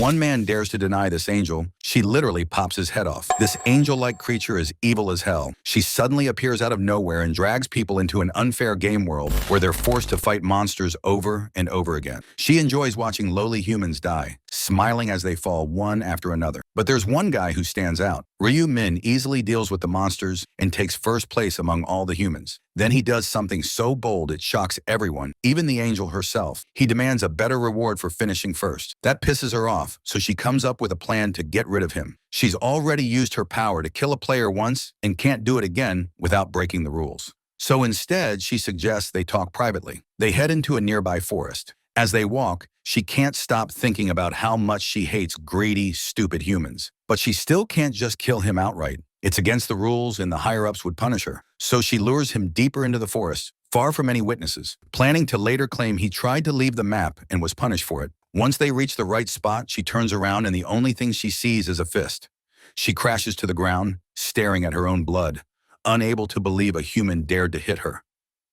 one man dares to deny this angel, she literally pops his head off. This angel-like creature is evil as hell. She suddenly appears out of nowhere and drags people into an unfair game world where they're forced to fight monsters over and over again. She enjoys watching lowly humans die, smiling as they fall one after another. But there's one guy who stands out. Ryu Min easily deals with the monsters and takes first place among all the humans. Then he does something so bold it shocks everyone, even the angel herself. He demands a better reward for finishing first. That pisses her off, so she comes up with a plan to get rid of him. She's already used her power to kill a player once and can't do it again without breaking the rules. So instead, she suggests they talk privately. They head into a nearby forest. As they walk, she can't stop thinking about how much she hates greedy, stupid humans. But she still can't just kill him outright. It's against the rules and the higher-ups would punish her. So she lures him deeper into the forest, far from any witnesses, planning to later claim he tried to leave the map and was punished for it. Once they reach the right spot, she turns around and the only thing she sees is a fist. She crashes to the ground, staring at her own blood, unable to believe a human dared to hit her.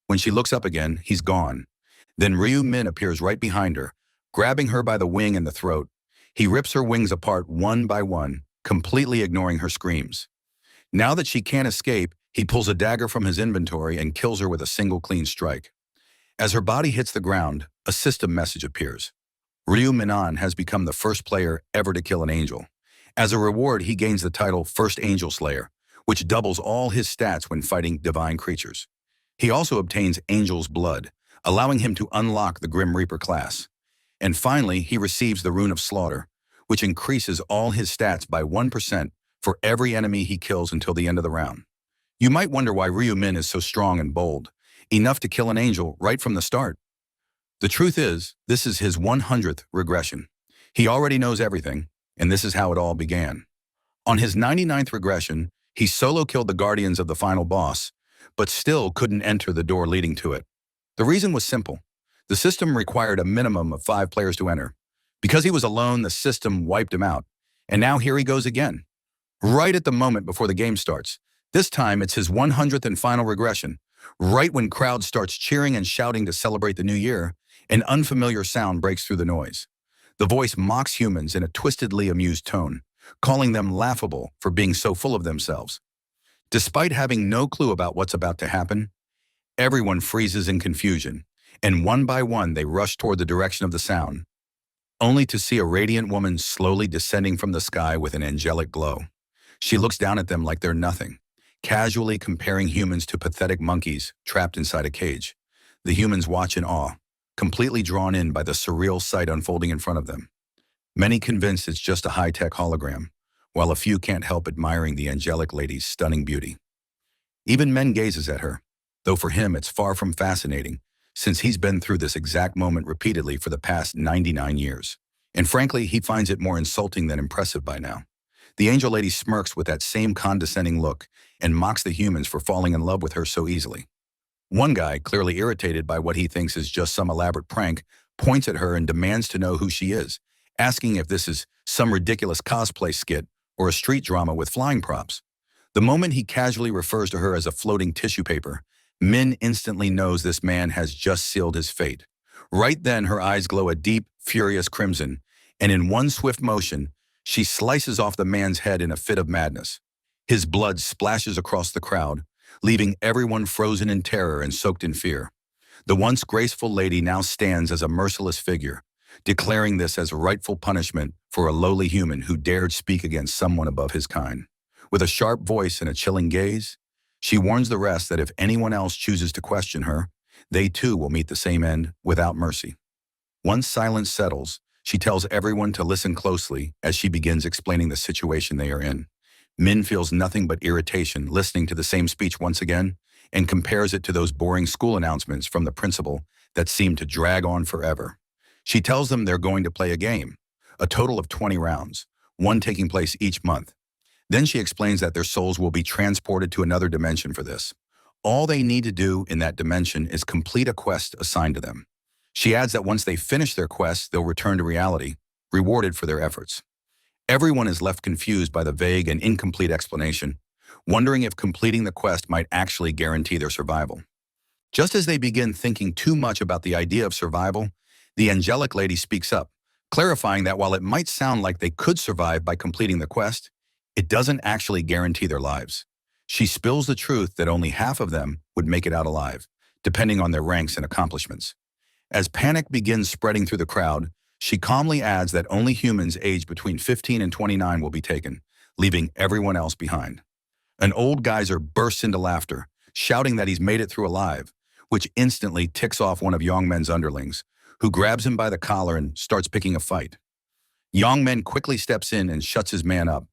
When she looks up again, he's gone. Then Ryu Min appears right behind her, grabbing her by the wing and the throat. He rips her wings apart one by one, completely ignoring her screams. Now that she can't escape, he pulls a dagger from his inventory and kills her with a single clean strike. As her body hits the ground, a system message appears. Ryu Minan has become the first player ever to kill an angel. As a reward, he gains the title First Angel Slayer, which doubles all his stats when fighting divine creatures. He also obtains Angel's Blood, allowing him to unlock the Grim Reaper class. And finally, he receives the Rune of Slaughter, which increases all his stats by 1% for every enemy he kills until the end of the round. You might wonder why Ryu Min is so strong and bold, enough to kill an angel right from the start. The truth is, this is his 100th regression. He already knows everything, and this is how it all began. On his 99th regression, he solo killed the guardians of the final boss, but still couldn't enter the door leading to it. The reason was simple. The system required a minimum of 5 players to enter. Because he was alone, the system wiped him out. And now here he goes again. Right at the moment before the game starts. This time, it's his 100th and final regression. Right when crowd starts cheering and shouting to celebrate the new year, an unfamiliar sound breaks through the noise. The voice mocks humans in a twistedly amused tone, calling them laughable for being so full of themselves. Despite having no clue about what's about to happen, everyone freezes in confusion, and one by one they rush toward the direction of the sound, only to see a radiant woman slowly descending from the sky with an angelic glow. She looks down at them like they're nothing, casually comparing humans to pathetic monkeys trapped inside a cage. The humans watch in awe, completely drawn in by the surreal sight unfolding in front of them. Many convinced it's just a high-tech hologram, while a few can't help admiring the angelic lady's stunning beauty. Even Men gazes at her, though for him it's far from fascinating, since he's been through this exact moment repeatedly for the past 99 years. And frankly, he finds it more insulting than impressive by now. The angel lady smirks with that same condescending look and mocks the humans for falling in love with her so easily. One guy, clearly irritated by what he thinks is just some elaborate prank, points at her and demands to know who she is, asking if this is some ridiculous cosplay skit or a street drama with flying props. The moment he casually refers to her as a floating tissue paper, Min instantly knows this man has just sealed his fate. Right then, her eyes glow a deep, furious crimson, and in one swift motion, she slices off the man's head in a fit of madness. His blood splashes across the crowd, leaving everyone frozen in terror and soaked in fear. The once graceful lady now stands as a merciless figure, declaring this as a rightful punishment for a lowly human who dared speak against someone above his kind. With a sharp voice and a chilling gaze, she warns the rest that if anyone else chooses to question her, they too will meet the same end without mercy. Once silence settles, she tells everyone to listen closely as she begins explaining the situation they are in. Min feels nothing but irritation listening to the same speech once again and compares it to those boring school announcements from the principal that seem to drag on forever. She tells them they're going to play a game, a total of 20 rounds, one taking place each month. Then she explains that their souls will be transported to another dimension for this. All they need to do in that dimension is complete a quest assigned to them. She adds that once they finish their quest, they'll return to reality, rewarded for their efforts. Everyone is left confused by the vague and incomplete explanation, wondering if completing the quest might actually guarantee their survival. Just as they begin thinking too much about the idea of survival, the angelic lady speaks up, clarifying that while it might sound like they could survive by completing the quest, it doesn't actually guarantee their lives. She spills the truth that only half of them would make it out alive, depending on their ranks and accomplishments. As panic begins spreading through the crowd, she calmly adds that only humans aged between 15 and 29 will be taken, leaving everyone else behind. An old geyser bursts into laughter, shouting that he's made it through alive, which instantly ticks off one of Yongmen's underlings, who grabs him by the collar and starts picking a fight. Yongmen quickly steps in and shuts his man up,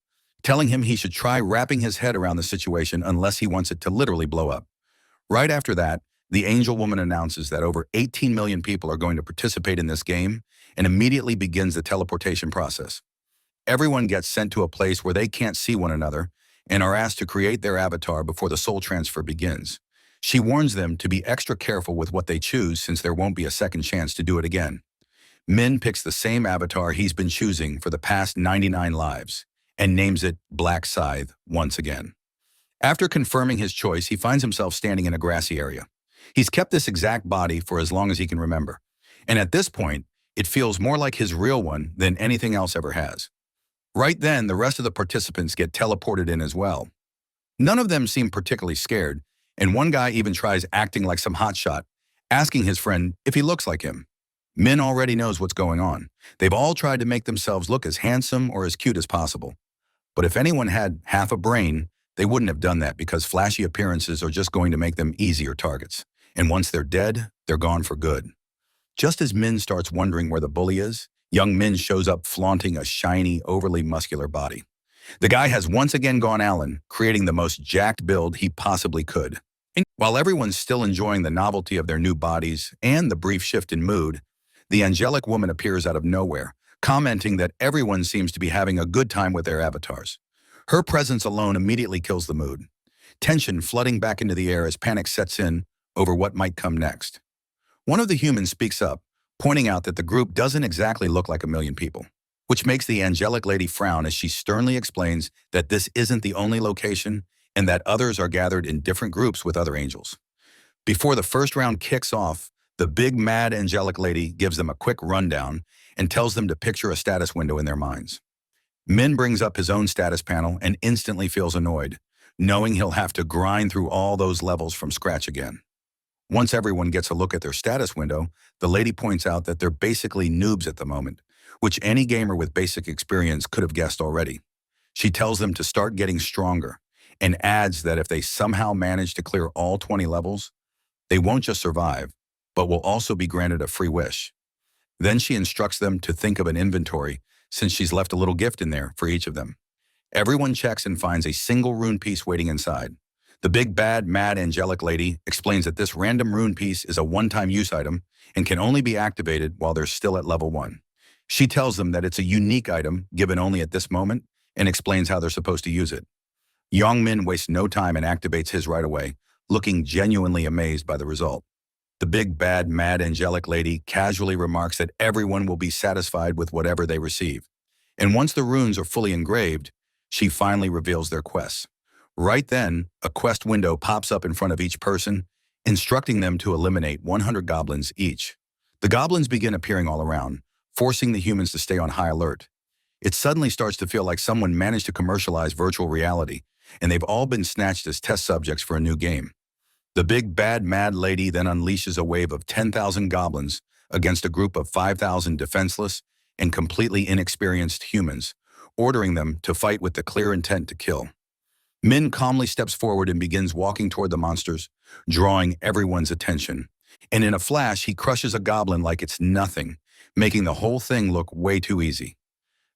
telling him he should try wrapping his head around the situation unless he wants it to literally blow up. Right after that, the angel woman announces that over 18 million people are going to participate in this game and immediately begins the teleportation process. Everyone gets sent to a place where they can't see one another and are asked to create their avatar before the soul transfer begins. She warns them to be extra careful with what they choose since there won't be a second chance to do it again. Min picks the same avatar he's been choosing for the past 99 lives and names it Black Scythe once again. After confirming his choice, he finds himself standing in a grassy area. He's kept this exact body for as long as he can remember, and at this point, it feels more like his real one than anything else ever has. Right then, the rest of the participants get teleported in as well. None of them seem particularly scared, and one guy even tries acting like some hotshot, asking his friend if he looks like him. Min already knows what's going on. They've all tried to make themselves look as handsome or as cute as possible. But if anyone had half a brain, they wouldn't have done that because flashy appearances are just going to make them easier targets. And once they're dead, they're gone for good. Just as Min starts wondering where the bully is, young Min shows up flaunting a shiny, overly muscular body. The guy has once again gone Allen, creating the most jacked build he possibly could. And while everyone's still enjoying the novelty of their new bodies and the brief shift in mood, the angelic woman appears out of nowhere, commenting that everyone seems to be having a good time with their avatars. Her presence alone immediately kills the mood, tension flooding back into the air as panic sets in over what might come next. One of the humans speaks up, pointing out that the group doesn't exactly look like a million people, which makes the angelic lady frown as she sternly explains that this isn't the only location and that others are gathered in different groups with other angels. Before the first round kicks off, the big mad angelic lady gives them a quick rundown and tells them to picture a status window in their minds. Min brings up his own status panel and instantly feels annoyed, knowing he'll have to grind through all those levels from scratch again. Once everyone gets a look at their status window, the lady points out that they're basically noobs at the moment, which any gamer with basic experience could have guessed already. She tells them to start getting stronger and adds that if they somehow manage to clear all 20 levels, they won't just survive, but will also be granted a free wish. Then she instructs them to think of an inventory since she's left a little gift in there for each of them. Everyone checks and finds a single rune piece waiting inside. The big bad mad angelic lady explains that this random rune piece is a one-time use item and can only be activated while they're still at level 1. She tells them that it's a unique item given only at this moment and explains how they're supposed to use it. Yongmin wastes no time and activates his right away, looking genuinely amazed by the result. The big bad mad angelic lady casually remarks that everyone will be satisfied with whatever they receive. And once the runes are fully engraved, she finally reveals their quests. Right then, a quest window pops up in front of each person, instructing them to eliminate 100 goblins each. The goblins begin appearing all around, forcing the humans to stay on high alert. It suddenly starts to feel like someone managed to commercialize virtual reality, and they've all been snatched as test subjects for a new game. The big bad mad lady then unleashes a wave of 10,000 goblins against a group of 5,000 defenseless and completely inexperienced humans, ordering them to fight with the clear intent to kill. Min calmly steps forward and begins walking toward the monsters, drawing everyone's attention. And in a flash, he crushes a goblin like it's nothing, making the whole thing look way too easy.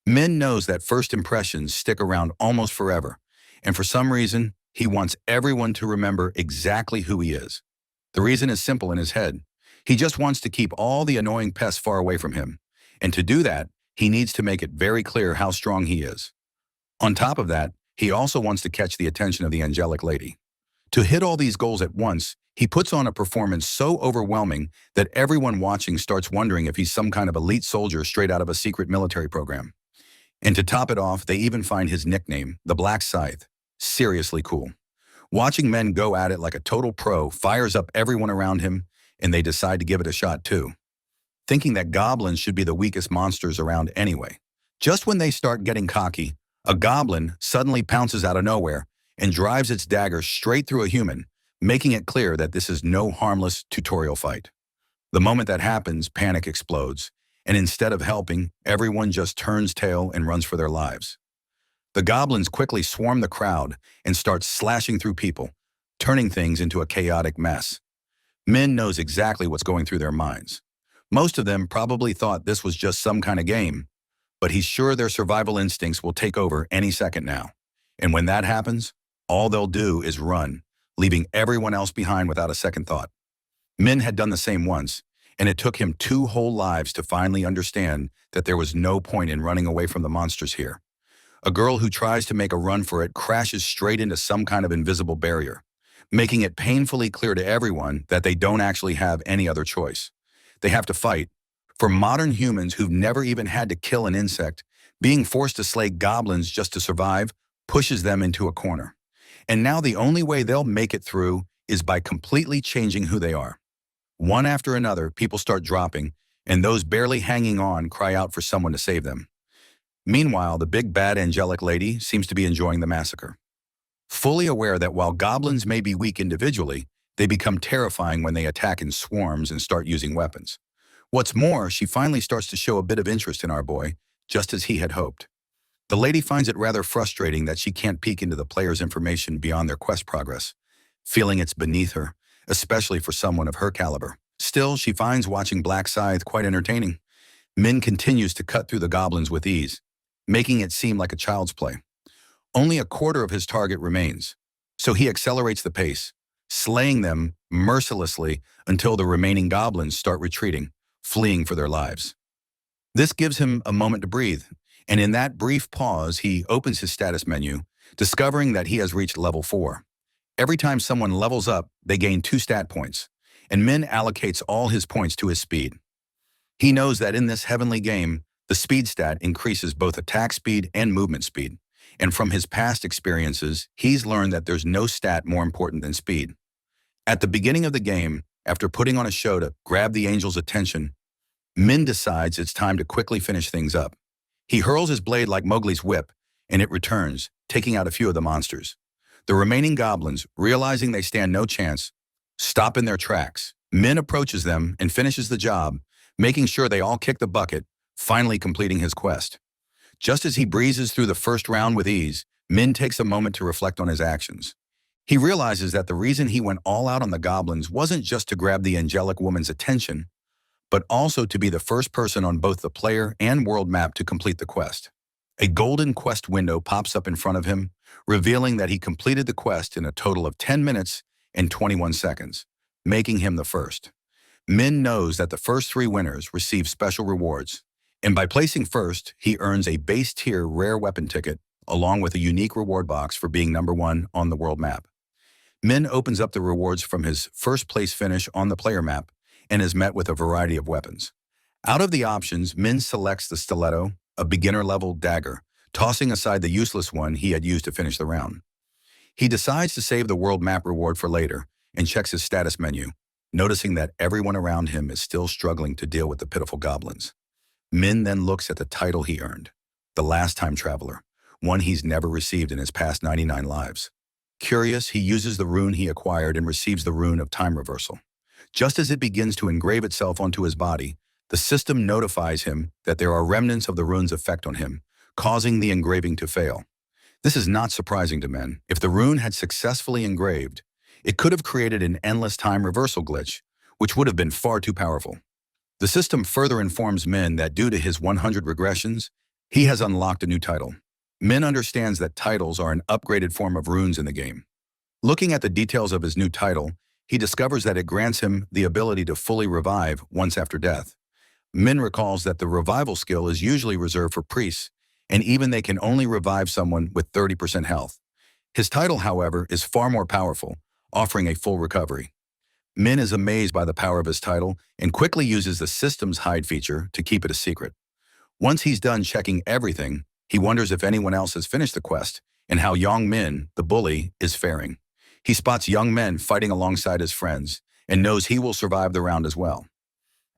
Min knows that first impressions stick around almost forever, and for some reason, he wants everyone to remember exactly who he is. The reason is simple in his head. He just wants to keep all the annoying pests far away from him, and to do that, he needs to make it very clear how strong he is. On top of that, he also wants to catch the attention of the angelic lady. To hit all these goals at once, he puts on a performance so overwhelming that everyone watching starts wondering if he's some kind of elite soldier straight out of a secret military program. And to top it off, they even find his nickname, the Black Scythe. Seriously cool. Watching men go at it like a total pro fires up everyone around him, and they decide to give it a shot too. thinking that goblins should be the weakest monsters around anyway. Just when they start getting cocky, a goblin suddenly pounces out of nowhere and drives its dagger straight through a human, making it clear that this is no harmless tutorial fight. The moment that happens, panic explodes, and instead of helping, everyone just turns tail and runs for their lives. The goblins quickly swarm the crowd and start slashing through people, turning things into a chaotic mess. Min knows exactly what's going through their minds. Most of them probably thought this was just some kind of game, but he's sure their survival instincts will take over any second now. And when that happens, all they'll do is run, leaving everyone else behind without a second thought. Min had done the same once, and it took him 2 whole lives to finally understand that there was no point in running away from the monsters here. A girl who tries to make a run for it crashes straight into some kind of invisible barrier, making it painfully clear to everyone that they don't actually have any other choice. They have to fight. For modern humans who've never even had to kill an insect, being forced to slay goblins just to survive pushes them into a corner. And now the only way they'll make it through is by completely changing who they are. One after another, people start dropping, and those barely hanging on cry out for someone to save them. Meanwhile, the big bad angelic lady seems to be enjoying the massacre. Fully aware that while goblins may be weak individually, they become terrifying when they attack in swarms and start using weapons. What's more, she finally starts to show a bit of interest in our boy, just as he had hoped. The lady finds it rather frustrating that she can't peek into the player's information beyond their quest progress, feeling it's beneath her, especially for someone of her caliber. Still, she finds watching Black Scythe quite entertaining. Min continues to cut through the goblins with ease, making it seem like a child's play. Only a quarter of his target remains, so he accelerates the pace, slaying them mercilessly until the remaining goblins start retreating, fleeing for their lives. This gives him a moment to breathe, and in that brief pause, he opens his status menu, discovering that he has reached level 4. Every time someone levels up, they gain 2 stat points, and Min allocates all his points to his speed. He knows that in this heavenly game, the speed stat increases both attack speed and movement speed, and from his past experiences, he's learned that there's no stat more important than speed. At the beginning of the game, after putting on a show to grab the angel's attention, Min decides it's time to quickly finish things up. He hurls his blade like Mowgli's whip, and it returns, taking out a few of the monsters. The remaining goblins, realizing they stand no chance, stop in their tracks. Min approaches them and finishes the job, making sure they all kick the bucket, finally completing his quest. Just as he breezes through the first round with ease, Min takes a moment to reflect on his actions. He realizes that the reason he went all out on the goblins wasn't just to grab the angelic woman's attention, but also to be the first person on both the player and world map to complete the quest. A golden quest window pops up in front of him, revealing that he completed the quest in a total of 10 minutes and 21 seconds, making him the first. Min knows that the first 3 winners receive special rewards, and by placing first, he earns a base tier rare weapon ticket, along with a unique reward box for being number 1 on the world map. Min opens up the rewards from his first place finish on the player map and is met with a variety of weapons. Out of the options, Min selects the stiletto, a beginner-level dagger, tossing aside the useless one he had used to finish the round. He decides to save the world map reward for later and checks his status menu, noticing that everyone around him is still struggling to deal with the pitiful goblins. Min then looks at the title he earned, the Last Time Traveler, one he's never received in his past 99 lives. Curious, he uses the rune he acquired and receives the rune of time reversal. Just as it begins to engrave itself onto his body, the system notifies him that there are remnants of the rune's effect on him, causing the engraving to fail. This is not surprising to men. If the rune had successfully engraved, it could have created an endless time reversal glitch, which would have been far too powerful. The system further informs Min that due to his 100 regressions, he has unlocked a new title. Min understands that titles are an upgraded form of runes in the game. Looking at the details of his new title, he discovers that it grants him the ability to fully revive once after death. Min recalls that the revival skill is usually reserved for priests, and even they can only revive someone with 30% health. His title, however, is far more powerful, offering a full recovery. Min is amazed by the power of his title and quickly uses the system's hide feature to keep it a secret. Once he's done checking everything, he wonders if anyone else has finished the quest and how Young Min, the bully, is faring. He spots young men fighting alongside his friends and knows he will survive the round as well.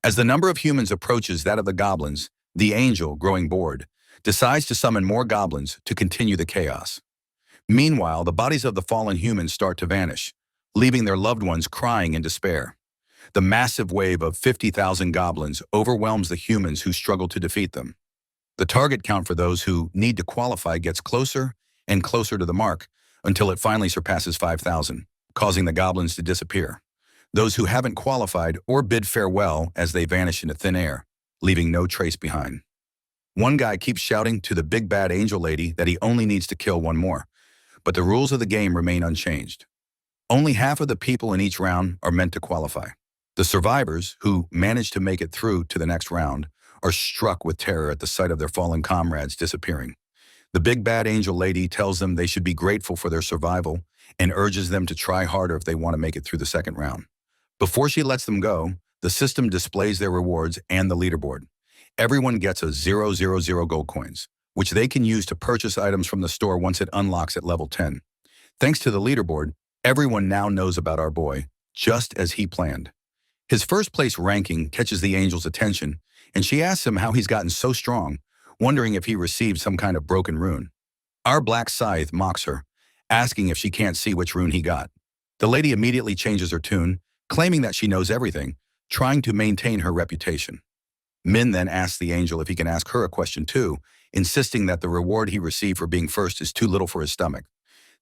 As the number of humans approaches that of the goblins, the angel, growing bored, decides to summon more goblins to continue the chaos. Meanwhile, the bodies of the fallen humans start to vanish, leaving their loved ones crying in despair. The massive wave of 50,000 goblins overwhelms the humans who struggle to defeat them. The target count for those who need to qualify gets closer and closer to the mark until it finally surpasses 5,000, causing the goblins to disappear. Those who haven't qualified or bid farewell as they vanish into thin air, leaving no trace behind. One guy keeps shouting to the big bad angel lady that he only needs to kill one more, but the rules of the game remain unchanged. Only half of the people in each round are meant to qualify. The survivors, who manage to make it through to the next round, are struck with terror at the sight of their fallen comrades disappearing. The big bad angel lady tells them they should be grateful for their survival and urges them to try harder if they want to make it through the second round. Before she lets them go, the system displays their rewards and the leaderboard. Everyone gets a 000 gold coins, which they can use to purchase items from the store once it unlocks at level 10. Thanks to the leaderboard, everyone now knows about our boy, just as he planned. His first place ranking catches the angel's attention, and she asks him how he's gotten so strong, wondering if he received some kind of broken rune. Our black scythe mocks her, asking if she can't see which rune he got. The lady immediately changes her tune, claiming that she knows everything, trying to maintain her reputation. Min then asks the angel if he can ask her a question too, insisting that the reward he received for being first is too little for his stomach.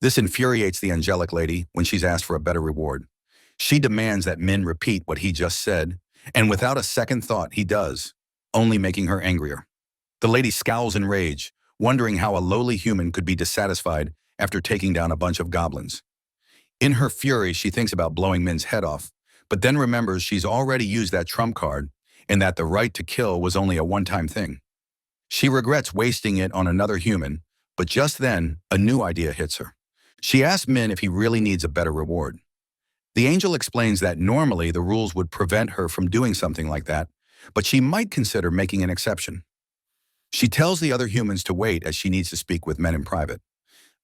This infuriates the angelic lady when she's asked for a better reward. She demands that Min repeat what he just said, and without a second thought, he does, only making her angrier. The lady scowls in rage, wondering how a lowly human could be dissatisfied after taking down a bunch of goblins. In her fury, she thinks about blowing Min's head off, but then remembers she's already used that trump card and that the right to kill was only a one-time thing. She regrets wasting it on another human, but just then, a new idea hits her. She asks Min if he really needs a better reward. The angel explains that normally the rules would prevent her from doing something like that, but she might consider making an exception. She tells the other humans to wait as she needs to speak with men in private.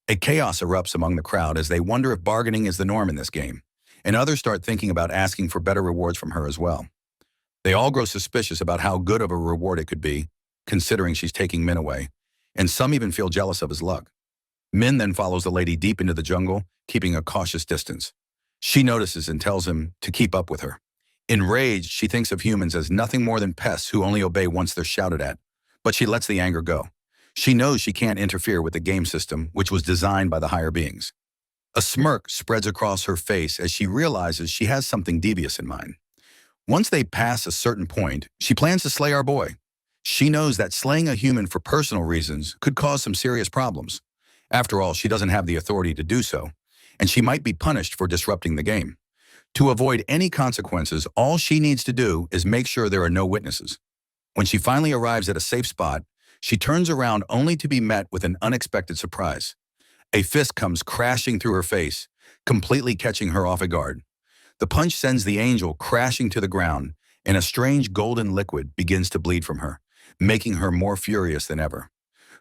A chaos erupts among the crowd as they wonder if bargaining is the norm in this game, and others start thinking about asking for better rewards from her as well. They all grow suspicious about how good of a reward it could be, considering she's taking Min away, and some even feel jealous of his luck. Min then follows the lady deep into the jungle, keeping a cautious distance. She notices and tells him to keep up with her. Enraged, she thinks of humans as nothing more than pests who only obey once they're shouted at, but she lets the anger go. She knows she can't interfere with the game system, which was designed by the higher beings. A smirk spreads across her face as she realizes she has something devious in mind. Once they pass a certain point, she plans to slay our boy. She knows that slaying a human for personal reasons could cause some serious problems. After all, she doesn't have the authority to do so, and she might be punished for disrupting the game. To avoid any consequences, all she needs to do is make sure there are no witnesses. When she finally arrives at a safe spot, she turns around only to be met with an unexpected surprise. A fist comes crashing through her face, completely catching her off guard. The punch sends the angel crashing to the ground, and a strange golden liquid begins to bleed from her, making her more furious than ever.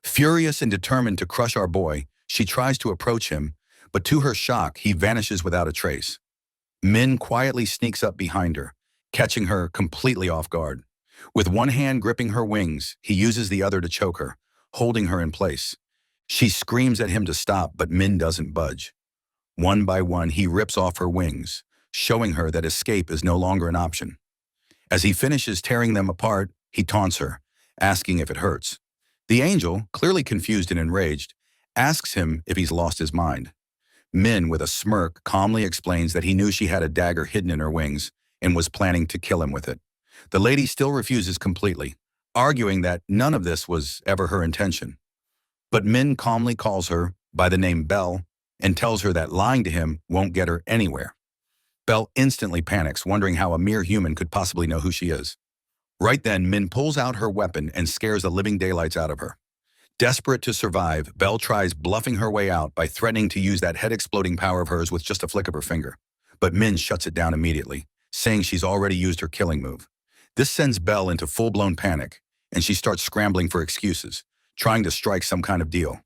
Furious and determined to crush our boy, she tries to approach him, but to her shock, he vanishes without a trace. Min quietly sneaks up behind her, catching her completely off guard. With one hand gripping her wings, he uses the other to choke her, holding her in place. She screams at him to stop, but Min doesn't budge. One by one, he rips off her wings, showing her that escape is no longer an option. As he finishes tearing them apart, he taunts her, asking if it hurts. The angel, clearly confused and enraged, asks him if he's lost his mind. Min, with a smirk, calmly explains that he knew she had a dagger hidden in her wings and was planning to kill him with it. The lady still refuses completely, arguing that none of this was ever her intention. But Min calmly calls her by the name Belle and tells her that lying to him won't get her anywhere. Belle instantly panics, wondering how a mere human could possibly know who she is. Right then, Min pulls out her weapon and scares the living daylights out of her. Desperate to survive, Belle tries bluffing her way out by threatening to use that head-exploding power of hers with just a flick of her finger. But Min shuts it down immediately, saying she's already used her killing move. This sends Belle into full-blown panic, and she starts scrambling for excuses, trying to strike some kind of deal.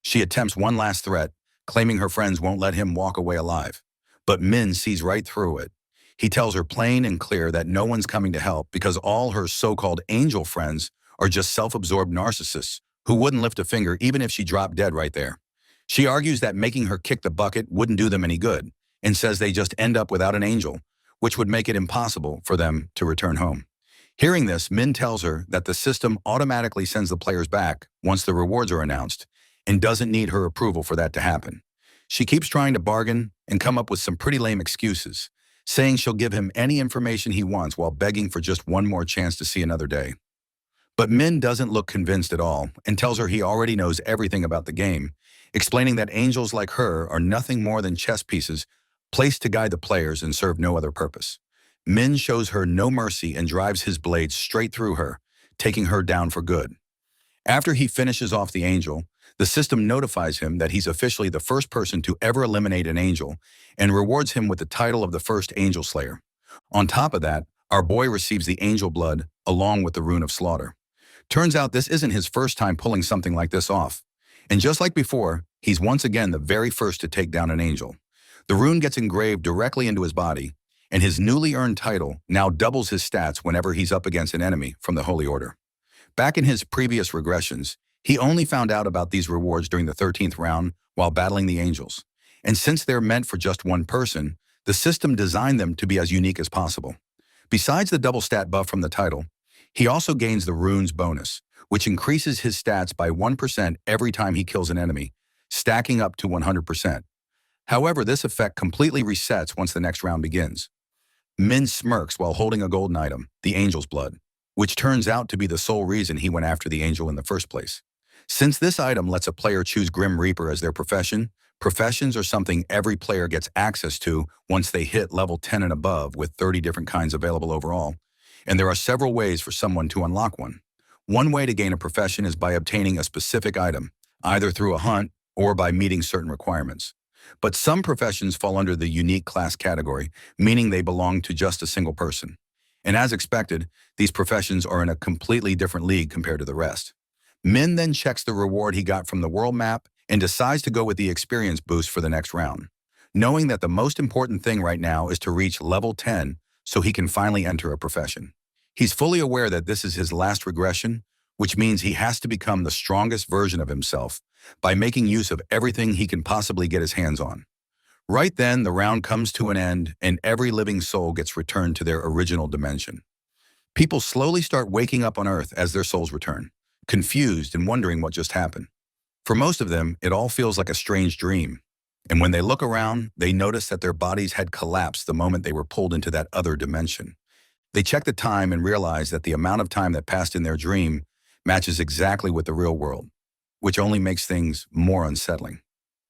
She attempts one last threat, claiming her friends won't let him walk away alive. But Min sees right through it. He tells her plain and clear that no one's coming to help because all her so-called angel friends are just self-absorbed narcissists who wouldn't lift a finger even if she dropped dead right there. She argues that making her kick the bucket wouldn't do them any good and says they just end up without an angel, which would make it impossible for them to return home. Hearing this, Min tells her that the system automatically sends the players back once the rewards are announced and doesn't need her approval for that to happen. She keeps trying to bargain and come up with some pretty lame excuses, saying she'll give him any information he wants while begging for just one more chance to see another day. But Min doesn't look convinced at all and tells her he already knows everything about the game, explaining that angels like her are nothing more than chess pieces placed to guide the players and serve no other purpose. Min shows her no mercy and drives his blade straight through her, taking her down for good. After he finishes off the angel, the system notifies him that he's officially the first person to ever eliminate an angel and rewards him with the title of the first angel slayer. On top of that, our boy receives the angel blood along with the rune of slaughter. Turns out this isn't his first time pulling something like this off. And just like before, he's once again the very first to take down an angel. The rune gets engraved directly into his body, and his newly earned title now doubles his stats whenever he's up against an enemy from the Holy Order. Back in his previous regressions, he only found out about these rewards during the 13th round while battling the angels. And since they're meant for just one person, the system designed them to be as unique as possible. Besides the double stat buff from the title, he also gains the runes bonus, which increases his stats by 1% every time he kills an enemy, stacking up to 100%. However, this effect completely resets once the next round begins. Min smirks while holding a golden item, the angel's blood, which turns out to be the sole reason he went after the angel in the first place. Since this item lets a player choose Grim Reaper as their profession, professions are something every player gets access to once they hit level 10 and above, with 30 different kinds available overall. And there are several ways for someone to unlock one. One way to gain a profession is by obtaining a specific item, either through a hunt or by meeting certain requirements. But some professions fall under the unique class category, meaning they belong to just a single person. And as expected, these professions are in a completely different league compared to the rest. Min then checks the reward he got from the world map and decides to go with the experience boost for the next round, knowing that the most important thing right now is to reach level 10 so he can finally enter a profession. He's fully aware that this is his last regression, which means he has to become the strongest version of himself by making use of everything he can possibly get his hands on. Right then, the round comes to an end and every living soul gets returned to their original dimension. People slowly start waking up on Earth as their souls return, confused and wondering what just happened. For most of them, it all feels like a strange dream. And when they look around, they notice that their bodies had collapsed the moment they were pulled into that other dimension. They check the time and realize that the amount of time that passed in their dream matches exactly with the real world, which only makes things more unsettling.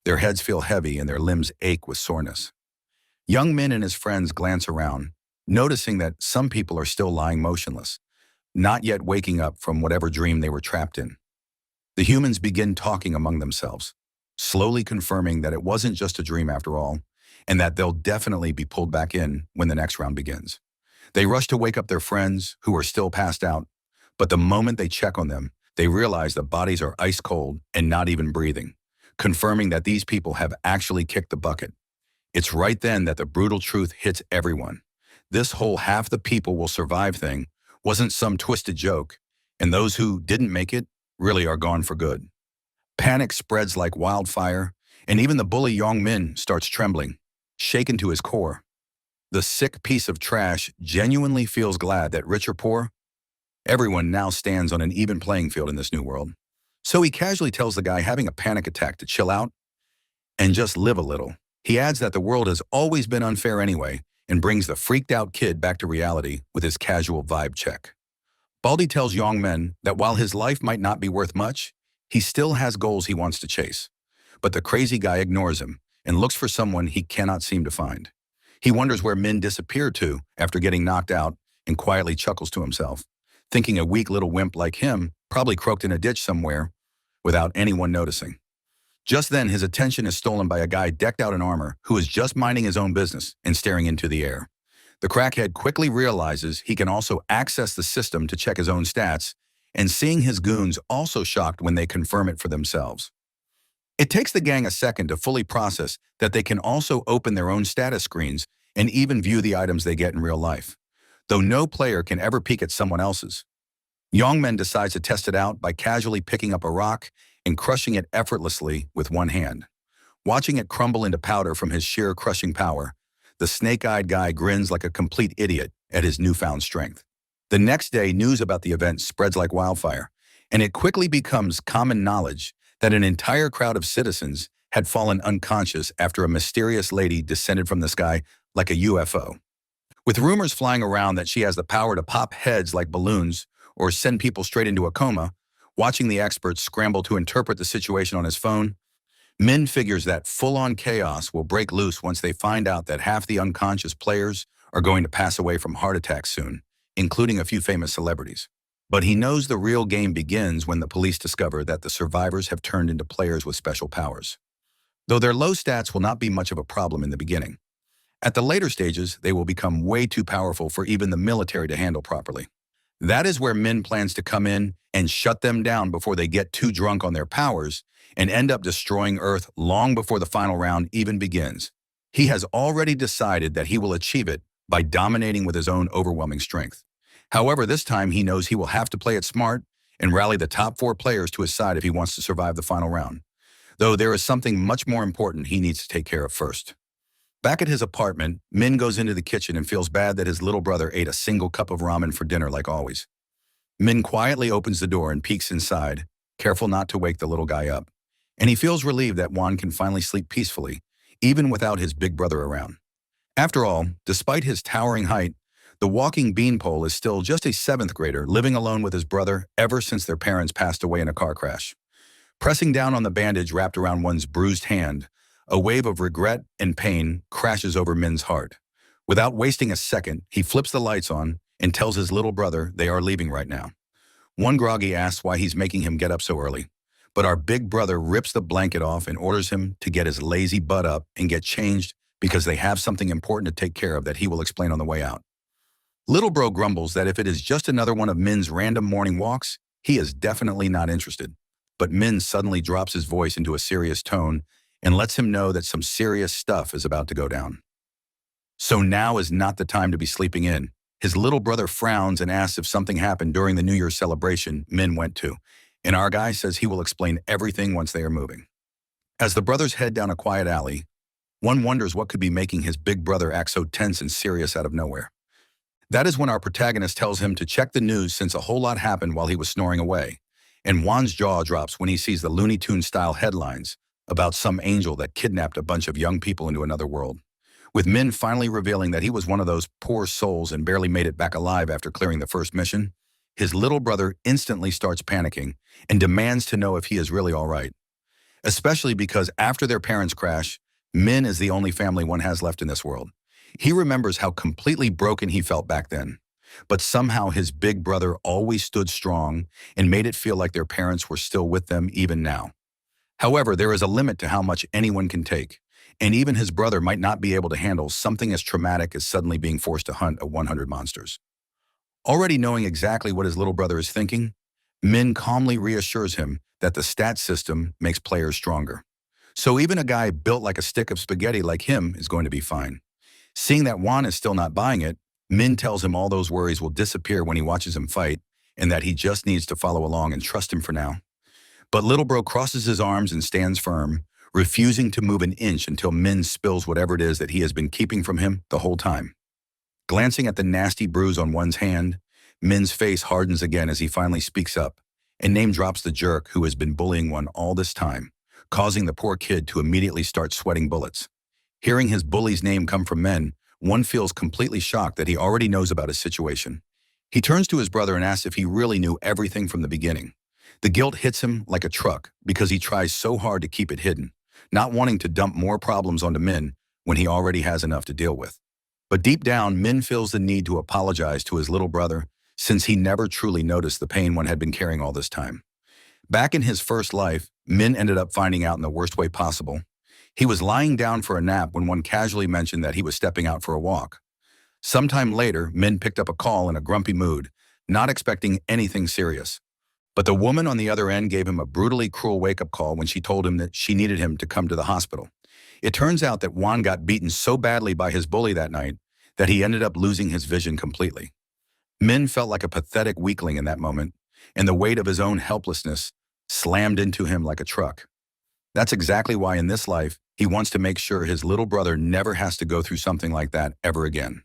Their heads feel heavy and their limbs ache with soreness. Young Min and his friends glance around, noticing that some people are still lying motionless, not yet waking up from whatever dream they were trapped in. The humans begin talking among themselves, slowly confirming that it wasn't just a dream after all, and that they'll definitely be pulled back in when the next round begins. They rush to wake up their friends, who are still passed out, but the moment they check on them, they realize the bodies are ice cold and not even breathing, confirming that these people have actually kicked the bucket. It's right then that the brutal truth hits everyone. This whole half the people will survive thing wasn't some twisted joke, and those who didn't make it really are gone for good. Panic spreads like wildfire, and even the bully Yong Min starts trembling, shaken to his core. The sick piece of trash genuinely feels glad that rich or poor, everyone now stands on an even playing field in this new world. So he casually tells the guy having a panic attack to chill out and just live a little. He adds that the world has always been unfair anyway and brings the freaked out kid back to reality with his casual vibe check. Baldy tells Yong Min that while his life might not be worth much, he still has goals he wants to chase. But the crazy guy ignores him and looks for someone he cannot seem to find. He wonders where Min disappeared to after getting knocked out and quietly chuckles to himself, thinking a weak little wimp like him probably croaked in a ditch somewhere without anyone noticing. Just then, his attention is stolen by a guy decked out in armor who is just minding his own business and staring into the air. The crackhead quickly realizes he can also access the system to check his own stats, and seeing his goons also shocked when they confirm it for themselves. It takes the gang a second to fully process that they can also open their own status screens and even view the items they get in real life, though no player can ever peek at someone else's. Yongmen decides to test it out by casually picking up a rock and crushing it effortlessly with one hand. Watching it crumble into powder from his sheer crushing power, the snake-eyed guy grins like a complete idiot at his newfound strength. The next day, news about the event spreads like wildfire, and it quickly becomes common knowledge that an entire crowd of citizens had fallen unconscious after a mysterious lady descended from the sky like a UFO. With rumors flying around that she has the power to pop heads like balloons or send people straight into a coma, watching the experts scramble to interpret the situation on his phone, Min figures that full-on chaos will break loose once they find out that half the unconscious players are going to pass away from heart attacks soon, including a few famous celebrities. But he knows the real game begins when the police discover that the survivors have turned into players with special powers. Though their low stats will not be much of a problem in the beginning, at the later stages, they will become way too powerful for even the military to handle properly. That is where Min plans to come in and shut them down before they get too drunk on their powers and end up destroying Earth long before the final round even begins. He has already decided that he will achieve it by dominating with his own overwhelming strength. However, this time he knows he will have to play it smart and rally the top 4 players to his side if he wants to survive the final round. Though there is something much more important he needs to take care of first. Back at his apartment, Min goes into the kitchen and feels bad that his little brother ate a single cup of ramen for dinner like always. Min quietly opens the door and peeks inside, careful not to wake the little guy up. And he feels relieved that Juan can finally sleep peacefully, even without his big brother around. After all, despite his towering height, the walking beanpole is still just a 7th grader living alone with his brother ever since their parents passed away in a car crash. Pressing down on the bandage wrapped around one's bruised hand, a wave of regret and pain crashes over Min's heart. Without wasting a second, he flips the lights on and tells his little brother they are leaving right now. One groggy asks why he's making him get up so early, but our big brother rips the blanket off and orders him to get his lazy butt up and get changed because they have something important to take care of that he will explain on the way out. Little bro grumbles that if it is just another one of Min's random morning walks, he is definitely not interested. But Min suddenly drops his voice into a serious tone and lets him know that some serious stuff is about to go down. So now is not the time to be sleeping in. His little brother frowns and asks if something happened during the New Year's celebration Min went to, and our guy says he will explain everything once they are moving. As the brothers head down a quiet alley, one wonders what could be making his big brother act so tense and serious out of nowhere. That is when our protagonist tells him to check the news since a whole lot happened while he was snoring away, and Juan's jaw drops when he sees the Looney Tunes-style headlines about some angel that kidnapped a bunch of young people into another world. With Min finally revealing that he was one of those poor souls and barely made it back alive after clearing the first mission, his little brother instantly starts panicking and demands to know if he is really all right. Especially because after their parents crash, Min is the only family one has left in this world. He remembers how completely broken he felt back then, but somehow his big brother always stood strong and made it feel like their parents were still with them even now. However, there is a limit to how much anyone can take, and even his brother might not be able to handle something as traumatic as suddenly being forced to hunt 100 monsters. Already knowing exactly what his little brother is thinking, Min calmly reassures him that the stat system makes players stronger. So even a guy built like a stick of spaghetti like him is going to be fine. Seeing that Juan is still not buying it, Min tells him all those worries will disappear when he watches him fight, and that he just needs to follow along and trust him for now. But little bro crosses his arms and stands firm, refusing to move an inch until Min spills whatever it is that he has been keeping from him the whole time. Glancing at the nasty bruise on one's hand, Min's face hardens again as he finally speaks up and name drops the jerk who has been bullying one all this time, causing the poor kid to immediately start sweating bullets. Hearing his bully's name come from Min, one feels completely shocked that he already knows about his situation. He turns to his brother and asks if he really knew everything from the beginning. The guilt hits him like a truck because he tries so hard to keep it hidden, not wanting to dump more problems onto Min when he already has enough to deal with. But deep down, Min feels the need to apologize to his little brother since he never truly noticed the pain one had been carrying all this time. Back in his first life, Min ended up finding out in the worst way possible. He was lying down for a nap when one casually mentioned that he was stepping out for a walk. Sometime later, Min picked up a call in a grumpy mood, not expecting anything serious. But the woman on the other end gave him a brutally cruel wake-up call when she told him that she needed him to come to the hospital. It turns out that Juan got beaten so badly by his bully that night that he ended up losing his vision completely. Min felt like a pathetic weakling in that moment, and the weight of his own helplessness slammed into him like a truck. That's exactly why in this life, he wants to make sure his little brother never has to go through something like that ever again.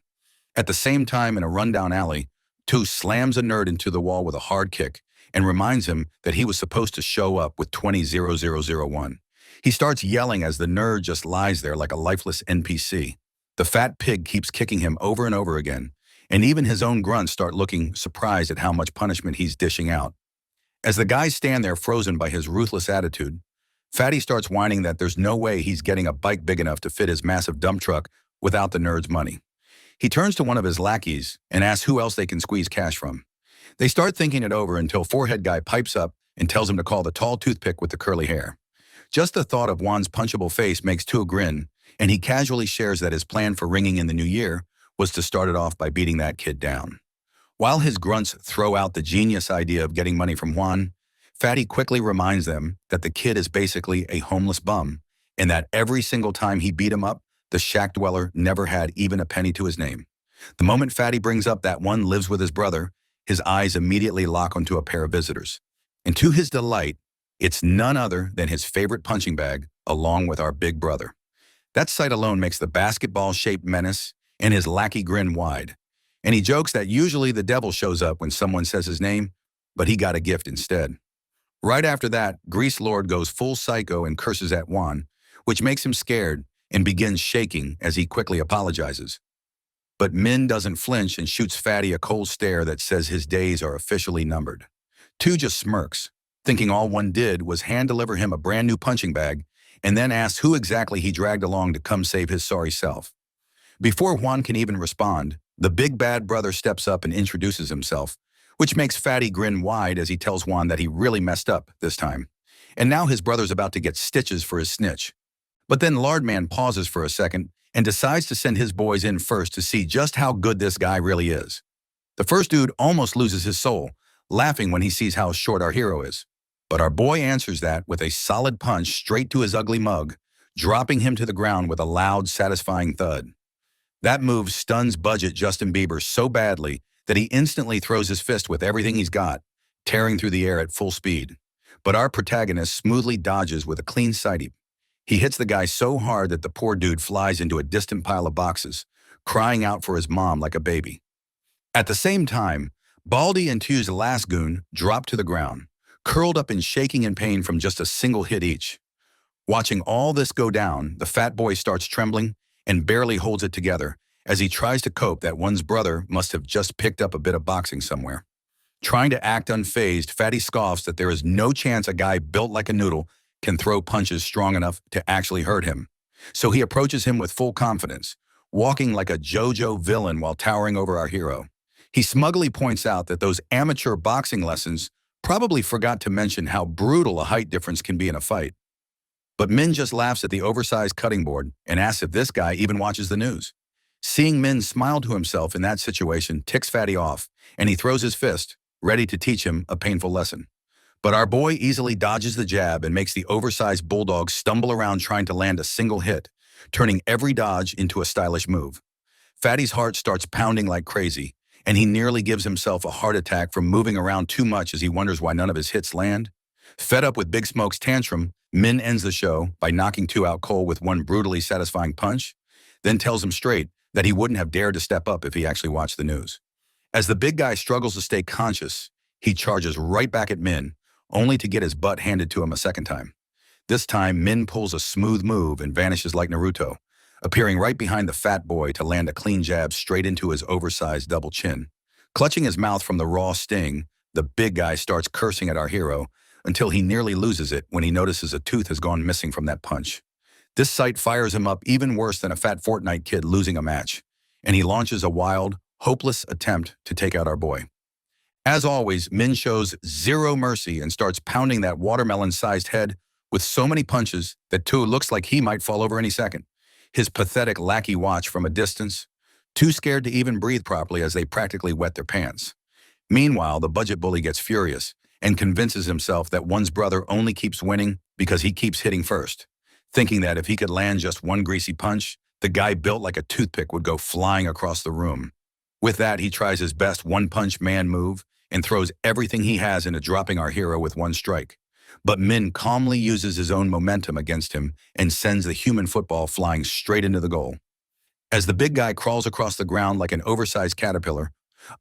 At the same time, in a rundown alley, Tu slams a nerd into the wall with a hard kick and reminds him that he was supposed to show up with 200001. He starts yelling as the nerd just lies there like a lifeless NPC. The fat pig keeps kicking him over and over again, and even his own grunts start looking surprised at how much punishment he's dishing out. As the guys stand there frozen by his ruthless attitude, Fatty starts whining that there's no way he's getting a bike big enough to fit his massive dump truck without the nerd's money. He turns to one of his lackeys and asks who else they can squeeze cash from. They start thinking it over until Forehead Guy pipes up and tells him to call the tall toothpick with the curly hair. Just the thought of Juan's punchable face makes Tu grin, and he casually shares that his plan for ringing in the new year was to start it off by beating that kid down. While his grunts throw out the genius idea of getting money from Juan, Fatty quickly reminds them that the kid is basically a homeless bum, and that every single time he beat him up, the shack dweller never had even a penny to his name. The moment Fatty brings up that one lives with his brother, his eyes immediately lock onto a pair of visitors. And to his delight, it's none other than his favorite punching bag, along with our big brother. That sight alone makes the basketball-shaped menace and his lackey grin wide. And he jokes that usually the devil shows up when someone says his name, but he got a gift instead. Right after that, Grease Lord goes full psycho and curses at Juan, which makes him scared and begins shaking as he quickly apologizes. But Min doesn't flinch and shoots Fatty a cold stare that says his days are officially numbered. Tu just smirks, thinking all one did was hand-deliver him a brand new punching bag and then asks who exactly he dragged along to come save his sorry self. Before Juan can even respond, the big bad brother steps up and introduces himself, which makes Fatty grin wide as he tells Juan that he really messed up this time. And now his brother's about to get stitches for his snitch. But then Lardman pauses for a second and decides to send his boys in first to see just how good this guy really is. The first dude almost loses his soul, laughing when he sees how short our hero is. But our boy answers that with a solid punch straight to his ugly mug, dropping him to the ground with a loud, satisfying thud. That move stuns Budget Justin Bieber so badly that he instantly throws his fist with everything he's got, tearing through the air at full speed. But our protagonist smoothly dodges with a clean sighty. He hits the guy so hard that the poor dude flies into a distant pile of boxes, crying out for his mom like a baby. At the same time, Baldy and Tu's last goon drop to the ground, curled up and shaking in pain from just a single hit each. Watching all this go down, the fat boy starts trembling and barely holds it together as he tries to cope that one's brother must have just picked up a bit of boxing somewhere. Trying to act unfazed, Fatty scoffs that there is no chance a guy built like a noodle can throw punches strong enough to actually hurt him. So he approaches him with full confidence, walking like a JoJo villain while towering over our hero. He smugly points out that those amateur boxing lessons probably forgot to mention how brutal a height difference can be in a fight. But Min just laughs at the oversized cutting board and asks if this guy even watches the news. Seeing Min smile to himself in that situation ticks Fatty off, and he throws his fist, ready to teach him a painful lesson. But our boy easily dodges the jab and makes the oversized bulldog stumble around trying to land a single hit, turning every dodge into a stylish move. Fatty's heart starts pounding like crazy, and he nearly gives himself a heart attack from moving around too much as he wonders why none of his hits land. Fed up with Big Smoke's tantrum, Min ends the show by knocking Tu out cold with one brutally satisfying punch, then tells him straight that he wouldn't have dared to step up if he actually watched the news. As the big guy struggles to stay conscious, he charges right back at Min, only to get his butt handed to him a second time. This time, Min pulls a smooth move and vanishes like Naruto, appearing right behind the fat boy to land a clean jab straight into his oversized double chin. Clutching his mouth from the raw sting, the big guy starts cursing at our hero until he nearly loses it when he notices a tooth has gone missing from that punch. This sight fires him up even worse than a fat Fortnite kid losing a match, and he launches a wild, hopeless attempt to take out our boy. As always, Min shows zero mercy and starts pounding that watermelon-sized head with so many punches that Tu looks like he might fall over any second. His pathetic lackey watch from a distance, too scared to even breathe properly as they practically wet their pants. Meanwhile, the budget bully gets furious and convinces himself that one's brother only keeps winning because he keeps hitting first. thinking that if he could land just one greasy punch, the guy built like a toothpick would go flying across the room. With that, he tries his best one-punch man move and throws everything he has into dropping our hero with one strike. But Min calmly uses his own momentum against him and sends the human football flying straight into the goal. As the big guy crawls across the ground like an oversized caterpillar,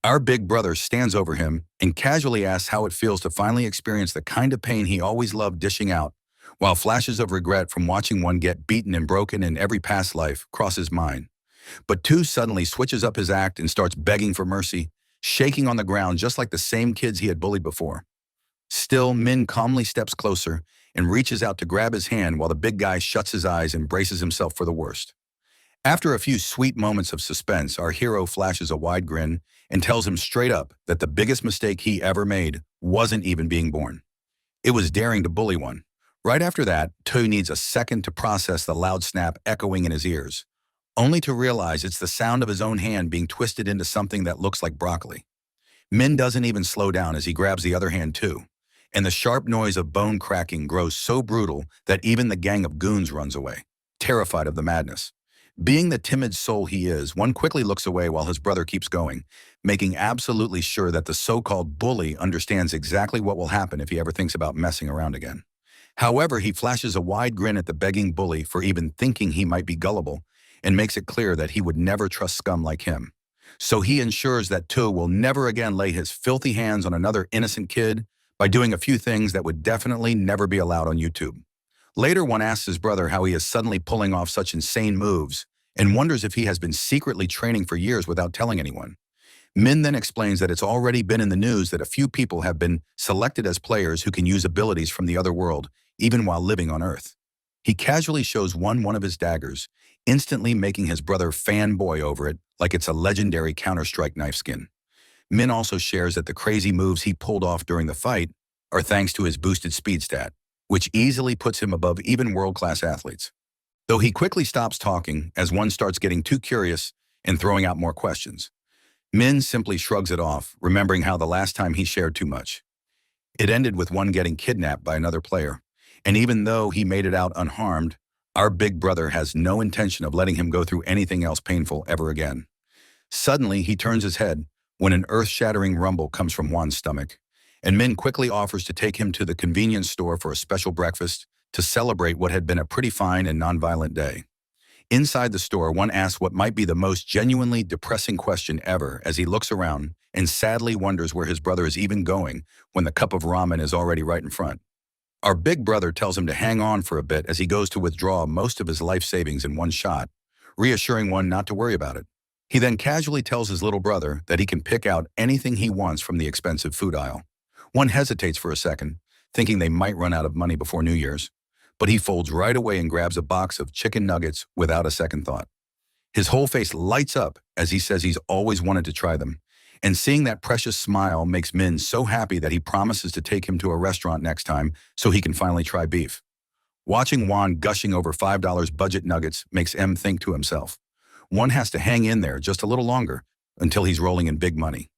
our big brother stands over him and casually asks how it feels to finally experience the kind of pain he always loved dishing out, while flashes of regret from watching one get beaten and broken in every past life cross his mind. But two suddenly switches up his act and starts begging for mercy, shaking on the ground just like the same kids he had bullied before. Still, Min calmly steps closer and reaches out to grab his hand while the big guy shuts his eyes and braces himself for the worst. After a few sweet moments of suspense, our hero flashes a wide grin and tells him straight up that the biggest mistake he ever made wasn't even being born. It was daring to bully one. Right after that, Tu needs a second to process the loud snap echoing in his ears, only to realize it's the sound of his own hand being twisted into something that looks like broccoli. Min doesn't even slow down as he grabs the other hand too, and the sharp noise of bone cracking grows so brutal that even the gang of goons runs away, terrified of the madness. Being the timid soul he is, one quickly looks away while his brother keeps going, making absolutely sure that the so-called bully understands exactly what will happen if he ever thinks about messing around again. However, he flashes a wide grin at the begging bully for even thinking he might be gullible and makes it clear that he would never trust scum like him. So he ensures that Tu will never again lay his filthy hands on another innocent kid by doing a few things that would definitely never be allowed on YouTube. Later, one asks his brother how he is suddenly pulling off such insane moves and wonders if he has been secretly training for years without telling anyone. Min then explains that it's already been in the news that a few people have been selected as players who can use abilities from the other world, even while living on Earth. He casually shows one of his daggers, instantly making his brother fanboy over it like it's a legendary Counter-Strike knife skin. Min also shares that the crazy moves he pulled off during the fight are thanks to his boosted speed stat, which easily puts him above even world-class athletes. Though he quickly stops talking as one starts getting too curious and throwing out more questions. Min simply shrugs it off, remembering how the last time he shared too much. It ended with one getting kidnapped by another player, and even though he made it out unharmed, our big brother has no intention of letting him go through anything else painful ever again. Suddenly, he turns his head when an earth-shattering rumble comes from Juan's stomach, and Min quickly offers to take him to the convenience store for a special breakfast to celebrate what had been a pretty fine and nonviolent day. Inside the store, one asks what might be the most genuinely depressing question ever as he looks around and sadly wonders where his brother is even going when the cup of ramen is already right in front. Our big brother tells him to hang on for a bit as he goes to withdraw most of his life savings in one shot, reassuring one not to worry about it. He then casually tells his little brother that he can pick out anything he wants from the expensive food aisle. One hesitates for a second, thinking they might run out of money before New Year's, but he folds right away and grabs a box of chicken nuggets without a second thought. His whole face lights up as he says he's always wanted to try them, and seeing that precious smile makes Min so happy that he promises to take him to a restaurant next time so he can finally try beef. Watching Juan gushing over $5 budget nuggets makes M think to himself, one has to hang in there just a little longer until he's rolling in big money.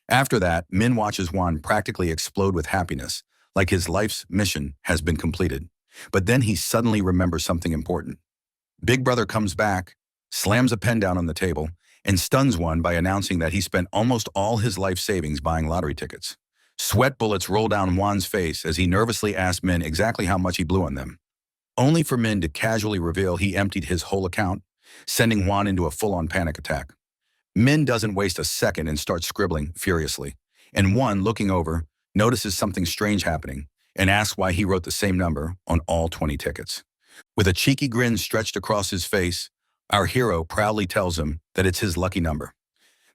After that, Min watches Juan practically explode with happiness, like his life's mission has been completed. But then he suddenly remembers something important. Big Brother comes back, slams a pen down on the table, and stuns Juan by announcing that he spent almost all his life savings buying lottery tickets. Sweat bullets roll down Juan's face as he nervously asks Min exactly how much he blew on them, only for Min to casually reveal he emptied his whole account, sending Juan into a full-on panic attack. Min doesn't waste a second and starts scribbling furiously, and Juan, looking over, notices something strange happening and asks why he wrote the same number on all 20 tickets. With a cheeky grin stretched across his face, our hero proudly tells him that it's his lucky number.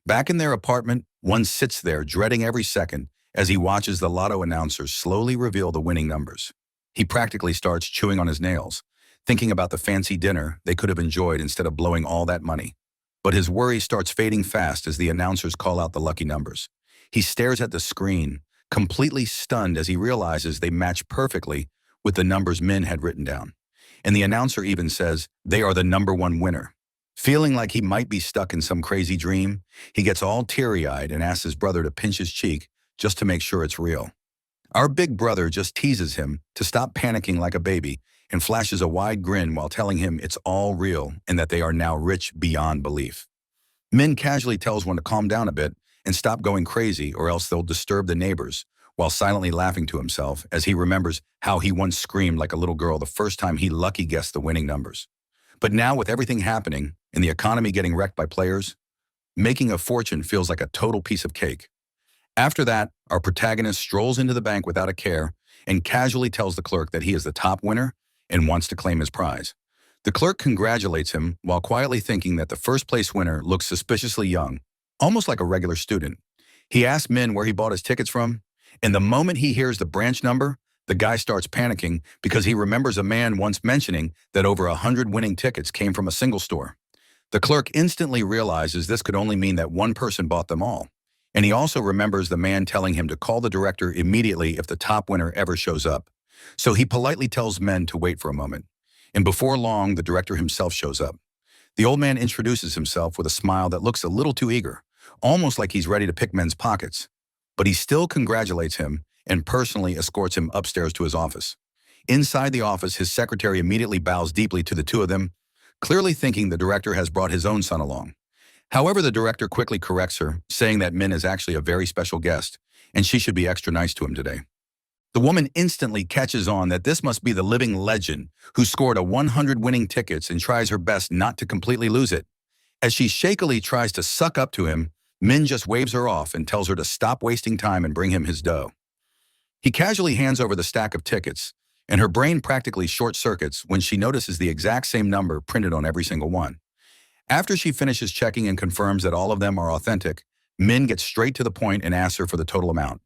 Back in their apartment, one sits there dreading every second as he watches the lotto announcers slowly reveal the winning numbers. He practically starts chewing on his nails, thinking about the fancy dinner they could have enjoyed instead of blowing all that money. But his worry starts fading fast as the announcers call out the lucky numbers. He stares at the screen, completely stunned as he realizes they match perfectly with the numbers Min had written down. And the announcer even says they are the #1 winner. Feeling like he might be stuck in some crazy dream, he gets all teary-eyed and asks his brother to pinch his cheek just to make sure it's real. Our big brother just teases him to stop panicking like a baby and flashes a wide grin while telling him it's all real and that they are now rich beyond belief. Min casually tells one to calm down a bit and stop going crazy or else they'll disturb the neighbors, while silently laughing to himself as he remembers how he once screamed like a little girl the first time he lucky guessed the winning numbers. But now with everything happening and the economy getting wrecked by players, making a fortune feels like a total piece of cake. After that, our protagonist strolls into the bank without a care and casually tells the clerk that he is the top winner and wants to claim his prize. The clerk congratulates him while quietly thinking that the first place winner looks suspiciously young, almost like a regular student. He asks Min where he bought his tickets from, and the moment he hears the branch number, the guy starts panicking because he remembers a man once mentioning that over 100 winning tickets came from a single store. The clerk instantly realizes this could only mean that one person bought them all. And he also remembers the man telling him to call the director immediately if the top winner ever shows up. So he politely tells Min to wait for a moment. And before long, the director himself shows up. The old man introduces himself with a smile that looks a little too eager, almost like he's ready to pick Min's pockets. But he still congratulates him and personally escorts him upstairs to his office. Inside the office, his secretary immediately bows deeply to the two of them, clearly thinking the director has brought his own son along. However, the director quickly corrects her, saying that Min is actually a very special guest, and she should be extra nice to him today. The woman instantly catches on that this must be the living legend who scored 100 winning tickets and tries her best not to completely lose it. As she shakily tries to suck up to him, Min just waves her off and tells her to stop wasting time and bring him his dough. He casually hands over the stack of tickets, and her brain practically short-circuits when she notices the exact same number printed on every single one. After she finishes checking and confirms that all of them are authentic, Min gets straight to the point and asks her for the total amount.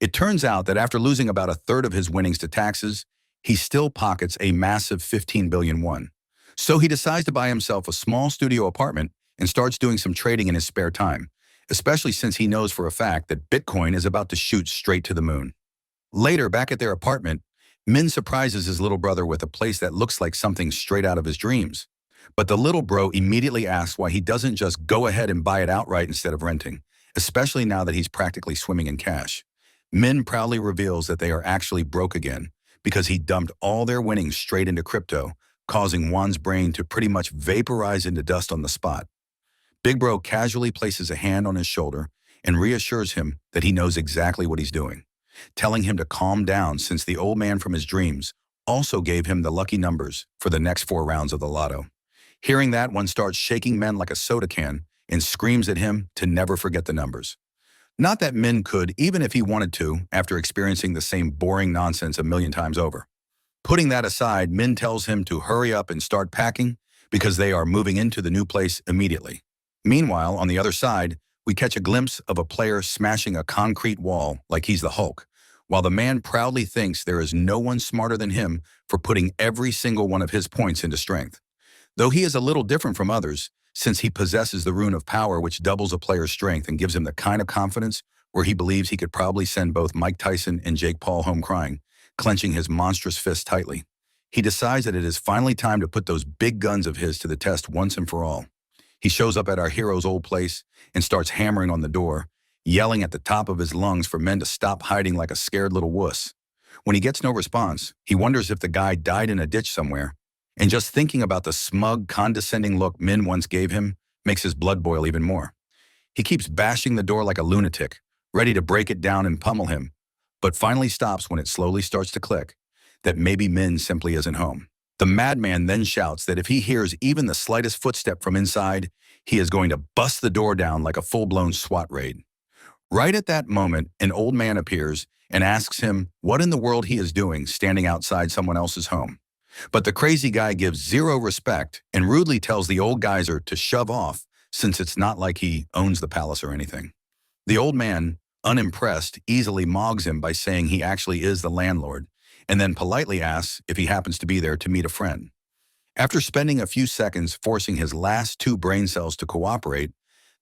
It turns out that after losing about a third of his winnings to taxes, he still pockets a massive 15 billion won. So he decides to buy himself a small studio apartment and starts doing some trading in his spare time, especially since he knows for a fact that Bitcoin is about to shoot straight to the moon. Later, back at their apartment, Min surprises his little brother with a place that looks like something straight out of his dreams. But the little bro immediately asks why he doesn't just go ahead and buy it outright instead of renting, especially now that he's practically swimming in cash. Min proudly reveals that they are actually broke again because he dumped all their winnings straight into crypto, causing Juan's brain to pretty much vaporize into dust on the spot. Big Bro casually places a hand on his shoulder and reassures him that he knows exactly what he's doing, telling him to calm down since the old man from his dreams also gave him the lucky numbers for the next 4 rounds of the lotto. Hearing that, one starts shaking Min like a soda can and screams at him to never forget the numbers. Not that Min could, even if he wanted to, after experiencing the same boring nonsense a million times over. Putting that aside, Min tells him to hurry up and start packing because they are moving into the new place immediately. Meanwhile, on the other side, we catch a glimpse of a player smashing a concrete wall like he's the Hulk, while the man proudly thinks there is no one smarter than him for putting every single one of his points into strength. Though he is a little different from others, since he possesses the rune of power which doubles a player's strength and gives him the kind of confidence where he believes he could probably send both Mike Tyson and Jake Paul home crying, clenching his monstrous fist tightly. He decides that it is finally time to put those big guns of his to the test once and for all. He shows up at our hero's old place and starts hammering on the door, yelling at the top of his lungs for men to stop hiding like a scared little wuss. When he gets no response, he wonders if the guy died in a ditch somewhere, and just thinking about the smug, condescending look Min once gave him makes his blood boil even more. He keeps bashing the door like a lunatic, ready to break it down and pummel him, but finally stops when it slowly starts to click that maybe Min simply isn't home. The madman then shouts that if he hears even the slightest footstep from inside, he is going to bust the door down like a full-blown SWAT raid. Right at that moment, an old man appears and asks him what in the world he is doing standing outside someone else's home. But the crazy guy gives zero respect and rudely tells the old geyser to shove off since it's not like he owns the palace or anything. The old man, unimpressed, easily mogs him by saying he actually is the landlord and then politely asks if he happens to be there to meet a friend. After spending a few seconds forcing his last 2 brain cells to cooperate,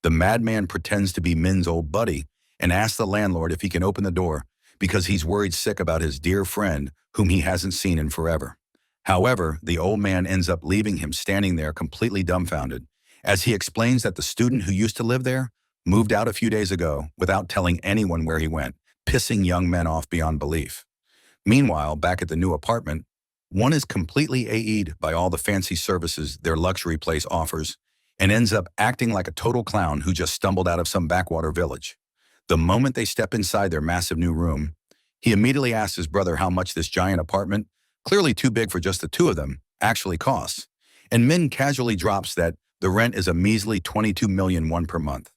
the madman pretends to be Min's old buddy and asks the landlord if he can open the door because he's worried sick about his dear friend whom he hasn't seen in forever. However, the old man ends up leaving him standing there completely dumbfounded, as he explains that the student who used to live there moved out a few days ago without telling anyone where he went, pissing young men off beyond belief. Meanwhile, back at the new apartment, one is completely AE'd by all the fancy services their luxury place offers and ends up acting like a total clown who just stumbled out of some backwater village. The moment they step inside their massive new room, he immediately asks his brother how much this giant apartment, clearly too big for just the two of them, actually costs. And Min casually drops that the rent is a measly 22 million won per month.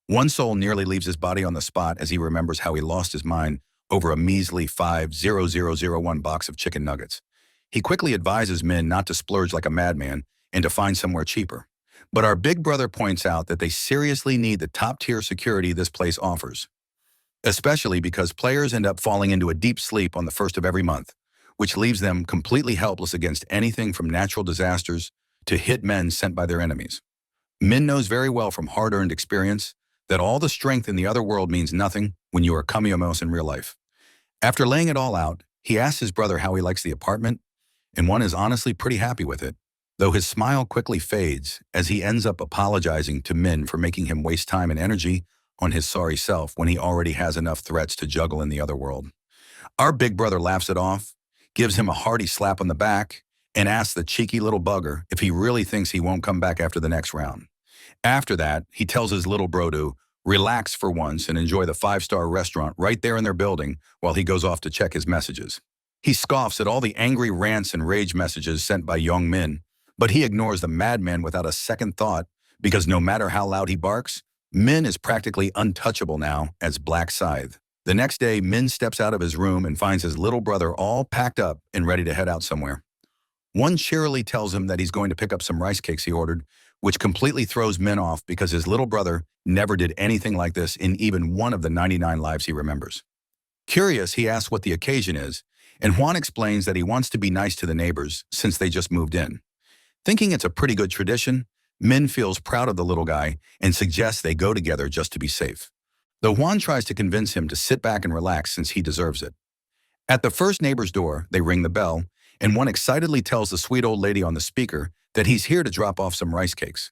One soul nearly leaves his body on the spot as he remembers how he lost his mind over a measly 5,000,001 box of chicken nuggets. He quickly advises Min not to splurge like a madman and to find somewhere cheaper. But our big brother points out that they seriously need the top-tier security this place offers, especially because players end up falling into a deep sleep on the first of every month, which leaves them completely helpless against anything from natural disasters to hitmen sent by their enemies. Min knows very well from hard-earned experience that all the strength in the other world means nothing when you are Kamiyamos in real life. After laying it all out, he asks his brother how he likes the apartment, and one is honestly pretty happy with it, though his smile quickly fades as he ends up apologizing to Min for making him waste time and energy on his sorry self when he already has enough threats to juggle in the other world. Our big brother laughs it off, gives him a hearty slap on the back, and asks the cheeky little bugger if he really thinks he won't come back after the next round. After that, he tells his little bro to relax for once and enjoy the five-star restaurant right there in their building while he goes off to check his messages. He scoffs at all the angry rants and rage messages sent by young Min, but he ignores the madman without a second thought because no matter how loud he barks, Min is practically untouchable now as Black Scythe. The next day, Min steps out of his room and finds his little brother all packed up and ready to head out somewhere. One cheerily tells him that he's going to pick up some rice cakes he ordered, which completely throws Min off because his little brother never did anything like this in even one of the 99 lives he remembers. Curious, he asks what the occasion is, and Juan explains that he wants to be nice to the neighbors since they just moved in. Thinking it's a pretty good tradition, Min feels proud of the little guy and suggests they go together just to be safe, though Juan tries to convince him to sit back and relax since he deserves it. At the first neighbor's door, they ring the bell, and one excitedly tells the sweet old lady on the speaker that he's here to drop off some rice cakes.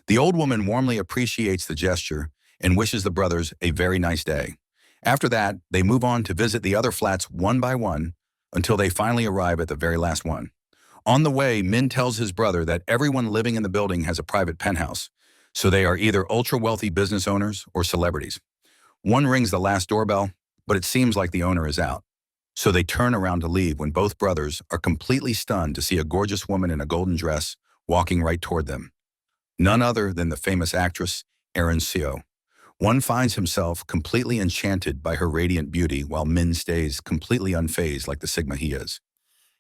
The old woman warmly appreciates the gesture and wishes the brothers a very nice day. After that, they move on to visit the other flats one by one until they finally arrive at the very last one. On the way, Min tells his brother that everyone living in the building has a private penthouse, so they are either ultra-wealthy business owners or celebrities. One rings the last doorbell, but it seems like the owner is out. So they turn around to leave when both brothers are completely stunned to see a gorgeous woman in a golden dress walking right toward them. None other than the famous actress, Erin Seo. One finds himself completely enchanted by her radiant beauty while Min stays completely unfazed like the Sigma he is.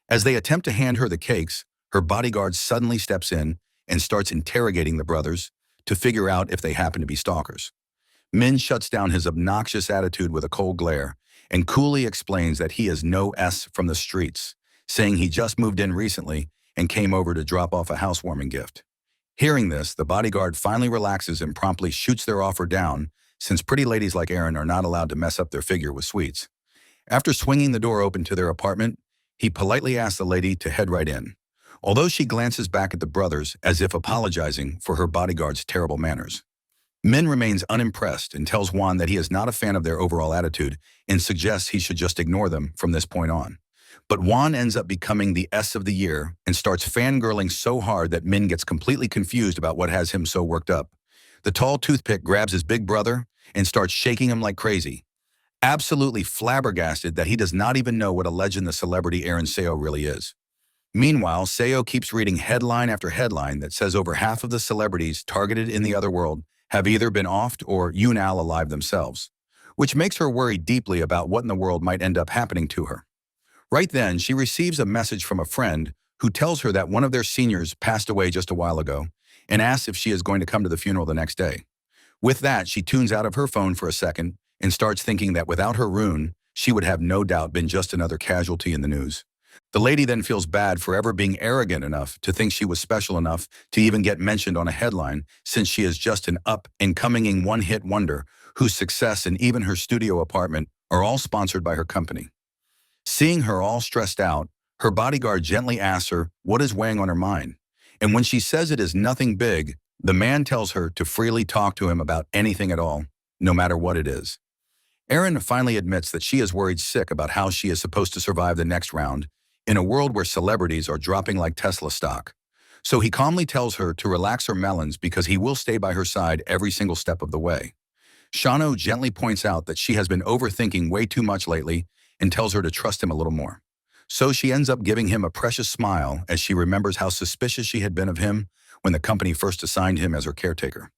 As they attempt to hand her the cakes, her bodyguard suddenly steps in and starts interrogating the brothers to figure out if they happen to be stalkers. Min shuts down his obnoxious attitude with a cold glare and coolly explains that he is no S from the streets, saying he just moved in recently and came over to drop off a housewarming gift. Hearing this, the bodyguard finally relaxes and promptly shoots their offer down, since pretty ladies like Erin are not allowed to mess up their figure with sweets. After swinging the door open to their apartment, he politely asks the lady to head right in, although she glances back at the brothers as if apologizing for her bodyguard's terrible manners. Min remains unimpressed and tells Juan that he is not a fan of their overall attitude and suggests he should just ignore them from this point on. But Juan ends up becoming the S of the year and starts fangirling so hard that Min gets completely confused about what has him so worked up. The tall toothpick grabs his big brother and starts shaking him like crazy, absolutely flabbergasted that he does not even know what a legend the celebrity Erin Seo really is. Meanwhile, Seo keeps reading headline after headline that says over half of the celebrities targeted in the other world have either been offed or now alive themselves, which makes her worry deeply about what in the world might end up happening to her. Right then, she receives a message from a friend who tells her that one of their seniors passed away just a while ago and asks if she is going to come to the funeral the next day. With that, she tunes out of her phone for a second and starts thinking that without her rune, she would have no doubt been just another casualty in the news. The lady then feels bad for ever being arrogant enough to think she was special enough to even get mentioned on a headline, since she is just an up-and-coming one-hit wonder whose success and even her studio apartment are all sponsored by her company. Seeing her all stressed out, her bodyguard gently asks her what is weighing on her mind, and when she says it is nothing big, the man tells her to freely talk to him about anything at all, no matter what it is. Erin finally admits that she is worried sick about how she is supposed to survive the next round in a world where celebrities are dropping like Tesla stock. So he calmly tells her to relax her melons because he will stay by her side every single step of the way. Shano gently points out that she has been overthinking way too much lately and tells her to trust him a little more. So she ends up giving him a precious smile as she remembers how suspicious she had been of him when the company first assigned him as her caretaker.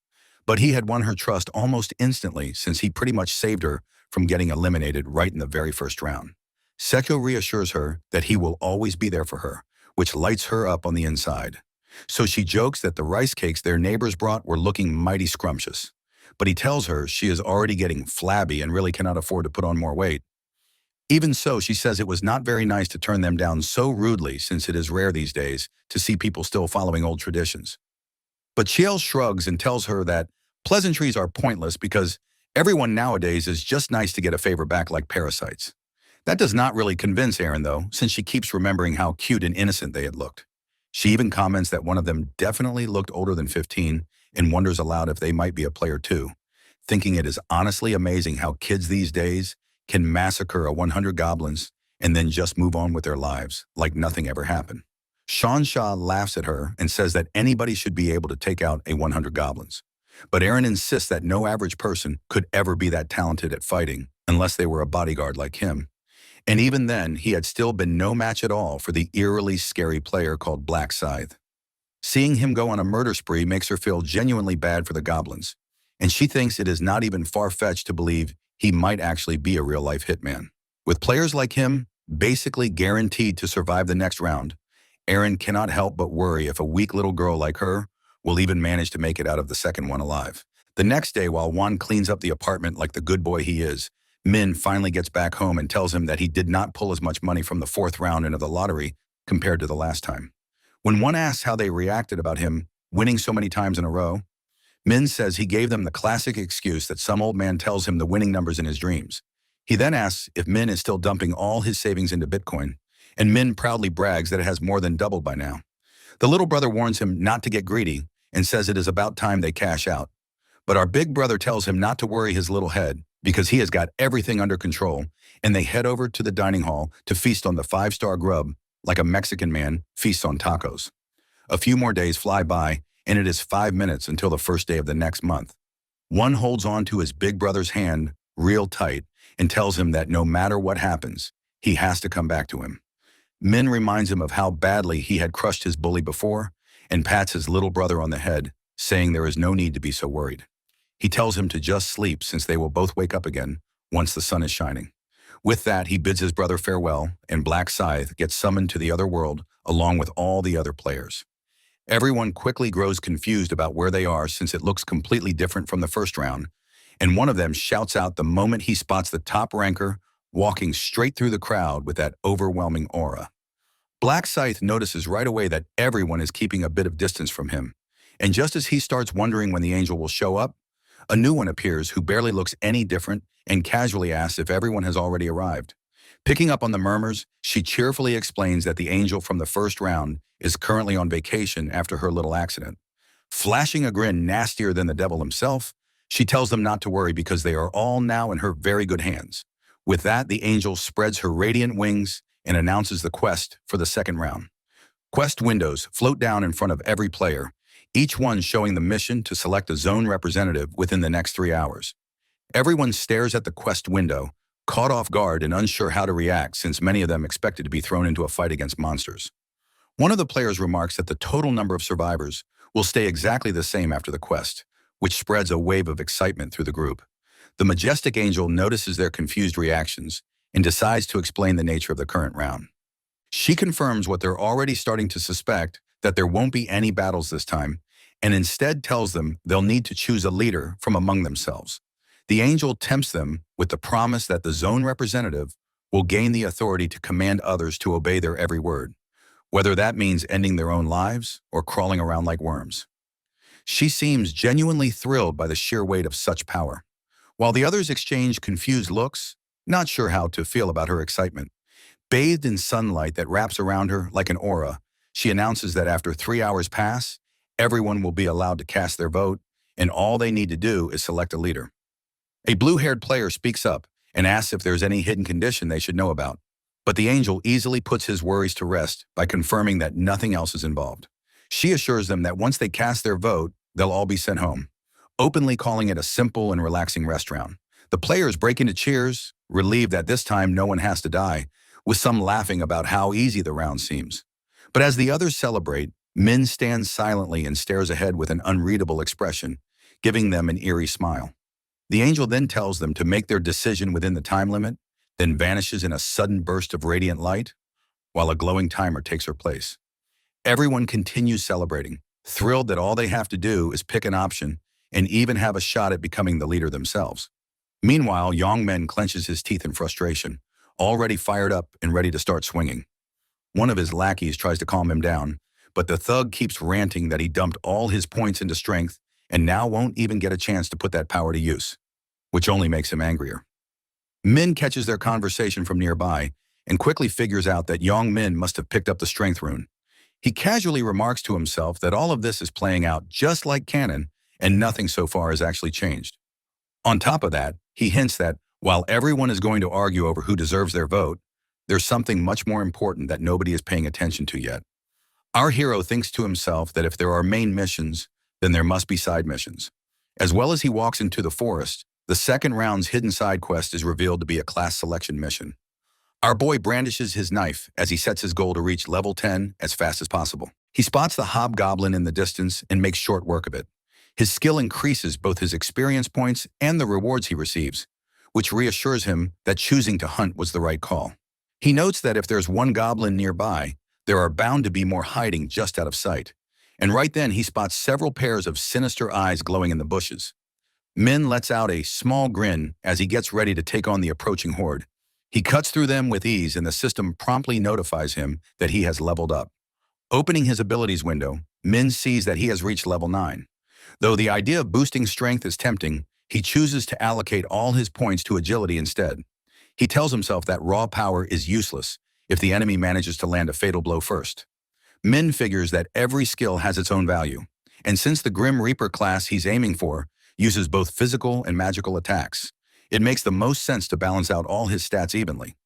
But he had won her trust almost instantly since he pretty much saved her from getting eliminated right in the very first round. Seko reassures her that he will always be there for her, which lights her up on the inside. So she jokes that the rice cakes their neighbors brought were looking mighty scrumptious. But he tells her she is already getting flabby and really cannot afford to put on more weight. Even so, she says it was not very nice to turn them down so rudely since it is rare these days to see people still following old traditions. But Chiel shrugs and tells her that pleasantries are pointless because everyone nowadays is just nice to get a favor back like parasites. That does not really convince Erin, though, since she keeps remembering how cute and innocent they had looked. She even comments that one of them definitely looked older than 15 and wonders aloud if they might be a player too, thinking it is honestly amazing how kids these days can massacre a 100 goblins and then just move on with their lives like nothing ever happened. Sean Shaw laughs at her and says that anybody should be able to take out a 100 goblins. But Erin insists that no average person could ever be that talented at fighting unless they were a bodyguard like him. And even then, he had still been no match at all for the eerily scary player called Black Scythe. Seeing him go on a murder spree makes her feel genuinely bad for the goblins, and she thinks it is not even far-fetched to believe he might actually be a real-life hitman. With players like him basically guaranteed to survive the next round, Erin cannot help but worry if a weak little girl like her will even manage to make it out of the second one alive. The next day, while Juan cleans up the apartment like the good boy he is, Min finally gets back home and tells him that he did not pull as much money from the fourth round into the lottery compared to the last time. When one asks how they reacted about him winning so many times in a row, Min says he gave them the classic excuse that some old man tells him the winning numbers in his dreams. He then asks if Min is still dumping all his savings into Bitcoin, and Min proudly brags that it has more than doubled by now. The little brother warns him not to get greedy and says it is about time they cash out. But our big brother tells him not to worry his little head because he has got everything under control, and they head over to the dining hall to feast on the five-star grub like a Mexican man feasts on tacos. A few more days fly by, and it is 5 minutes until the first day of the next month. One holds on to his big brother's hand real tight and tells him that no matter what happens, he has to come back to him. Min reminds him of how badly he had crushed his bully before and pats his little brother on the head, saying there is no need to be so worried. He tells him to just sleep since they will both wake up again once the sun is shining. With that, he bids his brother farewell, and Black Scythe gets summoned to the other world along with all the other players. Everyone quickly grows confused about where they are since it looks completely different from the first round, and one of them shouts out the moment he spots the top ranker walking straight through the crowd with that overwhelming aura. Black Scythe notices right away that everyone is keeping a bit of distance from him, and just as he starts wondering when the angel will show up, a new one appears who barely looks any different and casually asks if everyone has already arrived. Picking up on the murmurs, she cheerfully explains that the angel from the first round is currently on vacation after her little accident. Flashing a grin nastier than the devil himself, she tells them not to worry because they are all now in her very good hands. With that, the angel spreads her radiant wings and announces the quest for the second round. Quest windows float down in front of every player, each one showing the mission to select a zone representative within the next 3 hours. Everyone stares at the quest window, caught off guard and unsure how to react since many of them expected to be thrown into a fight against monsters. One of the players remarks that the total number of survivors will stay exactly the same after the quest, which spreads a wave of excitement through the group. The majestic angel notices their confused reactions and decides to explain the nature of the current round. She confirms what they're already starting to suspect, that there won't be any battles this time, and instead tells them they'll need to choose a leader from among themselves. The angel tempts them with the promise that the zone representative will gain the authority to command others to obey their every word, whether that means ending their own lives or crawling around like worms. She seems genuinely thrilled by the sheer weight of such power. While the others exchange confused looks, not sure how to feel about her excitement. Bathed in sunlight that wraps around her like an aura, she announces that after 3 hours pass, everyone will be allowed to cast their vote, and all they need to do is select a leader. A blue-haired player speaks up and asks if there's any hidden condition they should know about. But the angel easily puts his worries to rest by confirming that nothing else is involved. She assures them that once they cast their vote, they'll all be sent home, openly calling it a simple and relaxing rest round. The players break into cheers, relieved that this time no one has to die, with some laughing about how easy the round seems. But as the others celebrate, Min stands silently and stares ahead with an unreadable expression, giving them an eerie smile. The angel then tells them to make their decision within the time limit, then vanishes in a sudden burst of radiant light, while a glowing timer takes her place. Everyone continues celebrating, thrilled that all they have to do is pick an option and even have a shot at becoming the leader themselves. Meanwhile, Yongmen clenches his teeth in frustration, already fired up and ready to start swinging. One of his lackeys tries to calm him down, but the thug keeps ranting that he dumped all his points into strength and now won't even get a chance to put that power to use, which only makes him angrier. Min catches their conversation from nearby and quickly figures out that Yongmin must have picked up the strength rune. He casually remarks to himself that all of this is playing out just like canon and nothing so far has actually changed. On top of that, he hints that while everyone is going to argue over who deserves their vote, there's something much more important that nobody is paying attention to yet. Our hero thinks to himself that if there are main missions, then there must be side missions. As well as he walks into the forest, the second round's hidden side quest is revealed to be a class selection mission. Our boy brandishes his knife as he sets his goal to reach level 10 as fast as possible. He spots the hobgoblin in the distance and makes short work of it. His skill increases both his experience points and the rewards he receives, which reassures him that choosing to hunt was the right call. He notes that if there's one goblin nearby, there are bound to be more hiding just out of sight. And right then he spots several pairs of sinister eyes glowing in the bushes. Min lets out a small grin as he gets ready to take on the approaching horde. He cuts through them with ease and the system promptly notifies him that he has leveled up. Opening his abilities window, Min sees that he has reached level 9. Though the idea of boosting strength is tempting, he chooses to allocate all his points to agility instead. He tells himself that raw power is useless if the enemy manages to land a fatal blow first. Min figures that every skill has its own value, and since the Grim Reaper class he's aiming for uses both physical and magical attacks, it makes the most sense to balance out all his stats evenly.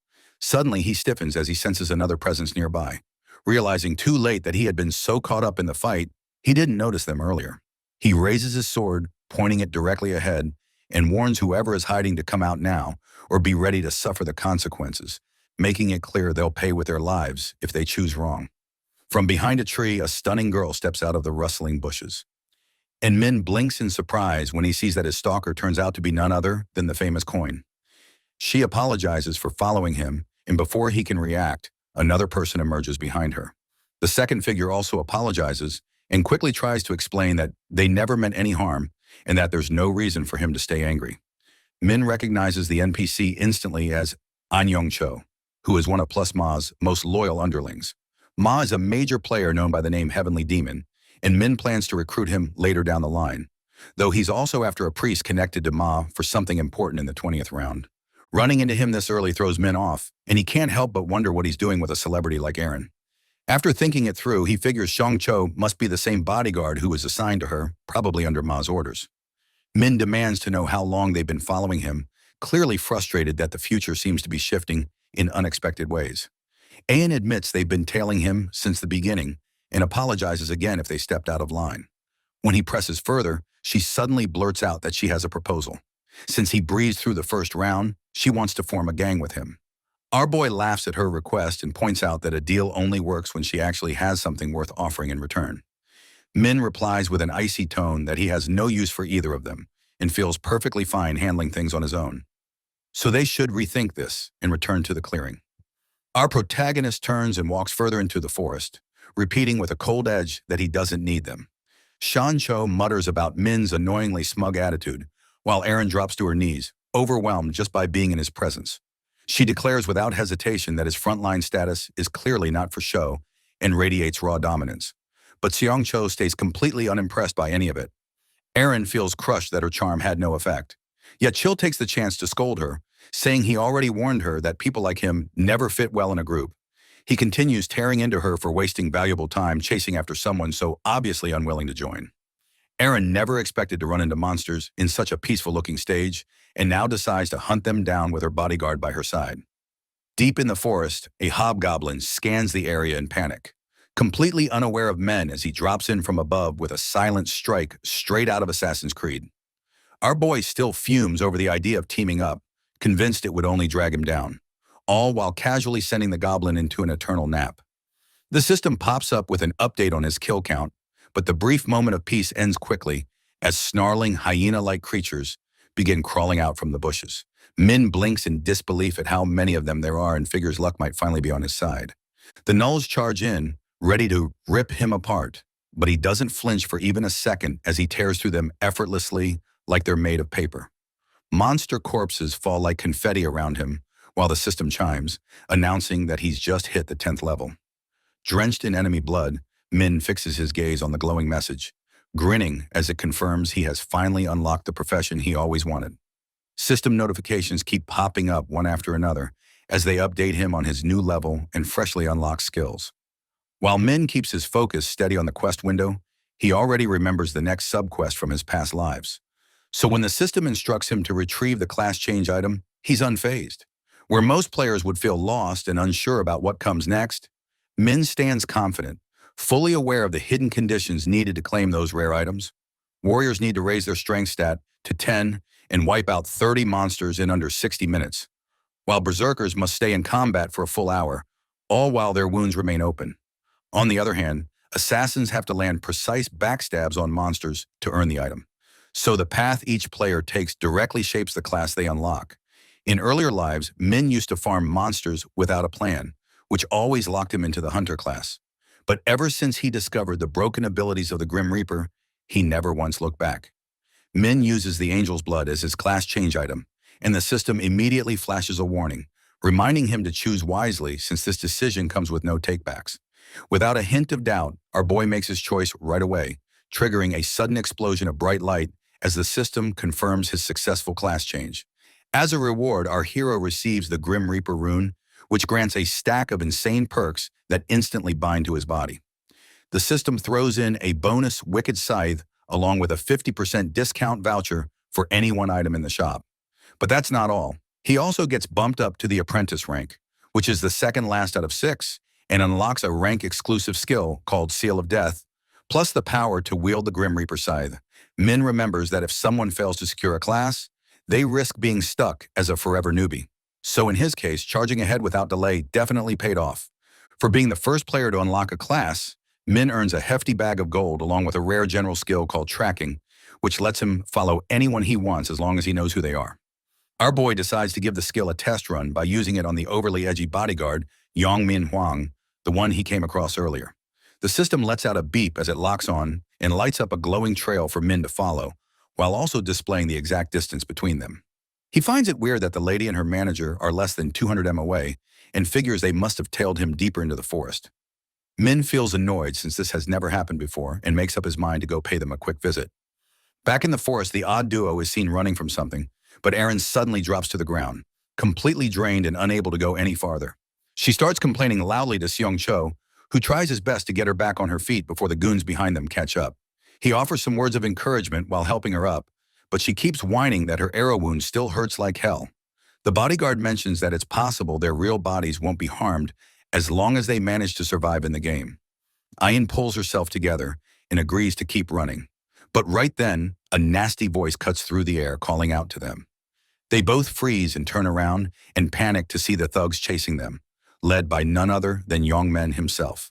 Suddenly, he stiffens as he senses another presence nearby, realizing too late that he had been so caught up in the fight, he didn't notice them earlier. He raises his sword, pointing it directly ahead, and warns whoever is hiding to come out now or be ready to suffer the consequences, making it clear they'll pay with their lives if they choose wrong. From behind a tree, a stunning girl steps out of the rustling bushes. And Min blinks in surprise when he sees that his stalker turns out to be none other than the famous Coin. She apologizes for following him, and before he can react, another person emerges behind her. The second figure also apologizes and quickly tries to explain that they never meant any harm and that there's no reason for him to stay angry. Min recognizes the NPC instantly as An Yong-cho, who is one of Plus Ma's most loyal underlings. Ma is a major player known by the name Heavenly Demon, and Min plans to recruit him later down the line, though he's also after a priest connected to Ma for something important in the 20th round. Running into him this early throws Min off, and he can't help but wonder what he's doing with a celebrity like Aaron. After thinking it through, he figures Shang-Cho must be the same bodyguard who was assigned to her, probably under Ma's orders. Min demands to know how long they've been following him, clearly frustrated that the future seems to be shifting in unexpected ways. Ayan admits they've been tailing him since the beginning and apologizes again if they stepped out of line. When he presses further, she suddenly blurts out that she has a proposal. Since he breezed through the first round, she wants to form a gang with him. Our boy laughs at her request and points out that a deal only works when she actually has something worth offering in return. Min replies with an icy tone that he has no use for either of them and feels perfectly fine handling things on his own. So they should rethink this and return to the clearing. Our protagonist turns and walks further into the forest, repeating with a cold edge that he doesn't need them. Shan-cho mutters about Min's annoyingly smug attitude, while Aaron drops to her knees, overwhelmed just by being in his presence. She declares without hesitation that his frontline status is clearly not for show and radiates raw dominance. But Seong-cho stays completely unimpressed by any of it. Aaron feels crushed that her charm had no effect. Yet Chill takes the chance to scold her, saying he already warned her that people like him never fit well in a group. He continues tearing into her for wasting valuable time chasing after someone so obviously unwilling to join. Aaron never expected to run into monsters in such a peaceful-looking stage, and now decides to hunt them down with her bodyguard by her side. Deep in the forest, a hobgoblin scans the area in panic, completely unaware of men as he drops in from above with a silent strike straight out of Assassin's Creed. Our boy still fumes over the idea of teaming up, convinced it would only drag him down, all while casually sending the goblin into an eternal nap. The system pops up with an update on his kill count, but the brief moment of peace ends quickly as snarling hyena-like creatures begin crawling out from the bushes. Min blinks in disbelief at how many of them there are and figures luck might finally be on his side. The gnolls charge in, ready to rip him apart, but he doesn't flinch for even a second as he tears through them effortlessly like they're made of paper. Monster corpses fall like confetti around him while the system chimes, announcing that he's just hit the 10th level. Drenched in enemy blood, Min fixes his gaze on the glowing message, grinning as it confirms he has finally unlocked the profession he always wanted. System notifications keep popping up one after another as they update him on his new level and freshly unlocked skills. While Min keeps his focus steady on the quest window, he already remembers the next sub-quest from his past lives. So when the system instructs him to retrieve the class change item, he's unfazed. Where most players would feel lost and unsure about what comes next, Min stands confident, fully aware of the hidden conditions needed to claim those rare items. Warriors need to raise their strength stat to 10 and wipe out 30 monsters in under 60 minutes, while berserkers must stay in combat for a full hour, all while their wounds remain open. On the other hand, assassins have to land precise backstabs on monsters to earn the item. So the path each player takes directly shapes the class they unlock. In earlier lives, Min used to farm monsters without a plan, which always locked him into the hunter class. But ever since he discovered the broken abilities of the Grim Reaper, he never once looked back. Min uses the Angel's Blood as his class change item, and the system immediately flashes a warning, reminding him to choose wisely since this decision comes with no takebacks. Without a hint of doubt, our boy makes his choice right away, triggering a sudden explosion of bright light as the system confirms his successful class change. As a reward, our hero receives the Grim Reaper rune, which grants a stack of insane perks that instantly bind to his body. The system throws in a bonus Wicked Scythe along with a 50% discount voucher for any one item in the shop. But that's not all. He also gets bumped up to the Apprentice rank, which is the second last out of 6, and unlocks a rank-exclusive skill called Seal of Death, plus the power to wield the Grim Reaper Scythe. Min remembers that if someone fails to secure a class, they risk being stuck as a forever newbie. So in his case, charging ahead without delay definitely paid off. For being the first player to unlock a class, Min earns a hefty bag of gold along with a rare general skill called Tracking, which lets him follow anyone he wants as long as he knows who they are. Our boy decides to give the skill a test run by using it on the overly edgy bodyguard, Yong Min Huang, the one he came across earlier. The system lets out a beep as it locks on and lights up a glowing trail for Min to follow, while also displaying the exact distance between them. He finds it weird that the lady and her manager are less than 200 m away and figures they must have tailed him deeper into the forest. Min feels annoyed since this has never happened before and makes up his mind to go pay them a quick visit. Back in the forest, the odd duo is seen running from something, but Aaron suddenly drops to the ground, completely drained and unable to go any farther. She starts complaining loudly to Seong Cho, who tries his best to get her back on her feet before the goons behind them catch up. He offers some words of encouragement while helping her up, but she keeps whining that her arrow wound still hurts like hell. The bodyguard mentions that it's possible their real bodies won't be harmed as long as they manage to survive in the game. Ayin pulls herself together and agrees to keep running. But right then, a nasty voice cuts through the air calling out to them. They both freeze and turn around and panic to see the thugs chasing them, led by none other than Yongmen himself.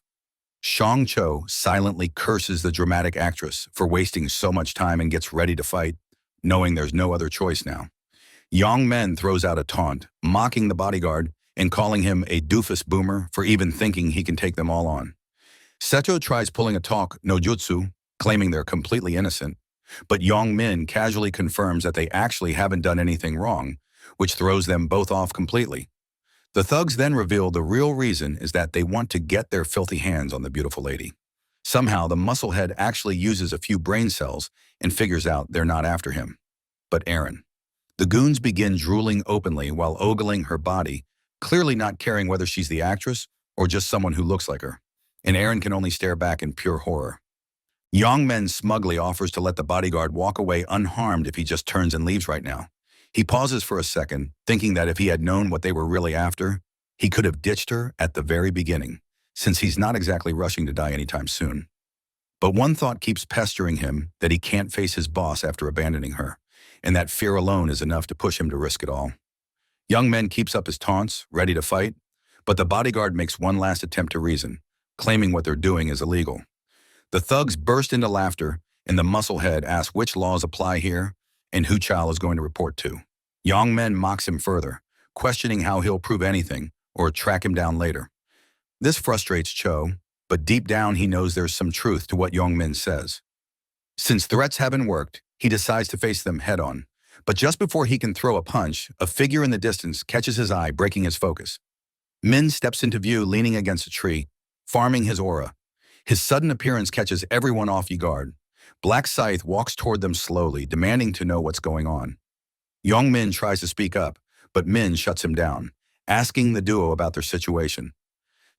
Seong Cho silently curses the dramatic actress for wasting so much time and gets ready to fight, knowing there's no other choice now. Yongmen throws out a taunt, mocking the bodyguard and calling him a doofus boomer for even thinking he can take them all on. Seto tries pulling a talk no jutsu, claiming they're completely innocent, but Yongmin casually confirms that they actually haven't done anything wrong, which throws them both off completely. The thugs then reveal the real reason is that they want to get their filthy hands on the beautiful lady. Somehow, the musclehead actually uses a few brain cells and figures out they're not after him, but Aaron. The goons begin drooling openly while ogling her body, clearly not caring whether she's the actress or just someone who looks like her, and Aaron can only stare back in pure horror. Young Men smugly offers to let the bodyguard walk away unharmed if he just turns and leaves right now. He pauses for a second, thinking that if he had known what they were really after, he could have ditched her at the very beginning, since he's not exactly rushing to die anytime soon. But one thought keeps pestering him, that he can't face his boss after abandoning her, and that fear alone is enough to push him to risk it all. Young Men keeps up his taunts, ready to fight, but the bodyguard makes one last attempt to reason, claiming what they're doing is illegal. The thugs burst into laughter, and the musclehead asks which laws apply here and who Chow is going to report to. Young Men mocks him further, questioning how he'll prove anything or track him down later. This frustrates Cho, but deep down he knows there's some truth to what Young Min says. Since threats haven't worked, he decides to face them head-on. But just before he can throw a punch, a figure in the distance catches his eye, breaking his focus. Min steps into view leaning against a tree, farming his aura. His sudden appearance catches everyone off guard. Black Scythe walks toward them slowly, demanding to know what's going on. Young Min tries to speak up, but Min shuts him down, asking the duo about their situation.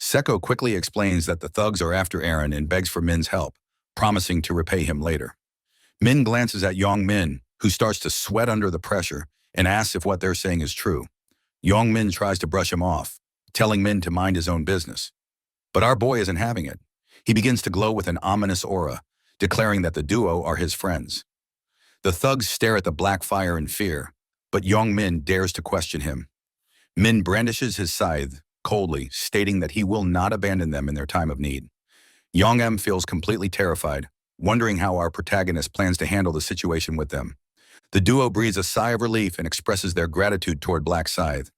Seko quickly explains that the thugs are after Aaron and begs for Min's help, promising to repay him later. Min glances at Young Min, who starts to sweat under the pressure, and asks if what they're saying is true. Young Min tries to brush him off, telling Min to mind his own business. But our boy isn't having it. He begins to glow with an ominous aura, declaring that the duo are his friends. The thugs stare at the black fire in fear, but Young Min dares to question him. Min brandishes his scythe, coldly, stating that he will not abandon them in their time of need. Young M feels completely terrified, wondering how our protagonist plans to handle the situation with them. The duo breathes a sigh of relief and expresses their gratitude toward Black Scythe.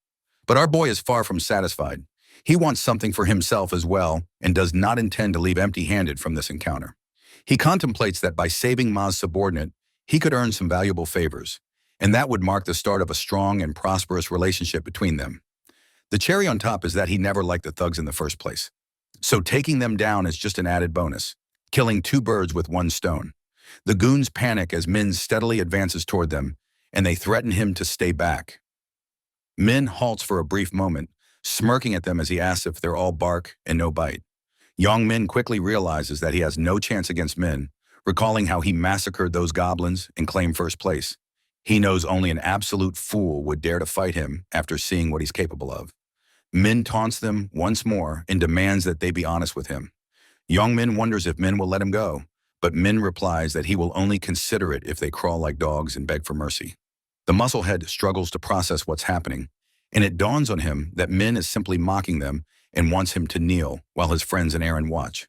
But our boy is far from satisfied. He wants something for himself as well and does not intend to leave empty-handed from this encounter. He contemplates that by saving Ma's subordinate, he could earn some valuable favors, and that would mark the start of a strong and prosperous relationship between them. The cherry on top is that he never liked the thugs in the first place. So taking them down is just an added bonus, killing two birds with one stone. The goons panic as Min steadily advances toward them, and they threaten him to stay back. Min halts for a brief moment, smirking at them as he asks if they're all bark and no bite. Young Min quickly realizes that he has no chance against Min, recalling how he massacred those goblins and claimed first place. He knows only an absolute fool would dare to fight him after seeing what he's capable of. Min taunts them once more and demands that they be honest with him. Young Min wonders if Min will let him go, but Min replies that he will only consider it if they crawl like dogs and beg for mercy. The musclehead struggles to process what's happening, and it dawns on him that Min is simply mocking them and wants him to kneel while his friends and Aaron watch.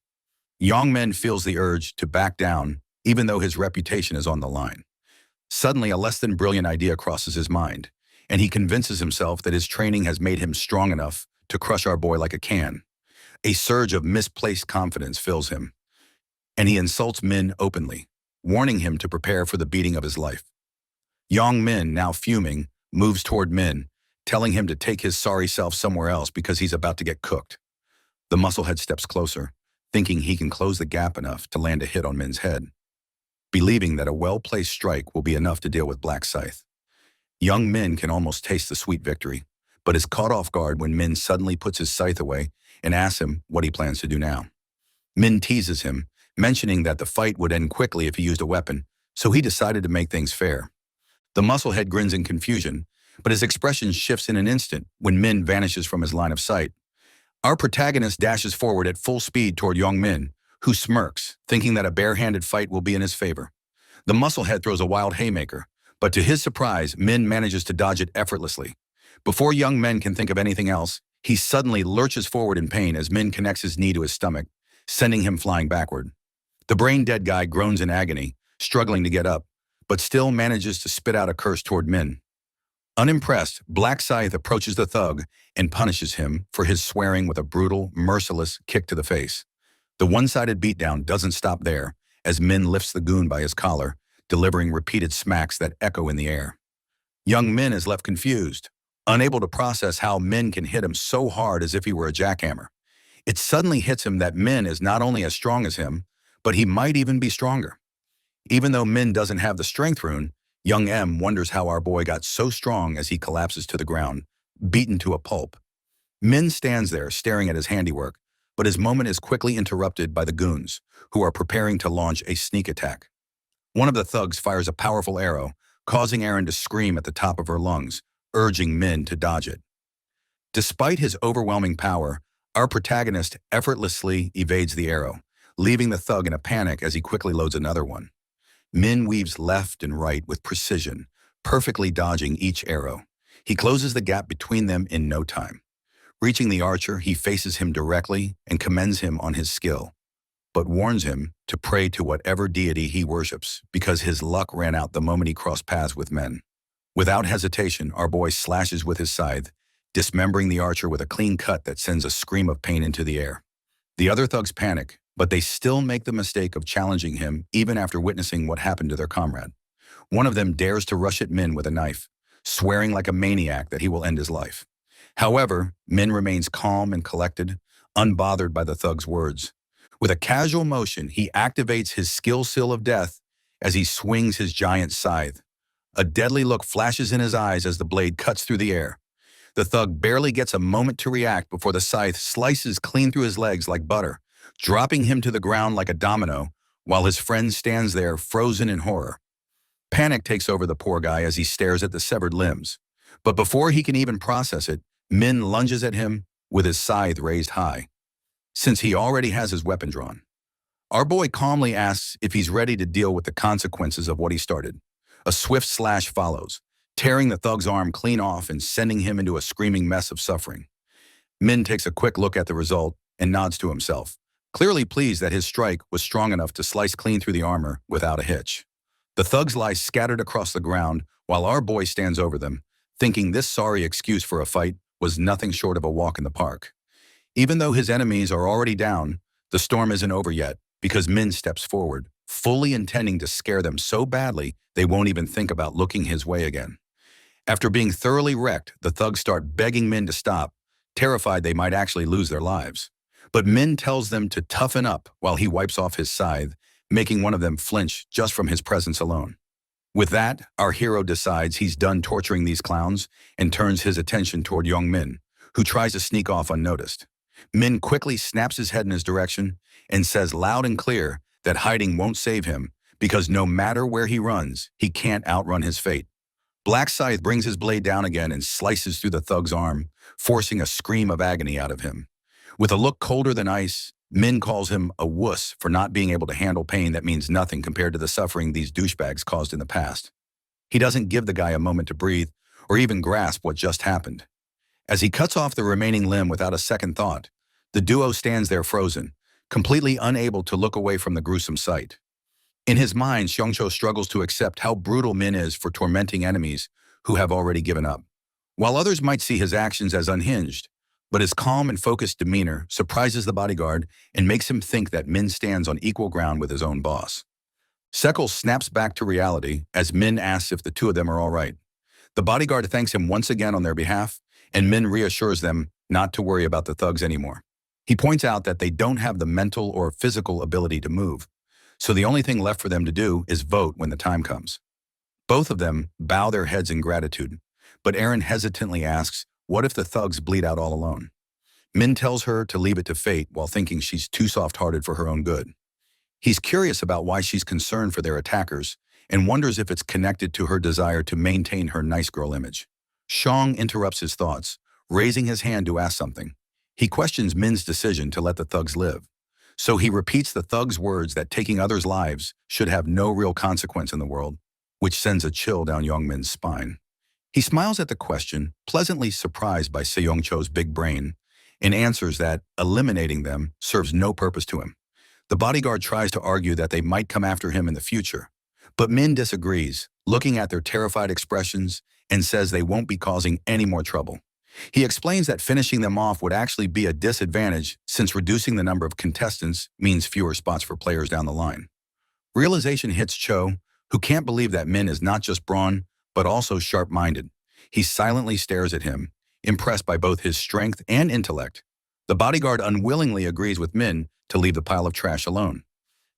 Young Min feels the urge to back down, even though his reputation is on the line. Suddenly, a less than brilliant idea crosses his mind, and he convinces himself that his training has made him strong enough to crush our boy like a can. A surge of misplaced confidence fills him, and he insults Min openly, warning him to prepare for the beating of his life. Young Min, now fuming, moves toward Min, telling him to take his sorry self somewhere else because he's about to get cooked. The musclehead steps closer, thinking he can close the gap enough to land a hit on Min's head, believing that a well-placed strike will be enough to deal with Black Scythe. Young Min can almost taste the sweet victory, but is caught off guard when Min suddenly puts his scythe away and asks him what he plans to do now. Min teases him, mentioning that the fight would end quickly if he used a weapon, so he decided to make things fair. The musclehead grins in confusion, but his expression shifts in an instant when Min vanishes from his line of sight. Our protagonist dashes forward at full speed toward Young Min, who smirks, thinking that a bare-handed fight will be in his favor. The musclehead throws a wild haymaker, but to his surprise, Min manages to dodge it effortlessly. Before Young Min can think of anything else, he suddenly lurches forward in pain as Min connects his knee to his stomach, sending him flying backward. The brain-dead guy groans in agony, struggling to get up, but still manages to spit out a curse toward Min. Unimpressed, Black Scythe approaches the thug and punishes him for his swearing with a brutal, merciless kick to the face. The one-sided beatdown doesn't stop there, as Min lifts the goon by his collar, delivering repeated smacks that echo in the air. Young Min is left confused, unable to process how Min can hit him so hard as if he were a jackhammer. It suddenly hits him that Min is not only as strong as him, but he might even be stronger. Even though Min doesn't have the strength rune, Young M wonders how our boy got so strong as he collapses to the ground, beaten to a pulp. Min stands there staring at his handiwork, But his moment is quickly interrupted by the goons, who are preparing to launch a sneak attack. One of the thugs fires a powerful arrow, causing Aaron to scream at the top of her lungs, urging Min to dodge it. Despite his overwhelming power, our protagonist effortlessly evades the arrow, leaving the thug in a panic as he quickly loads another one. Min weaves left and right with precision, perfectly dodging each arrow. He closes the gap between them in no time. Reaching the archer, he faces him directly and commends him on his skill, but warns him to pray to whatever deity he worships because his luck ran out the moment he crossed paths with men. Without hesitation, our boy slashes with his scythe, dismembering the archer with a clean cut that sends a scream of pain into the air. The other thugs panic, but they still make the mistake of challenging him even after witnessing what happened to their comrade. One of them dares to rush at Min with a knife, swearing like a maniac that he will end his life. However, Min remains calm and collected, unbothered by the thug's words. With a casual motion, he activates his skill seal of death as he swings his giant scythe. A deadly look flashes in his eyes as the blade cuts through the air. The thug barely gets a moment to react before the scythe slices clean through his legs like butter, dropping him to the ground like a domino, while his friend stands there frozen in horror. Panic takes over the poor guy as he stares at the severed limbs. But before he can even process it, Min lunges at him with his scythe raised high, since he already has his weapon drawn. Our boy calmly asks if he's ready to deal with the consequences of what he started. A swift slash follows, tearing the thug's arm clean off and sending him into a screaming mess of suffering. Min takes a quick look at the result and nods to himself, clearly pleased that his strike was strong enough to slice clean through the armor without a hitch. The thugs lie scattered across the ground while our boy stands over them, thinking this sorry excuse for a fight was nothing short of a walk in the park. Even though his enemies are already down, the storm isn't over yet because Min steps forward, fully intending to scare them so badly they won't even think about looking his way again. After being thoroughly wrecked, the thugs start begging Min to stop, terrified they might actually lose their lives. But Min tells them to toughen up while he wipes off his scythe, making one of them flinch just from his presence alone. With that, our hero decides he's done torturing these clowns and turns his attention toward young Min, who tries to sneak off unnoticed. Min quickly snaps his head in his direction and says loud and clear that hiding won't save him because no matter where he runs, he can't outrun his fate. Black Scythe brings his blade down again and slices through the thug's arm, forcing a scream of agony out of him. With a look colder than ice, Min calls him a wuss for not being able to handle pain that means nothing compared to the suffering these douchebags caused in the past. He doesn't give the guy a moment to breathe or even grasp what just happened. As he cuts off the remaining limb without a second thought, the duo stands there frozen, completely unable to look away from the gruesome sight. In his mind, Xiongqiu struggles to accept how brutal Min is for tormenting enemies who have already given up. While others might see his actions as unhinged, but his calm and focused demeanor surprises the bodyguard and makes him think that Min stands on equal ground with his own boss. Sekal snaps back to reality as Min asks if the two of them are all right. The bodyguard thanks him once again on their behalf, and Min reassures them not to worry about the thugs anymore. He points out that they don't have the mental or physical ability to move, so the only thing left for them to do is vote when the time comes. Both of them bow their heads in gratitude, but Aaron hesitantly asks, what if the thugs bleed out all alone? Min tells her to leave it to fate while thinking she's too soft-hearted for her own good. He's curious about why she's concerned for their attackers and wonders if it's connected to her desire to maintain her nice girl image. Xiong interrupts his thoughts, raising his hand to ask something. He questions Min's decision to let the thugs live, so he repeats the thug's words that taking others' lives should have no real consequence in the world, which sends a chill down Young Min's spine. He smiles at the question, pleasantly surprised by Seongcho's big brain, and answers that eliminating them serves no purpose to him. The bodyguard tries to argue that they might come after him in the future, but Min disagrees, looking at their terrified expressions, and says they won't be causing any more trouble. He explains that finishing them off would actually be a disadvantage since reducing the number of contestants means fewer spots for players down the line. Realization hits Cho, who can't believe that Min is not just brawn, but also sharp-minded. He silently stares at him, impressed by both his strength and intellect. The bodyguard unwillingly agrees with Min to leave the pile of trash alone.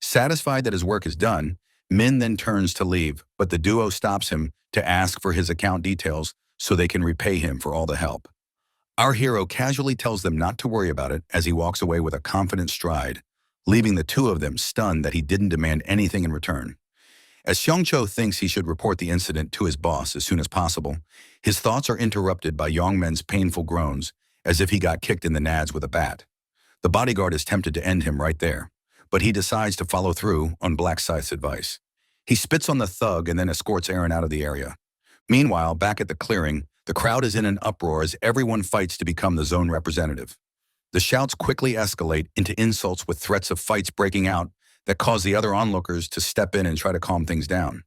Satisfied that his work is done, Min then turns to leave, but the duo stops him to ask for his account details so they can repay him for all the help. Our hero casually tells them not to worry about it as he walks away with a confident stride, leaving the two of them stunned that he didn't demand anything in return. As Xiongcho thinks he should report the incident to his boss as soon as possible, his thoughts are interrupted by Yongmen's painful groans, as if he got kicked in the nads with a bat. The bodyguard is tempted to end him right there, but he decides to follow through on Black Scythe's advice. He spits on the thug and then escorts Aaron out of the area. Meanwhile, back at the clearing, the crowd is in an uproar as everyone fights to become the zone representative. The shouts quickly escalate into insults with threats of fights breaking out that cause the other onlookers to step in and try to calm things down.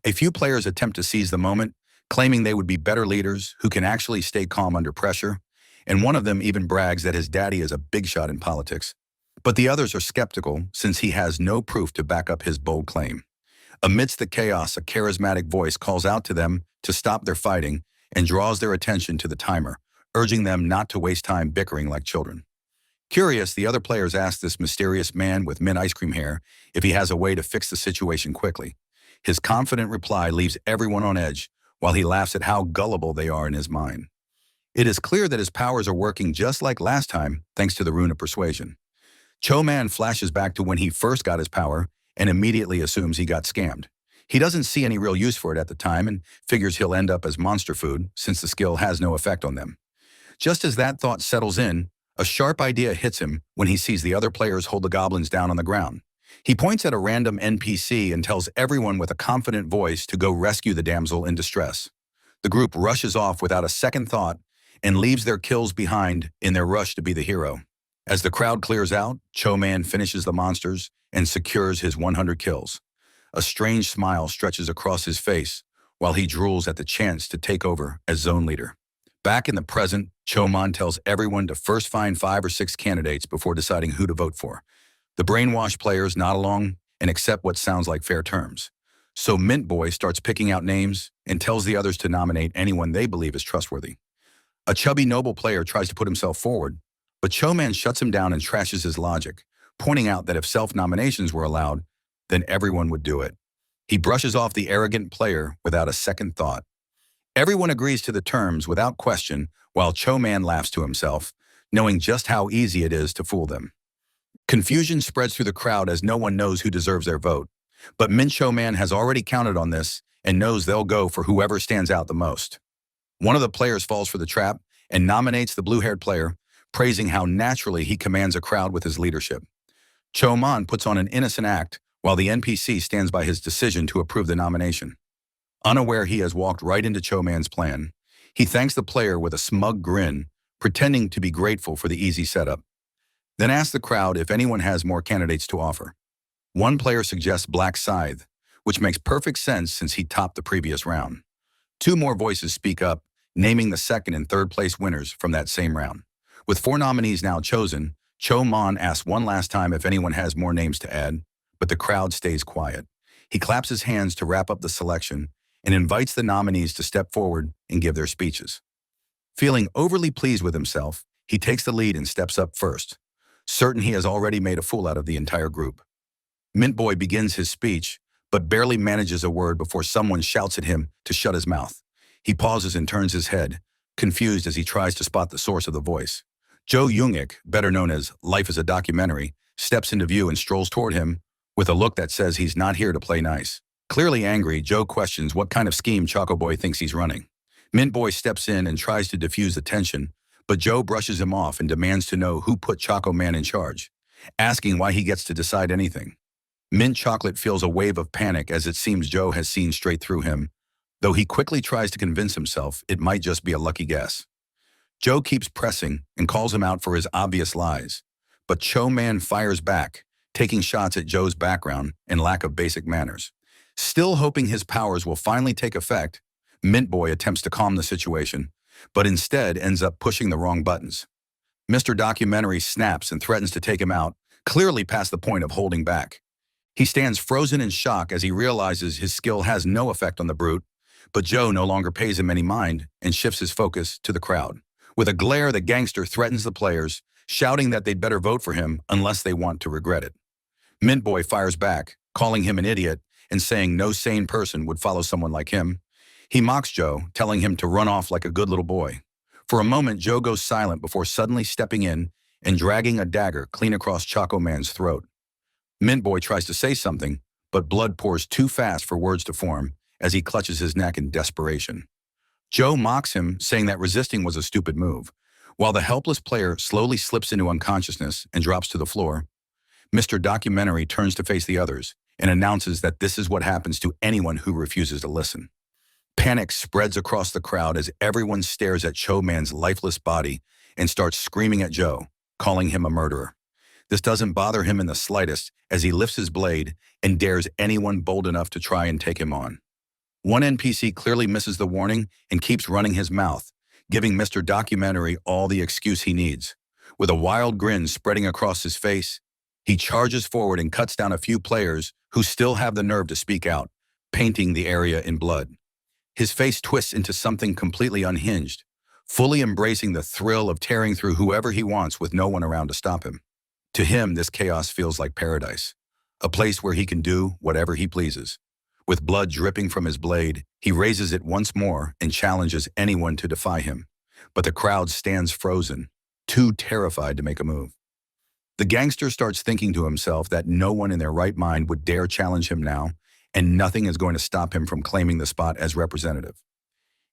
A few players attempt to seize the moment, claiming they would be better leaders who can actually stay calm under pressure, and one of them even brags that his daddy is a big shot in politics. But the others are skeptical since he has no proof to back up his bold claim. Amidst the chaos, a charismatic voice calls out to them to stop their fighting and draws their attention to the timer, urging them not to waste time bickering like children. Curious, the other players ask this mysterious man with mint ice cream hair if he has a way to fix the situation quickly. His confident reply leaves everyone on edge while he laughs at how gullible they are in his mind. It is clear that his powers are working just like last time thanks to the rune of persuasion. Cho Man flashes back to when he first got his power and immediately assumes he got scammed. He doesn't see any real use for it at the time and figures he'll end up as monster food since the skill has no effect on them. Just as that thought settles in, a sharp idea hits him when he sees the other players hold the goblins down on the ground. He points at a random NPC and tells everyone with a confident voice to go rescue the damsel in distress. The group rushes off without a second thought and leaves their kills behind in their rush to be the hero. As the crowd clears out, Cho Man finishes the monsters and secures his 100 kills. A strange smile stretches across his face while he drools at the chance to take over as zone leader. Back in the present, Cho Man tells everyone to first find 5 or 6 candidates before deciding who to vote for. The brainwashed players nod along and accept what sounds like fair terms. So Mint Boy starts picking out names and tells the others to nominate anyone they believe is trustworthy. A chubby noble player tries to put himself forward, but Cho Man shuts him down and trashes his logic, pointing out that if self-nominations were allowed, then everyone would do it. He brushes off the arrogant player without a second thought. Everyone agrees to the terms without question, while Cho Man laughs to himself, knowing just how easy it is to fool them. Confusion spreads through the crowd as no one knows who deserves their vote. But Min Cho Man has already counted on this and knows they'll go for whoever stands out the most. One of the players falls for the trap and nominates the blue-haired player, praising how naturally he commands a crowd with his leadership. Cho Man puts on an innocent act while the NPC stands by his decision to approve the nomination. Unaware he has walked right into Cho Man's plan, he thanks the player with a smug grin, pretending to be grateful for the easy setup. Then asks the crowd if anyone has more candidates to offer. One player suggests Black Scythe, which makes perfect sense since he topped the previous round. 2 more voices speak up, naming the second and third place winners from that same round. With 4 nominees now chosen, Cho Man asks one last time if anyone has more names to add, but the crowd stays quiet. He claps his hands to wrap up the selection and invites the nominees to step forward and give their speeches. Feeling overly pleased with himself, he takes the lead and steps up first, certain he has already made a fool out of the entire group. Mint Boy begins his speech, but barely manages a word before someone shouts at him to shut his mouth. He pauses and turns his head, confused as he tries to spot the source of the voice. Joe Young-ik, better known as Life is a Documentary, steps into view and strolls toward him with a look that says he's not here to play nice. Clearly angry, Joe questions what kind of scheme Choco Boy thinks he's running. Mint Boy steps in and tries to diffuse the tension, but Joe brushes him off and demands to know who put Choco Man in charge, asking why he gets to decide anything. Mint Chocolate feels a wave of panic as it seems Joe has seen straight through him, though he quickly tries to convince himself it might just be a lucky guess. Joe keeps pressing and calls him out for his obvious lies, but Cho Man fires back, taking shots at Joe's background and lack of basic manners. Still hoping his powers will finally take effect, Mint Boy attempts to calm the situation, but instead ends up pushing the wrong buttons. Mr. Documentary snaps and threatens to take him out, clearly past the point of holding back. He stands frozen in shock as he realizes his skill has no effect on the brute, but Joe no longer pays him any mind and shifts his focus to the crowd. With a glare, the gangster threatens the players, shouting that they'd better vote for him unless they want to regret it. Mint Boy fires back, calling him an idiot and saying no sane person would follow someone like him. He mocks Joe, telling him to run off like a good little boy. For a moment, Joe goes silent before suddenly stepping in and dragging a dagger clean across Choco Man's throat. Mint Boy tries to say something, but blood pours too fast for words to form as he clutches his neck in desperation. Joe mocks him, saying that resisting was a stupid move. While the helpless player slowly slips into unconsciousness and drops to the floor, Mr. Documentary turns to face the others and announces that this is what happens to anyone who refuses to listen. Panic spreads across the crowd as everyone stares at Cho Man's lifeless body and starts screaming at Joe, calling him a murderer. This doesn't bother him in the slightest as he lifts his blade and dares anyone bold enough to try and take him on. One NPC clearly misses the warning and keeps running his mouth, giving Mr. Documentary all the excuse he needs. With a wild grin spreading across his face, he charges forward and cuts down a few players who still have the nerve to speak out, painting the area in blood. His face twists into something completely unhinged, fully embracing the thrill of tearing through whoever he wants with no one around to stop him. To him, this chaos feels like paradise, a place where he can do whatever he pleases. With blood dripping from his blade, he raises it once more and challenges anyone to defy him. But the crowd stands frozen, too terrified to make a move. The gangster starts thinking to himself that no one in their right mind would dare challenge him now, and nothing is going to stop him from claiming the spot as representative.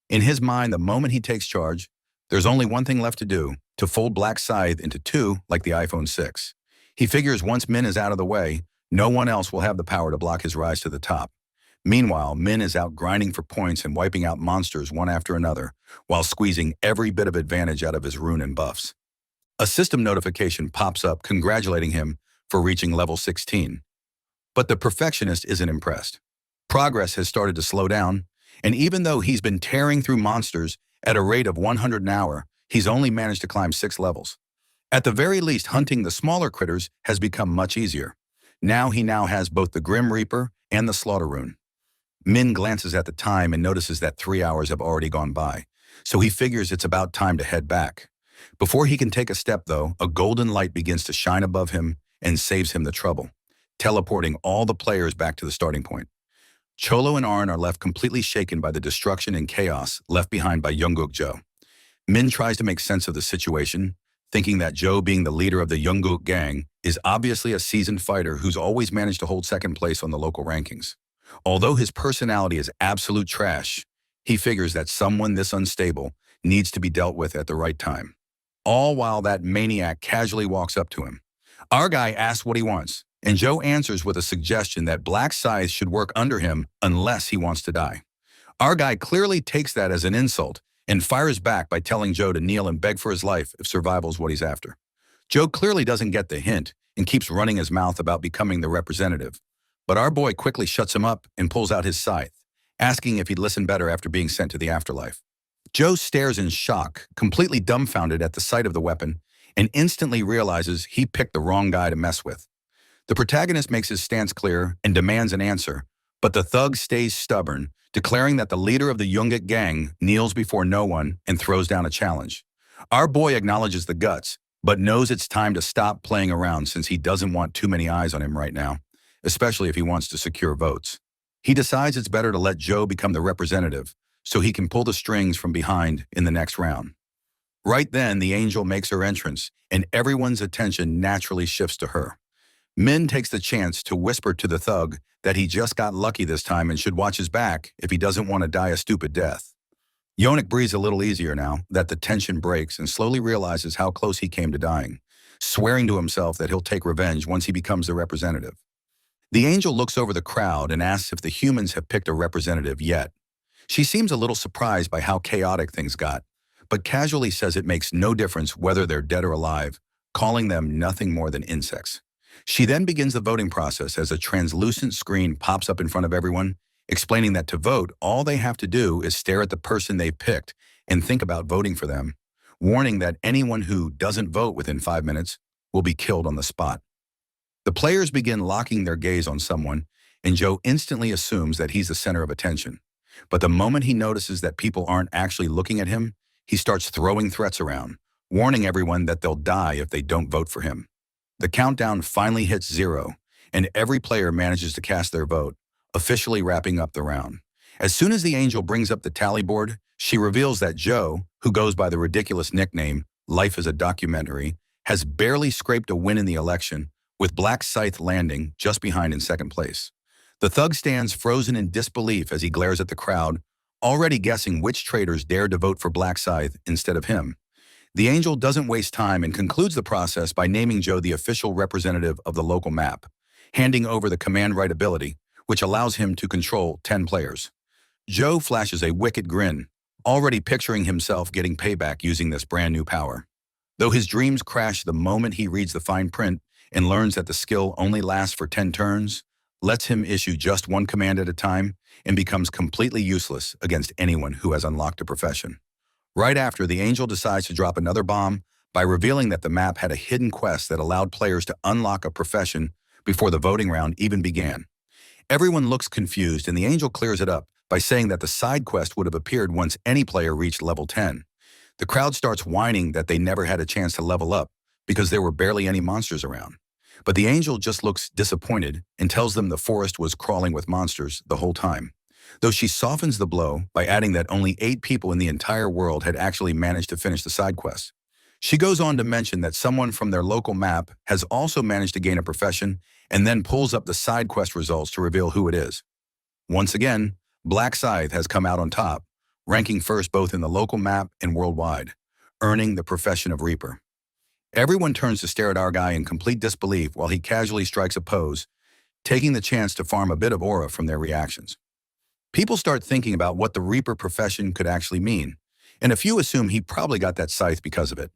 In his mind, the moment he takes charge, there's only one thing left to do, to fold Black Scythe into two like the iPhone 6. He figures once Min is out of the way, no one else will have the power to block his rise to the top. Meanwhile, Min is out grinding for points and wiping out monsters one after another, while squeezing every bit of advantage out of his rune and buffs. A system notification pops up congratulating him for reaching level 16. But the perfectionist isn't impressed. Progress has started to slow down, and even though he's been tearing through monsters at a rate of 100 an hour, he's only managed to climb 6 levels. At the very least, hunting the smaller critters has become much easier. He now has both the Grim Reaper and the Slaughter Rune. Min glances at the time and notices that 3 hours have already gone by, so he figures it's about time to head back. Before he can take a step, though, a golden light begins to shine above him and saves him the trouble, teleporting all the players back to the starting point. Cholo and Arn are left completely shaken by the destruction and chaos left behind by Jungkook Joe. Min tries to make sense of the situation, thinking that Joe, being the leader of the Jungkook gang, is obviously a seasoned fighter who's always managed to hold second place on the local rankings. Although his personality is absolute trash, he figures that someone this unstable needs to be dealt with at the right time. All while that maniac casually walks up to him. Our guy asks what he wants, and Joe answers with a suggestion that Black Scythe should work under him unless he wants to die. Our guy clearly takes that as an insult and fires back by telling Joe to kneel and beg for his life if survival's what he's after. Joe clearly doesn't get the hint and keeps running his mouth about becoming the representative. But our boy quickly shuts him up and pulls out his scythe, asking if he'd listen better after being sent to the afterlife. Joe stares in shock, completely dumbfounded at the sight of the weapon, and instantly realizes he picked the wrong guy to mess with. The protagonist makes his stance clear and demands an answer, but the thug stays stubborn, declaring that the leader of the Jungkook gang kneels before no one and throws down a challenge. Our boy acknowledges the guts, but knows it's time to stop playing around since he doesn't want too many eyes on him right now, especially if he wants to secure votes. He decides it's better to let Joe become the representative so he can pull the strings from behind in the next round. Right then, the angel makes her entrance, and everyone's attention naturally shifts to her. Min takes the chance to whisper to the thug that he just got lucky this time and should watch his back if he doesn't want to die a stupid death. Yonik breathes a little easier now that the tension breaks and slowly realizes how close he came to dying, swearing to himself that he'll take revenge once he becomes the representative. The angel looks over the crowd and asks if the humans have picked a representative yet. She seems a little surprised by how chaotic things got, but casually says it makes no difference whether they're dead or alive, calling them nothing more than insects. She then begins the voting process as a translucent screen pops up in front of everyone, explaining that to vote, all they have to do is stare at the person they picked and think about voting for them, warning that anyone who doesn't vote within 5 minutes will be killed on the spot. The players begin locking their gaze on someone, and Joe instantly assumes that he's the center of attention. But the moment he notices that people aren't actually looking at him, he starts throwing threats around, warning everyone that they'll die if they don't vote for him. The countdown finally hits 0, and every player manages to cast their vote, officially wrapping up the round. As soon as the angel brings up the tally board, she reveals that Joe, who goes by the ridiculous nickname Life is a Documentary, has barely scraped a win in the election, with Black Scythe landing just behind in second place. The thug stands frozen in disbelief as he glares at the crowd, already guessing which traitors dared to vote for Black Scythe instead of him. The angel doesn't waste time and concludes the process by naming Joe the official representative of the local map, handing over the command right ability, which allows him to control 10 players. Joe flashes a wicked grin, already picturing himself getting payback using this brand new power. Though his dreams crash the moment he reads the fine print and learns that the skill only lasts for 10 turns, lets him issue just one command at a time, and becomes completely useless against anyone who has unlocked a profession. Right after, the angel decides to drop another bomb by revealing that the map had a hidden quest that allowed players to unlock a profession before the voting round even began. Everyone looks confused, and the angel clears it up by saying that the side quest would have appeared once any player reached level 10. The crowd starts whining that they never had a chance to level up because there were barely any monsters around. But the angel just looks disappointed and tells them the forest was crawling with monsters the whole time, though she softens the blow by adding that only 8 people in the entire world had actually managed to finish the side quest. She goes on to mention that someone from their local map has also managed to gain a profession and then pulls up the side quest results to reveal who it is. Once again, Black Scythe has come out on top, ranking first both in the local map and worldwide, earning the profession of Reaper. Everyone turns to stare at our guy in complete disbelief while he casually strikes a pose, taking the chance to farm a bit of aura from their reactions. People start thinking about what the Reaper profession could actually mean, and a few assume he probably got that scythe because of it,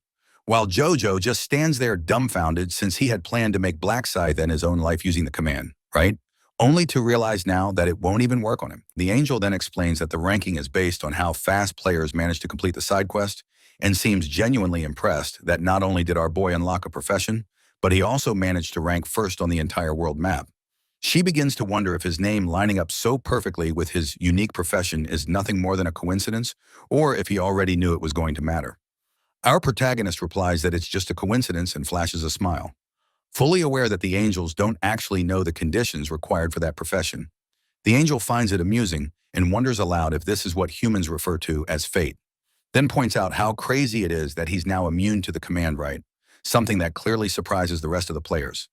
while Jojo just stands there dumbfounded since he had planned to make Black Scythe end his own life using the command, right? Only to realize now that it won't even work on him. The angel then explains that the ranking is based on how fast players manage to complete the side quest, and seems genuinely impressed that not only did our boy unlock a profession, but he also managed to rank first on the entire world map. She begins to wonder if his name lining up so perfectly with his unique profession is nothing more than a coincidence, or if he already knew it was going to matter. Our protagonist replies that it's just a coincidence and flashes a smile, fully aware that the angels don't actually know the conditions required for that profession. The angel finds it amusing and wonders aloud if this is what humans refer to as fate, then points out how crazy it is that he's now immune to the command right, something that clearly surprises the rest of the players.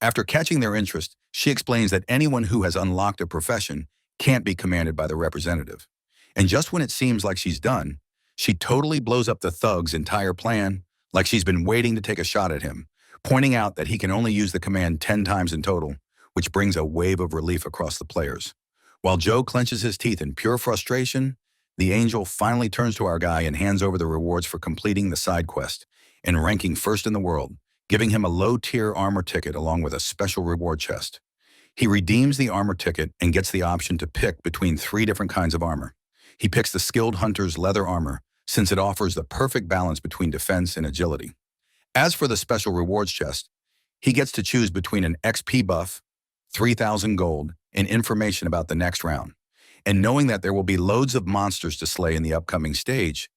After catching their interest, she explains that anyone who has unlocked a profession can't be commanded by the representative. And just when it seems like she's done, she totally blows up the thug's entire plan, like she's been waiting to take a shot at him, pointing out that he can only use the command 10 times in total, which brings a wave of relief across the players. While Joe clenches his teeth in pure frustration, the angel finally turns to our guy and hands over the rewards for completing the side quest and ranking first in the world, giving him a low-tier armor ticket along with a special reward chest. He redeems the armor ticket and gets the option to pick between 3 different kinds of armor. He picks the Skilled Hunter's leather armor, since it offers the perfect balance between defense and agility. As for the special rewards chest, he gets to choose between an XP buff, 3,000 gold, and information about the next round. And knowing that there will be loads of monsters to slay in the upcoming stage,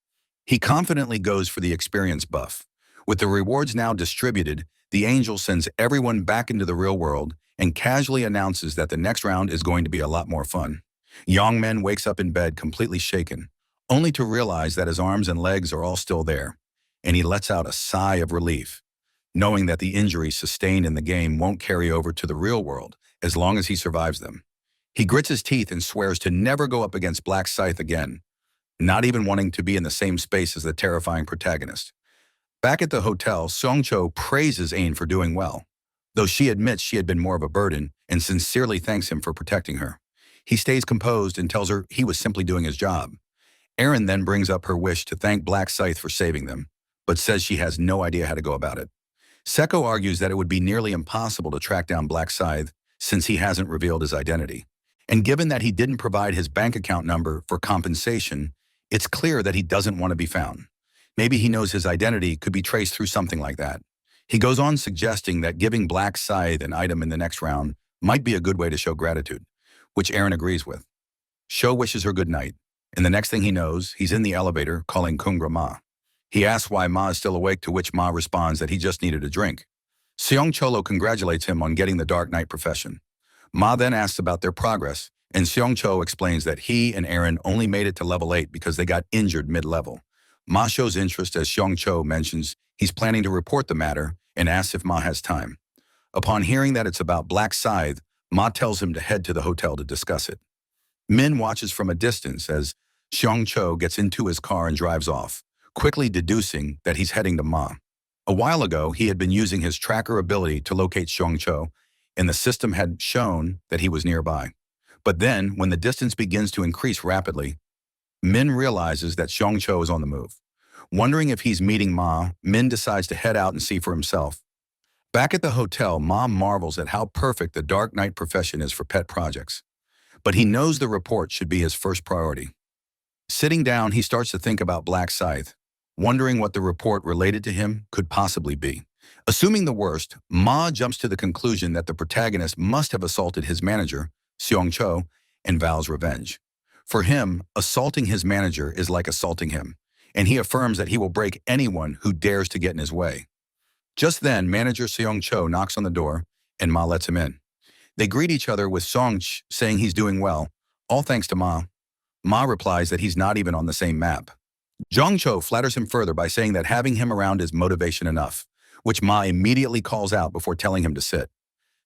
he confidently goes for the experience buff. With the rewards now distributed, the angel sends everyone back into the real world and casually announces that the next round is going to be a lot more fun. Yongmen wakes up in bed completely shaken, only to realize that his arms and legs are all still there, and he lets out a sigh of relief, knowing that the injuries sustained in the game won't carry over to the real world as long as he survives them. He grits his teeth and swears to never go up against Black Scythe again, not even wanting to be in the same space as the terrifying protagonist. Back at the hotel, Songcho praises Ain for doing well, though she admits she had been more of a burden and sincerely thanks him for protecting her. He stays composed and tells her he was simply doing his job. Erin then brings up her wish to thank Black Scythe for saving them, but says she has no idea how to go about it. Seko argues that it would be nearly impossible to track down Black Scythe since he hasn't revealed his identity. And given that he didn't provide his bank account number for compensation, it's clear that he doesn't want to be found. Maybe he knows his identity could be traced through something like that. He goes on suggesting that giving Black Scythe an item in the next round might be a good way to show gratitude, which Erin agrees with. Sho wishes her good night, and the next thing he knows, he's in the elevator calling Kungra Ma. He asks why Ma is still awake, to which Ma responds that he just needed a drink. Seong Cholo congratulates him on getting the Dark Knight profession. Ma then asks about their progress and Seong-cho explains that he and Aaron only made it to level 8 because they got injured mid-level. Ma shows interest as Seong-cho mentions he's planning to report the matter and asks if Ma has time. Upon hearing that it's about Black Scythe, Ma tells him to head to the hotel to discuss it. Min watches from a distance as Seong-cho gets into his car and drives off, quickly deducing that he's heading to Ma. A while ago, he had been using his tracker ability to locate Seong-cho, and the system had shown that he was nearby. But then, when the distance begins to increase rapidly, Min realizes that Seong-cho is on the move. Wondering if he's meeting Ma, Min decides to head out and see for himself. Back at the hotel, Ma marvels at how perfect the Dark Knight profession is for pet projects. But he knows the report should be his first priority. Sitting down, he starts to think about Black Scythe, wondering what the report related to him could possibly be. Assuming the worst, Ma jumps to the conclusion that the protagonist must have assaulted his manager, Seong-cho, and vows revenge. For him, assaulting his manager is like assaulting him, and he affirms that he will break anyone who dares to get in his way. Just then, manager Seong-cho knocks on the door, and Ma lets him in. They greet each other with Seong-ch saying he's doing well, all thanks to Ma. Ma replies that he's not even on the same map. Jong-cho flatters him further by saying that having him around is motivation enough, which Ma immediately calls out before telling him to sit.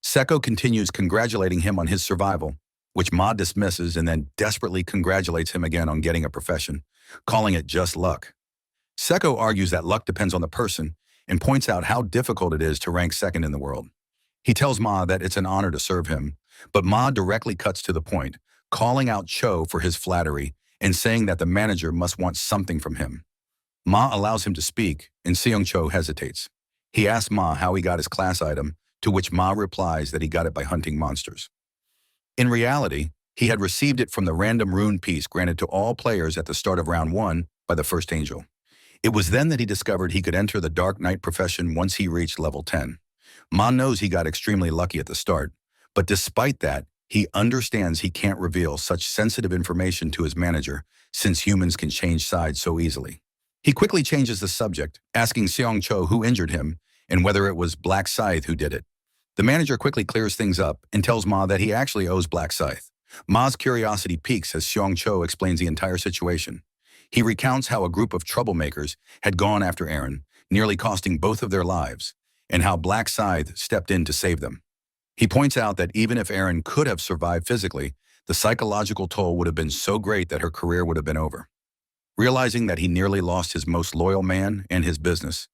Seko continues congratulating him on his survival, which Ma dismisses and then desperately congratulates him again on getting a profession, calling it just luck. Seko argues that luck depends on the person and points out how difficult it is to rank second in the world. He tells Ma that it's an honor to serve him, but Ma directly cuts to the point, calling out Cho for his flattery and saying that the manager must want something from him. Ma allows him to speak, and Seong-cho hesitates. He asks Ma how he got his class item, to which Ma replies that he got it by hunting monsters. In reality, he had received it from the random rune piece granted to all players at the start of round 1 by the first angel. It was then that he discovered he could enter the Dark Knight profession once he reached level 10. Ma knows he got extremely lucky at the start, but despite that, he understands he can't reveal such sensitive information to his manager since humans can change sides so easily. He quickly changes the subject, asking Seong-cho who injured him and whether it was Black Scythe who did it. The manager quickly clears things up and tells Ma that he actually owes Black Scythe. Ma's curiosity peaks as Seong-cho explains the entire situation. He recounts how a group of troublemakers had gone after Aaron, nearly costing both of their lives, and how Black Scythe stepped in to save them. He points out that even if Aaron could have survived physically, the psychological toll would have been so great that her career would have been over. Realizing that he nearly lost his most loyal man and his business,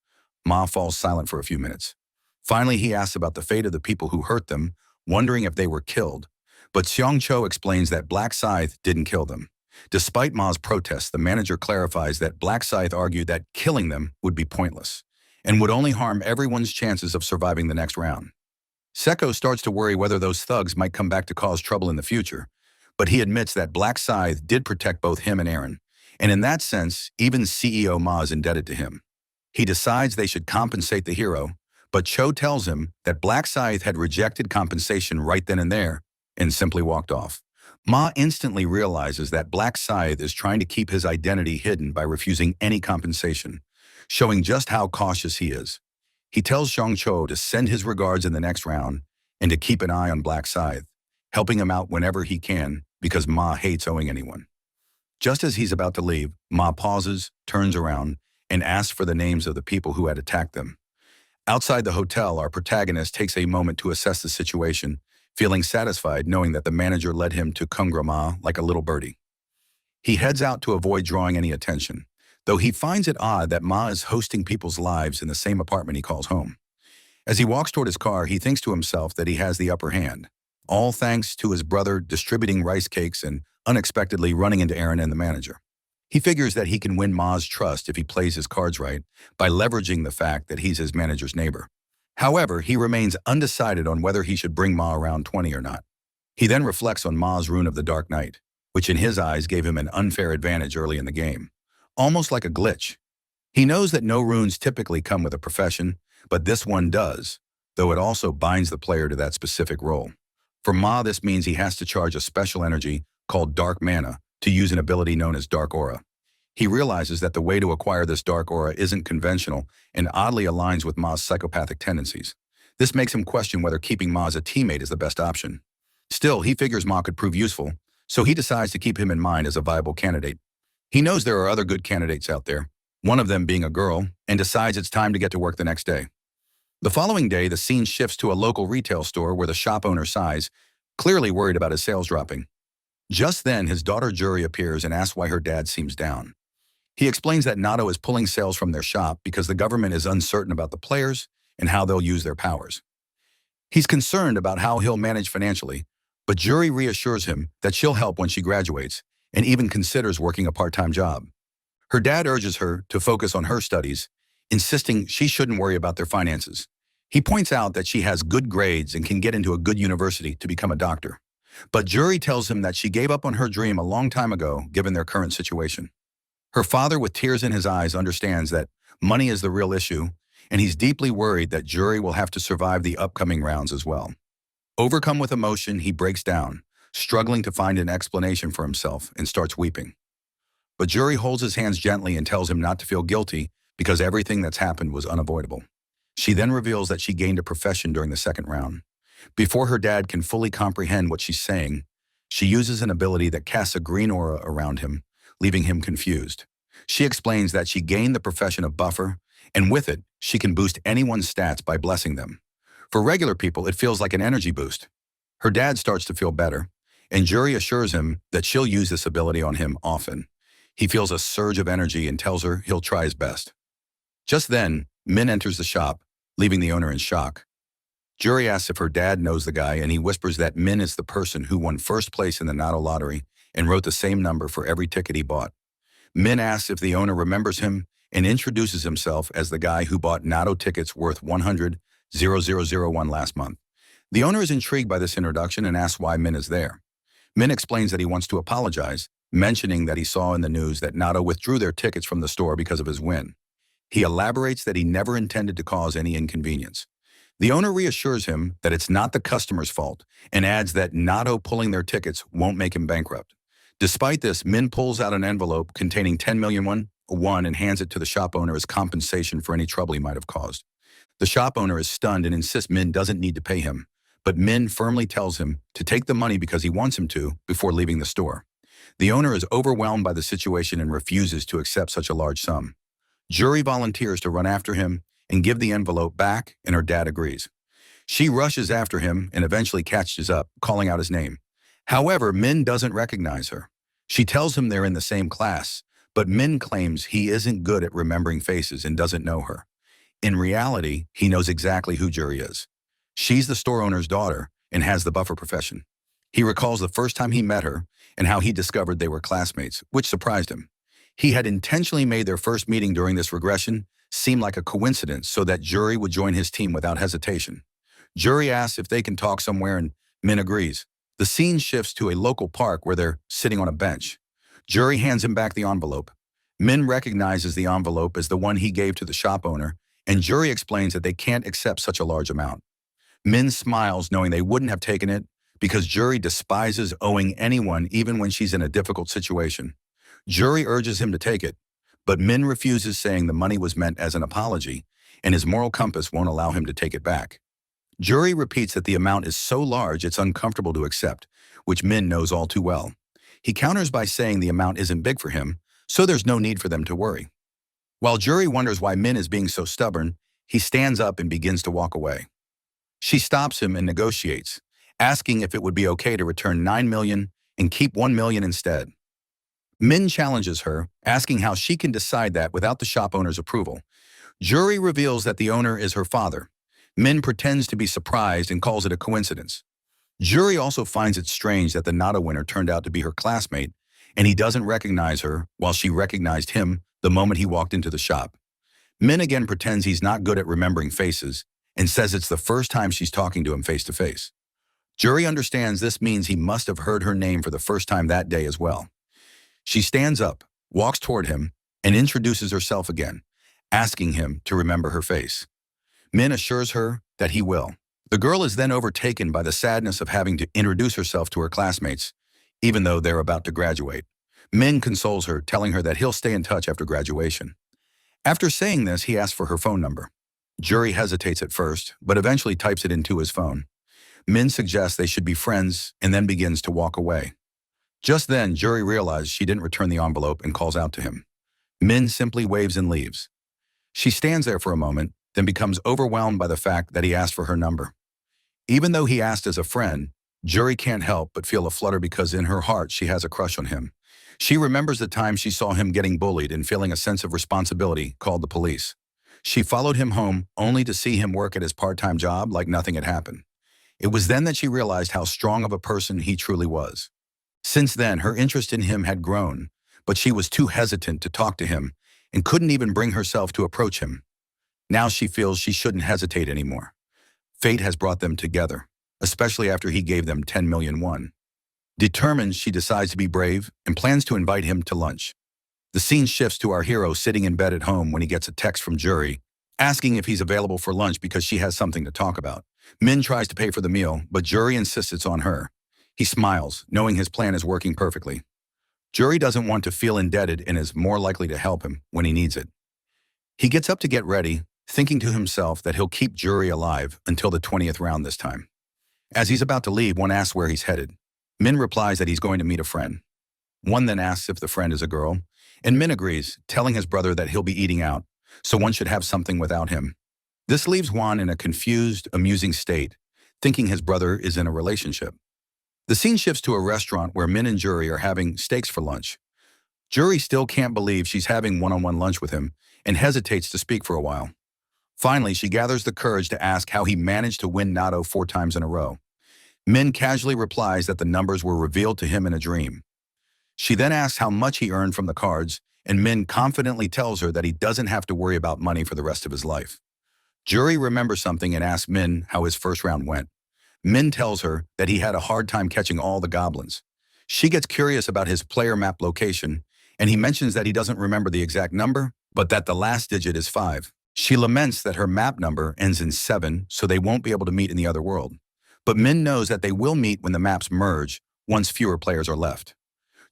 Ma falls silent for a few minutes. Finally, he asks about the fate of the people who hurt them, wondering if they were killed. But Seong-cho explains that Black Scythe didn't kill them. Despite Ma's protests, the manager clarifies that Black Scythe argued that killing them would be pointless and would only harm everyone's chances of surviving the next round. Seko starts to worry whether those thugs might come back to cause trouble in the future, but he admits that Black Scythe did protect both him and Aaron, and in that sense, even CEO Ma is indebted to him. He decides they should compensate the hero, but Cho tells him that Black Scythe had rejected compensation right then and there and simply walked off. Ma instantly realizes that Black Scythe is trying to keep his identity hidden by refusing any compensation, showing just how cautious he is. He tells Seong-cho to send his regards in the next round and to keep an eye on Black Scythe, helping him out whenever he can because Ma hates owing anyone. Just as he's about to leave, Ma pauses, turns around, and asks for the names of the people who had attacked them. Outside the hotel, our protagonist takes a moment to assess the situation, feeling satisfied knowing that the manager led him to Kungra Ma like a little birdie. He heads out to avoid drawing any attention, though he finds it odd that Ma is hosting people's lives in the same apartment he calls home. As he walks toward his car, he thinks to himself that he has the upper hand, all thanks to his brother distributing rice cakes and unexpectedly running into Aaron and the manager. He figures that he can win Ma's trust if he plays his cards right by leveraging the fact that he's his manager's neighbor. However, he remains undecided on whether he should bring Ma around 20 or not. He then reflects on Ma's rune of the Dark Knight, which in his eyes gave him an unfair advantage early in the game, almost like a glitch. He knows that no runes typically come with a profession, but this one does, though it also binds the player to that specific role. For Ma, this means he has to charge a special energy called Dark Mana to use an ability known as Dark Aura. He realizes that the way to acquire this Dark Aura isn't conventional and oddly aligns with Ma's psychopathic tendencies. This makes him question whether keeping Ma as a teammate is the best option. Still, he figures Ma could prove useful, so he decides to keep him in mind as a viable candidate. He knows there are other good candidates out there, one of them being a girl, and decides it's time to get to work the next day. The following day, the scene shifts to a local retail store where the shop owner sighs, clearly worried about his sales dropping. Just then, his daughter Juri appears and asks why her dad seems down. He explains that Nato is pulling sales from their shop because the government is uncertain about the players and how they'll use their powers. He's concerned about how he'll manage financially, but Juri reassures him that she'll help when she graduates and even considers working a part-time job. Her dad urges her to focus on her studies, insisting she shouldn't worry about their finances. He points out that she has good grades and can get into a good university to become a doctor. But Juri tells him that she gave up on her dream a long time ago, given their current situation. Her father, with tears in his eyes, understands that money is the real issue, and he's deeply worried that Juri will have to survive the upcoming rounds as well. Overcome with emotion, he breaks down, struggling to find an explanation for himself, and starts weeping. But Juri holds his hands gently and tells him not to feel guilty because everything that's happened was unavoidable. She then reveals that she gained a profession during the second round. Before her dad can fully comprehend what she's saying, she uses an ability that casts a green aura around him, leaving him confused. She explains that she gained the profession of buffer, and with it, she can boost anyone's stats by blessing them. For regular people, it feels like an energy boost. Her dad starts to feel better, and Juri assures him that she'll use this ability on him often. He feels a surge of energy and tells her he'll try his best. Just then, Min enters the shop, leaving the owner in shock. Juri asks if her dad knows the guy, and he whispers that Min is the person who won first place in the Nato lottery and wrote the same number for every ticket he bought. Min asks if the owner remembers him and introduces himself as the guy who bought Nato tickets worth 100,001 last month. The owner is intrigued by this introduction and asks why Min is there. Min explains that he wants to apologize, mentioning that he saw in the news that Nato withdrew their tickets from the store because of his win. He elaborates that he never intended to cause any inconvenience. The owner reassures him that it's not the customer's fault and adds that Nato pulling their tickets won't make him bankrupt. Despite this, Min pulls out an envelope containing 10 million won and hands it to the shop owner as compensation for any trouble he might have caused. The shop owner is stunned and insists Min doesn't need to pay him, but Min firmly tells him to take the money because he wants him to before leaving the store. The owner is overwhelmed by the situation and refuses to accept such a large sum. Juri volunteers to run after him and give the envelope back, and her dad agrees. She rushes after him and eventually catches up, calling out his name. However, Min doesn't recognize her. She tells him they're in the same class, but Min claims he isn't good at remembering faces and doesn't know her. In reality, he knows exactly who Juri is. She's the store owner's daughter and has the buffer profession. He recalls the first time he met her and how he discovered they were classmates, which surprised him. He had intentionally made their first meeting during this regression seem like a coincidence so that Juri would join his team without hesitation. Juri asks if they can talk somewhere and Min agrees. The scene shifts to a local park where they're sitting on a bench. Juri hands him back the envelope. Min recognizes the envelope as the one he gave to the shop owner, and Juri explains that they can't accept such a large amount. Min smiles knowing they wouldn't have taken it because Juri despises owing anyone even when she's in a difficult situation. Juri urges him to take it, but Min refuses, saying the money was meant as an apology, and his moral compass won't allow him to take it back. Juri repeats that the amount is so large it's uncomfortable to accept, which Min knows all too well. He counters by saying the amount isn't big for him, so there's no need for them to worry. While Juri wonders why Min is being so stubborn, he stands up and begins to walk away. She stops him and negotiates, asking if it would be okay to return 9 million and keep 1 million instead. Min challenges her, asking how she can decide that without the shop owner's approval. Juri reveals that the owner is her father. Min pretends to be surprised and calls it a coincidence. Juri also finds it strange that the Nato winner turned out to be her classmate, and he doesn't recognize her while she recognized him the moment he walked into the shop. Min again pretends he's not good at remembering faces and says it's the first time she's talking to him face to face. Juri understands this means he must have heard her name for the first time that day as well. She stands up, walks toward him, and introduces herself again, asking him to remember her face. Min assures her that he will. The girl is then overtaken by the sadness of having to introduce herself to her classmates, even though they're about to graduate. Min consoles her, telling her that he'll stay in touch after graduation. After saying this, he asks for her phone number. Juri hesitates at first, but eventually types it into his phone. Min suggests they should be friends and then begins to walk away. Just then, Jury realized she didn't return the envelope and calls out to him. Min simply waves and leaves. She stands there for a moment, then becomes overwhelmed by the fact that he asked for her number. Even though he asked as a friend, Jury can't help but feel a flutter because in her heart she has a crush on him. She remembers the time she saw him getting bullied and feeling a sense of responsibility, called the police. She followed him home only to see him work at his part-time job like nothing had happened. It was then that she realized how strong of a person he truly was. Since then, her interest in him had grown, but she was too hesitant to talk to him and couldn't even bring herself to approach him. Now she feels she shouldn't hesitate anymore. Fate has brought them together, especially after he gave them 10 million won. Determined, she decides to be brave and plans to invite him to lunch. The scene shifts to our hero sitting in bed at home when he gets a text from Jury, asking if he's available for lunch because she has something to talk about. Min tries to pay for the meal, but Jury insists it's on her. He smiles, knowing his plan is working perfectly. Jury doesn't want to feel indebted and is more likely to help him when he needs it. He gets up to get ready, thinking to himself that he'll keep Jury alive until the 20th round this time. As he's about to leave, one asks where he's headed. Min replies that he's going to meet a friend. One then asks if the friend is a girl, and Min agrees, telling his brother that he'll be eating out, so one should have something without him. This leaves Juan in a confused, amusing state, thinking his brother is in a relationship. The scene shifts to a restaurant where Min and Jury are having steaks for lunch. Jury still can't believe she's having one-on-one lunch with him and hesitates to speak for a while. Finally, she gathers the courage to ask how he managed to win Natto 4 times in a row. Min casually replies that the numbers were revealed to him in a dream. She then asks how much he earned from the cards, and Min confidently tells her that he doesn't have to worry about money for the rest of his life. Jury remembers something and asks Min how his first round went. Min tells her that he had a hard time catching all the goblins. She gets curious about his player map location, and he mentions that he doesn't remember the exact number, but that the last digit is 5. She laments that her map number ends in 7, so they won't be able to meet in the other world. But Min knows that they will meet when the maps merge, once fewer players are left.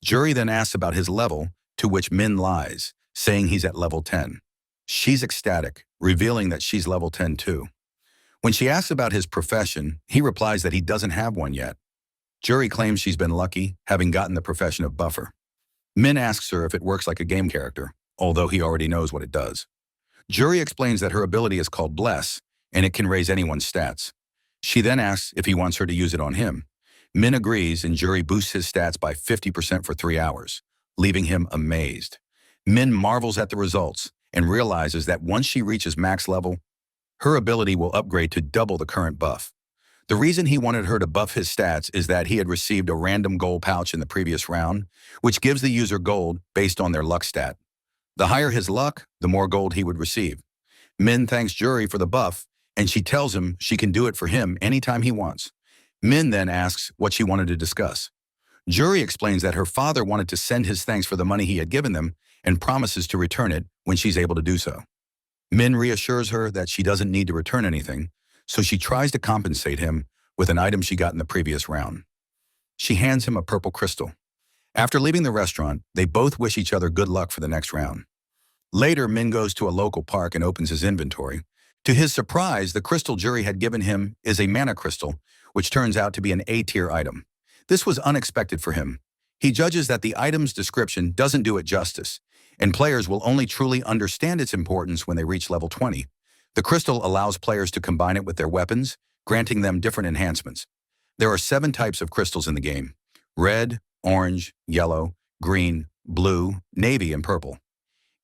Jury then asks about his level, to which Min lies, saying he's at level 10. She's ecstatic, revealing that she's level 10 too. When she asks about his profession, he replies that he doesn't have one yet. Jury claims she's been lucky, having gotten the profession of buffer. Min asks her if it works like a game character, although he already knows what it does. Jury explains that her ability is called Bless, and it can raise anyone's stats. She then asks if he wants her to use it on him. Min agrees, and Jury boosts his stats by 50% for 3 hours, leaving him amazed. Min marvels at the results and realizes that once she reaches max level, her ability will upgrade to double the current buff. The reason he wanted her to buff his stats is that he had received a random gold pouch in the previous round, which gives the user gold based on their luck stat. The higher his luck, the more gold he would receive. Min thanks Jury for the buff, and she tells him she can do it for him anytime he wants. Min then asks what she wanted to discuss. Jury explains that her father wanted to send his thanks for the money he had given them and promises to return it when she's able to do so. Min reassures her that she doesn't need to return anything, so she tries to compensate him with an item she got in the previous round. She hands him a purple crystal. After leaving the restaurant, they both wish each other good luck for the next round. Later, Min goes to a local park and opens his inventory. To his surprise, the crystal Jury had given him is a mana crystal, which turns out to be an A-tier item. This was unexpected for him. He judges that the item's description doesn't do it justice, and players will only truly understand its importance when they reach level 20. The crystal allows players to combine it with their weapons, granting them different enhancements. There are 7 types of crystals in the game: red, orange, yellow, green, blue, navy, and purple.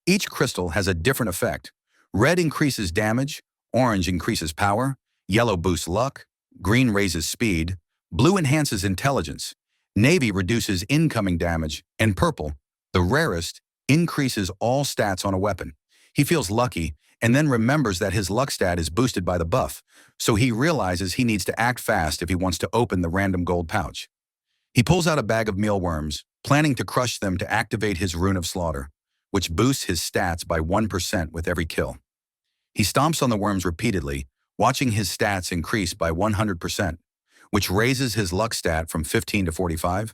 Each crystal has a different effect. Red increases damage, orange increases power, yellow boosts luck, green raises speed, blue enhances intelligence, navy reduces incoming damage, and purple, the rarest, increases all stats on a weapon. He feels lucky and then remembers that his luck stat is boosted by the buff, so he realizes he needs to act fast if he wants to open the random gold pouch. He pulls out a bag of mealworms, planning to crush them to activate his Rune of Slaughter, which boosts his stats by 1% with every kill. He stomps on the worms repeatedly, watching his stats increase by 100%, which raises his luck stat from 15 to 45.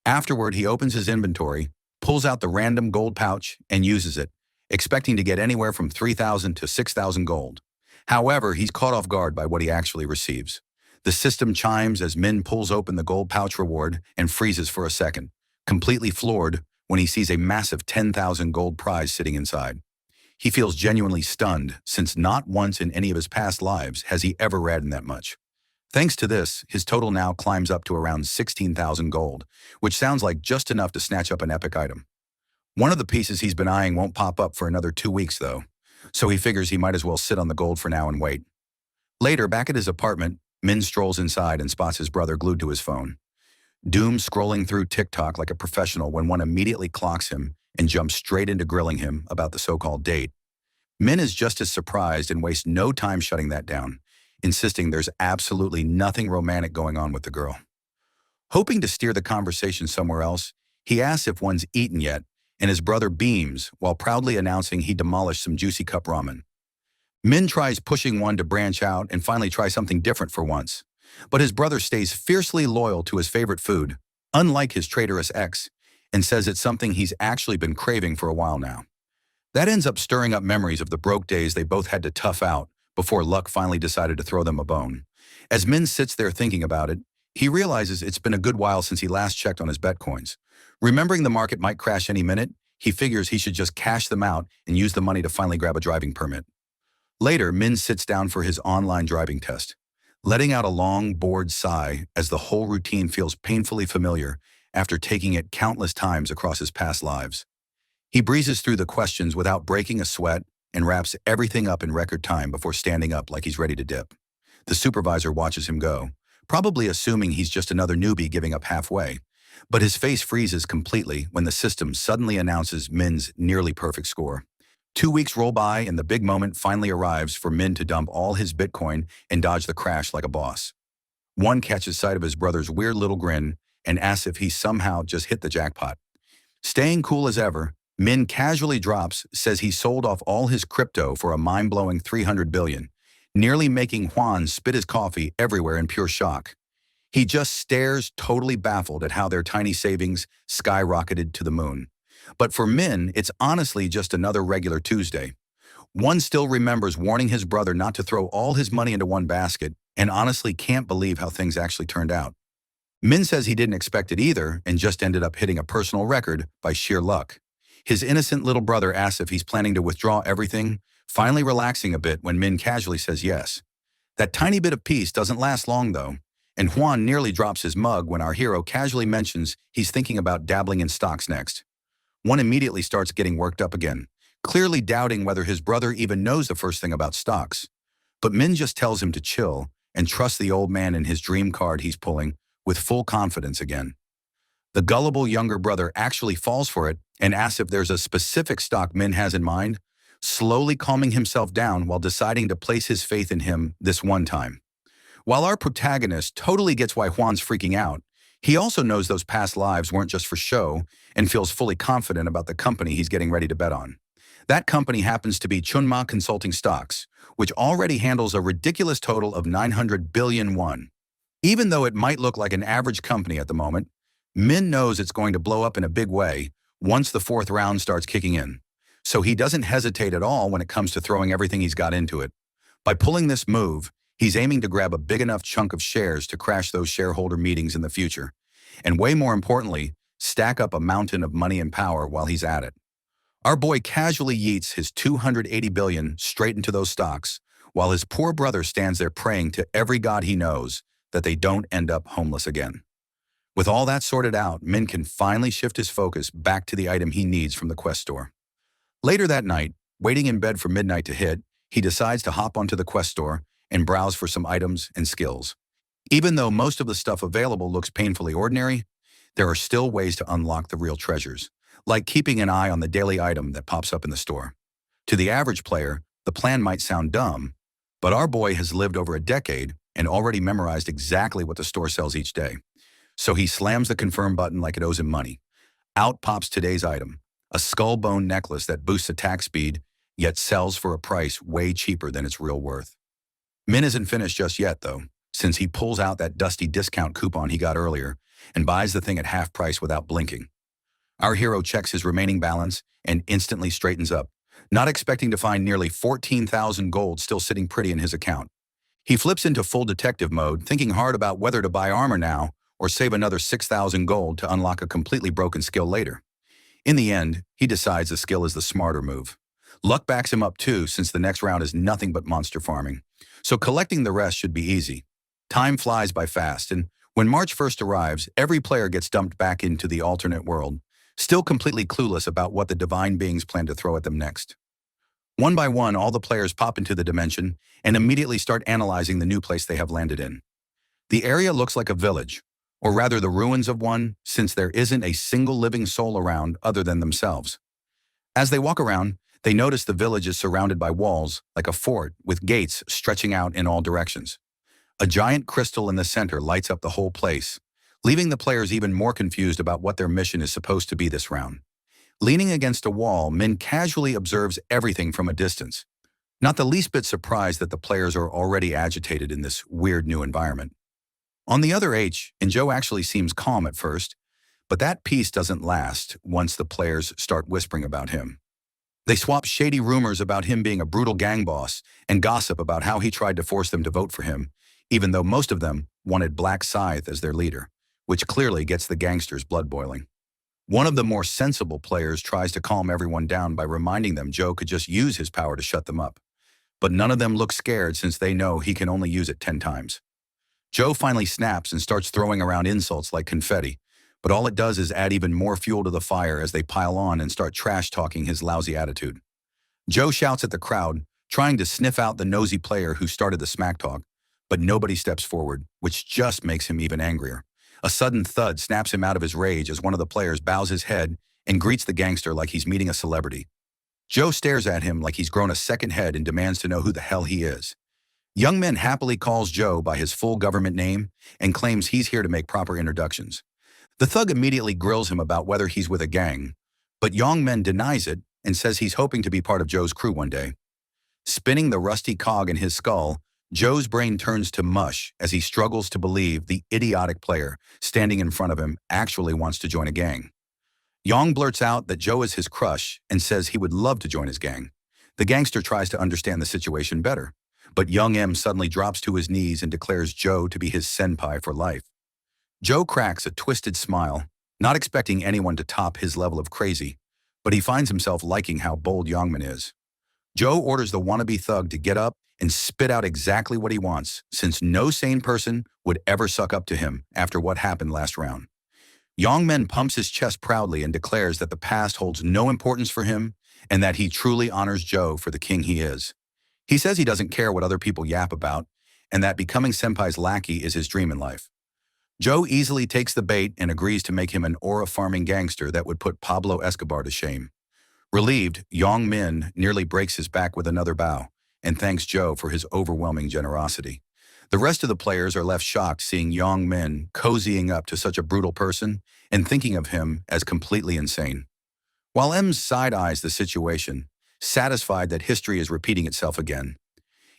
Afterward, he opens his inventory, pulls out the random gold pouch, and uses it, expecting to get anywhere from 3,000 to 6,000 gold. However, he's caught off guard by what he actually receives. The system chimes as Min pulls open the gold pouch reward and freezes for a second, completely floored when he sees a massive 10,000 gold prize sitting inside. He feels genuinely stunned, since not once in any of his past lives has he ever read in that much. Thanks to this, his total now climbs up to around 16,000 gold, which sounds like just enough to snatch up an epic item. One of the pieces he's been eyeing won't pop up for another 2 weeks, though, so he figures he might as well sit on the gold for now and wait. Later, back at his apartment, Min strolls inside and spots his brother glued to his phone. Doom scrolling through TikTok like a professional when one immediately clocks him and jumps straight into grilling him about the so-called date. Min is just as surprised and wastes no time shutting that down, insisting there's absolutely nothing romantic going on with the girl. Hoping to steer the conversation somewhere else, he asks if one's eaten yet, and his brother beams while proudly announcing he demolished some juicy cup ramen. Min tries pushing one to branch out and finally try something different for once. But his brother stays fiercely loyal to his favorite food, unlike his traitorous ex, and says it's something he's actually been craving for a while now. That ends up stirring up memories of the broke days they both had to tough out before luck finally decided to throw them a bone. As Min sits there thinking about it, he realizes it's been a good while since he last checked on his Bitcoins. Remembering the market might crash any minute, he figures he should just cash them out and use the money to finally grab a driving permit. Later, Min sits down for his online driving test, letting out a long, bored sigh as the whole routine feels painfully familiar after taking it countless times across his past lives. He breezes through the questions without breaking a sweat and wraps everything up in record time before standing up like he's ready to dip. The supervisor watches him go, probably assuming he's just another newbie giving up halfway, but his face freezes completely when the system suddenly announces Min's nearly perfect score. 2 weeks roll by and the big moment finally arrives for Min to dump all his Bitcoin and dodge the crash like a boss. One catches sight of his brother's weird little grin and asks if he somehow just hit the jackpot. Staying cool as ever, Min casually says he sold off all his crypto for a mind-blowing 300 billion, nearly making Juan spit his coffee everywhere in pure shock. He just stares, totally baffled at how their tiny savings skyrocketed to the moon. But for Min, it's honestly just another regular Tuesday. One still remembers warning his brother not to throw all his money into one basket and honestly can't believe how things actually turned out. Min says he didn't expect it either and just ended up hitting a personal record by sheer luck. His innocent little brother asks if he's planning to withdraw everything, finally relaxing a bit when Min casually says yes. That tiny bit of peace doesn't last long though, and Juan nearly drops his mug when our hero casually mentions he's thinking about dabbling in stocks next. One immediately starts getting worked up again, clearly doubting whether his brother even knows the first thing about stocks. But Min just tells him to chill and trust the old man in his dream card he's pulling with full confidence again. The gullible younger brother actually falls for it and asks if there's a specific stock Min has in mind, slowly calming himself down while deciding to place his faith in him this one time. While our protagonist totally gets why Juan's freaking out, he also knows those past lives weren't just for show and feels fully confident about the company he's getting ready to bet on. That company happens to be Chunma Consulting Stocks, which already handles a ridiculous total of 900 billion won. Even though it might look like an average company at the moment, Min knows it's going to blow up in a big way once the fourth round starts kicking in. So he doesn't hesitate at all when it comes to throwing everything he's got into it. By pulling this move, he's aiming to grab a big enough chunk of shares to crash those shareholder meetings in the future. And way more importantly, stack up a mountain of money and power while he's at it. Our boy casually yeets his 280 billion straight into those stocks, while his poor brother stands there praying to every god he knows that they don't end up homeless again. With all that sorted out, Min can finally shift his focus back to the item he needs from the quest store. Later that night, waiting in bed for midnight to hit, he decides to hop onto the quest store and browse for some items and skills. Even though most of the stuff available looks painfully ordinary, there are still ways to unlock the real treasures, like keeping an eye on the daily item that pops up in the store. To the average player, the plan might sound dumb, but our boy has lived over a decade and already memorized exactly what the store sells each day. So he slams the confirm button like it owes him money. Out pops today's item, a skull bone necklace that boosts attack speed, yet sells for a price way cheaper than its real worth. Min isn't finished just yet, though, since he pulls out that dusty discount coupon he got earlier and buys the thing at half price without blinking. Our hero checks his remaining balance and instantly straightens up, not expecting to find nearly 14,000 gold still sitting pretty in his account. He flips into full detective mode, thinking hard about whether to buy armor now or save another 6,000 gold to unlock a completely broken skill later. In the end, he decides the skill is the smarter move. Luck backs him up too, since the next round is nothing but monster farming. So collecting the rest should be easy. Time flies by fast, and when March 1st arrives, every player gets dumped back into the alternate world, still completely clueless about what the divine beings plan to throw at them next. One by one, all the players pop into the dimension and immediately start analyzing the new place they have landed in. The area looks like a village, or rather the ruins of one, since there isn't a single living soul around other than themselves. As they walk around, they notice the village is surrounded by walls, like a fort, with gates stretching out in all directions. A giant crystal in the center lights up the whole place, leaving the players even more confused about what their mission is supposed to be this round. Leaning against a wall, Min casually observes everything from a distance, not the least bit surprised that the players are already agitated in this weird new environment. On the other H, and Joe actually seems calm at first, but that peace doesn't last once the players start whispering about him. They swap shady rumors about him being a brutal gang boss and gossip about how he tried to force them to vote for him, even though most of them wanted Black Scythe as their leader, which clearly gets the gangsters' blood boiling. One of the more sensible players tries to calm everyone down by reminding them Joe could just use his power to shut them up. But none of them look scared since they know he can only use it 10 times. Joe finally snaps and starts throwing around insults like confetti, but all it does is add even more fuel to the fire as they pile on and start trash-talking his lousy attitude. Joe shouts at the crowd, trying to sniff out the nosy player who started the smack talk, but nobody steps forward, which just makes him even angrier. A sudden thud snaps him out of his rage as one of the players bows his head and greets the gangster like he's meeting a celebrity. Joe stares at him like he's grown a second head and demands to know who the hell he is. Young Men happily calls Joe by his full government name and claims he's here to make proper introductions. The thug immediately grills him about whether he's with a gang, but Young Men denies it and says he's hoping to be part of Joe's crew one day. Spinning the rusty cog in his skull, Joe's brain turns to mush as he struggles to believe the idiotic player standing in front of him actually wants to join a gang. Yong blurts out that Joe is his crush and says he would love to join his gang. The gangster tries to understand the situation better, but Young M suddenly drops to his knees and declares Joe to be his senpai for life. Joe cracks a twisted smile, not expecting anyone to top his level of crazy, but he finds himself liking how bold Yongman is. Joe orders the wannabe thug to get up and spit out exactly what he wants, since no sane person would ever suck up to him after what happened last round. Yongmen pumps his chest proudly and declares that the past holds no importance for him and that he truly honors Joe for the king he is. He says he doesn't care what other people yap about and that becoming senpai's lackey is his dream in life. Joe easily takes the bait and agrees to make him an aura-farming gangster that would put Pablo Escobar to shame. Relieved, Yong Min nearly breaks his back with another bow and thanks Joe for his overwhelming generosity. The rest of the players are left shocked seeing Yong Min cozying up to such a brutal person and thinking of him as completely insane. While M side-eyes the situation, satisfied that history is repeating itself again.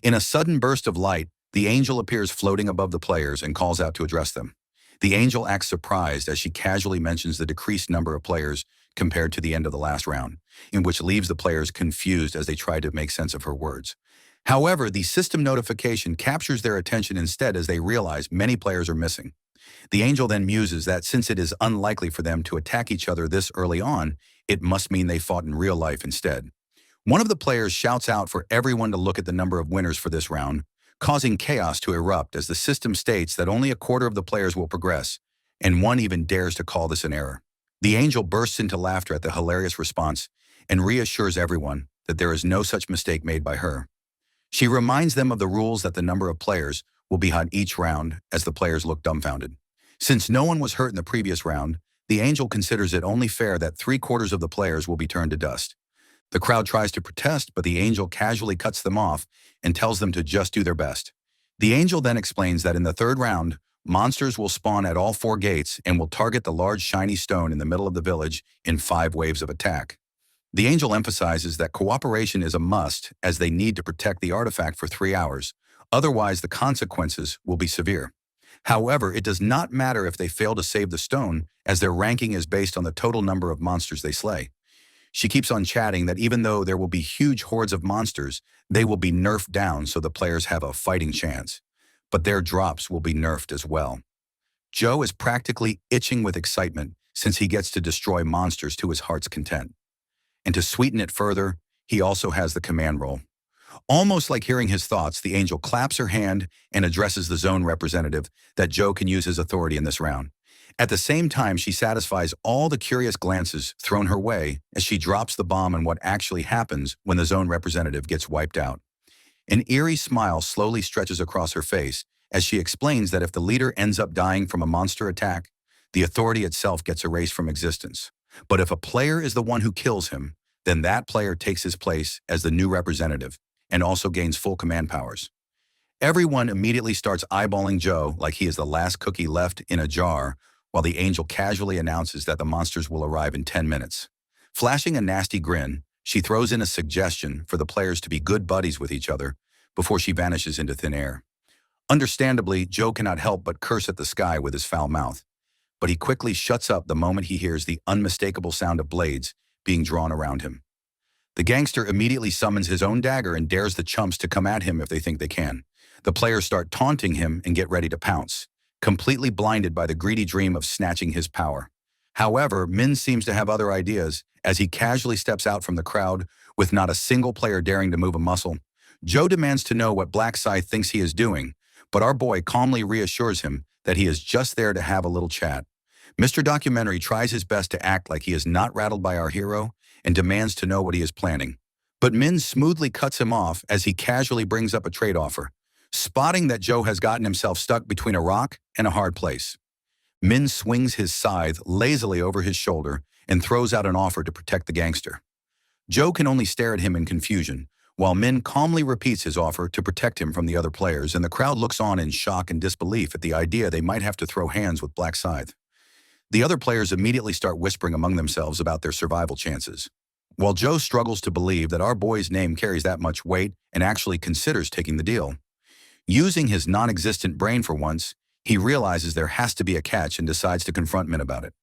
In a sudden burst of light, the angel appears floating above the players and calls out to address them. The angel acts surprised as she casually mentions the decreased number of players compared to the end of the last round, in which leaves the players confused as they try to make sense of her words. However, the system notification captures their attention instead as they realize many players are missing. The angel then muses that since it is unlikely for them to attack each other this early on, it must mean they fought in real life instead. One of the players shouts out for everyone to look at the number of winners for this round, causing chaos to erupt as the system states that only a quarter of the players will progress, and one even dares to call this an error. The angel bursts into laughter at the hilarious response and reassures everyone that there is no such mistake made by her. She reminds them of the rules that the number of players will be on each round as the players look dumbfounded. Since no one was hurt in the previous round, the angel considers it only fair that 3/4 of the players will be turned to dust. The crowd tries to protest, but the angel casually cuts them off and tells them to just do their best. The angel then explains that in the third round, monsters will spawn at all 4 gates and will target the large shiny stone in the middle of the village in 5 waves of attack. The angel emphasizes that cooperation is a must as they need to protect the artifact for 3 hours, otherwise the consequences will be severe. However, it does not matter if they fail to save the stone, as their ranking is based on the total number of monsters they slay. She keeps on chatting that even though there will be huge hordes of monsters, they will be nerfed down so the players have a fighting chance. But their drops will be nerfed as well. Joe is practically itching with excitement since he gets to destroy monsters to his heart's content. And to sweeten it further, he also has the command role. Almost like hearing his thoughts, the angel claps her hand and addresses the zone representative that Joe can use his authority in this round. At the same time, she satisfies all the curious glances thrown her way as she drops the bomb on what actually happens when the zone representative gets wiped out. An eerie smile slowly stretches across her face as she explains that if the leader ends up dying from a monster attack, the authority itself gets erased from existence. But if a player is the one who kills him, then that player takes his place as the new representative and also gains full command powers. Everyone immediately starts eyeballing Joe like he is the last cookie left in a jar, while the angel casually announces that the monsters will arrive in 10 minutes. Flashing a nasty grin, she throws in a suggestion for the players to be good buddies with each other before she vanishes into thin air. Understandably, Joe cannot help but curse at the sky with his foul mouth, but he quickly shuts up the moment he hears the unmistakable sound of blades being drawn around him. The gangster immediately summons his own dagger and dares the chumps to come at him if they think they can. The players start taunting him and get ready to pounce, completely blinded by the greedy dream of snatching his power. However, Min seems to have other ideas as he casually steps out from the crowd with not a single player daring to move a muscle. Joe demands to know what Black Scythe thinks he is doing, but our boy calmly reassures him that he is just there to have a little chat. Mr. Documentary tries his best to act like he is not rattled by our hero and demands to know what he is planning. But Min smoothly cuts him off as he casually brings up a trade offer, spotting that Joe has gotten himself stuck between a rock and a hard place. Min swings his scythe lazily over his shoulder and throws out an offer to protect the gangster. Joe can only stare at him in confusion, while Min calmly repeats his offer to protect him from the other players, and the crowd looks on in shock and disbelief at the idea they might have to throw hands with Black Scythe. The other players immediately start whispering among themselves about their survival chances, while Joe struggles to believe that our boy's name carries that much weight and actually considers taking the deal. Using his non-existent brain for once, he realizes there has to be a catch and decides to confront Min about it.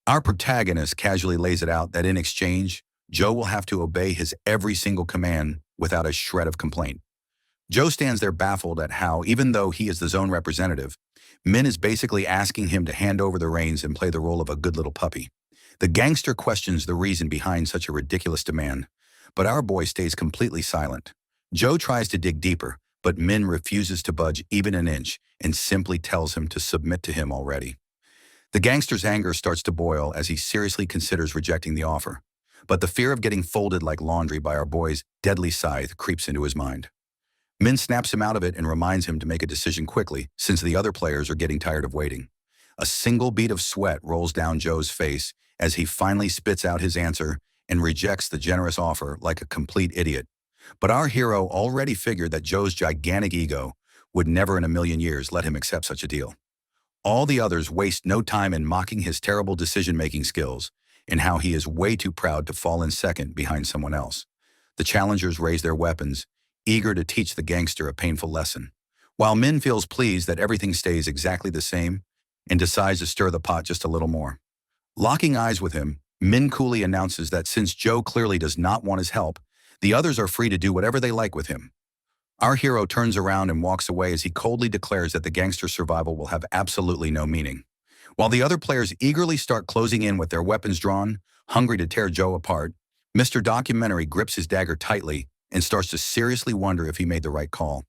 Our protagonist casually lays it out that in exchange, Joe will have to obey his every single command without a shred of complaint. Joe stands there baffled at how, even though he is the zone representative, Min is basically asking him to hand over the reins and play the role of a good little puppy. The gangster questions the reason behind such a ridiculous demand, but our boy stays completely silent. Joe tries to dig deeper, but Min refuses to budge even an inch and simply tells him to submit to him already. The gangster's anger starts to boil as he seriously considers rejecting the offer, but the fear of getting folded like laundry by our boy's deadly scythe creeps into his mind. Min snaps him out of it and reminds him to make a decision quickly since the other players are getting tired of waiting. A single bead of sweat rolls down Joe's face as he finally spits out his answer and rejects the generous offer like a complete idiot. But our hero already figured that Joe's gigantic ego would never in a million years let him accept such a deal. All the others waste no time in mocking his terrible decision-making skills and how he is way too proud to fall in second behind someone else. The challengers raise their weapons, eager to teach the gangster a painful lesson, while Min feels pleased that everything stays exactly the same and decides to stir the pot just a little more. Locking eyes with him, Min coolly announces that since Joe clearly does not want his help, the others are free to do whatever they like with him. Our hero turns around and walks away as he coldly declares that the gangster's survival will have absolutely no meaning. While the other players eagerly start closing in with their weapons drawn, hungry to tear Joe apart, Mr. Documentary grips his dagger tightly and starts to seriously wonder if he made the right call.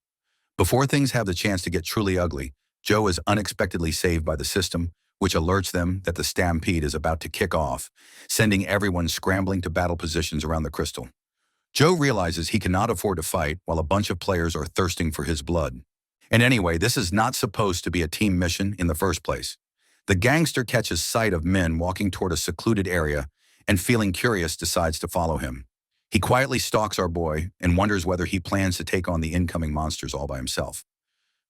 Before things have the chance to get truly ugly, Joe is unexpectedly saved by the system, which alerts them that the stampede is about to kick off, sending everyone scrambling to battle positions around the crystal. Joe realizes he cannot afford to fight while a bunch of players are thirsting for his blood. And anyway, this is not supposed to be a team mission in the first place. The gangster catches sight of Min walking toward a secluded area and, feeling curious, decides to follow him. He quietly stalks our boy and wonders whether he plans to take on the incoming monsters all by himself.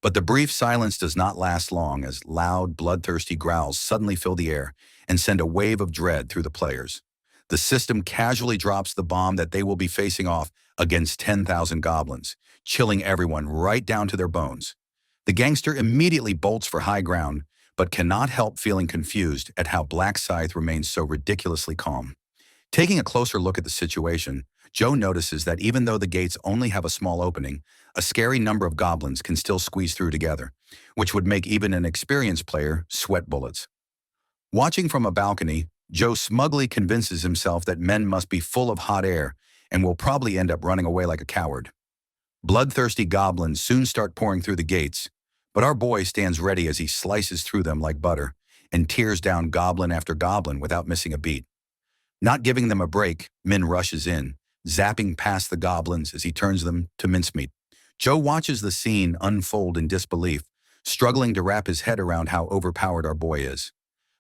But the brief silence does not last long as loud, bloodthirsty growls suddenly fill the air and send a wave of dread through the players. The system casually drops the bomb that they will be facing off against 10,000 goblins, chilling everyone right down to their bones. The gangster immediately bolts for high ground, but cannot help feeling confused at how Black Scythe remains so ridiculously calm. Taking a closer look at the situation, Joe notices that even though the gates only have a small opening, a scary number of goblins can still squeeze through together, which would make even an experienced player sweat bullets. Watching from a balcony, Joe smugly convinces himself that men must be full of hot air and will probably end up running away like a coward. Bloodthirsty goblins soon start pouring through the gates, but our boy stands ready as he slices through them like butter and tears down goblin after goblin without missing a beat. Not giving them a break, Min rushes in, zapping past the goblins as he turns them to mincemeat. Joe watches the scene unfold in disbelief, struggling to wrap his head around how overpowered our boy is.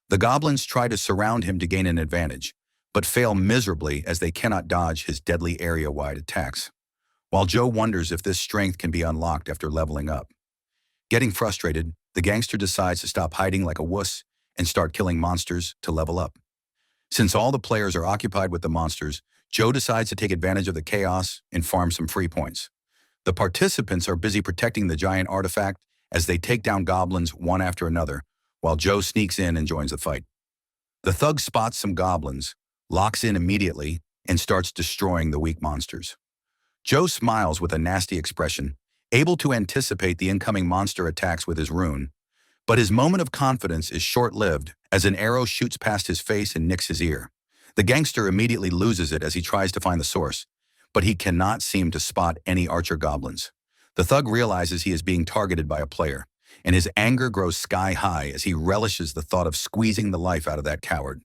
The goblins try to surround him to gain an advantage, but fail miserably as they cannot dodge his deadly area-wide attacks. While Joe wonders if this strength can be unlocked after leveling up. Getting frustrated, the gangster decides to stop hiding like a wuss and start killing monsters to level up. Since all the players are occupied with the monsters, Joe decides to take advantage of the chaos and farm some free points. The participants are busy protecting the giant artifact as they take down goblins one after another, while Joe sneaks in and joins the fight. The thug spots some goblins, locks in immediately, and starts destroying the weak monsters. Joe smiles with a nasty expression, able to anticipate the incoming monster attacks with his rune. But his moment of confidence is short-lived as an arrow shoots past his face and nicks his ear. The gangster immediately loses it as he tries to find the source, but he cannot seem to spot any archer goblins. The thug realizes he is being targeted by a player, and his anger grows sky-high as he relishes the thought of squeezing the life out of that coward.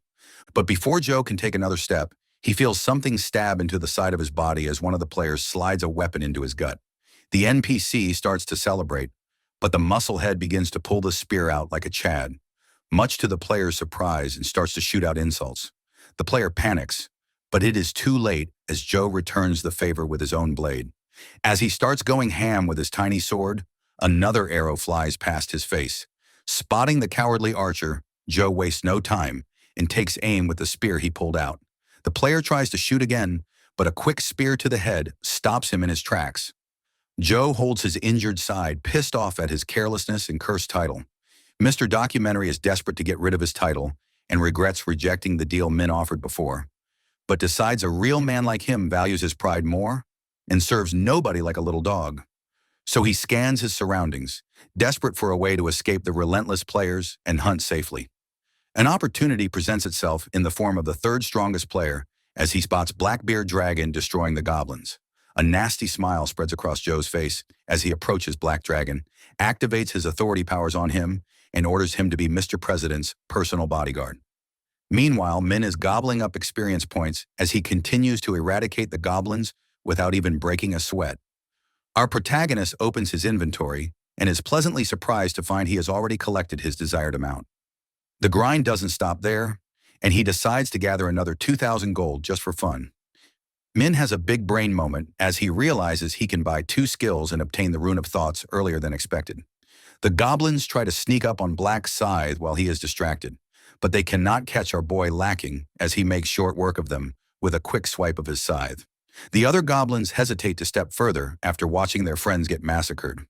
But before Joe can take another step, he feels something stab into the side of his body as one of the players slides a weapon into his gut. The NPC starts to celebrate, but the musclehead begins to pull the spear out like a Chad, much to the player's surprise, and starts to shoot out insults. The player panics, but it is too late as Joe returns the favor with his own blade. As he starts going ham with his tiny sword, another arrow flies past his face. Spotting the cowardly archer, Joe wastes no time and takes aim with the spear he pulled out. The player tries to shoot again, but a quick spear to the head stops him in his tracks. Joe holds his injured side, pissed off at his carelessness and cursed title. Mr. Documentary is desperate to get rid of his title and regrets rejecting the deal Min offered before, but decides a real man like him values his pride more and serves nobody like a little dog. So he scans his surroundings, desperate for a way to escape the relentless players and hunt safely. An opportunity presents itself in the form of the third strongest player as he spots Blackbeard Dragon destroying the goblins. A nasty smile spreads across Joe's face as he approaches Black Dragon, activates his authority powers on him, and orders him to be Mr. President's personal bodyguard. Meanwhile, Min is gobbling up experience points as he continues to eradicate the goblins without even breaking a sweat. Our protagonist opens his inventory and is pleasantly surprised to find he has already collected his desired amount. The grind doesn't stop there, and he decides to gather another 2,000 gold just for fun. Min has a big brain moment as he realizes he can buy 2 skills and obtain the Rune of Thoughts earlier than expected. The goblins try to sneak up on Black's scythe while he is distracted, but they cannot catch our boy lacking as he makes short work of them with a quick swipe of his scythe. The other goblins hesitate to step further after watching their friends get massacred.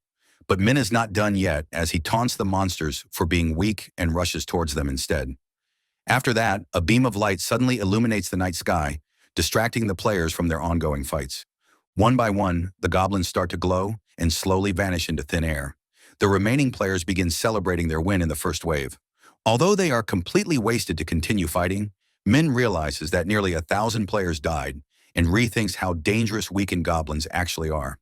But Min is not done yet as he taunts the monsters for being weak and rushes towards them instead. After that, a beam of light suddenly illuminates the night sky, distracting the players from their ongoing fights. One by one, the goblins start to glow and slowly vanish into thin air. The remaining players begin celebrating their win in the first wave. Although they are completely wasted to continue fighting, Min realizes that nearly 1,000 players died and rethinks how dangerous weakened goblins actually are.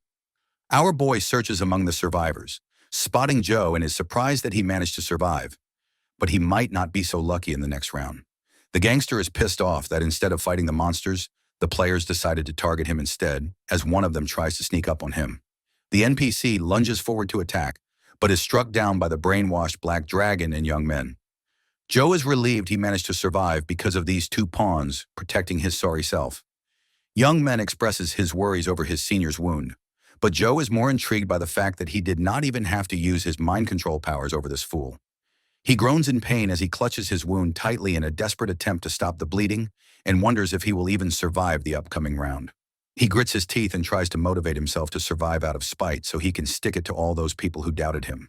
Our boy searches among the survivors, spotting Joe, and is surprised that he managed to survive. But he might not be so lucky in the next round. The gangster is pissed off that instead of fighting the monsters, the players decided to target him instead, as one of them tries to sneak up on him. The NPC lunges forward to attack, but is struck down by the brainwashed Black Dragon and young men. Joe is relieved he managed to survive because of these 2 pawns protecting his sorry self. Young Men expresses his worries over his senior's wound, but Joe is more intrigued by the fact that he did not even have to use his mind control powers over this fool. He groans in pain as he clutches his wound tightly in a desperate attempt to stop the bleeding and wonders if he will even survive the upcoming round. He grits his teeth and tries to motivate himself to survive out of spite so he can stick it to all those people who doubted him.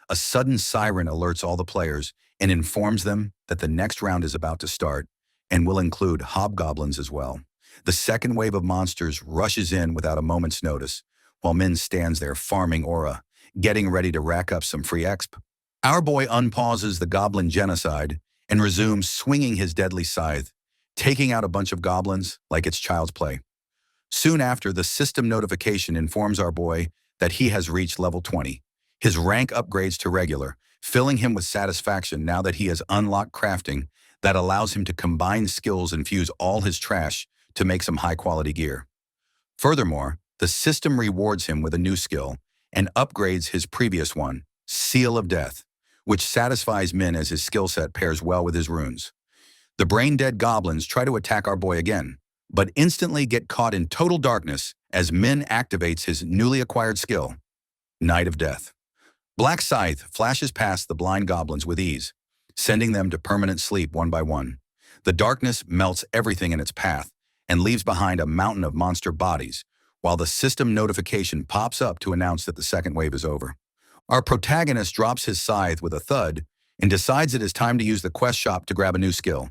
A sudden siren alerts all the players and informs them that the next round is about to start, and will include hobgoblins as well. The second wave of monsters rushes in without a moment's notice, while Min stands there farming aura, getting ready to rack up some free exp. Our boy unpauses the goblin genocide and resumes swinging his deadly scythe, taking out a bunch of goblins like it's child's play. Soon after, the system notification informs our boy that he has reached level 20. His rank upgrades to regular, filling him with satisfaction now that he has unlocked crafting that allows him to combine skills and fuse all his trash to make some high-quality gear. Furthermore, the system rewards him with a new skill and upgrades his previous one, Seal of Death, which satisfies Min as his skill set pairs well with his runes. The brain-dead goblins try to attack our boy again, but instantly get caught in total darkness as Min activates his newly acquired skill, Night of Death. Black Scythe flashes past the blind goblins with ease, sending them to permanent sleep one by one. The darkness melts everything in its path and leaves behind a mountain of monster bodies, while the system notification pops up to announce that the second wave is over. Our protagonist drops his scythe with a thud and decides it is time to use the quest shop to grab a new skill.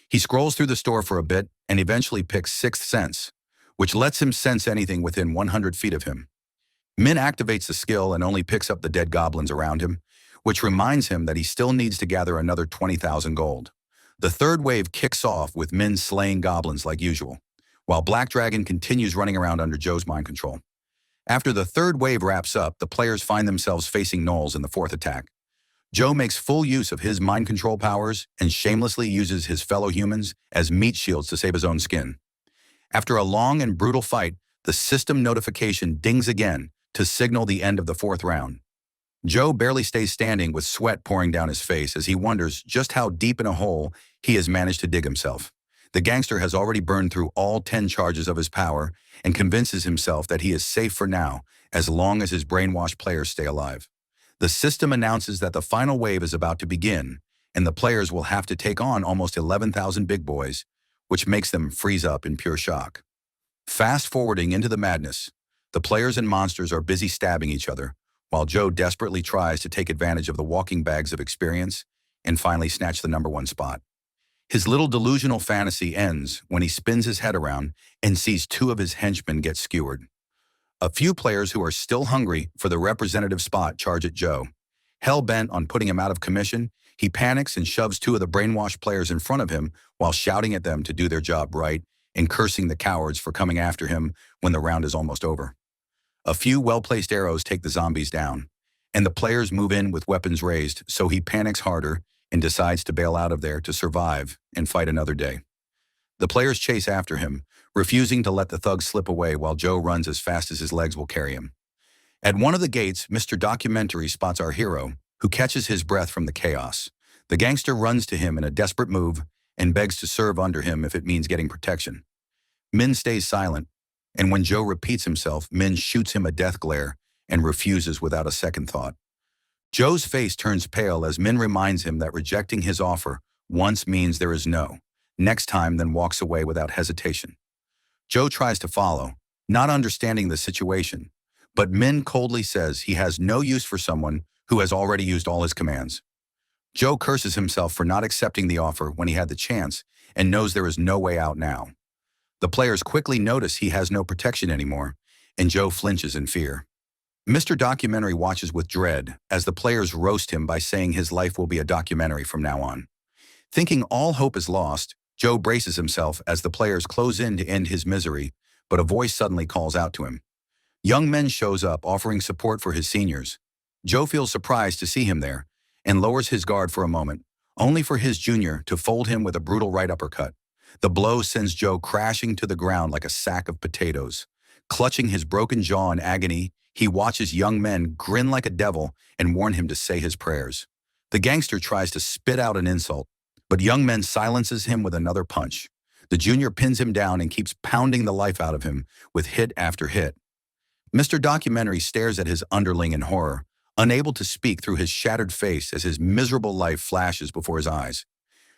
He scrolls through the store for a bit and eventually picks Sixth Sense, which lets him sense anything within 100 feet of him. Min activates the skill and only picks up the dead goblins around him, which reminds him that he still needs to gather another 20,000 gold. The third wave kicks off with Min slaying goblins like usual, while Black Dragon continues running around under Joe's mind control. After the third wave wraps up, the players find themselves facing gnolls in the fourth attack. Joe makes full use of his mind control powers and shamelessly uses his fellow humans as meat shields to save his own skin. After a long and brutal fight, the system notification dings again to signal the end of the fourth round. Joe barely stays standing with sweat pouring down his face as he wonders just how deep in a hole he has managed to dig himself. The gangster has already burned through all 10 charges of his power and convinces himself that he is safe for now as long as his brainwashed players stay alive. The system announces that the final wave is about to begin, and the players will have to take on almost 11,000 big boys, which makes them freeze up in pure shock. Fast forwarding into the madness, the players and monsters are busy stabbing each other, while Joe desperately tries to take advantage of the walking bags of experience and finally snatch the #1 spot. His little delusional fantasy ends when he spins his head around and sees 2 of his henchmen get skewered. A few players who are still hungry for the representative spot charge at Joe. Hell-bent on putting him out of commission, he panics and shoves 2 of the brainwashed players in front of him while shouting at them to do their job right and cursing the cowards for coming after him when the round is almost over. A few well-placed arrows take the zombies down, and the players move in with weapons raised, so he panics harder and decides to bail out of there to survive and fight another day. The players chase after him, refusing to let the thugs slip away while Joe runs as fast as his legs will carry him. At one of the gates, Mr. Documentary spots our hero, who catches his breath from the chaos. The gangster runs to him in a desperate move and begs to serve under him if it means getting protection. Min stays silent, and when Joe repeats himself, Min shoots him a death glare and refuses without a second thought. Joe's face turns pale as Min reminds him that rejecting his offer once means there is no next time, then walks away without hesitation. Joe tries to follow, not understanding the situation, but Min coldly says he has no use for someone who has already used all his commands. Joe curses himself for not accepting the offer when he had the chance and knows there is no way out now. The players quickly notice he has no protection anymore, and Joe flinches in fear. Mr. Documentary watches with dread as the players roast him by saying his life will be a documentary from now on. Thinking all hope is lost, Joe braces himself as the players close in to end his misery, but a voice suddenly calls out to him. Young Men shows up offering support for his seniors. Joe feels surprised to see him there and lowers his guard for a moment, only for his junior to fold him with a brutal right uppercut. The blow sends Joe crashing to the ground like a sack of potatoes. Clutching his broken jaw in agony, he watches Young Men grin like a devil and warn him to say his prayers. The gangster tries to spit out an insult, but Young Men silences him with another punch. The junior pins him down and keeps pounding the life out of him with hit after hit. Mr. Documentary stares at his underling in horror, unable to speak through his shattered face as his miserable life flashes before his eyes.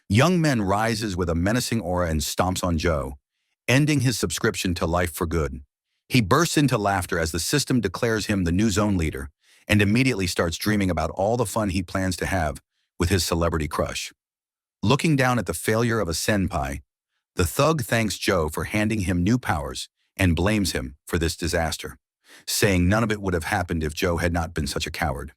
Young Men rises with a menacing aura and stomps on Joe, ending his subscription to life for good. He bursts into laughter as the system declares him the new zone leader and immediately starts dreaming about all the fun he plans to have with his celebrity crush. Looking down at the failure of a senpai, the thug thanks Joe for handing him new powers and blames him for this disaster, saying none of it would have happened if Joe had not been such a coward.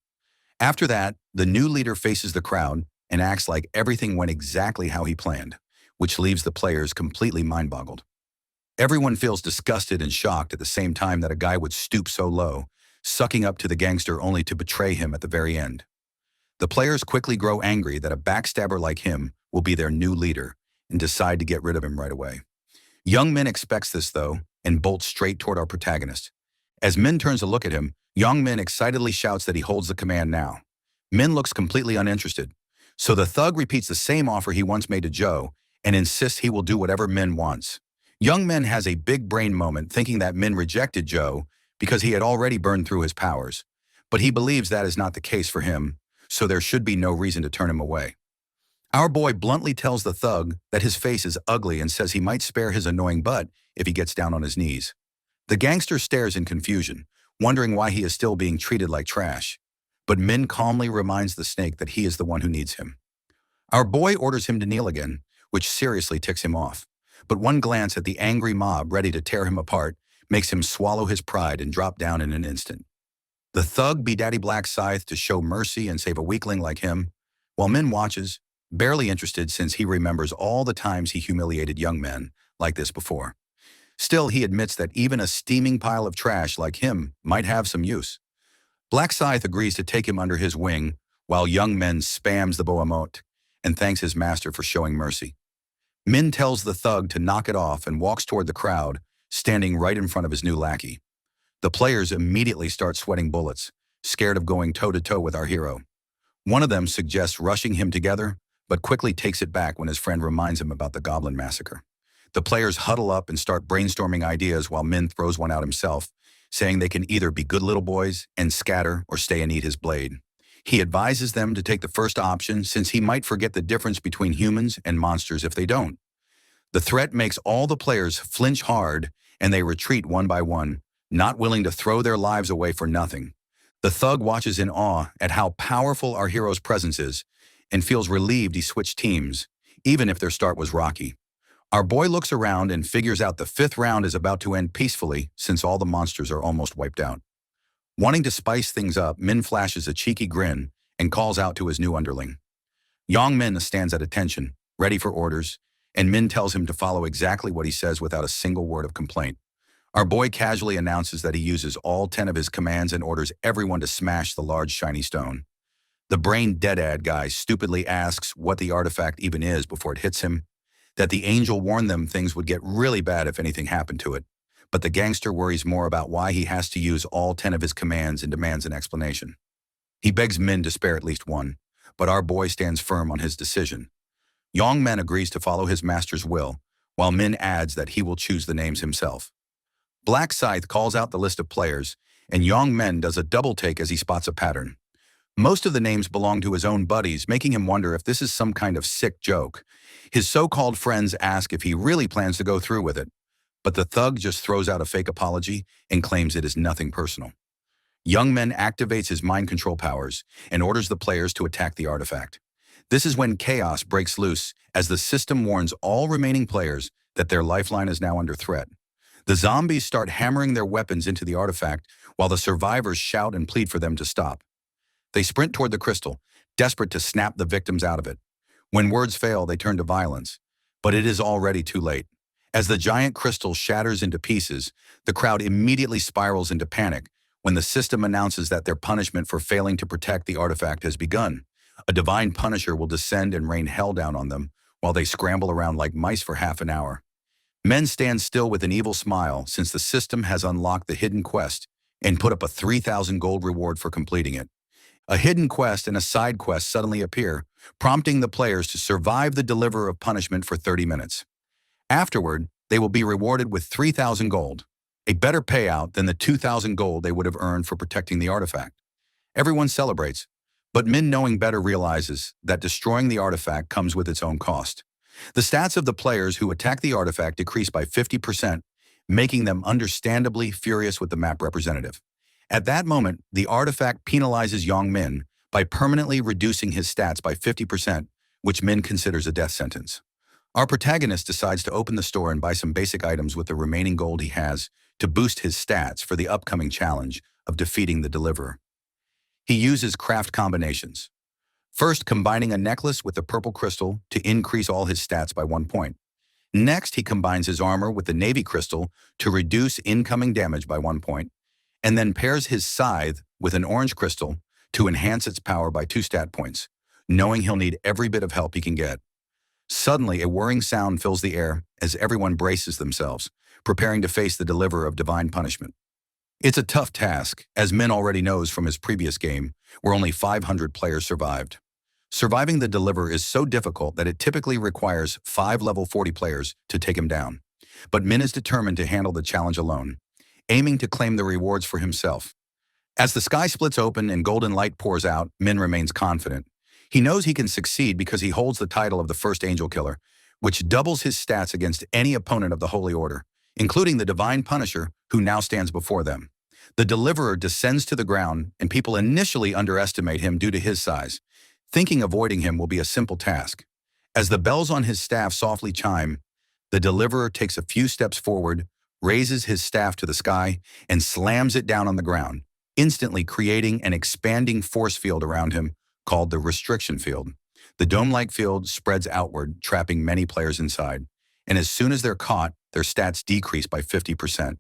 After that, the new leader faces the crowd and acts like everything went exactly how he planned, which leaves the players completely mind-boggled. Everyone feels disgusted and shocked at the same time that a guy would stoop so low, sucking up to the gangster only to betray him at the very end. The players quickly grow angry that a backstabber like him will be their new leader and decide to get rid of him right away. Young Min expects this, though, and bolts straight toward our protagonist. As Min turns to look at him, Young Min excitedly shouts that he holds the command now. Min looks completely uninterested, so the thug repeats the same offer he once made to Joe and insists he will do whatever Min wants. Young Min has a big brain moment thinking that Min rejected Joe because he had already burned through his powers, but he believes that is not the case for him, so there should be no reason to turn him away. Our boy bluntly tells the thug that his face is ugly and says he might spare his annoying butt if he gets down on his knees. The gangster stares in confusion, wondering why he is still being treated like trash. But Min calmly reminds the snake that he is the one who needs him. Our boy orders him to kneel again, which seriously ticks him off. But one glance at the angry mob ready to tear him apart makes him swallow his pride and drop down in an instant. The thug be Daddy Black Scythe to show mercy and save a weakling like him, while Min watches, barely interested since he remembers all the times he humiliated young men like this before. Still, he admits that even a steaming pile of trash like him might have some use. Black Scythe agrees to take him under his wing, while Young Min spams the boa emote and thanks his master for showing mercy. Min tells the thug to knock it off and walks toward the crowd, standing right in front of his new lackey. The players immediately start sweating bullets, scared of going toe-to-toe with our hero. One of them suggests rushing him together, but quickly takes it back when his friend reminds him about the Goblin Massacre. The players huddle up and start brainstorming ideas while Min throws one out himself, saying they can either be good little boys and scatter or stay and eat his blade. He advises them to take the first option since he might forget the difference between humans and monsters if they don't. The threat makes all the players flinch hard and they retreat one by one, not willing to throw their lives away for nothing. The thug watches in awe at how powerful our hero's presence is and feels relieved he switched teams, even if their start was rocky. Our boy looks around and figures out the 5th round is about to end peacefully since all the monsters are almost wiped out. Wanting to spice things up, Min flashes a cheeky grin and calls out to his new underling. Young Min stands at attention, ready for orders, and Min tells him to follow exactly what he says without a single word of complaint. Our boy casually announces that he uses all 10 of his commands and orders everyone to smash the large shiny stone. The brain dead-ad guy stupidly asks what the artifact even is before it hits him, that the angel warned them things would get really bad if anything happened to it, but the gangster worries more about why he has to use all 10 of his commands and demands an explanation. He begs Min to spare at least one, but our boy stands firm on his decision. Young Min agrees to follow his master's will, while Min adds that he will choose the names himself. Black Scythe calls out the list of players, and Young Min does a double take as he spots a pattern. Most of the names belong to his own buddies, making him wonder if this is some kind of sick joke. His so-called friends ask if he really plans to go through with it, but the thug just throws out a fake apology and claims it is nothing personal. Young Min activates his mind control powers and orders the players to attack the artifact. This is when chaos breaks loose as the system warns all remaining players that their lifeline is now under threat. The zombies start hammering their weapons into the artifact while the survivors shout and plead for them to stop. They sprint toward the crystal, desperate to snap the victims out of it. When words fail, they turn to violence. But it is already too late. As the giant crystal shatters into pieces, the crowd immediately spirals into panic when the system announces that their punishment for failing to protect the artifact has begun. A divine punisher will descend and rain hell down on them while they scramble around like mice for half an hour. Men stand still with an evil smile since the system has unlocked the hidden quest and put up a 3,000 gold reward for completing it. A hidden quest and a side quest suddenly appear, prompting the players to survive the deliver of punishment for 30 minutes. Afterward, they will be rewarded with 3,000 gold, a better payout than the 2,000 gold they would have earned for protecting the artifact. Everyone celebrates, but Min, knowing better, realizes that destroying the artifact comes with its own cost. The stats of the players who attack the artifact decrease by 50%, making them understandably furious with the map representative. At that moment, the artifact penalizes Young Min by permanently reducing his stats by 50%, which Min considers a death sentence. Our protagonist decides to open the store and buy some basic items with the remaining gold he has to boost his stats for the upcoming challenge of defeating the deliverer. He uses craft combinations. First, combining a necklace with the purple crystal to increase all his stats by 1 point. Next, he combines his armor with the navy crystal to reduce incoming damage by 1 point, and then pairs his scythe with an orange crystal to enhance its power by 2 stat points, knowing he'll need every bit of help he can get. Suddenly, a whirring sound fills the air as everyone braces themselves, preparing to face the deliverer of divine punishment. It's a tough task, as Min already knows from his previous game, where only 500 players survived. Surviving the deliverer is so difficult that it typically requires 5 level 40 players to take him down. But Min is determined to handle the challenge alone, aiming to claim the rewards for himself. As the sky splits open and golden light pours out, Min remains confident. He knows he can succeed because he holds the title of the first angel killer, which doubles his stats against any opponent of the Holy Order, including the Divine Punisher, who now stands before them. The deliverer descends to the ground, and people initially underestimate him due to his size, thinking avoiding him will be a simple task. As the bells on his staff softly chime, the deliverer takes a few steps forward, raises his staff to the sky, and slams it down on the ground, instantly creating an expanding force field around him called the restriction field. The dome-like field spreads outward, trapping many players inside, and as soon as they're caught, their stats decrease by 50%.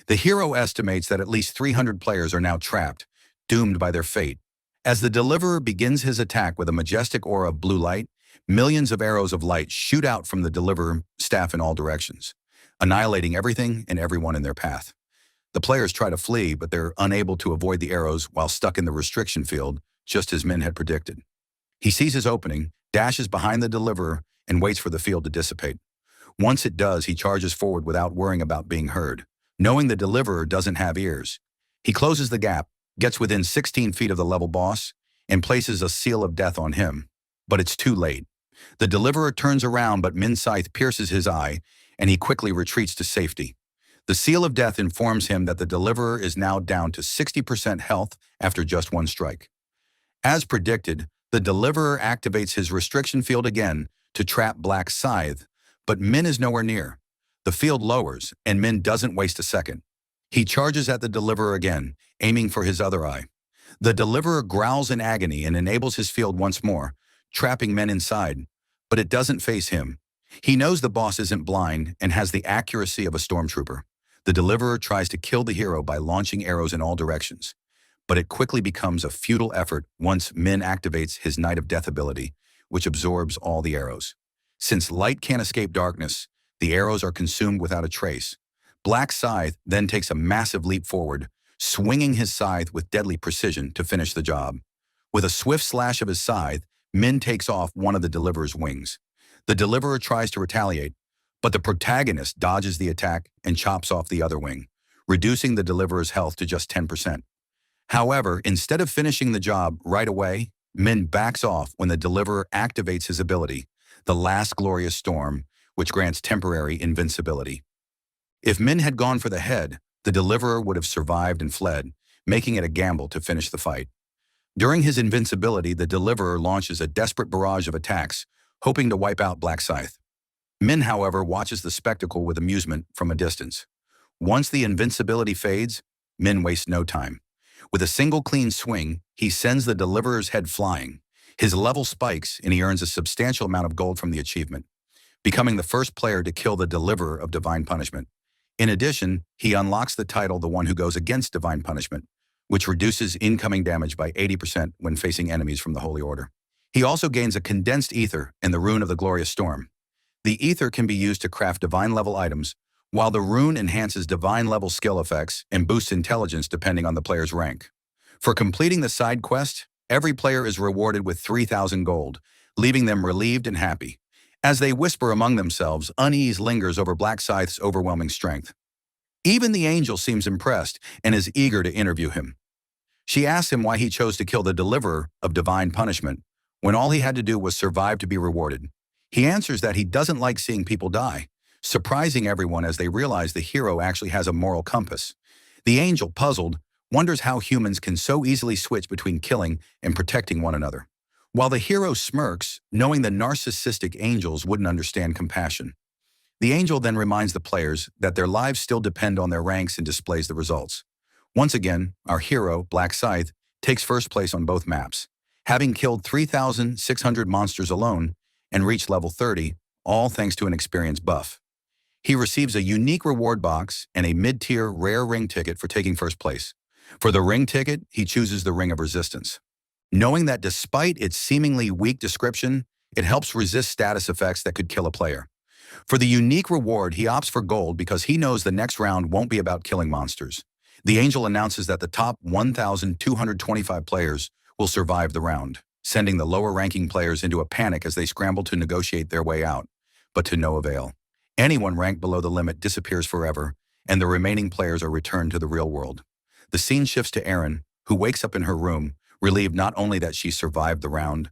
The hero estimates that at least 300 players are now trapped, doomed by their fate. As the deliverer begins his attack with a majestic aura of blue light, millions of arrows of light shoot out from the deliverer staff in all directions, annihilating everything and everyone in their path. The players try to flee, but they're unable to avoid the arrows while stuck in the restriction field, just as Min had predicted. He sees his opening, dashes behind the deliverer, and waits for the field to dissipate. Once it does, he charges forward without worrying about being heard, knowing the deliverer doesn't have ears. He closes the gap, gets within 16 feet of the level boss, and places a seal of death on him. But it's too late. The deliverer turns around, but Min's scythe pierces his eye, and he quickly retreats to safety. The seal of death informs him that the deliverer is now down to 60% health after just 1 strike. As predicted, the deliverer activates his restriction field again to trap Black's scythe, but Min is nowhere near. The field lowers, and Min doesn't waste a second. He charges at the deliverer again, aiming for his other eye. The deliverer growls in agony and enables his field once more, trapping men inside, but it doesn't face him. He knows the boss isn't blind and has the accuracy of a stormtrooper. The deliverer tries to kill the hero by launching arrows in all directions, but it quickly becomes a futile effort once Min activates his Night of Death ability, which absorbs all the arrows. Since light can't escape darkness, the arrows are consumed without a trace. Black's scythe then takes a massive leap forward, swinging his scythe with deadly precision to finish the job. With a swift slash of his scythe, Min takes off one of the deliverer's wings. The deliverer tries to retaliate, but the protagonist dodges the attack and chops off the other wing, reducing the deliverer's health to just 10%. However, instead of finishing the job right away, Min backs off when the deliverer activates his ability, the Last Glorious Storm, which grants temporary invincibility. If Min had gone for the head, the deliverer would have survived and fled, making it a gamble to finish the fight. During his invincibility, the deliverer launches a desperate barrage of attacks, hoping to wipe out Black Scythe. Min, however, watches the spectacle with amusement from a distance. Once the invincibility fades, Min wastes no time. With a single clean swing, he sends the deliverer's head flying. His level spikes, and he earns a substantial amount of gold from the achievement, becoming the first player to kill the deliverer of divine punishment. In addition, he unlocks the title The One Who Goes Against Divine Punishment, which reduces incoming damage by 80% when facing enemies from the Holy Order. He also gains a condensed ether and the Rune of the Glorious Storm. The ether can be used to craft divine-level items, while the rune enhances divine-level skill effects and boosts intelligence depending on the player's rank. For completing the side quest, every player is rewarded with 3,000 gold, leaving them relieved and happy. As they whisper among themselves, unease lingers over Black Scythe's overwhelming strength. Even the angel seems impressed and is eager to interview him. She asks him why he chose to kill the deliverer of divine punishment, when all he had to do was survive to be rewarded. He answers that he doesn't like seeing people die, surprising everyone as they realize the hero actually has a moral compass. The angel, puzzled, wonders how humans can so easily switch between killing and protecting one another. while the hero smirks, knowing the narcissistic angels wouldn't understand compassion. The angel then reminds the players that their lives still depend on their ranks and displays the results. Once again, our hero, Black Scythe, takes first place on both maps, having killed 3,600 monsters alone and reached level 30, all thanks to an experience buff. He receives a unique reward box and a mid-tier rare ring ticket for taking first place. For the ring ticket, he chooses the Ring of Resistance, knowing that despite its seemingly weak description, it helps resist status effects that could kill a player. For the unique reward, he opts for gold because he knows the next round won't be about killing monsters. The angel announces that the top 1,225 players will survive the round, sending the lower-ranking players into a panic as they scramble to negotiate their way out, but to no avail. Anyone ranked below the limit disappears forever, and the remaining players are returned to the real world. The scene shifts to Erin, who wakes up in her room, relieved not only that she survived the round,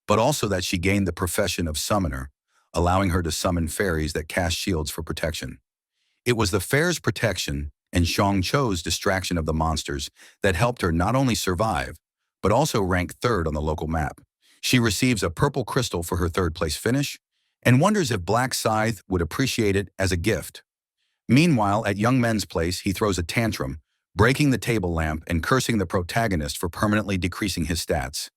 but also that she gained the profession of summoner, allowing her to summon fairies that cast shields for protection. It was the fair's protection and Shang Cho's distraction of the monsters that helped her not only survive, but also rank third on the local map. She receives a purple crystal for her third-place finish and wonders if Black Scythe would appreciate it as a gift. Meanwhile, at Young Men's place, he throws a tantrum, breaking the table lamp and cursing the protagonist for permanently decreasing his stats.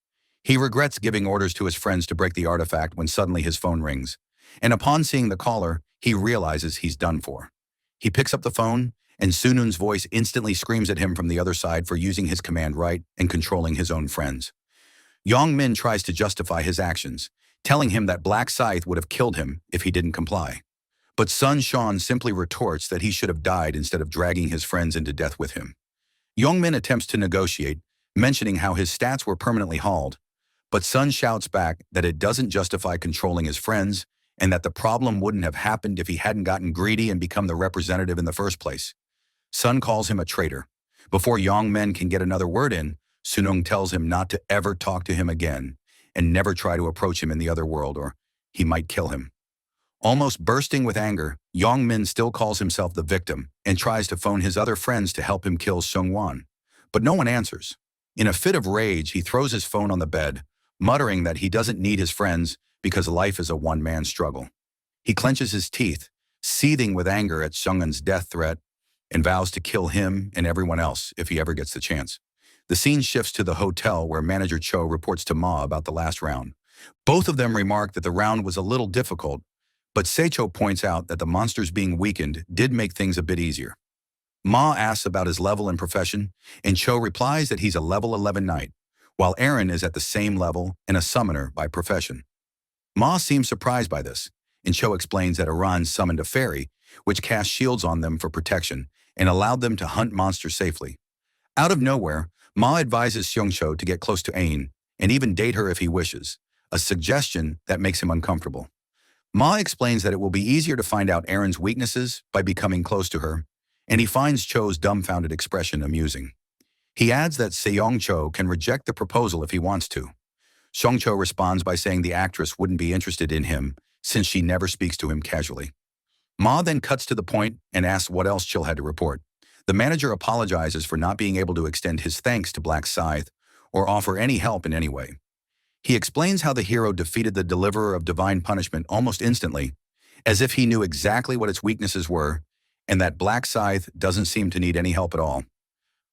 He regrets giving orders to his friends to break the artifact when suddenly his phone rings, and upon seeing the caller, he realizes he's done for. He picks up the phone, and Sunun's voice instantly screams at him from the other side for using his command right and controlling his own friends. Yong Min tries to justify his actions, telling him that Black Scythe would have killed him if he didn't comply. But Sun Shan simply retorts that he should have died instead of dragging his friends into death with him. Yong Min attempts to negotiate, mentioning how his stats were permanently hauled, but Sun shouts back that it doesn't justify controlling his friends and that the problem wouldn't have happened if he hadn't gotten greedy and become the representative in the first place. Sun calls him a traitor. Before Yong Men can get another word in, Sunung tells him not to ever talk to him again and never try to approach him in the other world or he might kill him. Almost bursting with anger, Yong Min still calls himself the victim and tries to phone his other friends to help him kill Sung Wan. But no one answers. In a fit of rage, he throws his phone on the bed, muttering that he doesn't need his friends because life is a one-man struggle. He clenches his teeth, seething with anger at Sungun's death threat, and vows to kill him and everyone else if he ever gets the chance. The scene shifts to the hotel where Manager Cho reports to Ma about the last round. Both of them remark that the round was a little difficult, but Seicho points out that the monsters being weakened did make things a bit easier. Ma asks about his level and profession, and Cho replies that he's a level 11 knight, while Aaron is at the same level and a summoner by profession. Ma seems surprised by this, and Cho explains that Iran summoned a fairy, which cast shields on them for protection and allowed them to hunt monsters safely. Out of nowhere, Ma advises Seongcho to get close to Ain and even date her if he wishes, a suggestion that makes him uncomfortable. Ma explains that it will be easier to find out Aaron's weaknesses by becoming close to her, and he finds Cho's dumbfounded expression amusing. He adds that Seong Cho can reject the proposal if he wants to. Song Cho responds by saying the actress wouldn't be interested in him since she never speaks to him casually. Ma then cuts to the point and asks what else Chill had to report. The manager apologizes for not being able to extend his thanks to Black Scythe or offer any help in any way. He explains how the hero defeated the deliverer of divine punishment almost instantly, as if he knew exactly what its weaknesses were, and that Black Scythe doesn't seem to need any help at all.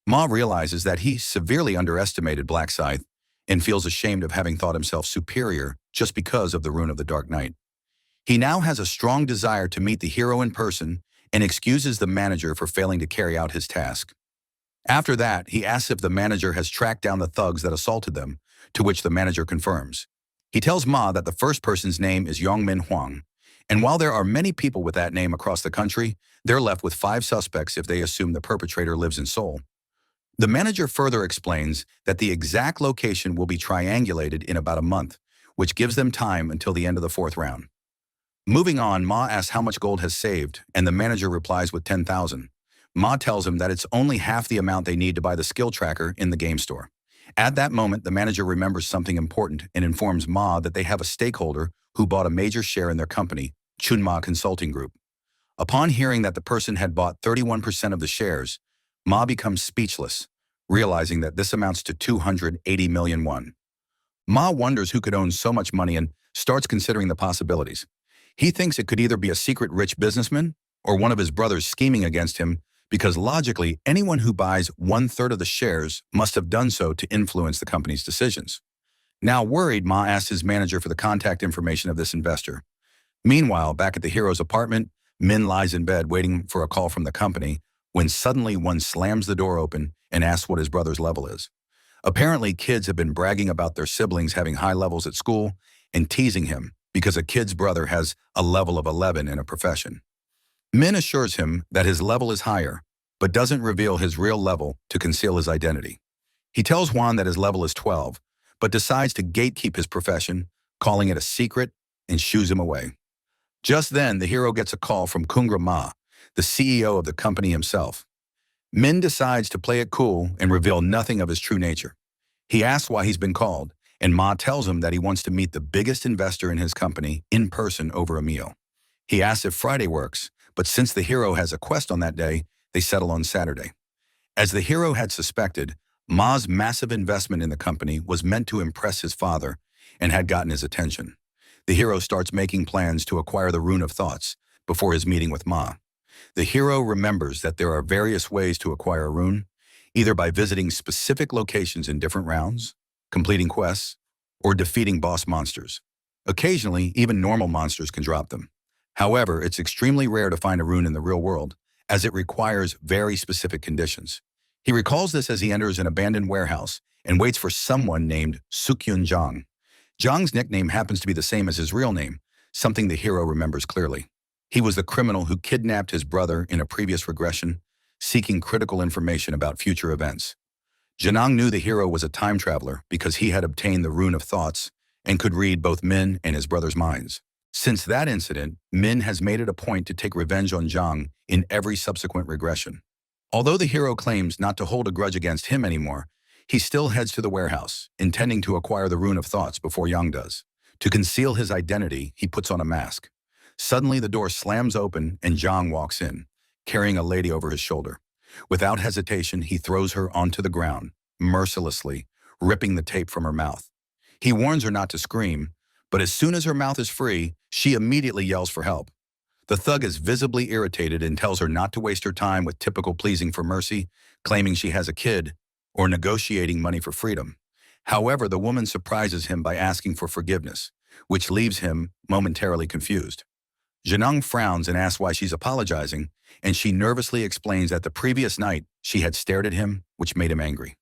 Ma realizes that he severely underestimated Black Scythe and feels ashamed of having thought himself superior just because of the rune of the Dark Knight. He now has a strong desire to meet the hero in person and excuses the manager for failing to carry out his task. After that, he asks if the manager has tracked down the thugs that assaulted them, to which the manager confirms. He tells Ma that the first person's name is Yongmin Huang, and while there are many people with that name across the country, they're left with 5 suspects if they assume the perpetrator lives in Seoul. The manager further explains that the exact location will be triangulated in about a month, which gives them time until the end of the 4th round. Moving on, Ma asks how much gold has saved, and the manager replies with 10,000. Ma tells him that it's only half the amount they need to buy the skill tracker in the game store. At that moment, the manager remembers something important and informs Ma that they have a stakeholder who bought a major share in their company, Chunma Consulting Group. Upon hearing that the person had bought 31% of the shares, Ma becomes speechless, realizing that this amounts to 280 million won. Ma wonders who could own so much money and starts considering the possibilities. He thinks it could either be a secret rich businessman or one of his brothers scheming against him because logically, anyone who buys 1/3 of the shares must have done so to influence the company's decisions. Now worried, Ma asks his manager for the contact information of this investor. Meanwhile, back at the hero's apartment, Min lies in bed waiting for a call from the company when suddenly one slams the door open and asks what his brother's level is. Apparently, kids have been bragging about their siblings having high levels at school and teasing him because a kid's brother has a level of 11 in a profession. Min assures him that his level is higher, but doesn't reveal his real level to conceal his identity. He tells Juan that his level is 12, but decides to gatekeep his profession, calling it a secret, and shoos him away. Just then, the hero gets a call from Kungra Ma, the CEO of the company himself. Min decides to play it cool and reveal nothing of his true nature. He asks why he's been called, and Ma tells him that he wants to meet the biggest investor in his company in person over a meal. He asks if Friday works, but since the hero has a quest on that day, they settle on Saturday. As the hero had suspected, Ma's massive investment in the company was meant to impress his father and had gotten his attention. The hero starts making plans to acquire the Rune of Thoughts before his meeting with Ma. The hero remembers that there are various ways to acquire a rune, either by visiting specific locations in different rounds, completing quests, or defeating boss monsters. Occasionally, even normal monsters can drop them. However, it's extremely rare to find a rune in the real world, as it requires very specific conditions. He recalls this as he enters an abandoned warehouse and waits for someone named Sukyun Jang. Jang's nickname happens to be the same as his real name, something the hero remembers clearly. He was the criminal who kidnapped his brother in a previous regression, seeking critical information about future events. Janang knew the hero was a time traveler because he had obtained the Rune of Thoughts and could read both Min and his brother's minds. Since that incident, Min has made it a point to take revenge on Jang in every subsequent regression. Although the hero claims not to hold a grudge against him anymore, he still heads to the warehouse, intending to acquire the Rune of Thoughts before Yang does. To conceal his identity, he puts on a mask. Suddenly, the door slams open and Jang walks in, carrying a lady over his shoulder. Without hesitation, he throws her onto the ground, mercilessly, ripping the tape from her mouth. He warns her not to scream, but as soon as her mouth is free, she immediately yells for help. The thug is visibly irritated and tells her not to waste her time with typical pleasing for mercy, claiming she has a kid, or negotiating money for freedom. However, the woman surprises him by asking for forgiveness, which leaves him momentarily confused. Janang frowns and asks why she's apologizing, and she nervously explains that the previous night she had stared at him, which made him angry.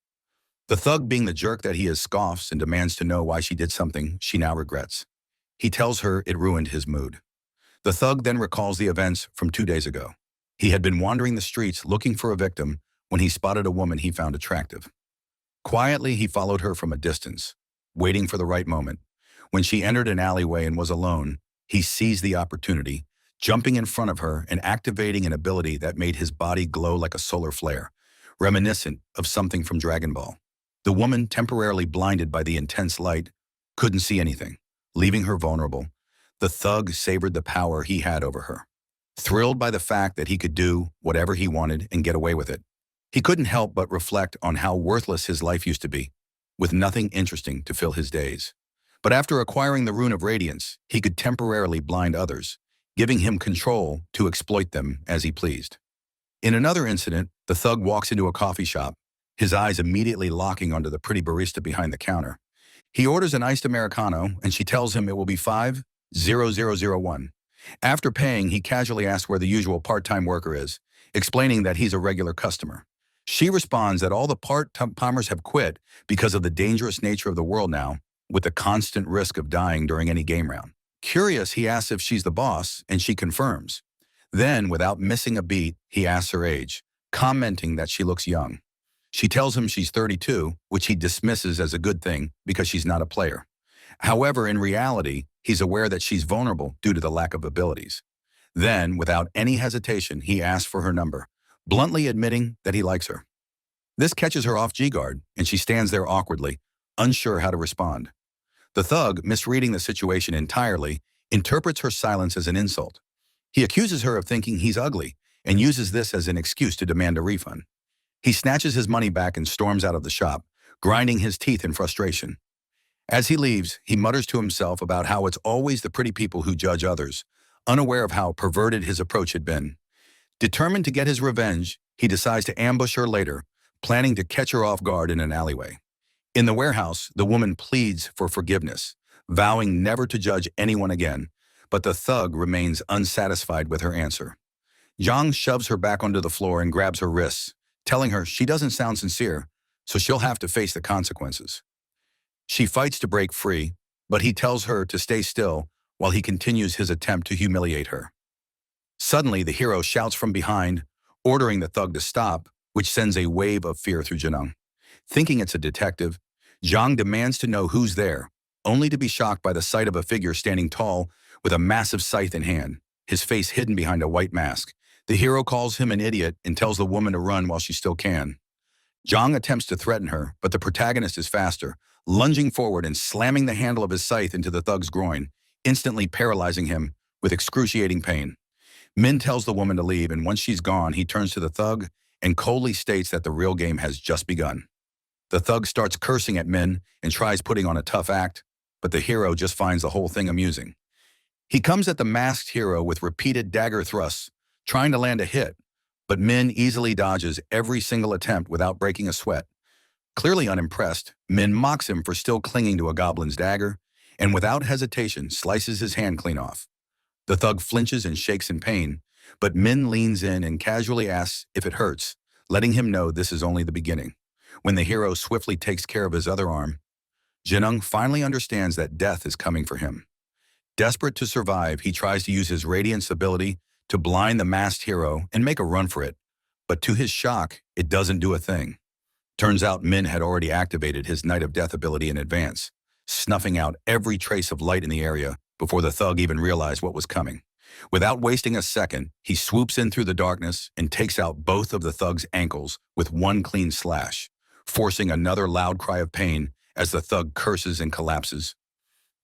The thug, being the jerk that he is, scoffs and demands to know why she did something she now regrets. He tells her it ruined his mood. The thug then recalls the events from 2 days ago. He had been wandering the streets looking for a victim when he spotted a woman he found attractive. Quietly, he followed her from a distance, waiting for the right moment. When she entered an alleyway and was alone, he seized the opportunity, jumping in front of her and activating an ability that made his body glow like a solar flare, reminiscent of something from Dragon Ball. The woman, temporarily blinded by the intense light, couldn't see anything, leaving her vulnerable. The thug savored the power he had over her. Thrilled by the fact that he could do whatever he wanted and get away with it, he couldn't help but reflect on how worthless his life used to be, with nothing interesting to fill his days. But after acquiring the Rune of Radiance, he could temporarily blind others, giving him control to exploit them as he pleased. In another incident, the thug walks into a coffee shop, his eyes immediately locking onto the pretty barista behind the counter. He orders an iced Americano, and she tells him it will be 50001. After paying, he casually asks where the usual part-time worker is, explaining that he's a regular customer. She responds that all the part-timers have quit because of the dangerous nature of the world now, with the constant risk of dying during any game round. Curious, he asks if she's the boss, and she confirms. Then, without missing a beat, he asks her age, commenting that she looks young. She tells him she's 32, which he dismisses as a good thing because she's not a player. However, in reality, he's aware that she's vulnerable due to the lack of abilities. Then, without any hesitation, he asks for her number, bluntly admitting that he likes her. This catches her off guard, and she stands there awkwardly, unsure how to respond. The thug, misreading the situation entirely, interprets her silence as an insult. He accuses her of thinking he's ugly and uses this as an excuse to demand a refund. He snatches his money back and storms out of the shop, grinding his teeth in frustration. As he leaves, he mutters to himself about how it's always the pretty people who judge others, unaware of how perverted his approach had been. Determined to get his revenge, he decides to ambush her later, planning to catch her off guard in an alleyway. In the warehouse, the woman pleads for forgiveness, vowing never to judge anyone again, but the thug remains unsatisfied with her answer. Zhang shoves her back onto the floor and grabs her wrists, telling her she doesn't sound sincere, so she'll have to face the consequences. She fights to break free, but he tells her to stay still while he continues his attempt to humiliate her. Suddenly, the hero shouts from behind, ordering the thug to stop, which sends a wave of fear through Zheneng. Thinking it's a detective, Zhang demands to know who's there, only to be shocked by the sight of a figure standing tall with a massive scythe in hand, his face hidden behind a white mask. The hero calls him an idiot and tells the woman to run while she still can. Zhang attempts to threaten her, but the protagonist is faster, lunging forward and slamming the handle of his scythe into the thug's groin, instantly paralyzing him with excruciating pain. Min tells the woman to leave, and once she's gone, he turns to the thug and coldly states that the real game has just begun. The thug starts cursing at Min and tries putting on a tough act, but the hero just finds the whole thing amusing. He comes at the masked hero with repeated dagger thrusts, trying to land a hit, but Min easily dodges every single attempt without breaking a sweat. Clearly unimpressed, Min mocks him for still clinging to a goblin's dagger, and without hesitation slices his hand clean off. The thug flinches and shakes in pain, but Min leans in and casually asks if it hurts, letting him know this is only the beginning. When the hero swiftly takes care of his other arm, Zheneng finally understands that death is coming for him. Desperate to survive, he tries to use his Radiance ability to blind the masked hero and make a run for it, but to his shock, it doesn't do a thing. Turns out Min had already activated his Night of Death ability in advance, snuffing out every trace of light in the area before the thug even realized what was coming. Without wasting a second, he swoops in through the darkness and takes out both of the thug's ankles with one clean slash, forcing another loud cry of pain as the thug curses and collapses,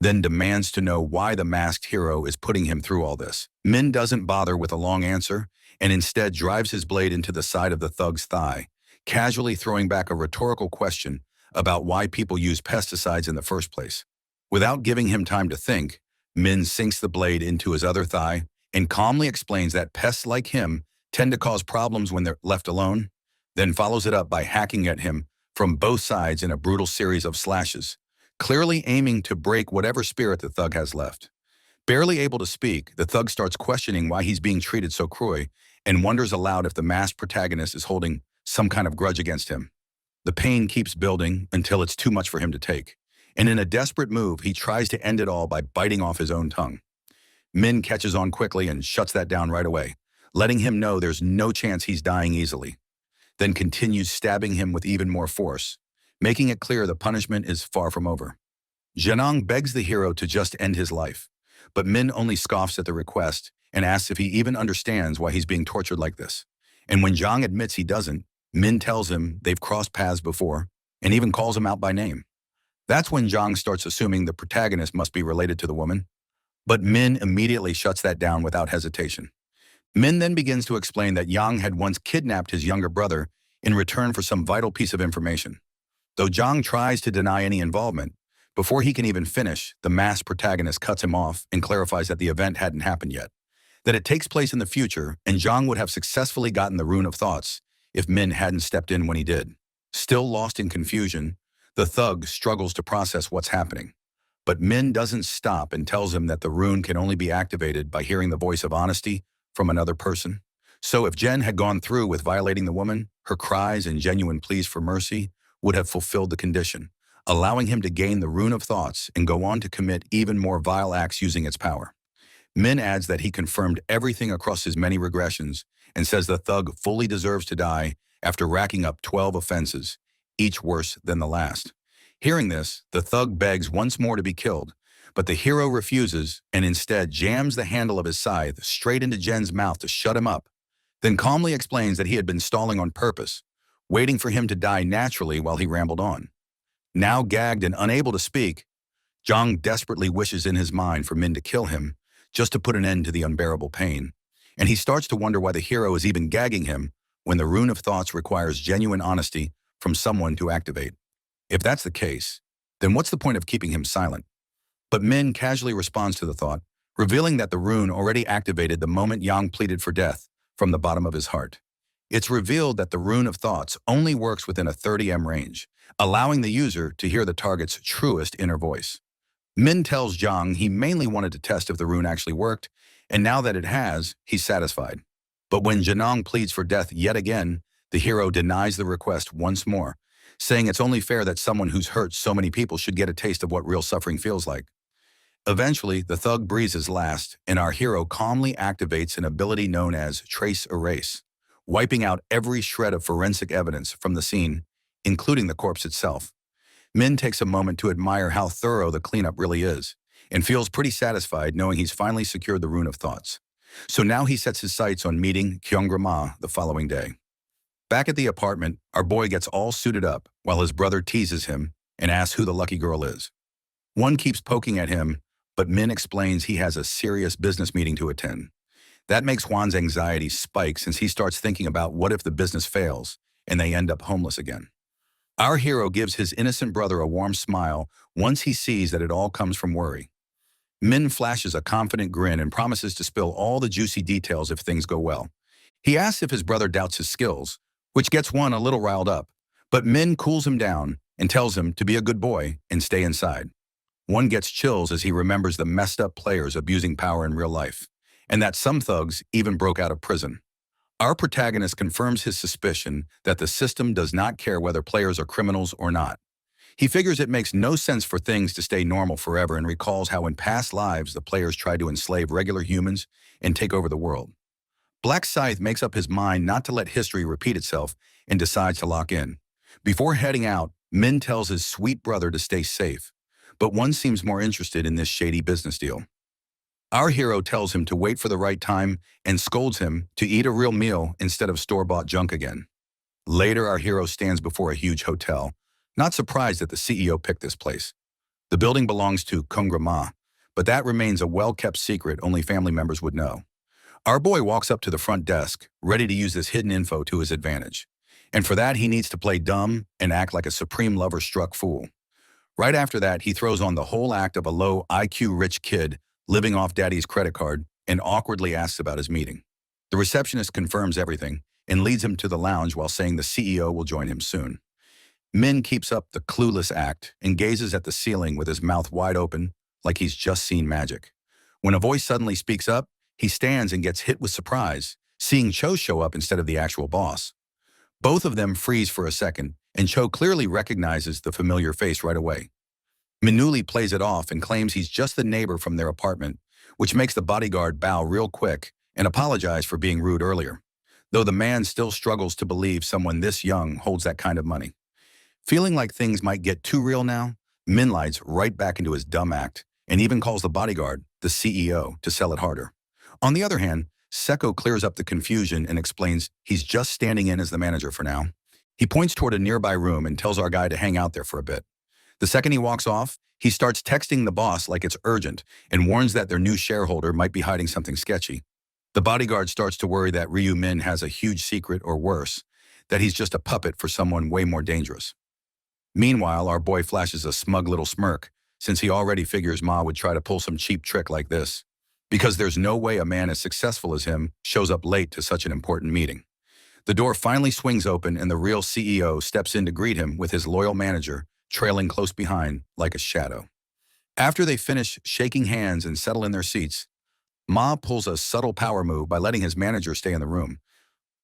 then demands to know why the masked hero is putting him through all this. Min doesn't bother with a long answer and instead drives his blade into the side of the thug's thigh, casually throwing back a rhetorical question about why people use pesticides in the first place. Without giving him time to think, Min sinks the blade into his other thigh and calmly explains that pests like him tend to cause problems when they're left alone, then follows it up by hacking at him from both sides in a brutal series of slashes, clearly aiming to break whatever spirit the thug has left. Barely able to speak, the thug starts questioning why he's being treated so cruelly and wonders aloud if the masked protagonist is holding some kind of grudge against him. The pain keeps building until it's too much for him to take, and in a desperate move, he tries to end it all by biting off his own tongue. Min catches on quickly and shuts that down right away, letting him know there's no chance he's dying easily, then continues stabbing him with even more force, making it clear the punishment is far from over. Zheneng begs the hero to just end his life, but Min only scoffs at the request and asks if he even understands why he's being tortured like this. And when Zhang admits he doesn't, Min tells him they've crossed paths before and even calls him out by name. That's when Zhang starts assuming the protagonist must be related to the woman, but Min immediately shuts that down without hesitation. Min then begins to explain that Yang had once kidnapped his younger brother in return for some vital piece of information. Though Zhang tries to deny any involvement, before he can even finish, the masked protagonist cuts him off and clarifies that the event hadn't happened yet, that it takes place in the future, and Zhang would have successfully gotten the Rune of Thoughts if Min hadn't stepped in when he did. Still lost in confusion, the thug struggles to process what's happening. But Min doesn't stop and tells him that the rune can only be activated by hearing the voice of honesty from another person. So if Jen had gone through with violating the woman, her cries and genuine pleas for mercy would have fulfilled the condition, allowing him to gain the Rune of Thoughts and go on to commit even more vile acts using its power. Min adds that he confirmed everything across his many regressions and says the thug fully deserves to die after racking up 12 offenses, each worse than the last. Hearing this, the thug begs once more to be killed, but the hero refuses and instead jams the handle of his scythe straight into Jen's mouth to shut him up, then calmly explains that he had been stalling on purpose, waiting for him to die naturally while he rambled on. Now gagged and unable to speak, Zhang desperately wishes in his mind for Min to kill him, just to put an end to the unbearable pain, and he starts to wonder why the hero is even gagging him when the Rune of Thoughts requires genuine honesty from someone to activate. If that's the case, Then what's the point of keeping him silent? But Min casually responds to the thought, revealing that the rune already activated the moment Yang pleaded for death from the bottom of his heart. It's revealed that the rune of thoughts only works within a 30 range, allowing the user to hear the target's truest inner voice. Min tells Zhang he mainly wanted to test if the rune actually worked, and now that it has, he's satisfied. But when Janong pleads for death yet again, the hero denies the request once more, saying it's only fair that someone who's hurt so many people should get a taste of what real suffering feels like. Eventually, the thug breezes last, and our hero calmly activates an ability known as Trace Erase, wiping out every shred of forensic evidence from the scene, including the corpse itself. Min takes a moment to admire how thorough the cleanup really is, and feels pretty satisfied knowing he's finally secured the Rune of Thoughts. So now he sets his sights on meeting Kyungrama the following day. Back at the apartment, our boy gets all suited up while his brother teases him and asks who the lucky girl is. One keeps poking at him, but Min explains he has a serious business meeting to attend. That makes Juan's anxiety spike since he starts thinking about what if the business fails and they end up homeless again. Our hero gives his innocent brother a warm smile once he sees that it all comes from worry. Min flashes a confident grin and promises to spill all the juicy details if things go well. He asks if his brother doubts his skills, which gets Juan a little riled up, but Min cools him down and tells him to be a good boy and stay inside. One gets chills as he remembers the messed up players abusing power in real life, and that some thugs even broke out of prison. Our protagonist confirms his suspicion that the system does not care whether players are criminals or not. He figures it makes no sense for things to stay normal forever and recalls how in past lives the players tried to enslave regular humans and take over the world. Black Scythe makes up his mind not to let history repeat itself and decides to lock in. Before heading out, Min tells his sweet brother to stay safe, but one seems more interested in this shady business deal. Our hero tells him to wait for the right time and scolds him to eat a real meal instead of store-bought junk again. Later, our hero stands before a huge hotel, not surprised that the CEO picked this place. The building belongs to Kyungrama, but that remains a well-kept secret only family members would know. Our boy walks up to the front desk, ready to use this hidden info to his advantage. And for that, he needs to play dumb and act like a supreme lover-struck fool. Right after that, he throws on the whole act of a low IQ rich kid living off daddy's credit card and awkwardly asks about his meeting. The receptionist confirms everything and leads him to the lounge while saying the CEO will join him soon. Min keeps up the clueless act and gazes at the ceiling with his mouth wide open like he's just seen magic. When a voice suddenly speaks up, he stands and gets hit with surprise, seeing Cho show up instead of the actual boss. Both of them freeze for a second, and Cho clearly recognizes the familiar face right away. Minuli plays it off and claims he's just the neighbor from their apartment, which makes the bodyguard bow real quick and apologize for being rude earlier, though the man still struggles to believe someone this young holds that kind of money. Feeling like things might get too real now, Min lights right back into his dumb act and even calls the bodyguard, the CEO, to sell it harder. On the other hand, Seko clears up the confusion and explains he's just standing in as the manager for now. He points toward a nearby room and tells our guy to hang out there for a bit. The second he walks off, he starts texting the boss like it's urgent and warns that their new shareholder might be hiding something sketchy. The bodyguard starts to worry that Ryu Min has a huge secret or worse, that he's just a puppet for someone way more dangerous. Meanwhile, our boy flashes a smug little smirk since he already figures Ma would try to pull some cheap trick like this, because there's no way a man as successful as him shows up late to such an important meeting. The door finally swings open and the real CEO steps in to greet him with his loyal manager trailing close behind like a shadow. After they finish shaking hands and settle in their seats, Ma pulls a subtle power move by letting his manager stay in the room,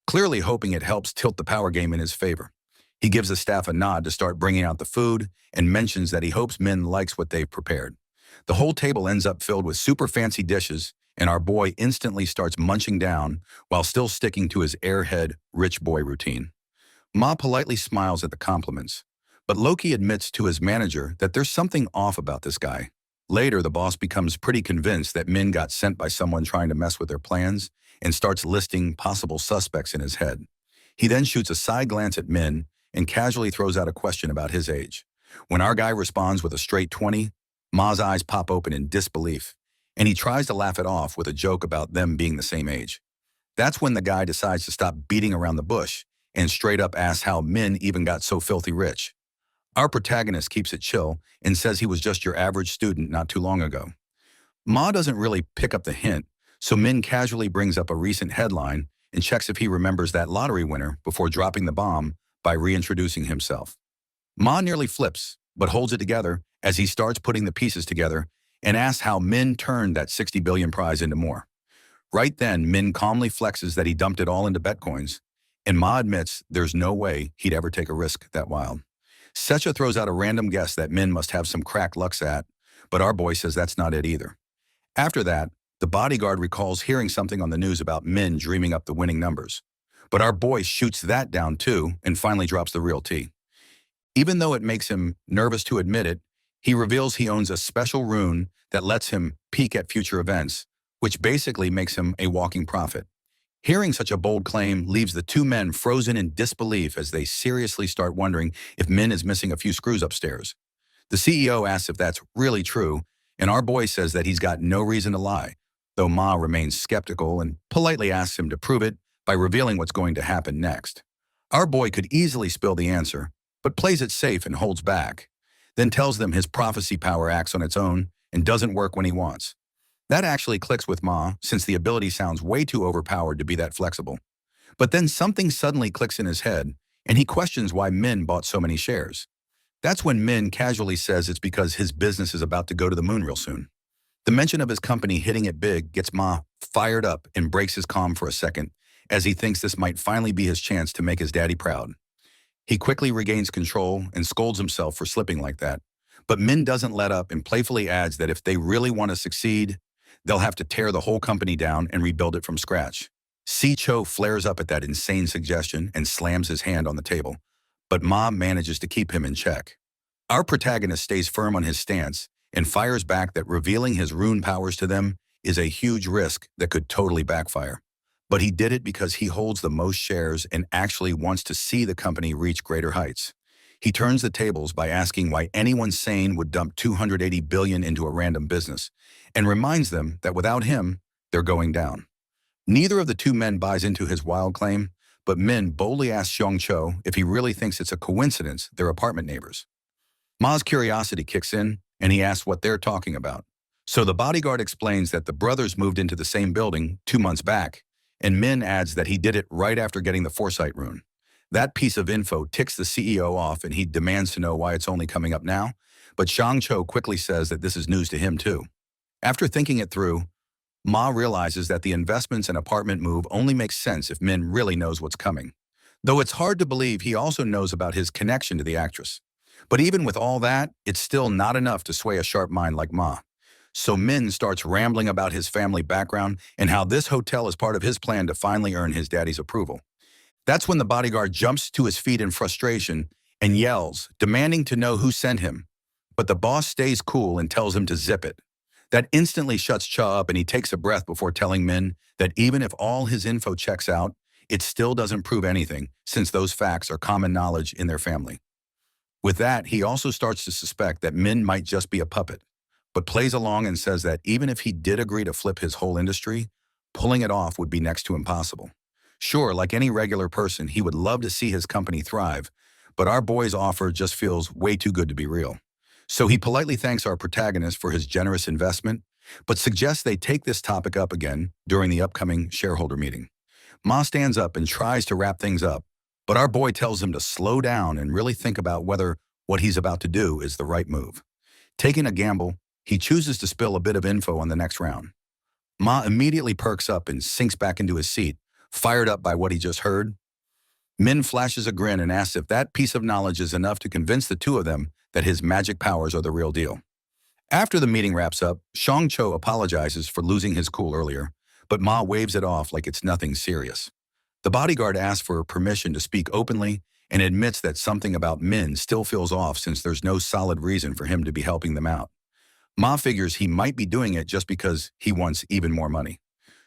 clearly hoping it helps tilt the power game in his favor. He gives the staff a nod to start bringing out the food and mentions that he hopes Min likes what they've prepared. The whole table ends up filled with super fancy dishes, and our boy instantly starts munching down while still sticking to his airhead, rich boy routine. Ma politely smiles at the compliments, but Loki admits to his manager that there's something off about this guy. Later, the boss becomes pretty convinced that Min got sent by someone trying to mess with their plans and starts listing possible suspects in his head. He then shoots a side glance at Min and casually throws out a question about his age. When our guy responds with a straight 20, Ma's eyes pop open in disbelief, and he tries to laugh it off with a joke about them being the same age. That's when the guy decides to stop beating around the bush and straight up asks how Min even got so filthy rich. Our protagonist keeps it chill and says he was just your average student not too long ago. Ma doesn't really pick up the hint, so Min casually brings up a recent headline and checks if he remembers that lottery winner before dropping the bomb by reintroducing himself. Ma nearly flips, but holds it together as he starts putting the pieces together and asks how Min turned that 60 billion prize into more. Right then, Min calmly flexes that he dumped it all into Bitcoins, and Ma admits there's no way he'd ever take a risk that wild. Secha throws out a random guess that Min must have some cracked lucks at, but our boy says that's not it either. After that, the bodyguard recalls hearing something on the news about Min dreaming up the winning numbers. But our boy shoots that down too and finally drops the real tea. Even though it makes him nervous to admit it, he reveals he owns a special rune that lets him peek at future events, which basically makes him a walking prophet. Hearing such a bold claim leaves the two men frozen in disbelief as they seriously start wondering if Min is missing a few screws upstairs. The CEO asks if that's really true, and our boy says that he's got no reason to lie, though Ma remains skeptical and politely asks him to prove it by revealing what's going to happen next. Our boy could easily spill the answer, but plays it safe and holds back, then tells them his prophecy power acts on its own and doesn't work when he wants. That actually clicks with Ma, since the ability sounds way too overpowered to be that flexible. But then something suddenly clicks in his head, and he questions why Min bought so many shares. That's when Min casually says it's because his business is about to go to the moon real soon. The mention of his company hitting it big gets Ma fired up and breaks his calm for a second, as he thinks this might finally be his chance to make his daddy proud. He quickly regains control and scolds himself for slipping like that. But Min doesn't let up and playfully adds that if they really want to succeed, they'll have to tear the whole company down and rebuild it from scratch. Si-Cho flares up at that insane suggestion and slams his hand on the table, but Ma manages to keep him in check. Our protagonist stays firm on his stance and fires back that revealing his rune powers to them is a huge risk that could totally backfire. But he did it because he holds the most shares and actually wants to see the company reach greater heights. He turns the tables by asking why anyone sane would dump 280 billion into a random business, and reminds them that without him, they're going down. Neither of the two men buys into his wild claim, but Min boldly asks Si-Cho if he really thinks it's a coincidence they're apartment neighbors. Ma's curiosity kicks in, and he asks what they're talking about. So the bodyguard explains that the brothers moved into the same building 2 months back, and Min adds that he did it right after getting the foresight rune. That piece of info ticks the CEO off, and he demands to know why it's only coming up now, but Si-Cho quickly says that this is news to him too. After thinking it through, Ma realizes that the investments and apartment move only makes sense if Min really knows what's coming. Though it's hard to believe he also knows about his connection to the actress. But even with all that, it's still not enough to sway a sharp mind like Ma. So Min starts rambling about his family background and how this hotel is part of his plan to finally earn his daddy's approval. That's when the bodyguard jumps to his feet in frustration and yells, demanding to know who sent him. But the boss stays cool and tells him to zip it. That instantly shuts Cha up, and he takes a breath before telling Min that even if all his info checks out, it still doesn't prove anything, since those facts are common knowledge in their family. With that, he also starts to suspect that Min might just be a puppet, but plays along and says that even if he did agree to flip his whole industry, pulling it off would be next to impossible. Sure, like any regular person, he would love to see his company thrive, but our boy's offer just feels way too good to be real. So he politely thanks our protagonist for his generous investment, but suggests they take this topic up again during the upcoming shareholder meeting. Ma stands up and tries to wrap things up, but our boy tells him to slow down and really think about whether what he's about to do is the right move. Taking a gamble, he chooses to spill a bit of info on the next round. Ma immediately perks up and sinks back into his seat, fired up by what he just heard. Min flashes a grin and asks if that piece of knowledge is enough to convince the two of them that his magic powers are the real deal. After the meeting wraps up, Si-Cho apologizes for losing his cool earlier, but Ma waves it off like it's nothing serious. The bodyguard asks for permission to speak openly and admits that something about Min still feels off since there's no solid reason for him to be helping them out. Ma figures he might be doing it just because he wants even more money.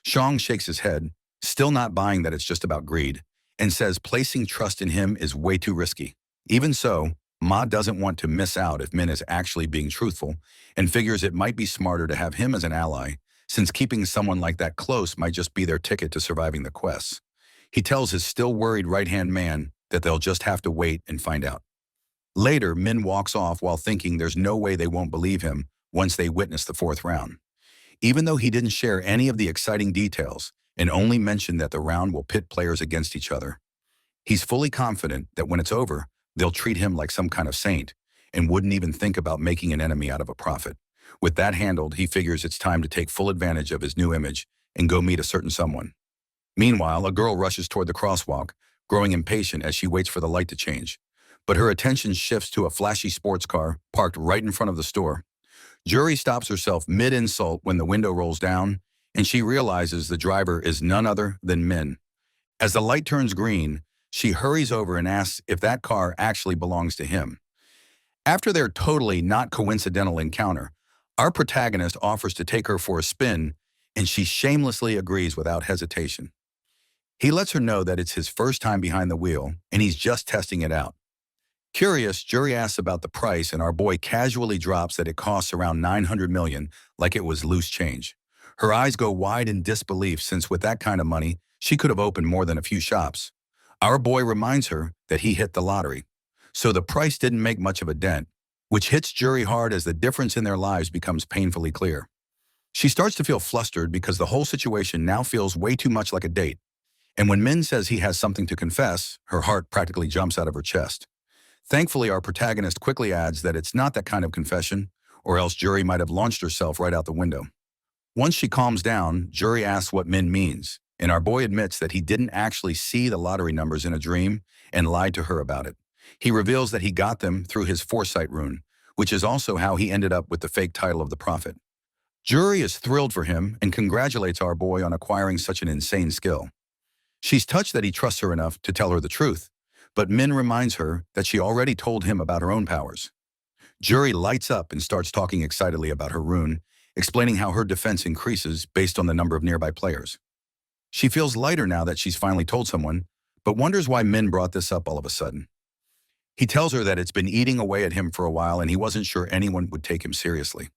Shang shakes his head, still not buying that it's just about greed, and says placing trust in him is way too risky. Even so, Ma doesn't want to miss out if Min is actually being truthful and figures it might be smarter to have him as an ally, since keeping someone like that close might just be their ticket to surviving the quests. He tells his still worried right-hand man that they'll just have to wait and find out. Later, Min walks off while thinking there's no way they won't believe him once they witness the fourth round. Even though he didn't share any of the exciting details and only mentioned that the round will pit players against each other, he's fully confident that when it's over, they'll treat him like some kind of saint and wouldn't even think about making an enemy out of a prophet. With that handled, he figures it's time to take full advantage of his new image and go meet a certain someone. Meanwhile, a girl rushes toward the crosswalk, growing impatient as she waits for the light to change. But her attention shifts to a flashy sports car parked right in front of the store. Jury stops herself mid-insult when the window rolls down, and she realizes the driver is none other than Min. As the light turns green, she hurries over and asks if that car actually belongs to him. After their totally not coincidental encounter, our protagonist offers to take her for a spin, and she shamelessly agrees without hesitation. He lets her know that it's his first time behind the wheel, and he's just testing it out. Curious, Jury asks about the price, and our boy casually drops that it costs around $900 million, like it was loose change. Her eyes go wide in disbelief, since with that kind of money, she could have opened more than a few shops. Our boy reminds her that he hit the lottery, so the price didn't make much of a dent, which hits Jury hard as the difference in their lives becomes painfully clear. She starts to feel flustered because the whole situation now feels way too much like a date. And when Min says he has something to confess, her heart practically jumps out of her chest. Thankfully, our protagonist quickly adds that it's not that kind of confession, or else Jury might have launched herself right out the window. Once she calms down, Jury asks what Min means, and our boy admits that he didn't actually see the lottery numbers in a dream and lied to her about it. He reveals that he got them through his foresight rune, which is also how he ended up with the fake title of the prophet. Jury is thrilled for him and congratulates our boy on acquiring such an insane skill. She's touched that he trusts her enough to tell her the truth, but Min reminds her that she already told him about her own powers. Jury lights up and starts talking excitedly about her rune, explaining how her defense increases based on the number of nearby players. She feels lighter now that she's finally told someone, but wonders why Min brought this up all of a sudden. He tells her that it's been eating away at him for a while and he wasn't sure anyone would take him seriously.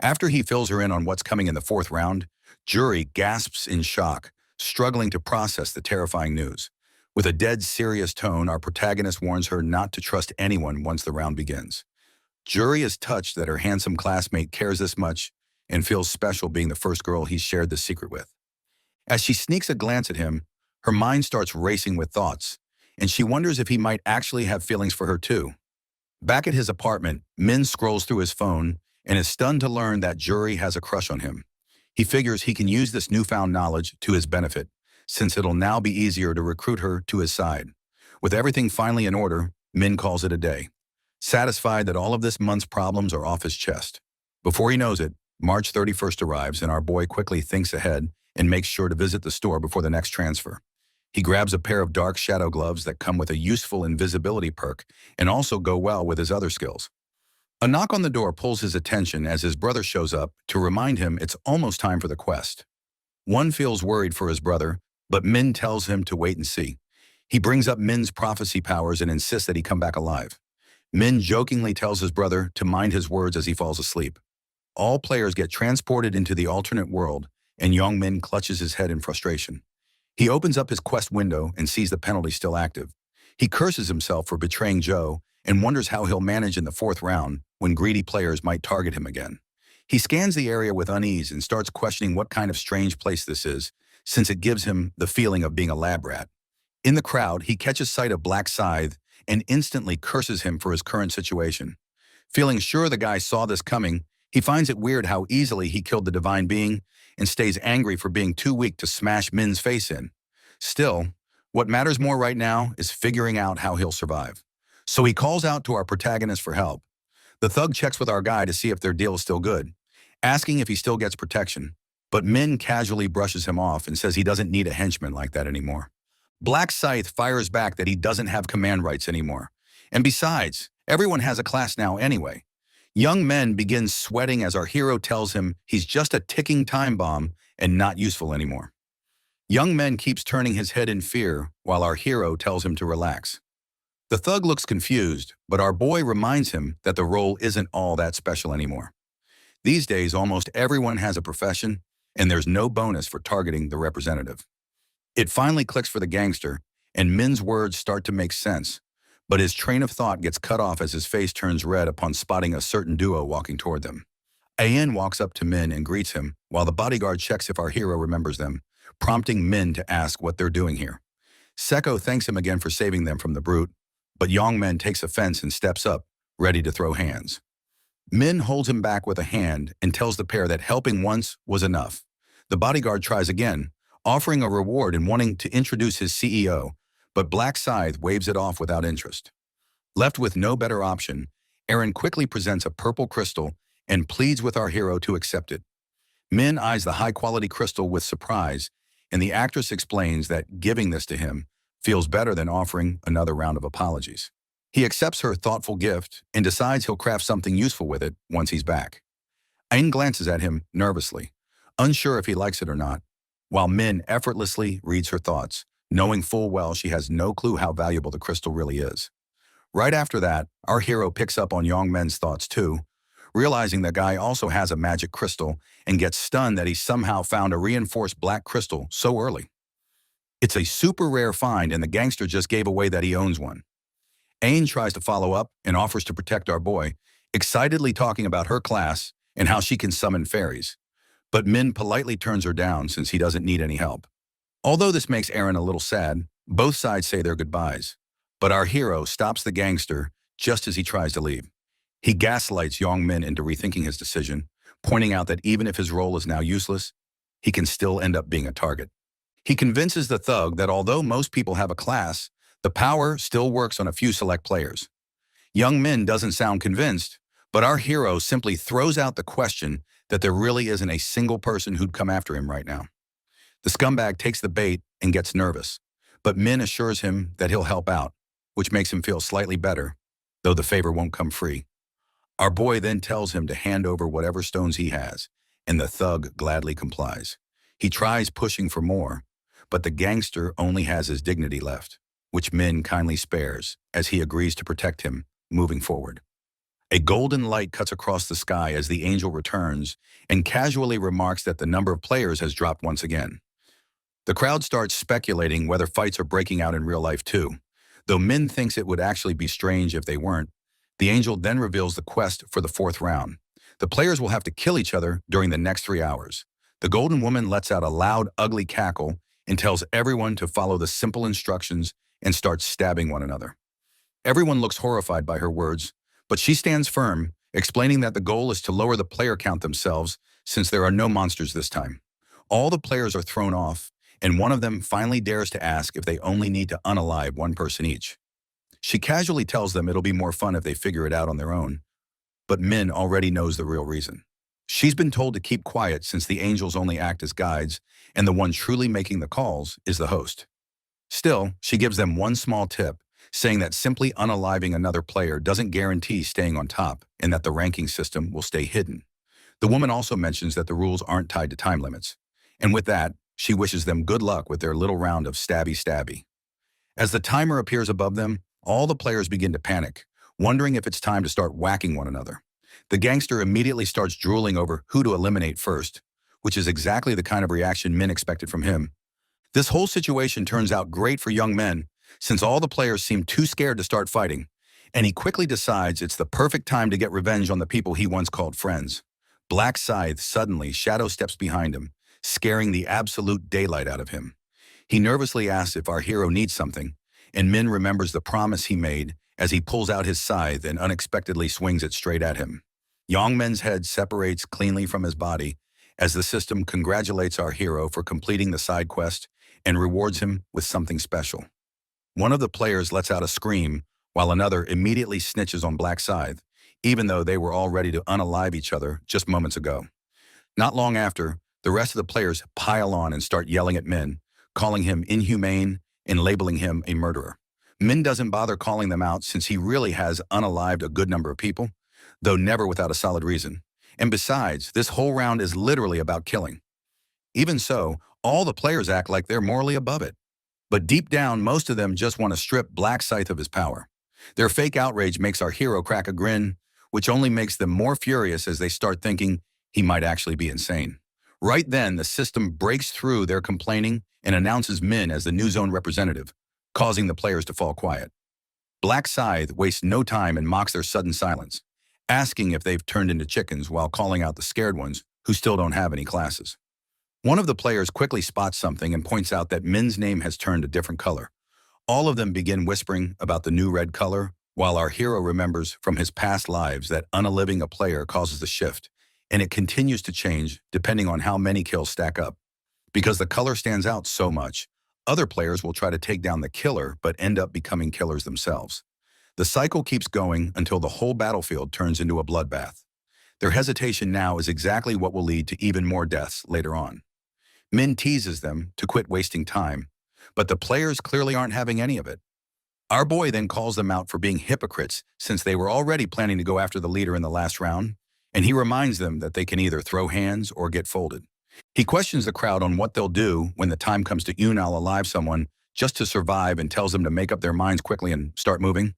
After he fills her in on what's coming in the fourth round, Jury gasps in shock, struggling to process the terrifying news. With a dead serious tone, our protagonist warns her not to trust anyone once the round begins. Jury is touched that her handsome classmate cares this much and feels special being the first girl he's shared this secret with. As she sneaks a glance at him, her mind starts racing with thoughts, and she wonders if he might actually have feelings for her too. Back at his apartment, Min scrolls through his phone and is stunned to learn that Jury has a crush on him. He figures he can use this newfound knowledge to his benefit, since it'll now be easier to recruit her to his side. With everything finally in order, Min calls it a day, satisfied that all of this month's problems are off his chest. Before he knows it, March 31st arrives and our boy quickly thinks ahead and makes sure to visit the store before the next transfer. He grabs a pair of dark shadow gloves that come with a useful invisibility perk and also go well with his other skills. A knock on the door pulls his attention as his brother shows up to remind him it's almost time for the quest. One feels worried for his brother, but Min tells him to wait and see. He brings up Min's prophecy powers and insists that he come back alive. Min jokingly tells his brother to mind his words as he falls asleep. All players get transported into the alternate world, and young Min clutches his head in frustration. He opens up his quest window and sees the penalty still active. He curses himself for betraying Joe and wonders how he'll manage in the fourth round when greedy players might target him again. He scans the area with unease and starts questioning what kind of strange place this is, since it gives him the feeling of being a lab rat. In the crowd, he catches sight of Black Scythe and instantly curses him for his current situation. Feeling sure the guy saw this coming, he finds it weird how easily he killed the divine being and stays angry for being too weak to smash Min's face in. Still, what matters more right now is figuring out how he'll survive. So he calls out to our protagonist for help. The thug checks with our guy to see if their deal is still good, asking if he still gets protection. But Min casually brushes him off and says he doesn't need a henchman like that anymore. Black Scythe fires back that he doesn't have command rights anymore. And besides, everyone has a class now anyway. Young Men begins sweating as our hero tells him he's just a ticking time bomb and not useful anymore. Young Men keeps turning his head in fear while our hero tells him to relax. The thug looks confused, but our boy reminds him that the role isn't all that special anymore. These days, almost everyone has a profession, and there's no bonus for targeting the representative. It finally clicks for the gangster, and Min's words start to make sense, But his train of thought gets cut off as his face turns red upon spotting a certain duo walking toward them. An walks up to Min and greets him, while the bodyguard checks if our hero remembers them, prompting Min to ask what they're doing here. Seko thanks him again for saving them from the brute, but Yongmen takes offense and steps up, ready to throw hands. Min holds him back with a hand and tells the pair that helping once was enough. The bodyguard tries again, offering a reward and wanting to introduce his CEO, but Black Scythe waves it off without interest. Left with no better option, Eren quickly presents a purple crystal and pleads with our hero to accept it. Min eyes the high-quality crystal with surprise, and the actress explains that giving this to him feels better than offering another round of apologies. He accepts her thoughtful gift and decides he'll craft something useful with it once he's back. Ain glances at him nervously, unsure if he likes it or not, while Min effortlessly reads her thoughts, knowing full well she has no clue how valuable the crystal really is. Right after that, our hero picks up on Yongmen's thoughts too, realizing the guy also has a magic crystal and gets stunned that he somehow found a reinforced black crystal so early. It's a super rare find and the gangster just gave away that he owns one. Ain tries to follow up and offers to protect our boy, excitedly talking about her class and how she can summon fairies. But Min politely turns her down since he doesn't need any help. Although this makes Eren a little sad, both sides say their goodbyes. But our hero stops the gangster just as he tries to leave. He gaslights Yongmen into rethinking his decision, pointing out that even if his role is now useless, he can still end up being a target. He convinces the thug that although most people have a class, the power still works on a few select players. Yongmen doesn't sound convinced, but our hero simply throws out the question that there really isn't a single person who'd come after him right now. The scumbag takes the bait and gets nervous, but Min assures him that he'll help out, which makes him feel slightly better, though the favor won't come free. Our boy then tells him to hand over whatever stones he has, and the thug gladly complies. He tries pushing for more, but the gangster only has his dignity left, which Min kindly spares as he agrees to protect him moving forward. A golden light cuts across the sky as the angel returns and casually remarks that the number of players has dropped once again. The crowd starts speculating whether fights are breaking out in real life too. Though Min thinks it would actually be strange if they weren't, the angel then reveals the quest for the fourth round. The players will have to kill each other during the next 3 hours. The golden woman lets out a loud, ugly cackle and tells everyone to follow the simple instructions and starts stabbing one another. Everyone looks horrified by her words, but she stands firm, explaining that the goal is to lower the player count themselves since there are no monsters this time. All the players are thrown off, and one of them finally dares to ask if they only need to unalive one person each. She casually tells them it'll be more fun if they figure it out on their own, but Min already knows the real reason. She's been told to keep quiet since the angels only act as guides, and the one truly making the calls is the host. Still, she gives them one small tip, saying that simply unaliving another player doesn't guarantee staying on top, and that the ranking system will stay hidden. The woman also mentions that the rules aren't tied to time limits, and with that, she wishes them good luck with their little round of stabby-stabby. As the timer appears above them, all the players begin to panic, wondering if it's time to start whacking one another. The gangster immediately starts drooling over who to eliminate first, which is exactly the kind of reaction Min expected from him. This whole situation turns out great for Yongmen, since all the players seem too scared to start fighting, and he quickly decides it's the perfect time to get revenge on the people he once called friends. Black Scythe suddenly shadow steps behind him, scaring the absolute daylight out of him. He nervously asks if our hero needs something, and Min remembers the promise he made as he pulls out his scythe and unexpectedly swings it straight at him. Yongmen's head separates cleanly from his body as the system congratulates our hero for completing the side quest and rewards him with something special. One of the players lets out a scream, while another immediately snitches on Black Scythe, even though they were all ready to unalive each other just moments ago. Not long after, the rest of the players pile on and start yelling at Min, calling him inhumane and labeling him a murderer. Min doesn't bother calling them out since he really has unalived a good number of people, though never without a solid reason. And besides, this whole round is literally about killing. Even so, all the players act like they're morally above it. But deep down, most of them just want to strip Black Scythe of his power. Their fake outrage makes our hero crack a grin, which only makes them more furious as they start thinking he might actually be insane. Right then, the system breaks through their complaining and announces Min as the new zone representative, causing the players to fall quiet. Black Scythe wastes no time and mocks their sudden silence, asking if they've turned into chickens while calling out the scared ones who still don't have any classes. One of the players quickly spots something and points out that Min's name has turned a different color. All of them begin whispering about the new red color, while our hero remembers from his past lives that unaliving a player causes the shift, and it continues to change depending on how many kills stack up. Because the color stands out so much, other players will try to take down the killer but end up becoming killers themselves. The cycle keeps going until the whole battlefield turns into a bloodbath. Their hesitation now is exactly what will lead to even more deaths later on. Min teases them to quit wasting time, but the players clearly aren't having any of it. Our boy then calls them out for being hypocrites since they were already planning to go after the leader in the last round, and he reminds them that they can either throw hands or get folded. He questions the crowd on what they'll do when the time comes to unal alive someone just to survive and tells them to make up their minds quickly and start moving.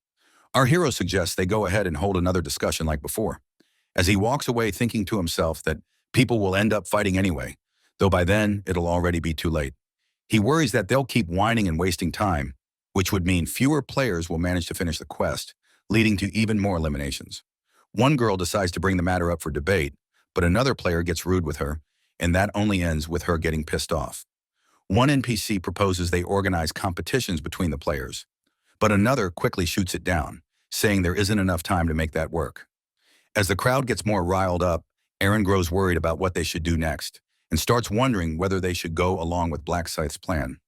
Our hero suggests they go ahead and hold another discussion like before, as he walks away thinking to himself that people will end up fighting anyway, though by then it'll already be too late. He worries that they'll keep whining and wasting time, which would mean fewer players will manage to finish the quest, leading to even more eliminations. One girl decides to bring the matter up for debate, but another player gets rude with her, and that only ends with her getting pissed off. One NPC proposes they organize competitions between the players, but another quickly shoots it down, saying there isn't enough time to make that work. As the crowd gets more riled up, Eren grows worried about what they should do next, and starts wondering whether they should go along with Black Scythe's plan.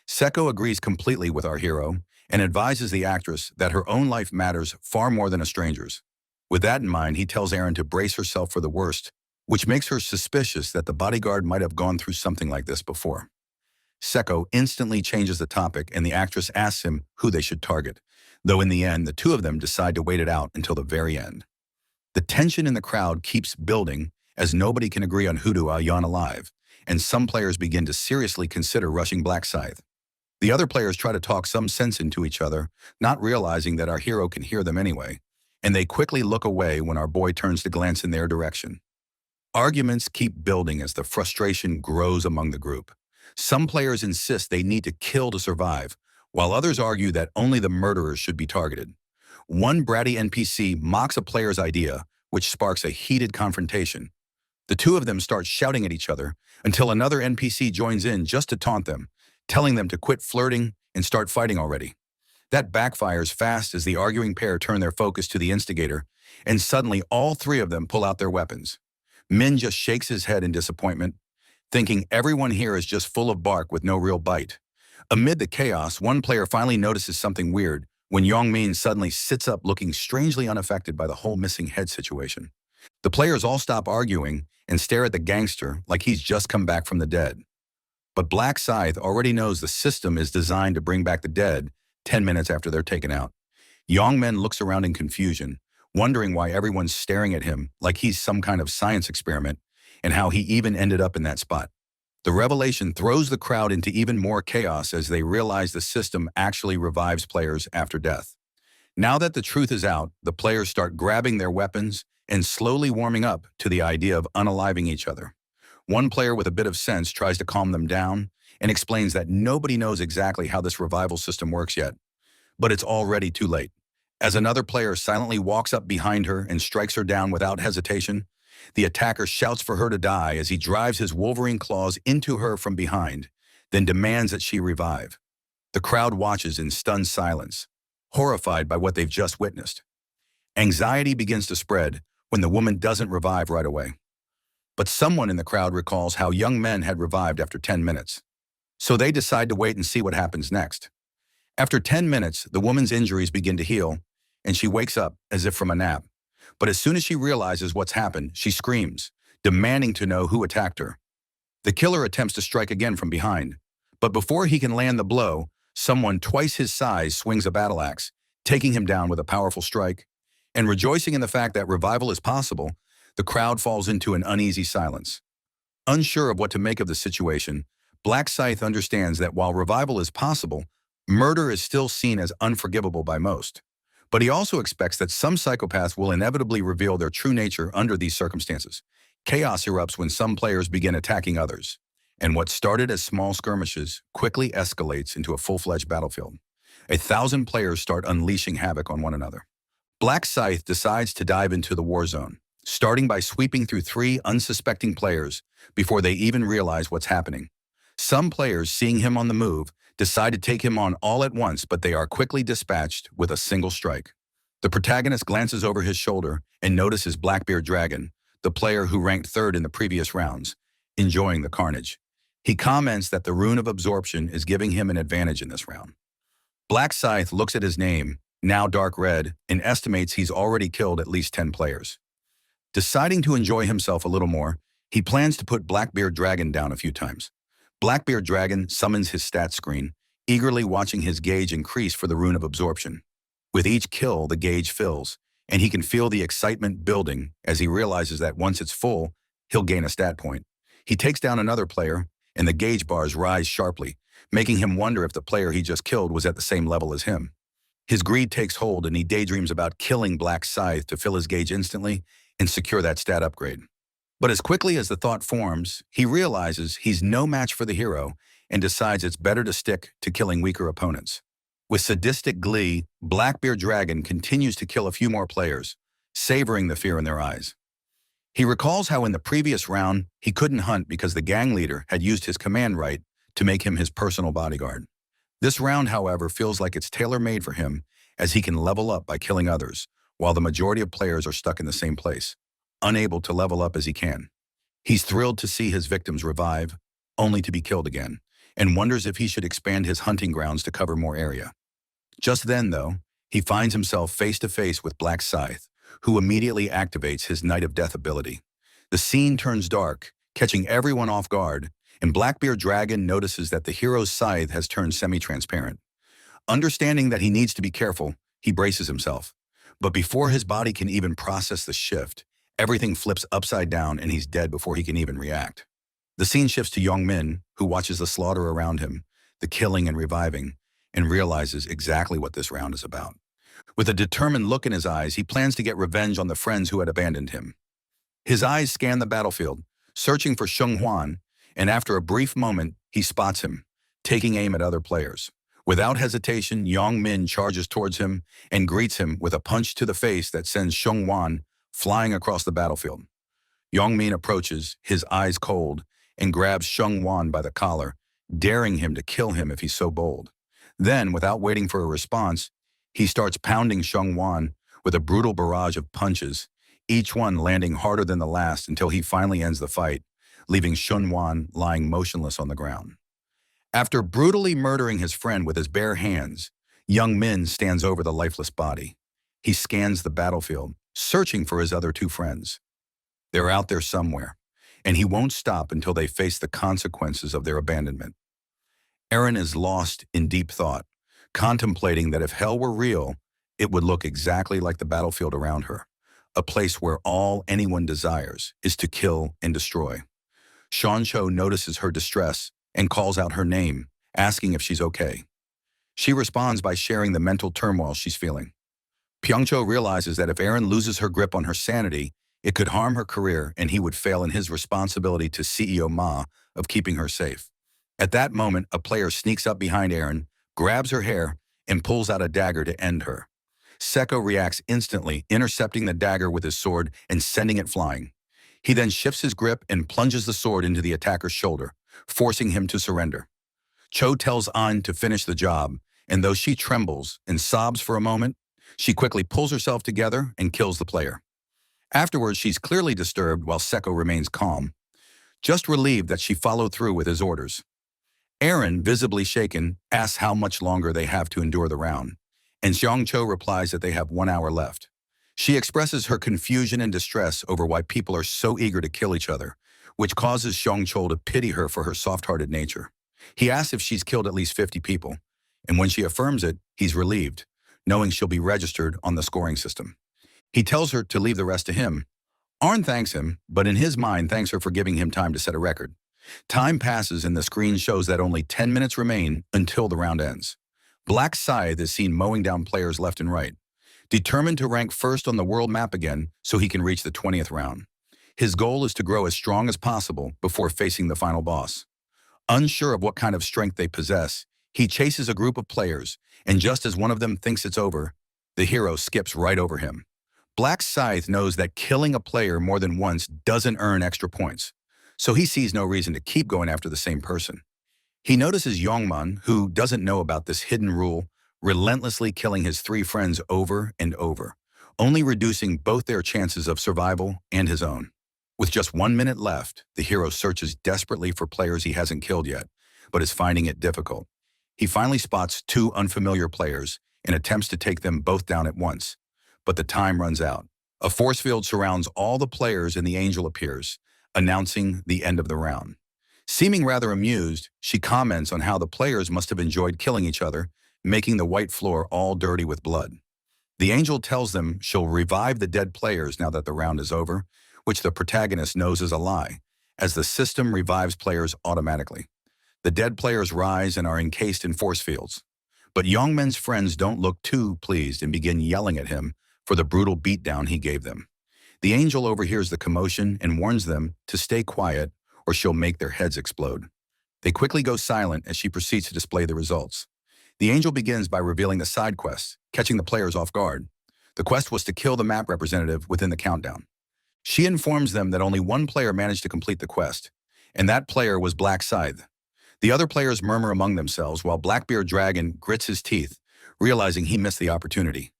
Seko agrees completely with our hero, and advises the actress that her own life matters far more than a stranger's. With that in mind, he tells Eren to brace herself for the worst, which makes her suspicious that the bodyguard might have gone through something like this before. Seko instantly changes the topic and the actress asks him who they should target, though in the end, the two of them decide to wait it out until the very end. The tension in the crowd keeps building as nobody can agree on who to alive, and some players begin to seriously consider rushing Black Scythe. The other players try to talk some sense into each other, not realizing that our hero can hear them anyway, and they quickly look away when our boy turns to glance in their direction. Arguments keep building as the frustration grows among the group. Some players insist they need to kill to survive, while others argue that only the murderers should be targeted. One bratty NPC mocks a player's idea, which sparks a heated confrontation. The two of them start shouting at each other until another NPC joins in just to taunt them, telling them to quit flirting and start fighting already. That backfires fast as the arguing pair turn their focus to the instigator, and suddenly all three of them pull out their weapons. Min just shakes his head in disappointment, thinking everyone here is just full of bark with no real bite. Amid the chaos, one player finally notices something weird when Yongmin suddenly sits up looking strangely unaffected by the whole missing head situation. The players all stop arguing and stare at the gangster like he's just come back from the dead. But Black Scythe already knows the system is designed to bring back the dead 10 minutes after they're taken out. Yongmin looks around in confusion, wondering why everyone's staring at him like he's some kind of science experiment, and how he even ended up in that spot. The revelation throws the crowd into even more chaos as they realize the system actually revives players after death. Now that the truth is out, the players start grabbing their weapons and slowly warming up to the idea of unaliving each other. One player with a bit of sense tries to calm them down and explains that nobody knows exactly how this revival system works yet, but it's already too late. As another player silently walks up behind her and strikes her down without hesitation, the attacker shouts for her to die as he drives his Wolverine claws into her from behind, then demands that she revive. The crowd watches in stunned silence, horrified by what they've just witnessed. Anxiety begins to spread when the woman doesn't revive right away. But someone in the crowd recalls how young men had revived after 10 minutes. So they decide to wait and see what happens next. After 10 minutes, the woman's injuries begin to heal, and she wakes up as if from a nap. But as soon as she realizes what's happened, she screams, demanding to know who attacked her. The killer attempts to strike again from behind, but before he can land the blow, someone twice his size swings a battle axe, taking him down with a powerful strike. And rejoicing in the fact that revival is possible, the crowd falls into an uneasy silence. Unsure of what to make of the situation, Black Scythe understands that while revival is possible, murder is still seen as unforgivable by most. But he also expects that some psychopaths will inevitably reveal their true nature under these circumstances. Chaos erupts when some players begin attacking others, and what started as small skirmishes quickly escalates into a full-fledged battlefield. 1,000 players start unleashing havoc on one another. Black Scythe decides to dive into the war zone, starting by sweeping through 3 unsuspecting players before they even realize what's happening. Some players, seeing him on the move, decide to take him on all at once, but they are quickly dispatched with a single strike. The protagonist glances over his shoulder and notices Blackbeard Dragon, the player who ranked 3rd in the previous rounds, enjoying the carnage. He comments that the rune of absorption is giving him an advantage in this round. Black Scythe looks at his name, now dark red, and estimates he's already killed at least 10 players. Deciding to enjoy himself a little more, he plans to put Blackbeard Dragon down a few times. Blackbeard Dragon summons his stats screen, eagerly watching his gauge increase for the rune of absorption. With each kill, the gauge fills, and he can feel the excitement building as he realizes that once it's full, he'll gain a stat point. He takes down another player, and the gauge bars rise sharply, making him wonder if the player he just killed was at the same level as him. His greed takes hold, and he daydreams about killing Black Scythe to fill his gauge instantly and secure that stat upgrade. But as quickly as the thought forms, he realizes he's no match for the hero and decides it's better to stick to killing weaker opponents. With sadistic glee, Blackbeard Dragon continues to kill a few more players, savoring the fear in their eyes. He recalls how in the previous round, he couldn't hunt because the gang leader had used his command right to make him his personal bodyguard. This round, however, feels like it's tailor-made for him, as he can level up by killing others, while the majority of players are stuck in the same place, unable to level up as he can. He's thrilled to see his victims revive, only to be killed again, and wonders if he should expand his hunting grounds to cover more area. Just then, though, he finds himself face to face with Black Scythe, who immediately activates his Night of Death ability. The scene turns dark, catching everyone off guard, and Blackbeard Dragon notices that the hero's scythe has turned semi-transparent. Understanding that he needs to be careful, he braces himself. But before his body can even process the shift, everything flips upside down and he's dead before he can even react. The scene shifts to Yongmin, who watches the slaughter around him, the killing and reviving, and realizes exactly what this round is about. With a determined look in his eyes, he plans to get revenge on the friends who had abandoned him. His eyes scan the battlefield, searching for Sheng Huan, and after a brief moment, he spots him, taking aim at other players. Without hesitation, Yong Min charges towards him and greets him with a punch to the face that sends Sheng Huan flying across the battlefield. Yong Min approaches, his eyes cold, and grabs Sheng Huan by the collar, daring him to kill him if he's so bold. Then, without waiting for a response, he starts pounding Sheng Huan with a brutal barrage of punches, each one landing harder than the last until he finally ends the fight, leaving Sheng Huan lying motionless on the ground. After brutally murdering his friend with his bare hands, Young Min stands over the lifeless body. He scans the battlefield, searching for his other 2 friends. They're out there somewhere, and he won't stop until they face the consequences of their abandonment. Eren is lost in deep thought, contemplating that if hell were real, it would look exactly like the battlefield around her, a place where all anyone desires is to kill and destroy. Shancho notices her distress and calls out her name, asking if she's okay. She responds by sharing the mental turmoil she's feeling. Pyongcho realizes that if Eren loses her grip on her sanity, it could harm her career and he would fail in his responsibility to CEO Ma of keeping her safe. At that moment, a player sneaks up behind Eren, grabs her hair, and pulls out a dagger to end her. Sekko reacts instantly, intercepting the dagger with his sword and sending it flying. He then shifts his grip and plunges the sword into the attacker's shoulder, forcing him to surrender. Cho tells An to finish the job, and though she trembles and sobs for a moment, she quickly pulls herself together and kills the player. Afterwards, she's clearly disturbed while Sekko remains calm, just relieved that she followed through with his orders. Eren, visibly shaken, asks how much longer they have to endure the round, and Xiangqiu replies that they have 1 hour left. She expresses her confusion and distress over why people are so eager to kill each other, which causes Xiangqiu to pity her for her soft-hearted nature. He asks if she's killed at least 50 people, and when she affirms it, he's relieved, knowing she'll be registered on the scoring system. He tells her to leave the rest to him. Arn thanks him, but in his mind thanks her for giving him time to set a record. Time passes and the screen shows that only 10 minutes remain until the round ends. Black Scythe is seen mowing down players left and right, determined to rank first on the world map again so he can reach the 20th round. His goal is to grow as strong as possible before facing the final boss. Unsure of what kind of strength they possess, He chases a group of players, and just as one of them thinks it's over, the hero skips right over him. Black Scythe knows that killing a player more than once doesn't earn extra points, so he sees no reason to keep going after the same person. He notices Yongman, who doesn't know about this hidden rule, relentlessly killing his three friends over and over, only reducing both their chances of survival and his own. With just 1 minute left, the hero searches desperately for players he hasn't killed yet, but is finding it difficult. He finally spots two unfamiliar players and attempts to take them both down at once, but the time runs out. A force field surrounds all the players and the angel appears, announcing the end of the round. Seeming rather amused, she comments on how the players must have enjoyed killing each other, making the white floor all dirty with blood. The angel tells them she'll revive the dead players now that the round is over, which the protagonist knows is a lie, as the system revives players automatically. The dead players rise and are encased in force fields. But Yongmen's friends don't look too pleased and begin yelling at him for the brutal beatdown he gave them. The angel overhears the commotion and warns them to stay quiet or she'll make their heads explode. They quickly go silent as she proceeds to display the results. The angel begins by revealing the side quest, catching the players off guard. The quest was to kill the map representative within the countdown. She informs them that only one player managed to complete the quest, and that player was Black Scythe. The other players murmur among themselves while Blackbeard Dragon grits his teeth, realizing he missed the opportunity.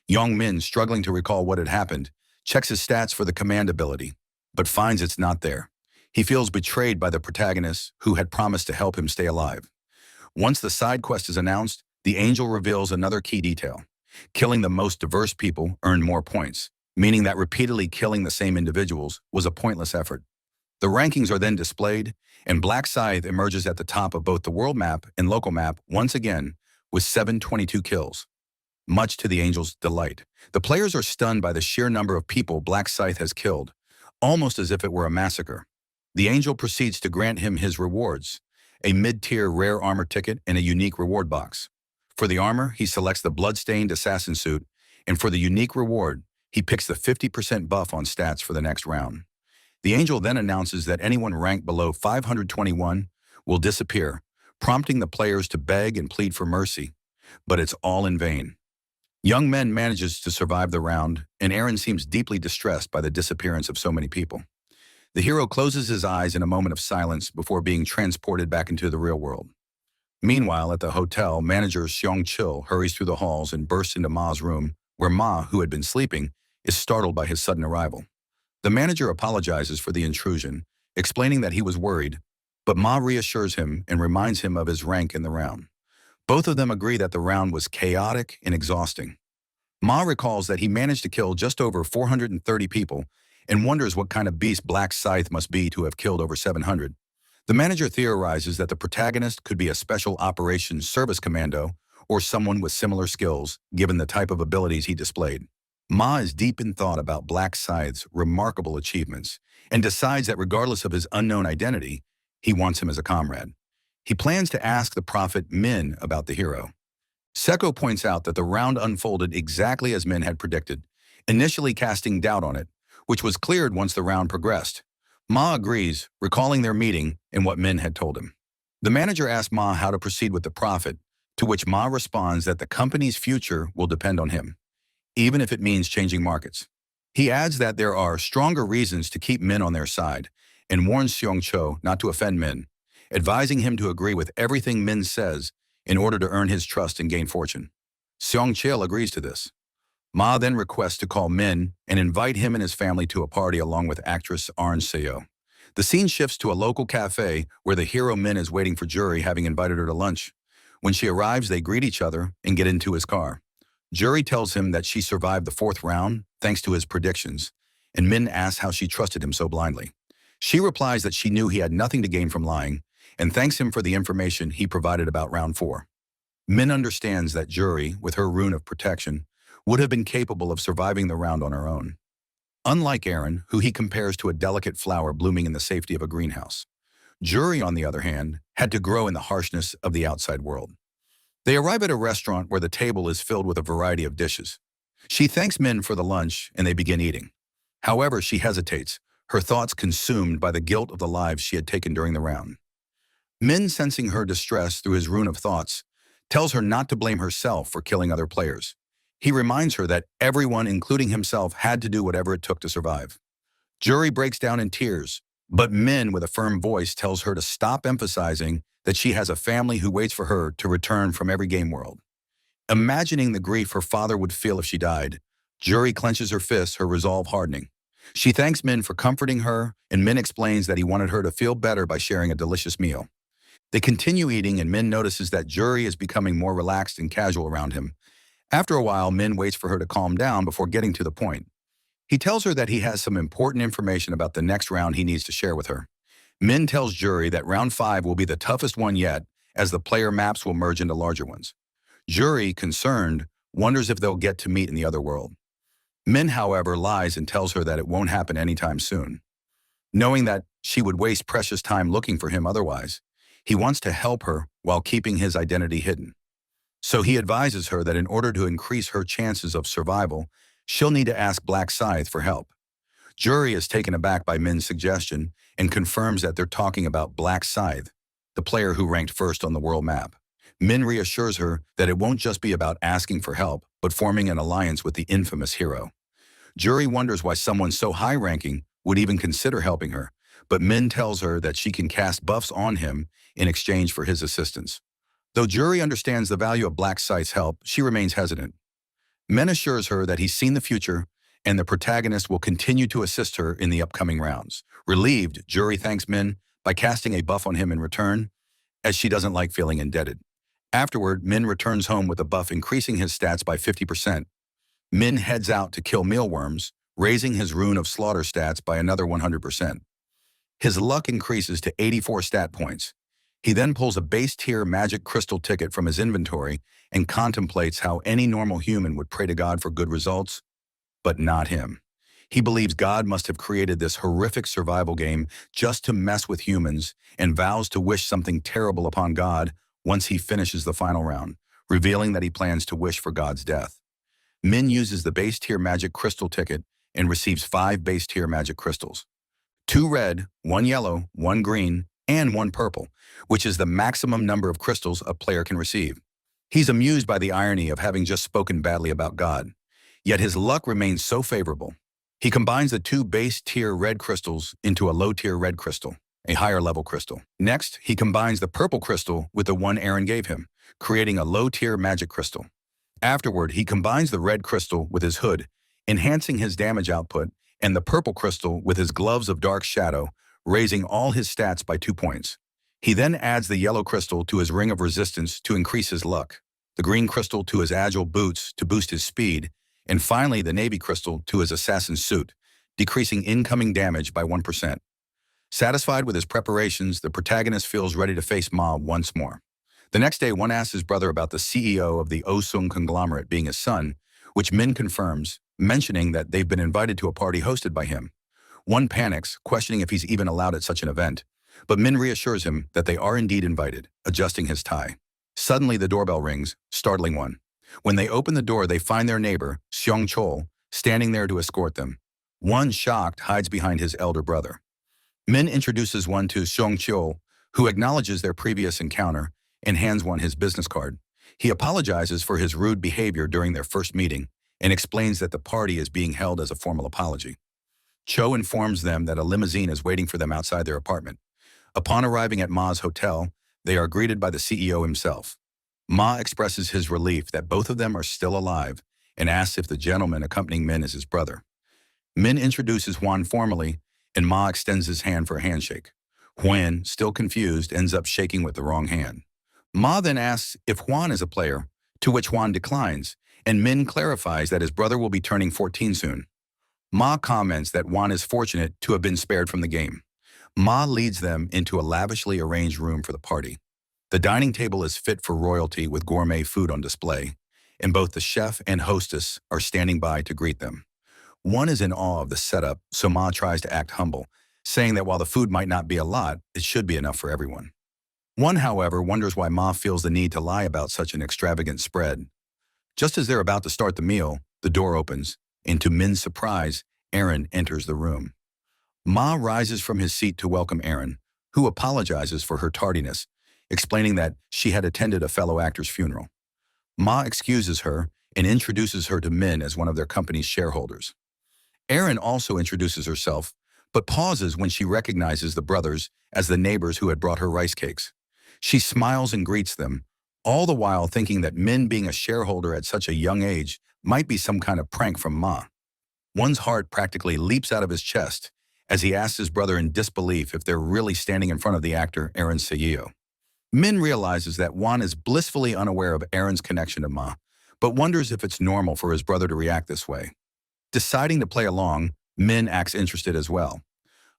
Yongmin, struggling to recall what had happened, checks his stats for the command ability, but finds it's not there. He feels betrayed by the protagonist who had promised to help him stay alive. Once the side quest is announced, the angel reveals another key detail. Killing the most diverse people earned more points, meaning that repeatedly killing the same individuals was a pointless effort. The rankings are then displayed, and Black Scythe emerges at the top of both the world map and local map once again with 722 kills. Much to the angel's delight, the players are stunned by the sheer number of people Black Scythe has killed, almost as if it were a massacre. The angel proceeds to grant him his rewards, a mid-tier rare armor ticket and a unique reward box. For the armor, he selects the blood-stained assassin suit, and for the unique reward, he picks the 50% buff on stats for the next round. The angel then announces that anyone ranked below 521 will disappear, prompting the players to beg and plead for mercy. But it's all in vain. Young Men manages to survive the round, and Aaron seems deeply distressed by the disappearance of so many people. The hero closes his eyes in a moment of silence before being transported back into the real world. Meanwhile, at the hotel, manager Seong Chil hurries through the halls and bursts into Ma's room, where Ma, who had been sleeping, is startled by his sudden arrival. The manager apologizes for the intrusion, explaining that he was worried, but Ma reassures him and reminds him of his rank in the round. Both of them agree that the round was chaotic and exhausting. Ma recalls that he managed to kill just over 430 people and wonders what kind of beast Black Scythe must be to have killed over 700. The manager theorizes that the protagonist could be a special operations service commando or someone with similar skills, given the type of abilities he displayed. Ma is deep in thought about Black Scythe's remarkable achievements and decides that regardless of his unknown identity, he wants him as a comrade. He plans to ask the prophet Min about the hero. Seko points out that the round unfolded exactly as Min had predicted, initially casting doubt on it, which was cleared once the round progressed. Ma agrees, recalling their meeting and what Min had told him. The manager asks Ma how to proceed with the prophet, to which Ma responds that the company's future will depend on him, even if it means changing markets. He adds that there are stronger reasons to keep Min on their side and warns Seong Cho not to offend Min, advising him to agree with everything Min says in order to earn his trust and gain fortune. Seong Chil agrees to this. Ma then requests to call Min and invite him and his family to a party along with actress Arn Seo. The scene shifts to a local cafe where the hero Min is waiting for Jury, having invited her to lunch. When she arrives, they greet each other and get into his car. Jury tells him that she survived the fourth round thanks to his predictions, and Min asks how she trusted him so blindly. She replies that she knew he had nothing to gain from lying and thanks him for the information he provided about round 4. Min understands that Jury, with her rune of protection, would have been capable of surviving the round on her own. Unlike Aaron, who he compares to a delicate flower blooming in the safety of a greenhouse, Jury, on the other hand, had to grow in the harshness of the outside world. They arrive at a restaurant where the table is filled with a variety of dishes. She thanks Min for the lunch and they begin eating. However, she hesitates, her thoughts consumed by the guilt of the lives she had taken during the round. Min, sensing her distress through his rune of thoughts, tells her not to blame herself for killing other players. He reminds her that everyone, including himself, had to do whatever it took to survive. Juri breaks down in tears, but Min, with a firm voice, tells her to stop emphasizing that she has a family who waits for her to return from every game world. Imagining the grief her father would feel if she died, Juri clenches her fists, her resolve hardening. She thanks Min for comforting her, and Min explains that he wanted her to feel better by sharing a delicious meal. They continue eating, and Min notices that Juri is becoming more relaxed and casual around him. After a while, Min waits for her to calm down before getting to the point. He tells her that he has some important information about the next round he needs to share with her. Min tells Juri that round 5 will be the toughest one yet, as the player maps will merge into larger ones. Juri, concerned, wonders if they'll get to meet in the other world. Min, however, lies and tells her that it won't happen anytime soon. Knowing that she would waste precious time looking for him otherwise, he wants to help her while keeping his identity hidden. So he advises her that in order to increase her chances of survival, she'll need to ask Black Scythe for help. Juri is taken aback by Min's suggestion and confirms that they're talking about Black Scythe, the player who ranked first on the world map. Min reassures her that it won't just be about asking for help, but forming an alliance with the infamous hero. Juri wonders why someone so high-ranking would even consider helping her, but Min tells her that she can cast buffs on him in exchange for his assistance. Though Juri understands the value of Black Scythe's help, she remains hesitant. Min assures her that he's seen the future and the protagonist will continue to assist her in the upcoming rounds. Relieved, Juri thanks Min by casting a buff on him in return, as she doesn't like feeling indebted. Afterward, Min returns home with a buff increasing his stats by 50%. Min heads out to kill mealworms, raising his rune of slaughter stats by another 100%. His luck increases to 84 stat points. He then pulls a base-tier magic crystal ticket from his inventory and contemplates how any normal human would pray to God for good results, but not him. He believes God must have created this horrific survival game just to mess with humans and vows to wish something terrible upon God once he finishes the final round, revealing that he plans to wish for God's death. Min uses the base-tier magic crystal ticket and receives 5 base-tier magic crystals. 2 red, 1 yellow, 1 green, and 1 purple, which is the maximum number of crystals a player can receive. He's amused by the irony of having just spoken badly about God. Yet his luck remains so favorable. He combines the 2 base-tier red crystals into a low-tier red crystal, a higher-level crystal. Next, he combines the purple crystal with the one Aaron gave him, creating a low-tier magic crystal. Afterward, he combines the red crystal with his hood, enhancing his damage output, and the purple crystal with his gloves of dark shadow, raising all his stats by 2 points. He then adds the yellow crystal to his ring of resistance to increase his luck, the green crystal to his agile boots to boost his speed, and finally the navy crystal to his assassin suit, decreasing incoming damage by 1%. Satisfied with his preparations, the protagonist feels ready to face Ma once more. The next day, one asks his brother about the CEO of the Osung conglomerate being his son, which Min confirms, mentioning that they've been invited to a party hosted by him. One panics, questioning if he's even allowed at such an event, but Min reassures him that they are indeed invited, adjusting his tie. Suddenly, the doorbell rings, startling one. When they open the door, they find their neighbor, Seong Chol, standing there to escort them. One, shocked, hides behind his elder brother. Min introduces one to Seong Chol, who acknowledges their previous encounter and hands one his business card. He apologizes for his rude behavior during their first meeting and explains that the party is being held as a formal apology. Cho informs them that a limousine is waiting for them outside their apartment. Upon arriving at Ma's hotel, they are greeted by the CEO himself. Ma expresses his relief that both of them are still alive and asks if the gentleman accompanying Min is his brother. Min introduces Hwan formally, and Ma extends his hand for a handshake. Hwan, still confused, ends up shaking with the wrong hand. Ma then asks if Hwan is a player, to which Hwan declines, and Min clarifies that his brother will be turning 14 soon. Ma comments that Hwan is fortunate to have been spared from the game. Ma leads them into a lavishly arranged room for the party. The dining table is fit for royalty with gourmet food on display, and both the chef and hostess are standing by to greet them. One is in awe of the setup, so Ma tries to act humble, saying that while the food might not be a lot, it should be enough for everyone. One, however, wonders why Ma feels the need to lie about such an extravagant spread. Just as they're about to start the meal, the door opens, and to Min's surprise, Aaron enters the room. Ma rises from his seat to welcome Aaron, who apologizes for her tardiness, explaining that she had attended a fellow actor's funeral. Ma excuses her and introduces her to Min as one of their company's shareholders. Erin also introduces herself, but pauses when she recognizes the brothers as the neighbors who had brought her rice cakes. She smiles and greets them, all the while thinking that Min being a shareholder at such a young age might be some kind of prank from Ma. One's heart practically leaps out of his chest as he asks his brother in disbelief if they're really standing in front of the actor Aaron Seo. Min realizes that Wan is blissfully unaware of Aaron's connection to Ma, but wonders if it's normal for his brother to react this way. Deciding to play along, Min acts interested as well.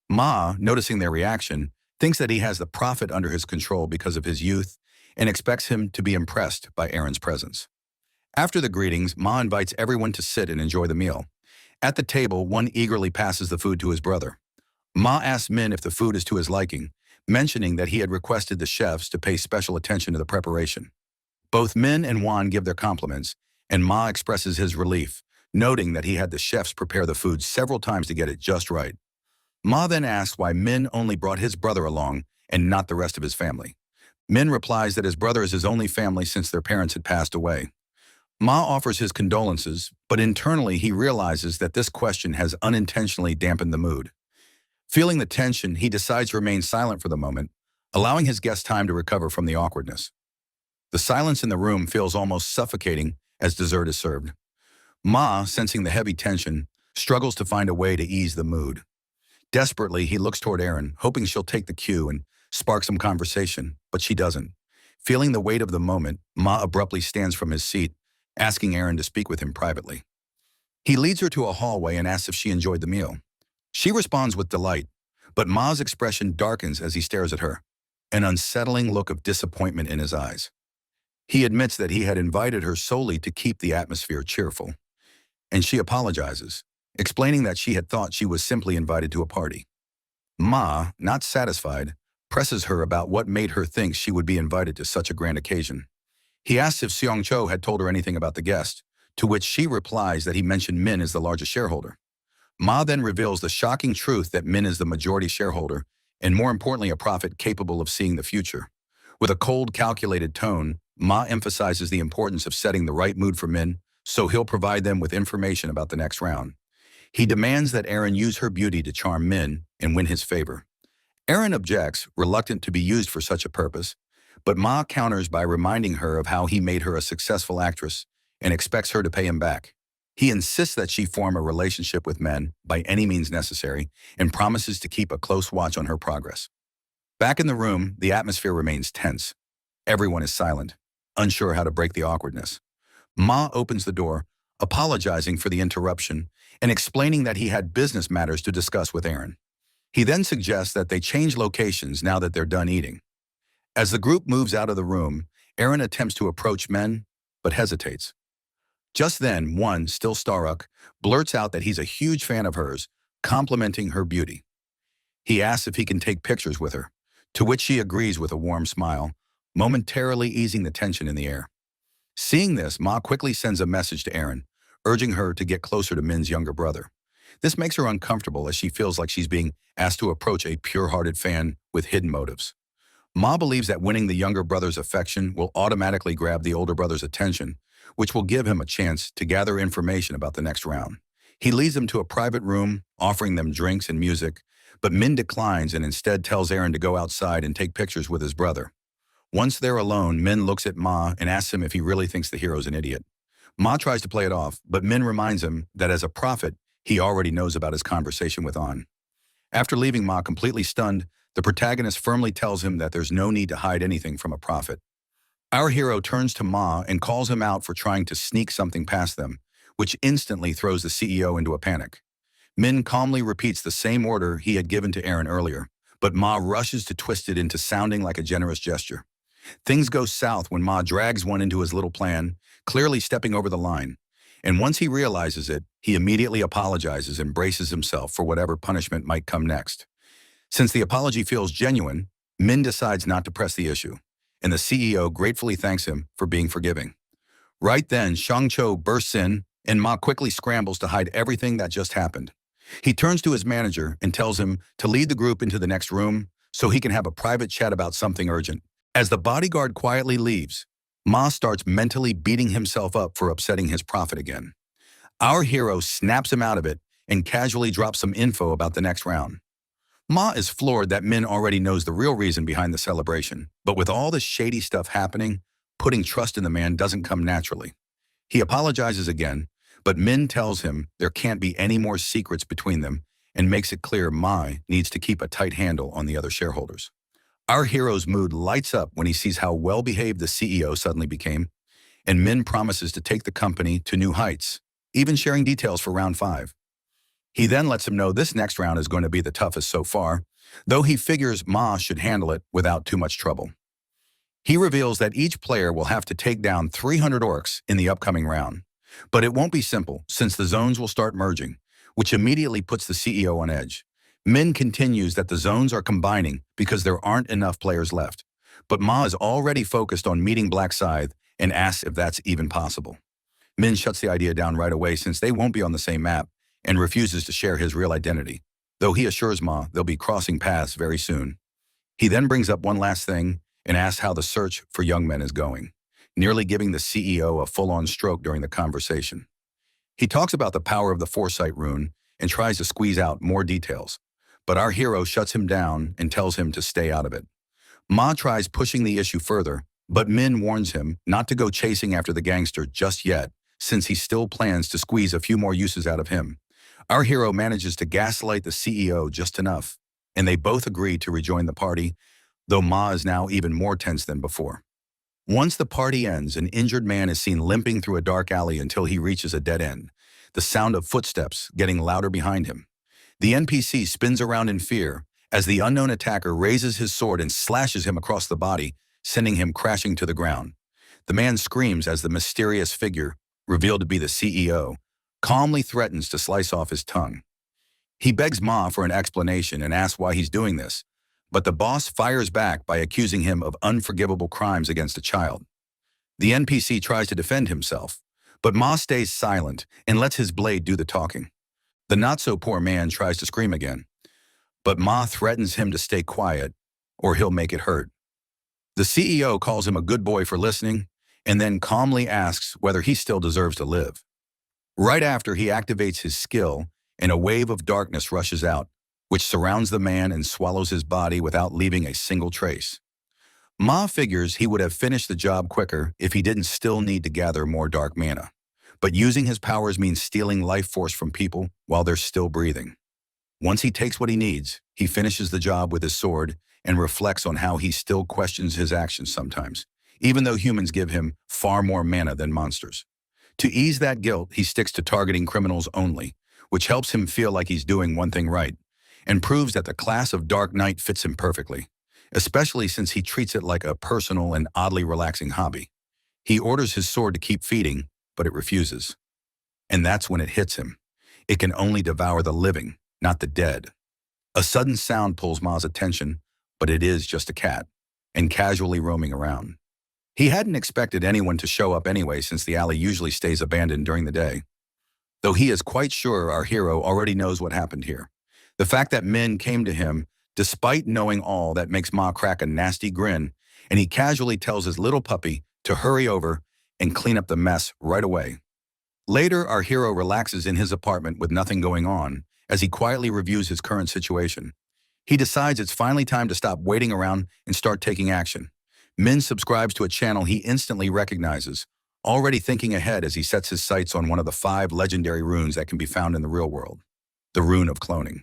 Ma, noticing their reaction, thinks that he has the prophet under his control because of his youth and expects him to be impressed by Aaron's presence. After the greetings, Ma invites everyone to sit and enjoy the meal. At the table, one eagerly passes the food to his brother. Ma asks Min if the food is to his liking, mentioning that he had requested the chefs to pay special attention to the preparation. Both Min and Wan give their compliments, and Ma expresses his relief, noting that he had the chefs prepare the food several times to get it just right. Ma then asks why Min only brought his brother along and not the rest of his family. Min replies that his brother is his only family since their parents had passed away. Ma offers his condolences, but internally he realizes that this question has unintentionally dampened the mood. Feeling the tension, he decides to remain silent for the moment, allowing his guests time to recover from the awkwardness. The silence in the room feels almost suffocating as dessert is served. Ma, sensing the heavy tension, struggles to find a way to ease the mood. Desperately, he looks toward Erin, hoping she'll take the cue and spark some conversation, but she doesn't. Feeling the weight of the moment, Ma abruptly stands from his seat, asking Erin to speak with him privately. He leads her to a hallway and asks if she enjoyed the meal. She responds with delight, but Ma's expression darkens as he stares at her, an unsettling look of disappointment in his eyes. He admits that he had invited her solely to keep the atmosphere cheerful, and she apologizes, explaining that she had thought she was simply invited to a party. Ma, not satisfied, presses her about what made her think she would be invited to such a grand occasion. He asks if Seong-cho had told her anything about the guest, to which she replies that he mentioned Min as the largest shareholder. Ma then reveals the shocking truth that Min is the majority shareholder, and more importantly a prophet capable of seeing the future. With a cold, calculated tone, Ma emphasizes the importance of setting the right mood for Min, so he'll provide them with information about the next round. He demands that Erin use her beauty to charm Min and win his favor. Erin objects, reluctant to be used for such a purpose, but Ma counters by reminding her of how he made her a successful actress and expects her to pay him back. He insists that she form a relationship with Min by any means necessary and promises to keep a close watch on her progress. Back in the room, the atmosphere remains tense. Everyone is silent, unsure how to break the awkwardness. Ma opens the door, apologizing for the interruption and explaining that he had business matters to discuss with Erin. He then suggests that they change locations now that they're done eating. As the group moves out of the room, Erin attempts to approach Min, but hesitates. Just then, one, still starstruck, blurts out that he's a huge fan of hers, complimenting her beauty. He asks if he can take pictures with her, to which she agrees with a warm smile, momentarily easing the tension in the air. Seeing this, Ma quickly sends a message to Erin, urging her to get closer to Min's younger brother. This makes her uncomfortable as she feels like she's being asked to approach a pure-hearted fan with hidden motives. Ma believes that winning the younger brother's affection will automatically grab the older brother's attention, which will give him a chance to gather information about the next round. He leads them to a private room, offering them drinks and music, but Min declines and instead tells Erin to go outside and take pictures with his brother. Once they're alone, Min looks at Ma and asks him if he really thinks the hero's an idiot. Ma tries to play it off, but Min reminds him that as a prophet, he already knows about his conversation with An. After leaving Ma completely stunned, the protagonist firmly tells him that there's no need to hide anything from a prophet. Our hero turns to Ma and calls him out for trying to sneak something past them, which instantly throws the CEO into a panic. Min calmly repeats the same order he had given to Erin earlier, but Ma rushes to twist it into sounding like a generous gesture. Things go south when Ma drags one into his little plan, clearly stepping over the line. And once he realizes it, he immediately apologizes and braces himself for whatever punishment might come next. Since the apology feels genuine, Min decides not to press the issue, and the CEO gratefully thanks him for being forgiving. Right then, Seong-cho bursts in, and Ma quickly scrambles to hide everything that just happened. He turns to his manager and tells him to lead the group into the next room so he can have a private chat about something urgent. As the bodyguard quietly leaves, Ma starts mentally beating himself up for upsetting his prophet again. Our hero snaps him out of it and casually drops some info about the next round. Ma is floored that Min already knows the real reason behind the celebration, but with all the shady stuff happening, putting trust in the man doesn't come naturally. He apologizes again, but Min tells him there can't be any more secrets between them and makes it clear Ma needs to keep a tight handle on the other shareholders. Our hero's mood lights up when he sees how well-behaved the CEO suddenly became, and Min promises to take the company to new heights, even sharing details for round 5. He then lets him know this next round is going to be the toughest so far, though he figures Ma should handle it without too much trouble. He reveals that each player will have to take down 300 orcs in the upcoming round. But it won't be simple, since the zones will start merging, which immediately puts the CEO on edge. Min continues that the zones are combining because there aren't enough players left. But Ma is already focused on meeting Black Scythe and asks if that's even possible. Min shuts the idea down right away since they won't be on the same map and refuses to share his real identity, though he assures Ma they'll be crossing paths very soon. He then brings up one last thing and asks how the search for young men is going, nearly giving the CEO a full-on stroke during the conversation. He talks about the power of the Foresight rune and tries to squeeze out more details, but our hero shuts him down and tells him to stay out of it. Ma tries pushing the issue further, but Min warns him not to go chasing after the gangster just yet, since he still plans to squeeze a few more uses out of him. Our hero manages to gaslight the CEO just enough, and they both agree to rejoin the party, though Ma is now even more tense than before. Once the party ends, an injured man is seen limping through a dark alley until he reaches a dead end, the sound of footsteps getting louder behind him. The NPC spins around in fear as the unknown attacker raises his sword and slashes him across the body, sending him crashing to the ground. The man screams as the mysterious figure, revealed to be the CEO, calmly threatens to slice off his tongue. He begs Ma for an explanation and asks why he's doing this, but the boss fires back by accusing him of unforgivable crimes against a child. The NPC tries to defend himself, but Ma stays silent and lets his blade do the talking. The not-so-poor man tries to scream again, but Ma threatens him to stay quiet or he'll make it hurt. The CEO calls him a good boy for listening and then calmly asks whether he still deserves to live. Right after he activates his skill, and a wave of darkness rushes out, which surrounds the man and swallows his body without leaving a single trace. Ma figures he would have finished the job quicker if he didn't still need to gather more dark mana. But using his powers means stealing life force from people while they're still breathing. Once he takes what he needs, he finishes the job with his sword and reflects on how he still questions his actions sometimes, even though humans give him far more mana than monsters. To ease that guilt, he sticks to targeting criminals only, which helps him feel like he's doing one thing right, and proves that the class of Dark Knight fits him perfectly, especially since he treats it like a personal and oddly relaxing hobby. He orders his sword to keep feeding, but it refuses. And that's when it hits him. It can only devour the living, not the dead. A sudden sound pulls Ma's attention, but it is just a cat, and casually roaming around. He hadn't expected anyone to show up anyway, since the alley usually stays abandoned during the day. Though he is quite sure our hero already knows what happened here. The fact that Min came to him, despite knowing all, that makes Ma crack a nasty grin, and he casually tells his little puppy to hurry over and clean up the mess right away. Later, our hero relaxes in his apartment with nothing going on as he quietly reviews his current situation. He decides it's finally time to stop waiting around and start taking action. Min subscribes to a channel he instantly recognizes, already thinking ahead as he sets his sights on one of the 5 legendary runes that can be found in the real world, the rune of cloning.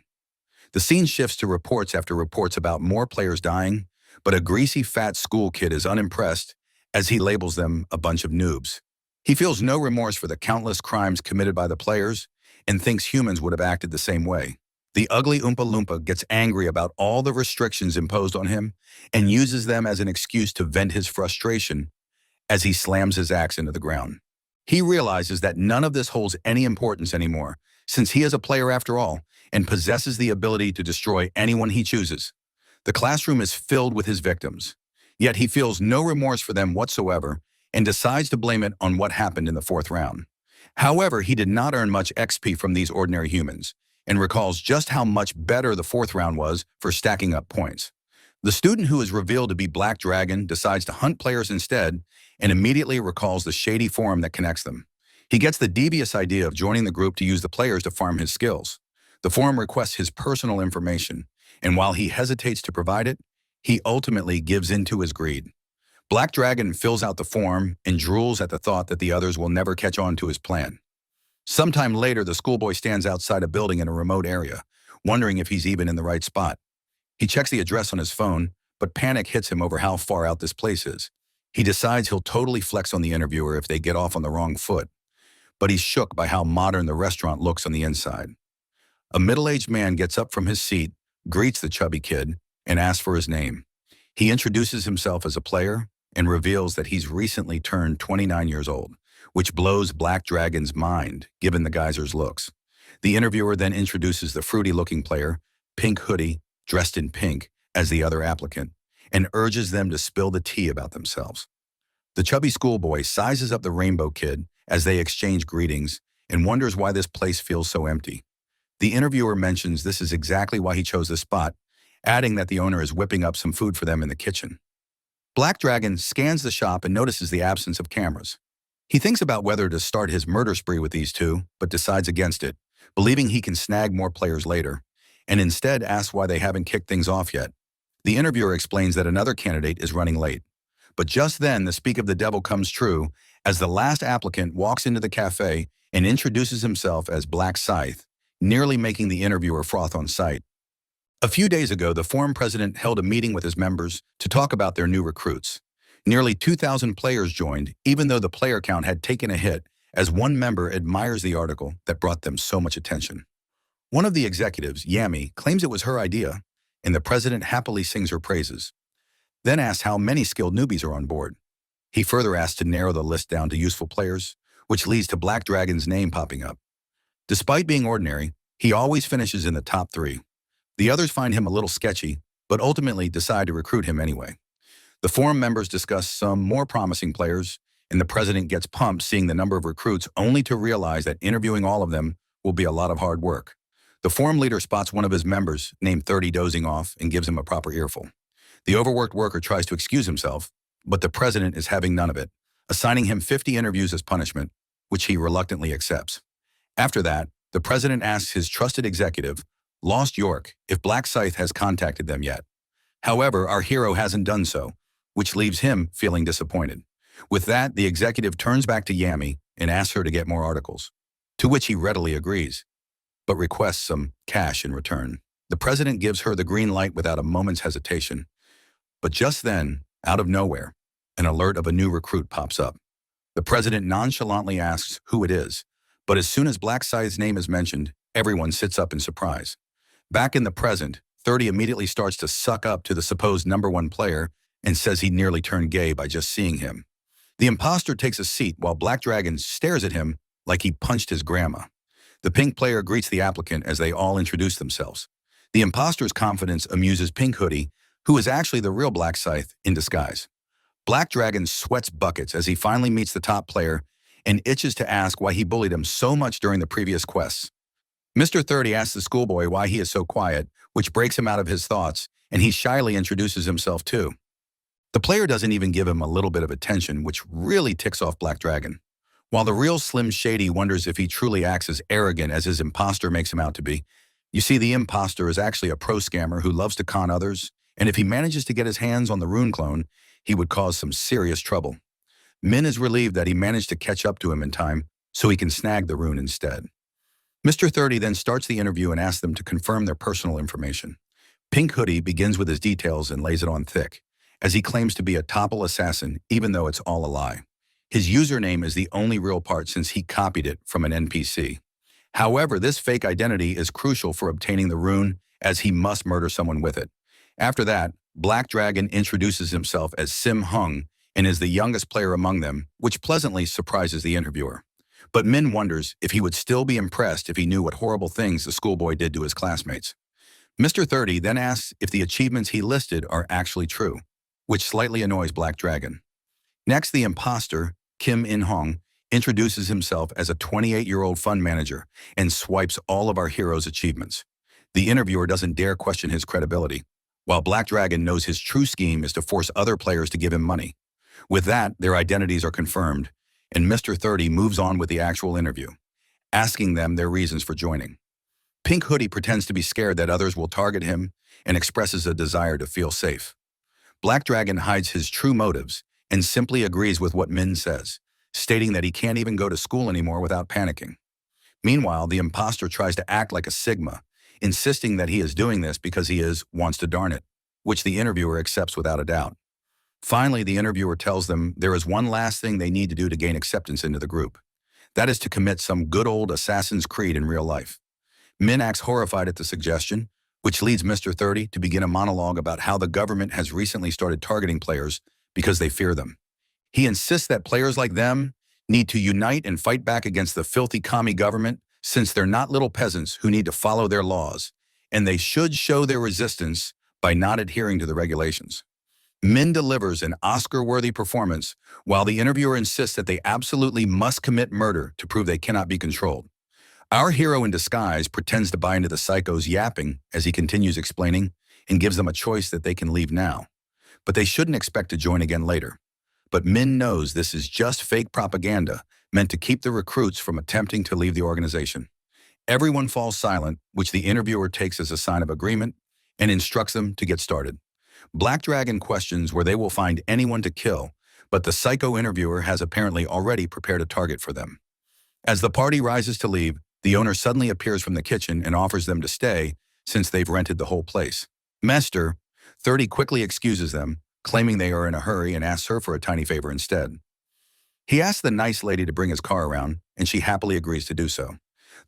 The scene shifts to reports after reports about more players dying, but a greasy fat school kid is unimpressed as he labels them a bunch of noobs. He feels no remorse for the countless crimes committed by the players and thinks humans would have acted the same way. The ugly Oompa Loompa gets angry about all the restrictions imposed on him and uses them as an excuse to vent his frustration as he slams his axe into the ground. He realizes that none of this holds any importance anymore, since he is a player after all and possesses the ability to destroy anyone he chooses. The classroom is filled with his victims, yet he feels no remorse for them whatsoever and decides to blame it on what happened in the 4th round. However, he did not earn much XP from these ordinary humans, and recalls just how much better the 4th round was for stacking up points. The student who is revealed to be Black Dragon decides to hunt players instead and immediately recalls the shady forum that connects them. He gets the devious idea of joining the group to use the players to farm his skills. The forum requests his personal information, and while he hesitates to provide it, he ultimately gives in to his greed. Black Dragon fills out the form and drools at the thought that the others will never catch on to his plan. Sometime later, the schoolboy stands outside a building in a remote area, wondering if he's even in the right spot. He checks the address on his phone, but panic hits him over how far out this place is. He decides he'll totally flex on the interviewer if they get off on the wrong foot, but he's shook by how modern the restaurant looks on the inside. A middle-aged man gets up from his seat, greets the chubby kid, and asks for his name. He introduces himself as a player and reveals that he's recently turned 29 years old, which blows Black Dragon's mind, given the geyser's looks. The interviewer then introduces the fruity-looking player, pink hoodie, dressed in pink, as the other applicant, and urges them to spill the tea about themselves. The chubby schoolboy sizes up the rainbow kid as they exchange greetings and wonders why this place feels so empty. The interviewer mentions this is exactly why he chose this spot, adding that the owner is whipping up some food for them in the kitchen. Black Dragon scans the shop and notices the absence of cameras. He thinks about whether to start his murder spree with these two, but decides against it, believing he can snag more players later, and instead asks why they haven't kicked things off yet. The interviewer explains that another candidate is running late. But just then, the speak of the devil comes true as the last applicant walks into the cafe and introduces himself as Black Scythe, nearly making the interviewer froth on sight. A few days ago, the forum president held a meeting with his members to talk about their new recruits. Nearly 2,000 players joined, even though the player count had taken a hit, as one member admires the article that brought them so much attention. One of the executives, Yami, claims it was her idea, and the president happily sings her praises, then asks how many skilled newbies are on board. He further asks to narrow the list down to useful players, which leads to Black Dragon's name popping up. Despite being ordinary, he always finishes in the top 3. The others find him a little sketchy, but ultimately decide to recruit him anyway. The forum members discuss some more promising players, and the president gets pumped seeing the number of recruits, only to realize that interviewing all of them will be a lot of hard work. The forum leader spots one of his members, named 30, dozing off and gives him a proper earful. The overworked worker tries to excuse himself, but the president is having none of it, assigning him 50 interviews as punishment, which he reluctantly accepts. After that, the president asks his trusted executive, Lost York, if Black Scythe has contacted them yet. However, our hero hasn't done so, which leaves him feeling disappointed. With that, the executive turns back to Yami and asks her to get more articles, to which he readily agrees, but requests some cash in return. The president gives her the green light without a moment's hesitation. But just then, out of nowhere, an alert of a new recruit pops up. The president nonchalantly asks who it is, but as soon as Black Scythe's name is mentioned, everyone sits up in surprise. Back in the present, 30 immediately starts to suck up to the supposed #1 player and says he nearly turned gay by just seeing him. The imposter takes a seat while Black Dragon stares at him like he punched his grandma. The pink player greets the applicant as they all introduce themselves. The imposter's confidence amuses Pink Hoodie, who is actually the real Black Scythe in disguise. Black Dragon sweats buckets as he finally meets the top player and itches to ask why he bullied him so much during the previous quests. Mr. 30 asks the schoolboy why he is so quiet, which breaks him out of his thoughts, and he shyly introduces himself too. The player doesn't even give him a little bit of attention, which really ticks off Black Dragon. While the real Slim Shady wonders if he truly acts as arrogant as his imposter makes him out to be. You see, the imposter is actually a pro scammer who loves to con others, and if he manages to get his hands on the rune clone, he would cause some serious trouble. Min is relieved that he managed to catch up to him in time, so he can snag the rune instead. Mr. 30 then starts the interview and asks them to confirm their personal information. Pink Hoodie begins with his details and lays it on thick, as he claims to be a topple assassin, even though it's all a lie. His username is the only real part since he copied it from an NPC. However, this fake identity is crucial for obtaining the rune, as he must murder someone with it. After that, Black Dragon introduces himself as Sim Hung and is the youngest player among them, which pleasantly surprises the interviewer. But Min wonders if he would still be impressed if he knew what horrible things the schoolboy did to his classmates. Mr. 30 then asks if the achievements he listed are actually true, which slightly annoys Black Dragon. Next, the imposter, Kim In-hong, introduces himself as a 28-year-old fund manager and swipes all of our heroes' achievements. The interviewer doesn't dare question his credibility, while Black Dragon knows his true scheme is to force other players to give him money. With that, their identities are confirmed, and Mr. 30 moves on with the actual interview, asking them their reasons for joining. Pink Hoodie pretends to be scared that others will target him and expresses a desire to feel safe. Black Dragon hides his true motives and simply agrees with what Min says, stating that he can't even go to school anymore without panicking. Meanwhile, the imposter tries to act like a Sigma, insisting that he is doing this because he wants to darn it, which the interviewer accepts without a doubt. Finally, the interviewer tells them there is one last thing they need to do to gain acceptance into the group. That is to commit some good old Assassin's Creed in real life. Min acts horrified at the suggestion, which leads Mr. 30 to begin a monologue about how the government has recently started targeting players because they fear them. He insists that players like them need to unite and fight back against the filthy commie government since they're not little peasants who need to follow their laws, and they should show their resistance by not adhering to the regulations. Min delivers an Oscar-worthy performance, while the interviewer insists that they absolutely must commit murder to prove they cannot be controlled. Our hero in disguise pretends to buy into the psycho's yapping as he continues explaining and gives them a choice that they can leave now, but they shouldn't expect to join again later. But Min knows this is just fake propaganda meant to keep the recruits from attempting to leave the organization. Everyone falls silent, which the interviewer takes as a sign of agreement and instructs them to get started. Black Dragon questions where they will find anyone to kill, but the psycho interviewer has apparently already prepared a target for them. As the party rises to leave, the owner suddenly appears from the kitchen and offers them to stay since they've rented the whole place. Mr. 30 quickly excuses them, claiming they are in a hurry, and asks her for a tiny favor instead. He asks the nice lady to bring his car around, and she happily agrees to do so.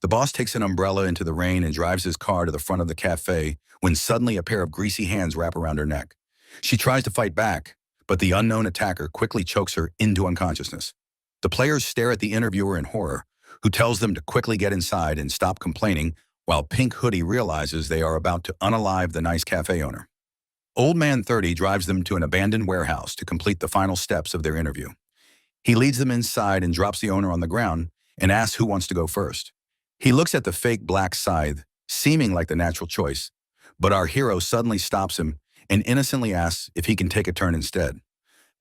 The boss takes an umbrella into the rain and drives his car to the front of the cafe when suddenly a pair of greasy hands wrap around her neck. She tries to fight back, but the unknown attacker quickly chokes her into unconsciousness. The players stare at the interviewer in horror, who tells them to quickly get inside and stop complaining, while Pink Hoodie realizes they are about to unalive the nice cafe owner. Old Man 30 drives them to an abandoned warehouse to complete the final steps of their interview. He leads them inside and drops the owner on the ground and asks who wants to go first. He looks at the fake black scythe, seeming like the natural choice, but our hero suddenly stops him and innocently asks if he can take a turn instead.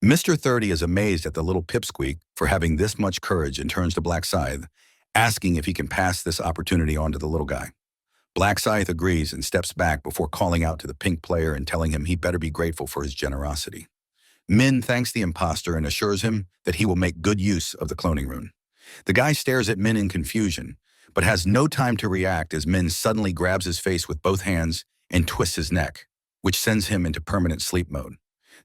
Mr. 30 is amazed at the little pipsqueak for having this much courage and turns to Black Scythe, asking if he can pass this opportunity on to the little guy. Black Scythe agrees and steps back before calling out to the pink player and telling him he better be grateful for his generosity. Min thanks the imposter and assures him that he will make good use of the cloning rune. The guy stares at Min in confusion, but has no time to react as Min suddenly grabs his face with both hands and twists his neck, which sends him into permanent sleep mode.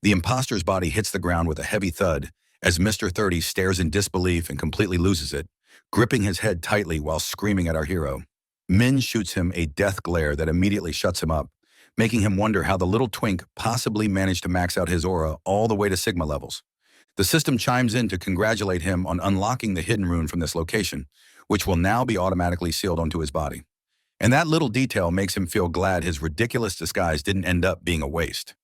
The imposter's body hits the ground with a heavy thud as Mr. 30 stares in disbelief and completely loses it, gripping his head tightly while screaming at our hero. Min shoots him a death glare that immediately shuts him up, making him wonder how the little twink possibly managed to max out his aura all the way to Sigma levels. The system chimes in to congratulate him on unlocking the hidden rune from this location, which will now be automatically sealed onto his body. And that little detail makes him feel glad his ridiculous disguise didn't end up being a waste.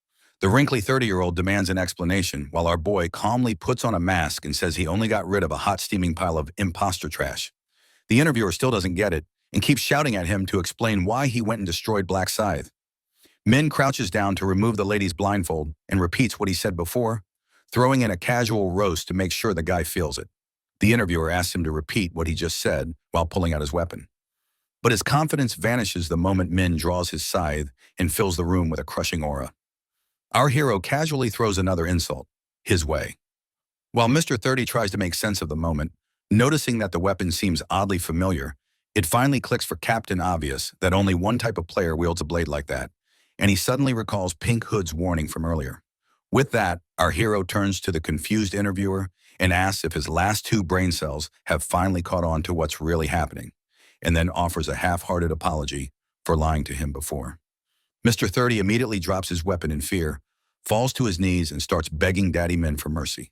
The wrinkly 30-year-old demands an explanation, while our boy calmly puts on a mask and says he only got rid of a hot steaming pile of imposter trash. The interviewer still doesn't get it and keeps shouting at him to explain why he went and destroyed Black Scythe. Min crouches down to remove the lady's blindfold and repeats what he said before, throwing in a casual roast to make sure the guy feels it. The interviewer asks him to repeat what he just said while pulling out his weapon. But his confidence vanishes the moment Min draws his scythe and fills the room with a crushing aura. Our hero casually throws another insult, his way. While Mr. 30 tries to make sense of the moment, noticing that the weapon seems oddly familiar, it finally clicks for Captain Obvious that only one type of player wields a blade like that, and he suddenly recalls Pink Hood's warning from earlier. With that, our hero turns to the confused interviewer and asks if his last two brain cells have finally caught on to what's really happening, and then offers a half-hearted apology for lying to him before. Mr. 30 immediately drops his weapon in fear, falls to his knees, and starts begging Daddy Min for mercy.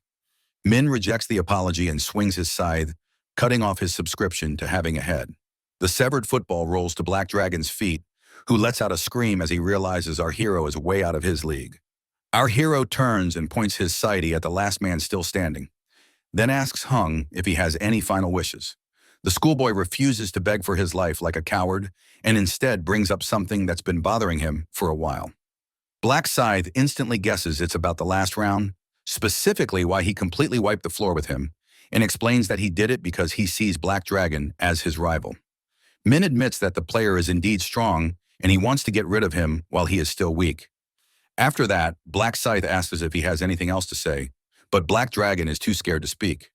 Min rejects the apology and swings his scythe, cutting off his subscription to having a head. The severed football rolls to Black Dragon's feet, who lets out a scream as he realizes our hero is way out of his league. Our hero turns and points his sighty at the last man still standing, then asks Hung if he has any final wishes. The schoolboy refuses to beg for his life like a coward and instead brings up something that's been bothering him for a while. Black Scythe instantly guesses it's about the last round, specifically why he completely wiped the floor with him, and explains that he did it because he sees Black Dragon as his rival. Min admits that the player is indeed strong, and he wants to get rid of him while he is still weak. After that, Black Scythe asks if he has anything else to say, but Black Dragon is too scared to speak.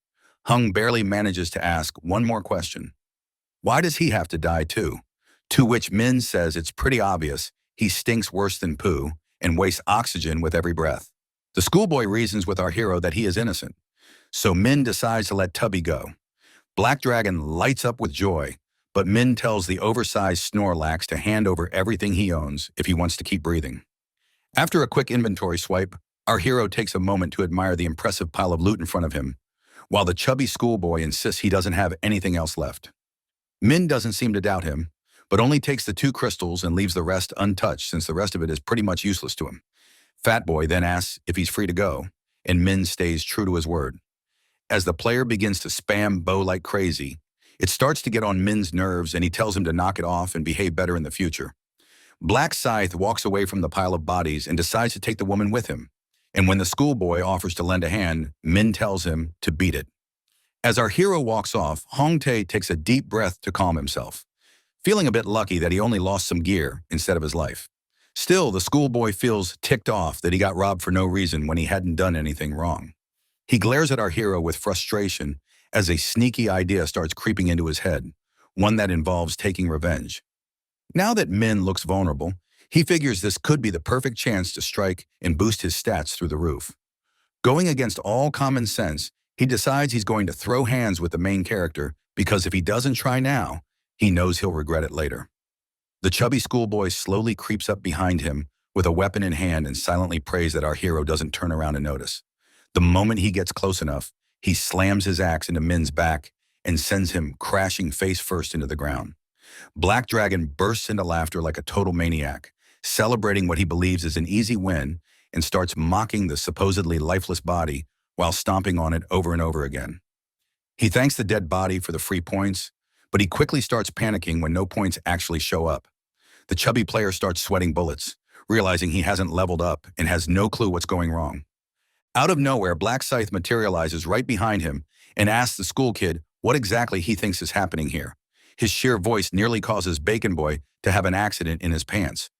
Hung barely manages to ask one more question. Why does he have to die too? To which Min says it's pretty obvious he stinks worse than poo and wastes oxygen with every breath. The schoolboy reasons with our hero that he is innocent, so Min decides to let Tubby go. Black Dragon lights up with joy, but Min tells the oversized Snorlax to hand over everything he owns if he wants to keep breathing. After a quick inventory swipe, our hero takes a moment to admire the impressive pile of loot in front of him, while the chubby schoolboy insists he doesn't have anything else left. Min doesn't seem to doubt him, but only takes the 2 crystals and leaves the rest untouched since the rest of it is pretty much useless to him. Fat Boy then asks if he's free to go, and Min stays true to his word. As the player begins to spam Bow like crazy, it starts to get on Min's nerves and he tells him to knock it off and behave better in the future. Black Scythe walks away from the pile of bodies and decides to take the woman with him. And when the schoolboy offers to lend a hand, Min tells him to beat it. As our hero walks off, Hongtae takes a deep breath to calm himself, feeling a bit lucky that he only lost some gear instead of his life. Still, the schoolboy feels ticked off that he got robbed for no reason when he hadn't done anything wrong. He glares at our hero with frustration as a sneaky idea starts creeping into his head, one that involves taking revenge. Now that Min looks vulnerable, he figures this could be the perfect chance to strike and boost his stats through the roof. Going against all common sense, he decides he's going to throw hands with the main character because if he doesn't try now, he knows he'll regret it later. The chubby schoolboy slowly creeps up behind him with a weapon in hand and silently prays that our hero doesn't turn around and notice. The moment he gets close enough, he slams his axe into Min's back and sends him crashing face first into the ground. Black Dragon bursts into laughter like a total maniac, celebrating what he believes is an easy win, and starts mocking the supposedly lifeless body while stomping on it over and over again. He thanks the dead body for the free points, but he quickly starts panicking when no points actually show up. The chubby player starts sweating bullets, realizing he hasn't leveled up and has no clue what's going wrong. Out of nowhere, Black Scythe materializes right behind him and asks the school kid what exactly he thinks is happening here. His sheer voice nearly causes Bacon Boy to have an accident in his pants.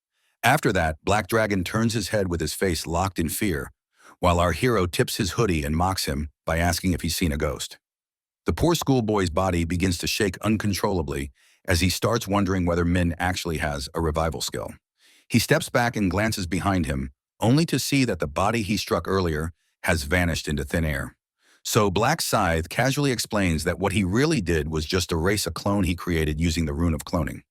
After that, Black Dragon turns his head with his face locked in fear, while our hero tips his hoodie and mocks him by asking if he's seen a ghost. The poor schoolboy's body begins to shake uncontrollably as he starts wondering whether Min actually has a revival skill. He steps back and glances behind him, only to see that the body he struck earlier has vanished into thin air. So Black Scythe casually explains that what he really did was just erase a clone he created using the rune of cloning.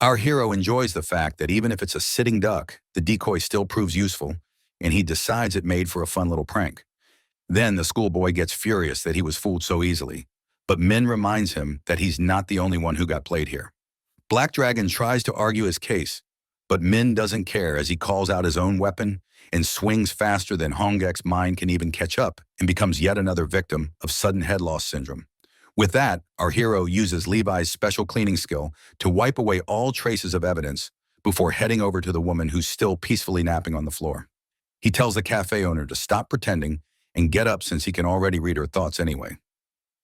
Our hero enjoys the fact that even if it's a sitting duck, the decoy still proves useful, and he decides it made for a fun little prank. Then the schoolboy gets furious that he was fooled so easily, but Min reminds him that he's not the only one who got played here. Black Dragon tries to argue his case, but Min doesn't care as he calls out his own weapon and swings faster than Hongek's mind can even catch up and becomes yet another victim of sudden head loss syndrome. With that, our hero uses Levi's special cleaning skill to wipe away all traces of evidence before heading over to the woman who's still peacefully napping on the floor. He tells the cafe owner to stop pretending and get up since he can already read her thoughts anyway.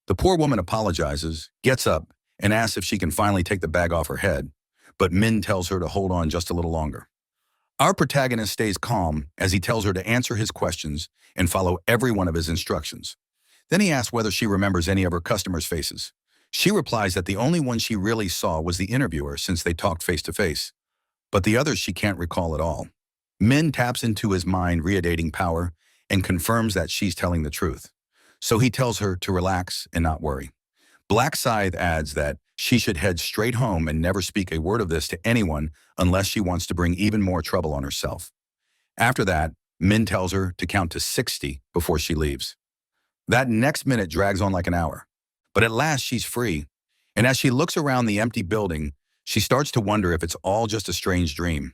The poor woman apologizes, gets up, and asks if she can finally take the bag off her head, but Min tells her to hold on just a little longer. Our protagonist stays calm as he tells her to answer his questions and follow every one of his instructions. Then he asks whether she remembers any of her customers' faces. She replies that the only one she really saw was the interviewer since they talked face to face, but the others she can't recall at all. Min taps into his mind readating power and confirms that she's telling the truth. So he tells her to relax and not worry. Black Scythe adds that she should head straight home and never speak a word of this to anyone unless she wants to bring even more trouble on herself. After that, Min tells her to count to 60 before she leaves. That next minute drags on like an hour, but at last she's free, and as she looks around the empty building, she starts to wonder if it's all just a strange dream.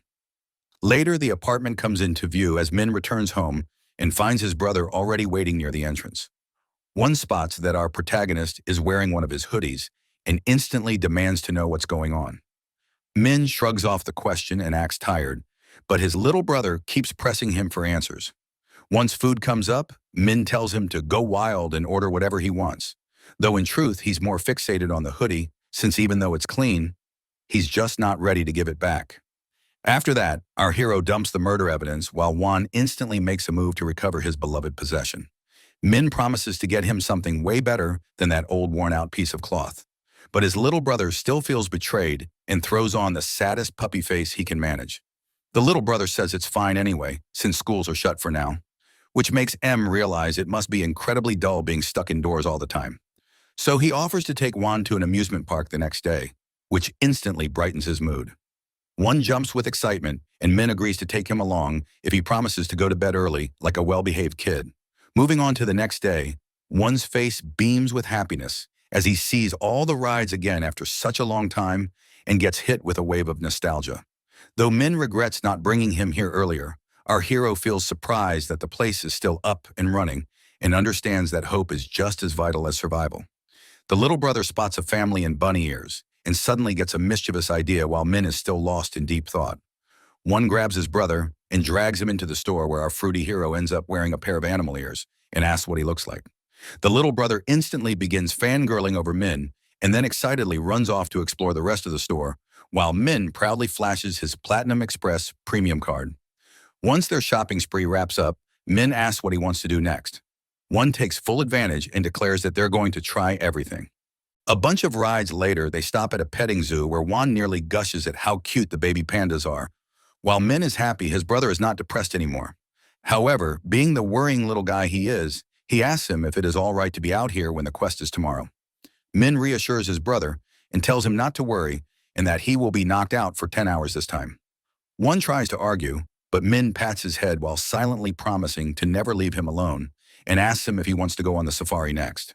Later, the apartment comes into view as Min returns home and finds his brother already waiting near the entrance. One spots that our protagonist is wearing one of his hoodies and instantly demands to know what's going on. Min shrugs off the question and acts tired, But his little brother keeps pressing him for answers. Once food comes up, Min tells him to go wild and order whatever he wants. Though in truth, he's more fixated on the hoodie, since even though it's clean, he's just not ready to give it back. After that, our hero dumps the murder evidence while Juan instantly makes a move to recover his beloved possession. Min promises to get him something way better than that old worn-out piece of cloth. But his little brother still feels betrayed and throws on the saddest puppy face he can manage. The little brother says it's fine anyway, since schools are shut for now, which makes M realize it must be incredibly dull being stuck indoors all the time. So he offers to take Juan to an amusement park the next day, which instantly brightens his mood. Juan jumps with excitement, and Min agrees to take him along if he promises to go to bed early like a well-behaved kid. Moving on to the next day, Juan's face beams with happiness as he sees all the rides again after such a long time and gets hit with a wave of nostalgia. Though Min regrets not bringing him here earlier, our hero feels surprised that the place is still up and running and understands that hope is just as vital as survival. The little brother spots a family in bunny ears and suddenly gets a mischievous idea while Min is still lost in deep thought. One grabs his brother and drags him into the store where our fruity hero ends up wearing a pair of animal ears and asks what he looks like. The little brother instantly begins fangirling over Min and then excitedly runs off to explore the rest of the store while Min proudly flashes his Platinum Express premium card. Once their shopping spree wraps up, Min asks what he wants to do next. One takes full advantage and declares that they're going to try everything. A bunch of rides later, they stop at a petting zoo where Juan nearly gushes at how cute the baby pandas are. While Min is happy, his brother is not depressed anymore. However, being the worrying little guy he is, he asks him if it is all right to be out here when the quest is tomorrow. Min reassures his brother and tells him not to worry and that he will be knocked out for 10 hours this time. One tries to argue, but Min pats his head while silently promising to never leave him alone and asks him if he wants to go on the safari next.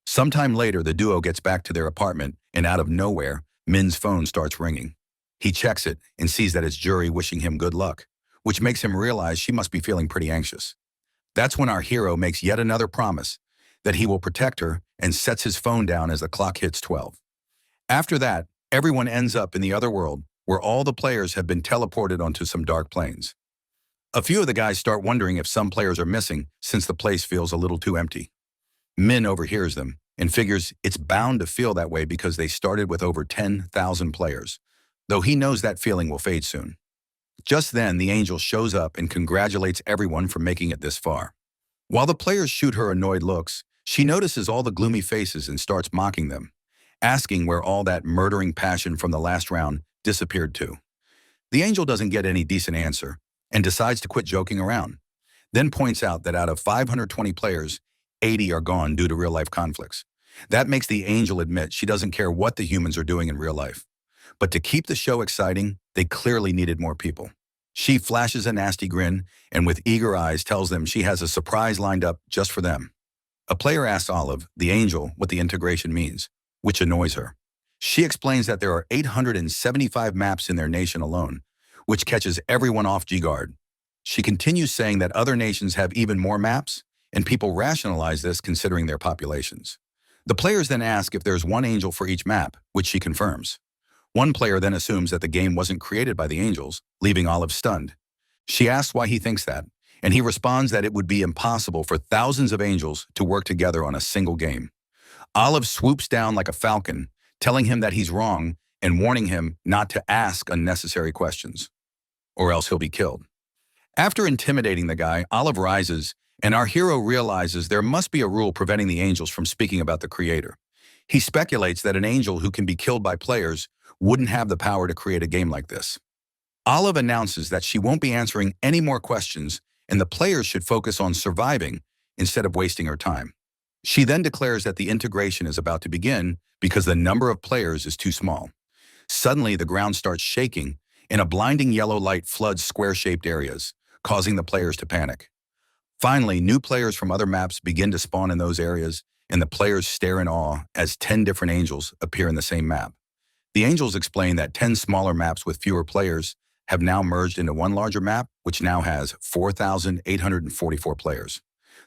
Sometime later, the duo gets back to their apartment and out of nowhere, Min's phone starts ringing. He checks it and sees that it's Jury wishing him good luck, which makes him realize she must be feeling pretty anxious. That's when our hero makes yet another promise that he will protect her and sets his phone down as the clock hits 12. After that, everyone ends up in the other world where all the players have been teleported onto some dark plains. A few of the guys start wondering if some players are missing since the place feels a little too empty. Min overhears them and figures it's bound to feel that way because they started with over 10,000 players, though he knows that feeling will fade soon. Just then, the angel shows up and congratulates everyone for making it this far. While the players shoot her annoyed looks, she notices all the gloomy faces and starts mocking them, asking where all that murdering passion from the last round disappeared to. The angel doesn't get any decent answer and decides to quit joking around, then points out that out of 520 players, 80 are gone due to real-life conflicts. That makes the angel admit she doesn't care what the humans are doing in real life. But to keep the show exciting, they clearly needed more people. She flashes a nasty grin and with eager eyes tells them she has a surprise lined up just for them. A player asks Olive, the angel, what the integration means, which annoys her. She explains that there are 875 maps in their nation alone, which catches everyone off guard. She continues saying that other nations have even more maps, and people rationalize this considering their populations. The players then ask if there's one angel for each map, which she confirms. One player then assumes that the game wasn't created by the angels, leaving Olive stunned. She asks why he thinks that, and he responds that it would be impossible for thousands of angels to work together on a single game. Olive swoops down like a falcon, telling him that he's wrong and warning him not to ask unnecessary questions, or else he'll be killed. After intimidating the guy, Olive rises, and our hero realizes there must be a rule preventing the angels from speaking about the creator. He speculates that an angel who can be killed by players wouldn't have the power to create a game like this. Olive announces that she won't be answering any more questions and the players should focus on surviving instead of wasting her time. She then declares that the integration is about to begin because the number of players is too small. Suddenly, the ground starts shaking and a blinding yellow light floods square-shaped areas, causing the players to panic. Finally, new players from other maps begin to spawn in those areas, and the players stare in awe as 10 different angels appear in the same map. The angels explain that 10 smaller maps with fewer players have now merged into one larger map, which now has 4,844 players.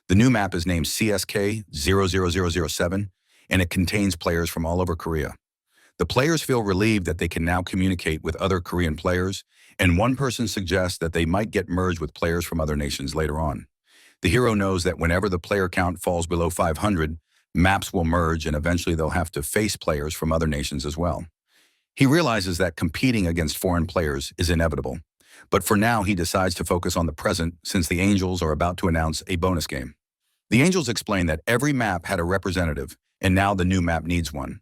The new map is named CSK 00007, and it contains players from all over Korea. The players feel relieved that they can now communicate with other Korean players, and one person suggests that they might get merged with players from other nations later on. The hero knows that whenever the player count falls below 500, maps will merge and eventually they'll have to face players from other nations as well. He realizes that competing against foreign players is inevitable, but for now he decides to focus on the present since the Angels are about to announce a bonus game. The Angels explain that every map had a representative, and now the new map needs one.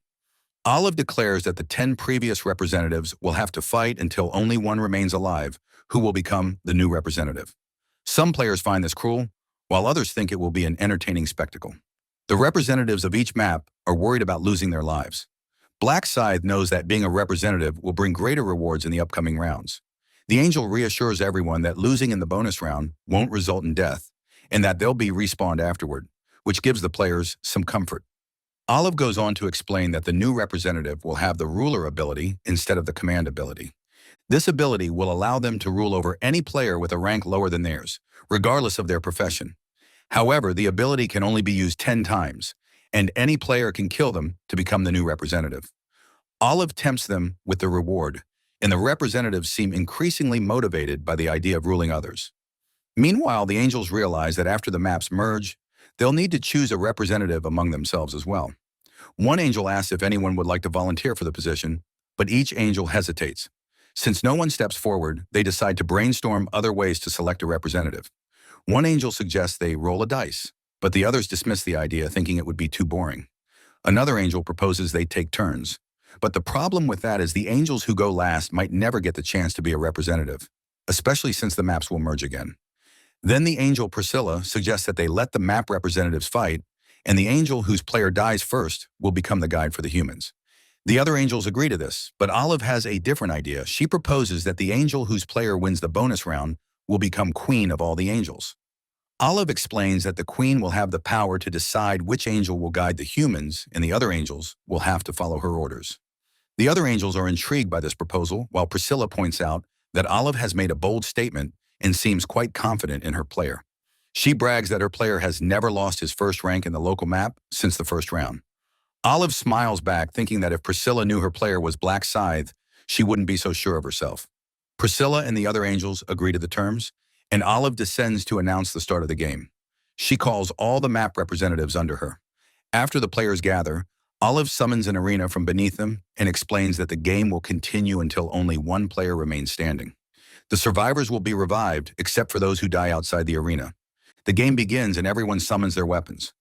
Olive declares that the 10 previous representatives will have to fight until only one remains alive, who will become the new representative. Some players find this cruel, while others think it will be an entertaining spectacle. The representatives of each map are worried about losing their lives. Black Scythe knows that being a representative will bring greater rewards in the upcoming rounds. The Angel reassures everyone that losing in the bonus round won't result in death, and that they'll be respawned afterward, which gives the players some comfort. Olive goes on to explain that the new representative will have the ruler ability instead of the command ability. This ability will allow them to rule over any player with a rank lower than theirs, regardless of their profession. However, the ability can only be used 10 times, and any player can kill them to become the new representative. Olive tempts them with the reward, and the representatives seem increasingly motivated by the idea of ruling others. Meanwhile, the Angels realize that after the maps merge, they'll need to choose a representative among themselves as well. One Angel asks if anyone would like to volunteer for the position, but each Angel hesitates. Since no one steps forward, they decide to brainstorm other ways to select a representative. One Angel suggests they roll a dice, but the others dismiss the idea, thinking it would be too boring. Another Angel proposes they take turns, but the problem with that is the Angels who go last might never get the chance to be a representative, especially since the maps will merge again. Then the Angel Priscilla suggests that they let the map representatives fight, and the Angel whose player dies first will become the guide for the humans. The other Angels agree to this, but Olive has a different idea. She proposes that the Angel whose player wins the bonus round will become Queen of all the Angels. Olive explains that the Queen will have the power to decide which Angel will guide the humans, and the other Angels will have to follow her orders. The other Angels are intrigued by this proposal, while Priscilla points out that Olive has made a bold statement and seems quite confident in her player. She brags that her player has never lost his first rank in the local map since the first round. Olive smiles back, thinking that if Priscilla knew her player was Black Scythe, she wouldn't be so sure of herself. Priscilla and the other Angels agree to the terms, and Olive descends to announce the start of the game. She calls all the map representatives under her. After the players gather, Olive summons an arena from beneath them and explains that the game will continue until only one player remains standing. The survivors will be revived, except for those who die outside the arena. The game begins and everyone summons their weapons.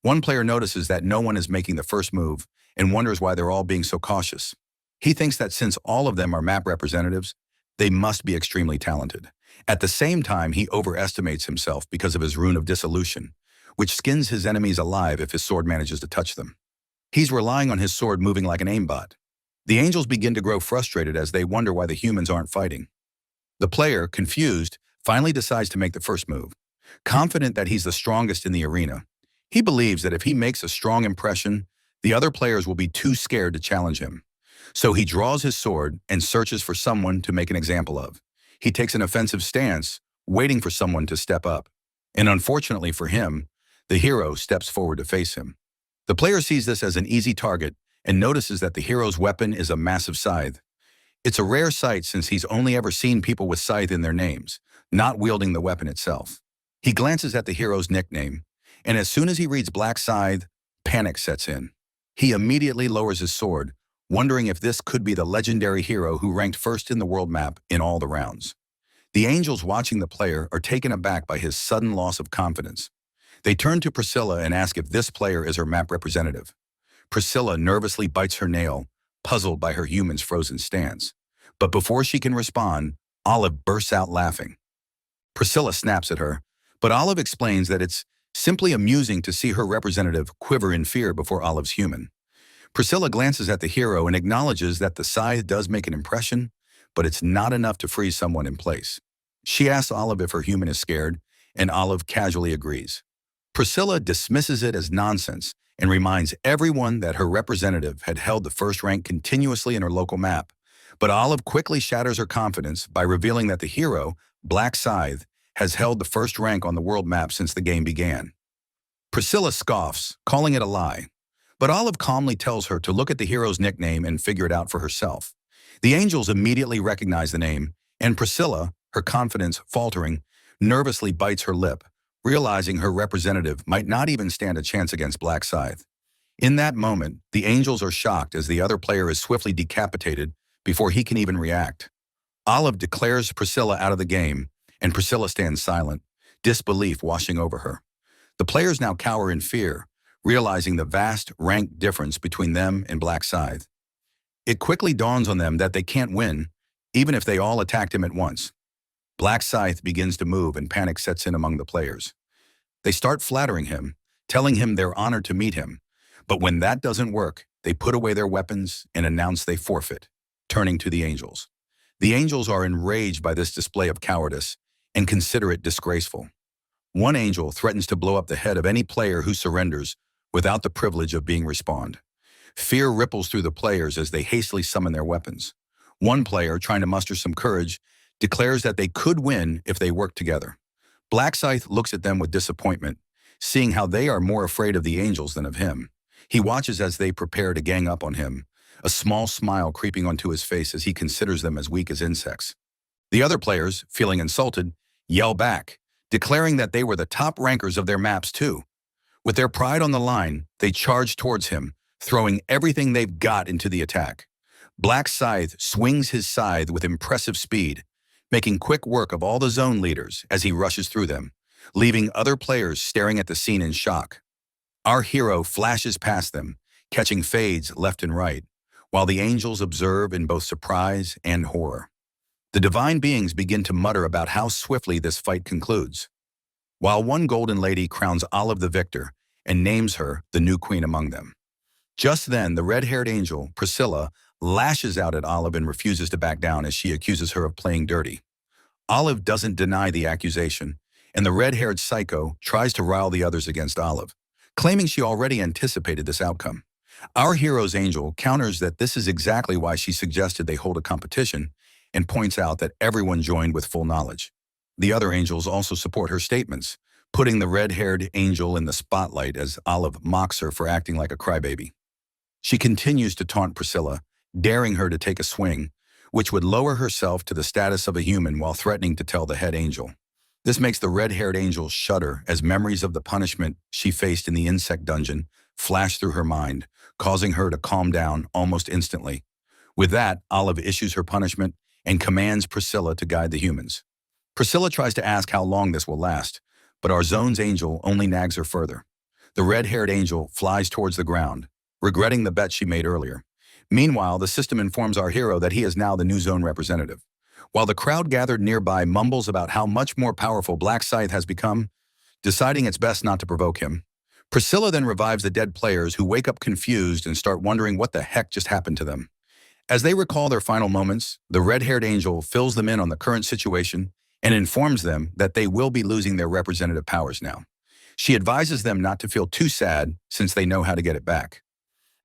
One player notices that no one is making the first move and wonders why they're all being so cautious. He thinks that since all of them are map representatives, they must be extremely talented. At the same time, he overestimates himself because of his rune of dissolution, which skins his enemies alive if his sword manages to touch them. He's relying on his sword moving like an aimbot. The Angels begin to grow frustrated as they wonder why the humans aren't fighting. The player, confused, finally decides to make the first move. Confident that he's the strongest in the arena, he believes that if he makes a strong impression, the other players will be too scared to challenge him. So he draws his sword and searches for someone to make an example of. He takes an offensive stance, waiting for someone to step up. And unfortunately for him, the hero steps forward to face him. The player sees this as an easy target and notices that the hero's weapon is a massive scythe. It's a rare sight since he's only ever seen people with scythe in their names, not wielding the weapon itself. He glances at the hero's nickname, and as soon as he reads Black Scythe, panic sets in. He immediately lowers his sword, wondering if this could be the legendary hero who ranked first in the world map in all the rounds. The Angels watching the player are taken aback by his sudden loss of confidence. They turn to Priscilla and ask if this player is her map representative. Priscilla nervously bites her nail, puzzled by her human's frozen stance. But before she can respond, Olive bursts out laughing. Priscilla snaps at her, but Olive explains that it's simply amusing to see her representative quiver in fear before Olive's human. Priscilla glances at the hero and acknowledges that the scythe does make an impression, but it's not enough to freeze someone in place. She asks Olive if her human is scared, and Olive casually agrees. Priscilla dismisses it as nonsense and reminds everyone that her representative had held the first rank continuously in her local map. But Olive quickly shatters her confidence by revealing that the hero, Black Scythe, has held the first rank on the world map since the game began. Priscilla scoffs, calling it a lie. But Olive calmly tells her to look at the hero's nickname and figure it out for herself. The angels immediately recognize the name, and Priscilla, her confidence faltering, nervously bites her lip, realizing her representative might not even stand a chance against Black Scythe. In that moment, the angels are shocked as the other player is swiftly decapitated before he can even react. Olive declares Priscilla out of the game, and Priscilla stands silent, disbelief washing over her. The players now cower in fear, realizing the vast rank difference between them and Black Scythe. It quickly dawns on them that they can't win, even if they all attacked him at once. Black Scythe begins to move and panic sets in among the players. They start flattering him, telling him they're honored to meet him. But when that doesn't work, they put away their weapons and announce they forfeit, turning to the angels. The angels are enraged by this display of cowardice and consider it disgraceful. One angel threatens to blow up the head of any player who surrenders without the privilege of being respawned. Fear ripples through the players as they hastily summon their weapons. One player, trying to muster some courage, declares that they could win if they work together. Black Scythe looks at them with disappointment, seeing how they are more afraid of the angels than of him. He watches as they prepare to gang up on him, a small smile creeping onto his face as he considers them as weak as insects. The other players, feeling insulted, yell back, declaring that they were the top rankers of their maps too. With their pride on the line, they charge towards him, throwing everything they've got into the attack. Black Scythe swings his scythe with impressive speed, making quick work of all the zone leaders as he rushes through them, leaving other players staring at the scene in shock. Our hero flashes past them, catching fades left and right, while the angels observe in both surprise and horror. The divine beings begin to mutter about how swiftly this fight concludes, while one golden lady crowns Olive the victor and names her the new queen among them. Just then, the red-haired angel, Priscilla, lashes out at Olive and refuses to back down as she accuses her of playing dirty. Olive doesn't deny the accusation, and the red-haired psycho tries to rile the others against Olive, claiming she already anticipated this outcome. Our hero's angel counters that this is exactly why she suggested they hold a competition and points out that everyone joined with full knowledge. The other angels also support her statements, putting the red-haired angel in the spotlight as Olive mocks her for acting like a crybaby. She continues to taunt Priscilla, daring her to take a swing, which would lower herself to the status of a human while threatening to tell the head angel. This makes the red-haired angel shudder as memories of the punishment she faced in the insect dungeon flash through her mind, causing her to calm down almost instantly. With that, Olive issues her punishment and commands Priscilla to guide the humans. Priscilla tries to ask how long this will last, but our zone's angel only nags her further. The red-haired angel flies towards the ground, regretting the bet she made earlier. Meanwhile, the system informs our hero that he is now the new zone representative. While the crowd gathered nearby mumbles about how much more powerful Black Scythe has become, deciding it's best not to provoke him, Priscilla then revives the dead players who wake up confused and start wondering what the heck just happened to them. As they recall their final moments, the red-haired angel fills them in on the current situation and informs them that they will be losing their representative powers now. She advises them not to feel too sad since they know how to get it back.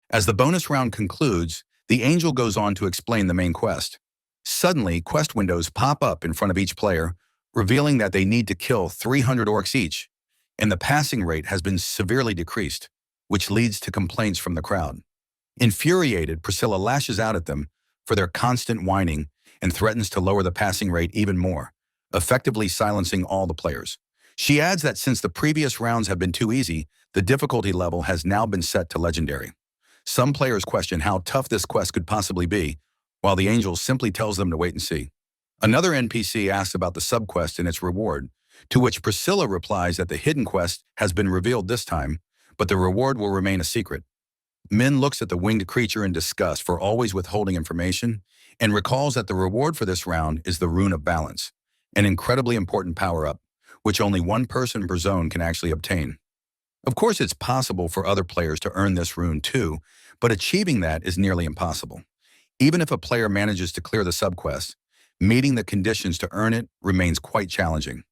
As the bonus round concludes, the angel goes on to explain the main quest. Suddenly, quest windows pop up in front of each player, revealing that they need to kill 300 orcs each, and the passing rate has been severely decreased, which leads to complaints from the crowd. Infuriated, Priscilla lashes out at them for their constant whining and threatens to lower the passing rate even more, effectively silencing all the players. She adds that since the previous rounds have been too easy, the difficulty level has now been set to legendary. Some players question how tough this quest could possibly be, while the angel simply tells them to wait and see. Another NPC asks about the subquest and its reward, to which Priscilla replies that the hidden quest has been revealed this time, but the reward will remain a secret. Min looks at the winged creature in disgust for always withholding information and recalls that the reward for this round is the Rune of Balance, an incredibly important power-up, which only one person per zone can actually obtain. Of course, it's possible for other players to earn this rune too, but achieving that is nearly impossible. Even if a player manages to clear the subquest, meeting the conditions to earn it remains quite challenging.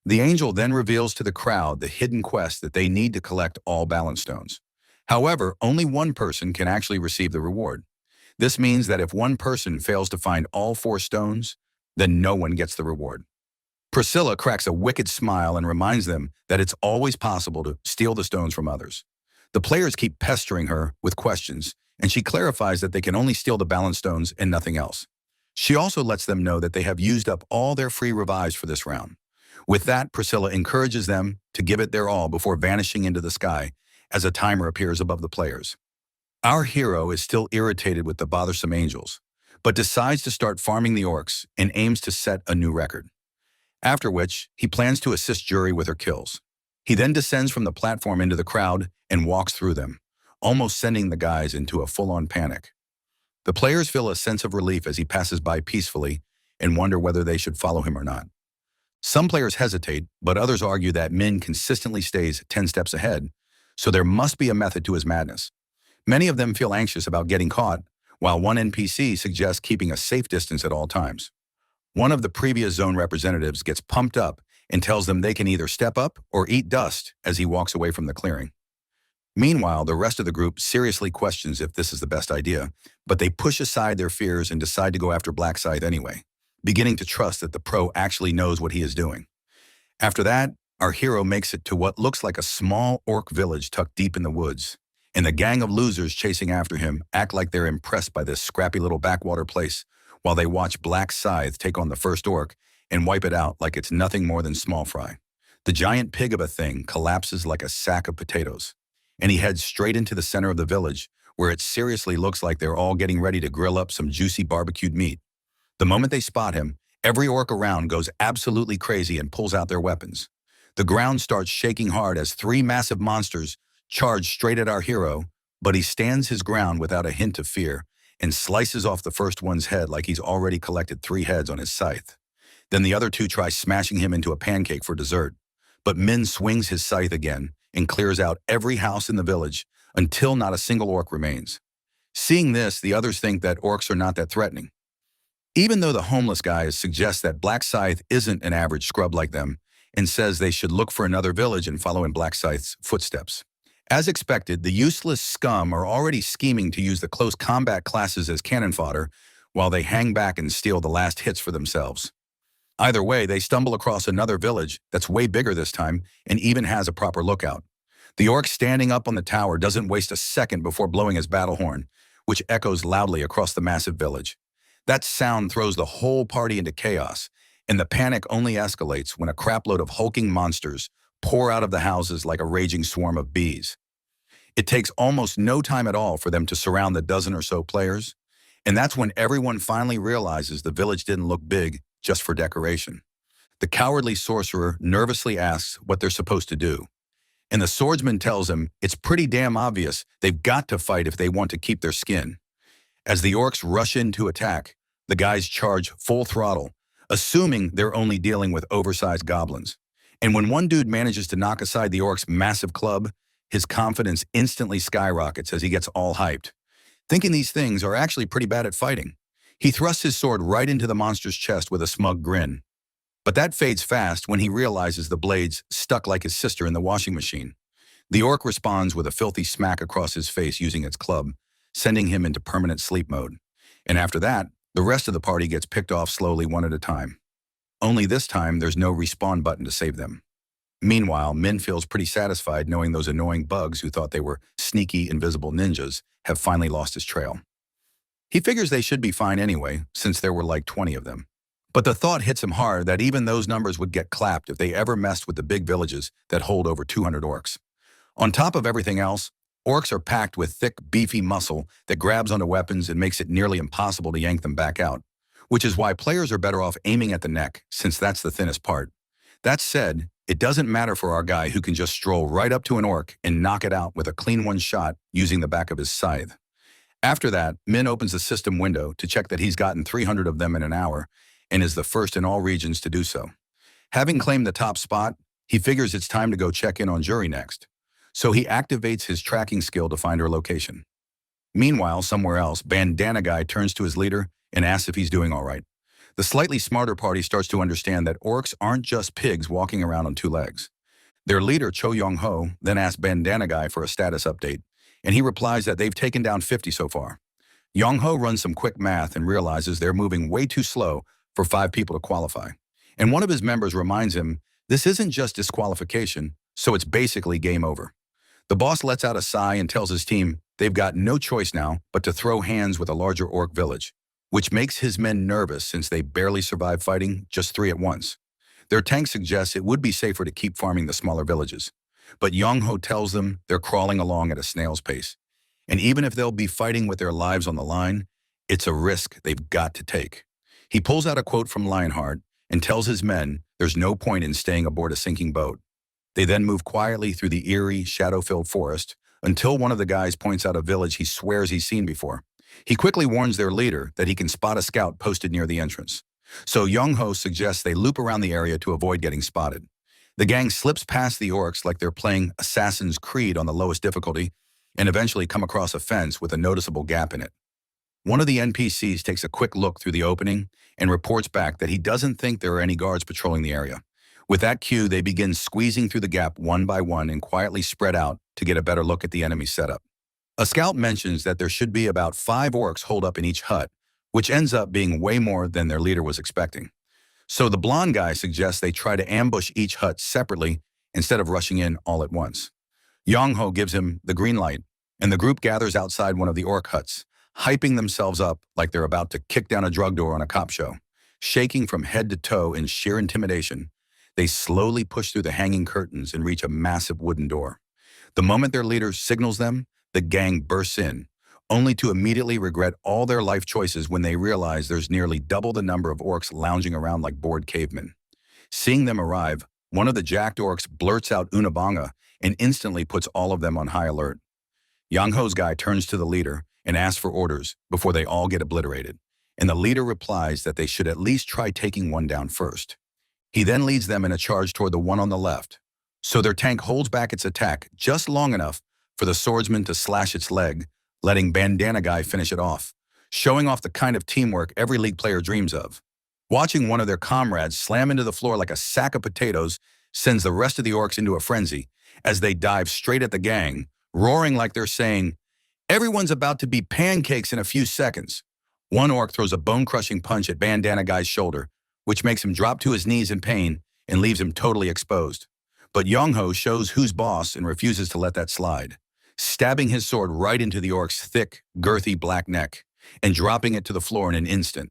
The angel then reveals to the crowd the hidden quest that they need to collect all balance stones. However, only one person can actually receive the reward. This means that if one person fails to find all 4 stones, then no one gets the reward. Priscilla cracks a wicked smile and reminds them that it's always possible to steal the stones from others. The players keep pestering her with questions, and she clarifies that they can only steal the balance stones and nothing else. She also lets them know that they have used up all their free revives for this round. With that, Priscilla encourages them to give it their all before vanishing into the sky as a timer appears above the players. Our hero is still irritated with the bothersome angels, but decides to start farming the orcs and aims to set a new record. After which, he plans to assist Jury with her kills. He then descends from the platform into the crowd and walks through them, almost sending the guys into a full-on panic. The players feel a sense of relief as he passes by peacefully and wonder whether they should follow him or not. Some players hesitate, but others argue that Min consistently stays 10 steps ahead, so there must be a method to his madness. Many of them feel anxious about getting caught, while one NPC suggests keeping a safe distance at all times. One of the previous zone representatives gets pumped up and tells them they can either step up or eat dust as he walks away from the clearing. Meanwhile, the rest of the group seriously questions if this is the best idea, but they push aside their fears and decide to go after Black Scythe anyway, beginning to trust that the pro actually knows what he is doing. After that, our hero makes it to what looks like a small orc village tucked deep in the woods, and the gang of losers chasing after him act like they're impressed by this scrappy little backwater place while they watch Black Scythe take on the first orc and wipe it out like it's nothing more than small fry. The giant pig of a thing collapses like a sack of potatoes, and he heads straight into the center of the village, where it seriously looks like they're all getting ready to grill up some juicy barbecued meat. The moment they spot him, every orc around goes absolutely crazy and pulls out their weapons. The ground starts shaking hard as three massive monsters charge straight at our hero, but he stands his ground without a hint of fear and slices off the first one's head like he's already collected 3 heads on his scythe. Then the other 2 try smashing him into a pancake for dessert, but Min swings his scythe again and clears out every house in the village until not a single orc remains. Seeing this, the others think that orcs are not that threatening. Even though the homeless guys suggest that Black Scythe isn't an average scrub like them and says they should look for another village and follow in Black Scythe's footsteps. As expected, the useless scum are already scheming to use the close combat classes as cannon fodder while they hang back and steal the last hits for themselves. Either way, they stumble across another village that's way bigger this time and even has a proper lookout. The orc standing up on the tower doesn't waste a second before blowing his battle horn, which echoes loudly across the massive village. That sound throws the whole party into chaos, and the panic only escalates when a crapload of hulking monsters pour out of the houses like a raging swarm of bees. It takes almost no time at all for them to surround the dozen or so players, and that's when everyone finally realizes the village didn't look big just for decoration. The cowardly sorcerer nervously asks what they're supposed to do, and the swordsman tells him it's pretty damn obvious they've got to fight if they want to keep their skin. As the orcs rush in to attack, the guys charge full throttle, assuming they're only dealing with oversized goblins. And when one dude manages to knock aside the orc's massive club, his confidence instantly skyrockets as he gets all hyped. Thinking these things are actually pretty bad at fighting, he thrusts his sword right into the monster's chest with a smug grin. But that fades fast when he realizes the blade's stuck like his sister in the washing machine. The orc responds with a filthy smack across his face using its club, sending him into permanent sleep mode. And after that, the rest of the party gets picked off slowly one at a time. Only this time, there's no respawn button to save them. Meanwhile, Min feels pretty satisfied knowing those annoying bugs who thought they were sneaky, invisible ninjas have finally lost his trail. He figures they should be fine anyway, since there were like 20 of them. But the thought hits him hard that even those numbers would get clapped if they ever messed with the big villages that hold over 200 orcs. On top of everything else, orcs are packed with thick, beefy muscle that grabs onto weapons and makes it nearly impossible to yank them back out, which is why players are better off aiming at the neck, since that's the thinnest part. That said, it doesn't matter for our guy who can just stroll right up to an orc and knock it out with a clean one shot using the back of his scythe. After that, Min opens the system window to check that he's gotten 300 of them in an hour and is the first in all regions to do so. Having claimed the top spot, he figures it's time to go check in on Jury next. So he activates his tracking skill to find her location. Meanwhile, somewhere else, Bandana Guy turns to his leader and asks if he's doing all right. The slightly smarter party starts to understand that orcs aren't just pigs walking around on 2 legs. Their leader, Cho Young-ho, then asks Bandana Guy for a status update, and he replies that they've taken down 50 so far. Young-ho runs some quick math and realizes they're moving way too slow for 5 people to qualify. And one of his members reminds him this isn't just disqualification, so it's basically game over. The boss lets out a sigh and tells his team they've got no choice now but to throw hands with a larger orc village, which makes his men nervous since they barely survive fighting just 3 at once. Their tank suggests it would be safer to keep farming the smaller villages, but Yong-ho tells them they're crawling along at a snail's pace. And even if they'll be fighting with their lives on the line, it's a risk they've got to take. He pulls out a quote from Lionheart and tells his men there's no point in staying aboard a sinking boat. They then move quietly through the eerie, shadow-filled forest until one of the guys points out a village he swears he's seen before. He quickly warns their leader that he can spot a scout posted near the entrance. So Young-ho suggests they loop around the area to avoid getting spotted. The gang slips past the orcs like they're playing Assassin's Creed on the lowest difficulty and eventually come across a fence with a noticeable gap in it. One of the NPCs takes a quick look through the opening and reports back that he doesn't think there are any guards patrolling the area. With that cue, they begin squeezing through the gap one by one and quietly spread out to get a better look at the enemy setup. A scout mentions that there should be about 5 orcs holed up in each hut, which ends up being way more than their leader was expecting. So the blonde guy suggests they try to ambush each hut separately instead of rushing in all at once. Yong-ho gives him the green light, and the group gathers outside one of the orc huts, hyping themselves up like they're about to kick down a drug door on a cop show. Shaking from head to toe in sheer intimidation, they slowly push through the hanging curtains and reach a massive wooden door. The moment their leader signals them, the gang bursts in, only to immediately regret all their life choices when they realize there's nearly double the number of orcs lounging around like bored cavemen. Seeing them arrive, one of the jacked orcs blurts out Unabanga and instantly puts all of them on high alert. Yang-ho's guy turns to the leader and asks for orders before they all get obliterated, and the leader replies that they should at least try taking one down first. He then leads them in a charge toward the one on the left, so their tank holds back its attack just long enough for the swordsman to slash its leg, letting Bandana Guy finish it off, showing off the kind of teamwork every League player dreams of. Watching one of their comrades slam into the floor like a sack of potatoes sends the rest of the orcs into a frenzy as they dive straight at the gang, roaring like they're saying, "Everyone's about to be pancakes in a few seconds." One orc throws a bone-crushing punch at Bandana Guy's shoulder, which makes him drop to his knees in pain and leaves him totally exposed. But Yong-ho shows who's boss and refuses to let that slide, stabbing his sword right into the orc's thick, girthy black neck and dropping it to the floor in an instant.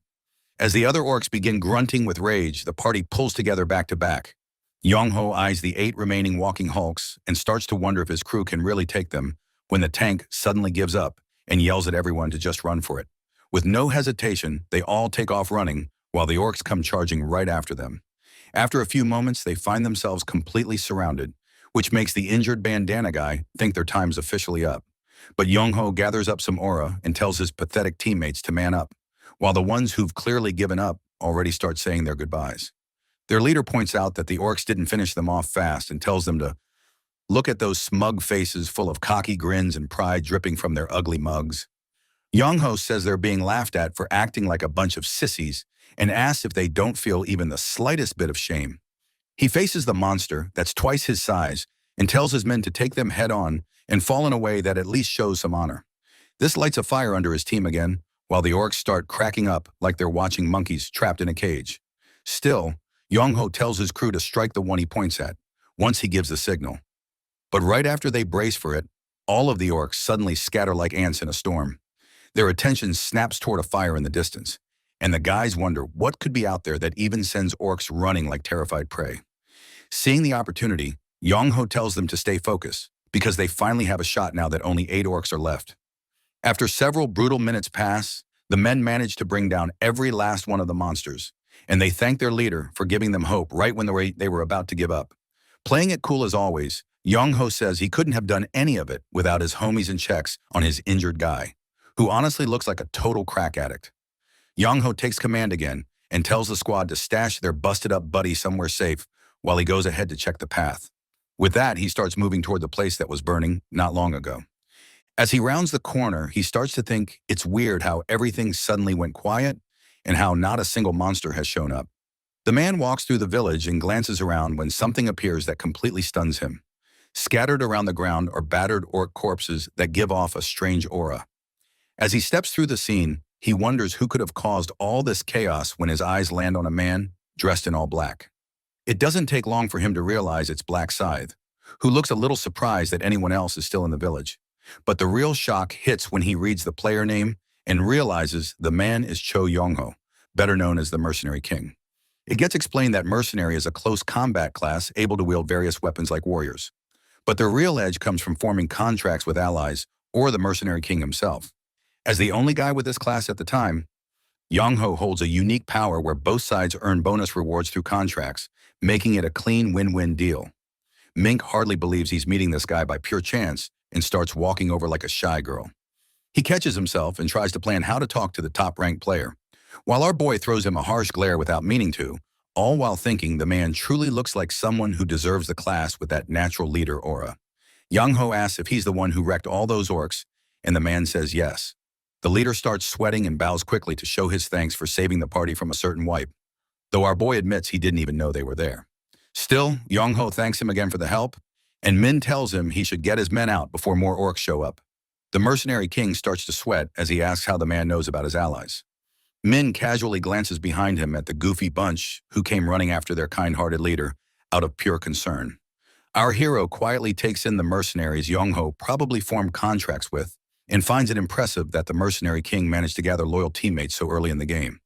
As the other orcs begin grunting with rage, the party pulls together back to back. Yong-ho eyes the 8 remaining walking hulks and starts to wonder if his crew can really take them when the tank suddenly gives up and yells at everyone to just run for it. With no hesitation, they all take off running while the orcs come charging right after them. After a few moments, they find themselves completely surrounded, which makes the injured Bandana Guy think their time's officially up. But Yong-ho gathers up some aura and tells his pathetic teammates to man up, while the ones who've clearly given up already start saying their goodbyes. Their leader points out that the orcs didn't finish them off fast and tells them to look at those smug faces full of cocky grins and pride dripping from their ugly mugs. Yong-ho says they're being laughed at for acting like a bunch of sissies and asks if they don't feel even the slightest bit of shame. He faces the monster that's twice his size and tells his men to take them head on and fall in a way that at least shows some honor. This lights a fire under his team again, while the orcs start cracking up like they're watching monkeys trapped in a cage. Still, Yong-ho tells his crew to strike the one he points at, once he gives the signal. But right after they brace for it, all of the orcs suddenly scatter like ants in a storm. Their attention snaps toward a fire in the distance, and the guys wonder what could be out there that even sends orcs running like terrified prey. Seeing the opportunity, Yong-ho tells them to stay focused, because they finally have a shot now that only 8 orcs are left. After several brutal minutes pass, the men manage to bring down every last one of the monsters, and they thank their leader for giving them hope right when they were about to give up. Playing it cool as always, Yong-ho says he couldn't have done any of it without his homies and checks on his injured guy, who honestly looks like a total crack addict. Yong-ho takes command again and tells the squad to stash their busted-up buddy somewhere safe while he goes ahead to check the path. With that, he starts moving toward the place that was burning not long ago. As he rounds the corner, he starts to think it's weird how everything suddenly went quiet and how not a single monster has shown up. The man walks through the village and glances around when something appears that completely stuns him. Scattered around the ground are battered orc corpses that give off a strange aura. As he steps through the scene, he wonders who could have caused all this chaos when his eyes land on a man dressed in all black. It doesn't take long for him to realize it's Black Scythe, who looks a little surprised that anyone else is still in the village. But the real shock hits when he reads the player name and realizes the man is Cho Yongho, better known as the Mercenary King. It gets explained that Mercenary is a close combat class able to wield various weapons like warriors. But their real edge comes from forming contracts with allies or the Mercenary King himself. As the only guy with this class at the time, Yongho holds a unique power where both sides earn bonus rewards through contracts, making it a clean win-win deal. Mink hardly believes he's meeting this guy by pure chance and starts walking over like a shy girl. He catches himself and tries to plan how to talk to the top-ranked player, while our boy throws him a harsh glare without meaning to, all while thinking the man truly looks like someone who deserves the class with that natural leader aura. Yongho asks if he's the one who wrecked all those orcs, and the man says yes. The leader starts sweating and bows quickly to show his thanks for saving the party from a certain wipe, though our boy admits he didn't even know they were there. Still, Yongho thanks him again for the help, and Min tells him he should get his men out before more orcs show up. The Mercenary King starts to sweat as he asks how the man knows about his allies. Min casually glances behind him at the goofy bunch who came running after their kind-hearted leader out of pure concern. Our hero quietly takes in the mercenaries Yongho probably formed contracts with and finds it impressive that the Mercenary King managed to gather loyal teammates so early in the game.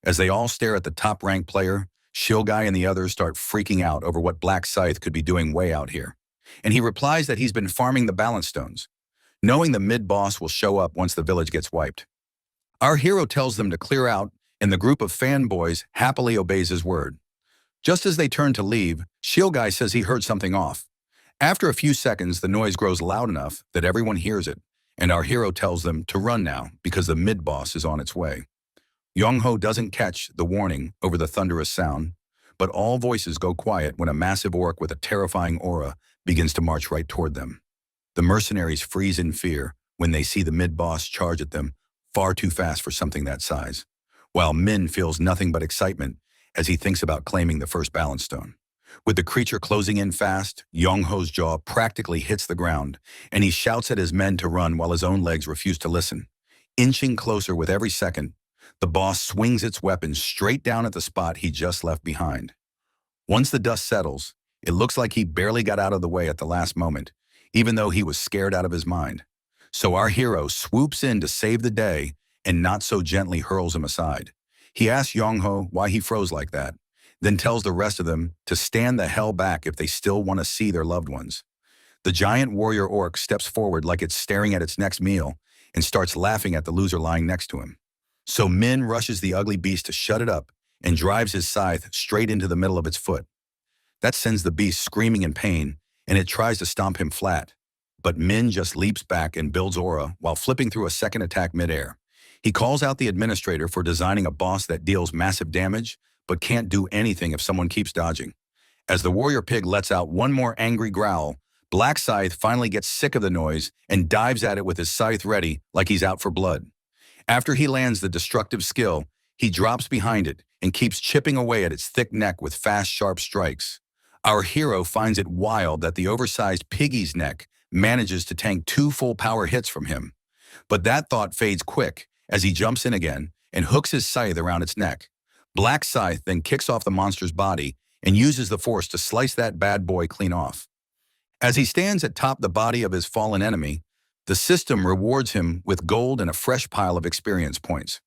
As they all stare at the top-ranked player, Shilgai and the others start freaking out over what Black Scythe could be doing way out here. And he replies that he's been farming the balance stones, knowing the mid-boss will show up once the village gets wiped. Our hero tells them to clear out, and the group of fanboys happily obeys his word. Just as they turn to leave, Shilgai says he heard something off. After a few seconds, the noise grows loud enough that everyone hears it, and our hero tells them to run now because the mid-boss is on its way. Yongho doesn't catch the warning over the thunderous sound, but all voices go quiet when a massive orc with a terrifying aura begins to march right toward them. The mercenaries freeze in fear when they see the mid-boss charge at them far too fast for something that size, while Min feels nothing but excitement as he thinks about claiming the first balance stone. With the creature closing in fast, Yongho's jaw practically hits the ground, and he shouts at his men to run while his own legs refuse to listen. Inching closer with every second, the boss swings its weapon straight down at the spot he just left behind. Once the dust settles, it looks like he barely got out of the way at the last moment, even though he was scared out of his mind. So our hero swoops in to save the day and not so gently hurls him aside. He asks Yongho why he froze like that, then tells the rest of them to stand the hell back if they still want to see their loved ones. The giant warrior orc steps forward like it's staring at its next meal and starts laughing at the loser lying next to him. So Min rushes the ugly beast to shut it up and drives his scythe straight into the middle of its foot. That sends the beast screaming in pain, and it tries to stomp him flat. But Min just leaps back and builds aura while flipping through a second attack midair. He calls out the administrator for designing a boss that deals massive damage, but can't do anything if someone keeps dodging. As the warrior pig lets out one more angry growl, Black Scythe finally gets sick of the noise and dives at it with his scythe ready like he's out for blood. After he lands the destructive skill, he drops behind it and keeps chipping away at its thick neck with fast, sharp strikes. Our hero finds it wild that the oversized piggy's neck manages to tank 2 full power hits from him. But that thought fades quick as he jumps in again and hooks his scythe around its neck. Black Scythe then kicks off the monster's body and uses the force to slice that bad boy clean off. As he stands atop the body of his fallen enemy, the system rewards him with gold and a fresh pile of experience points.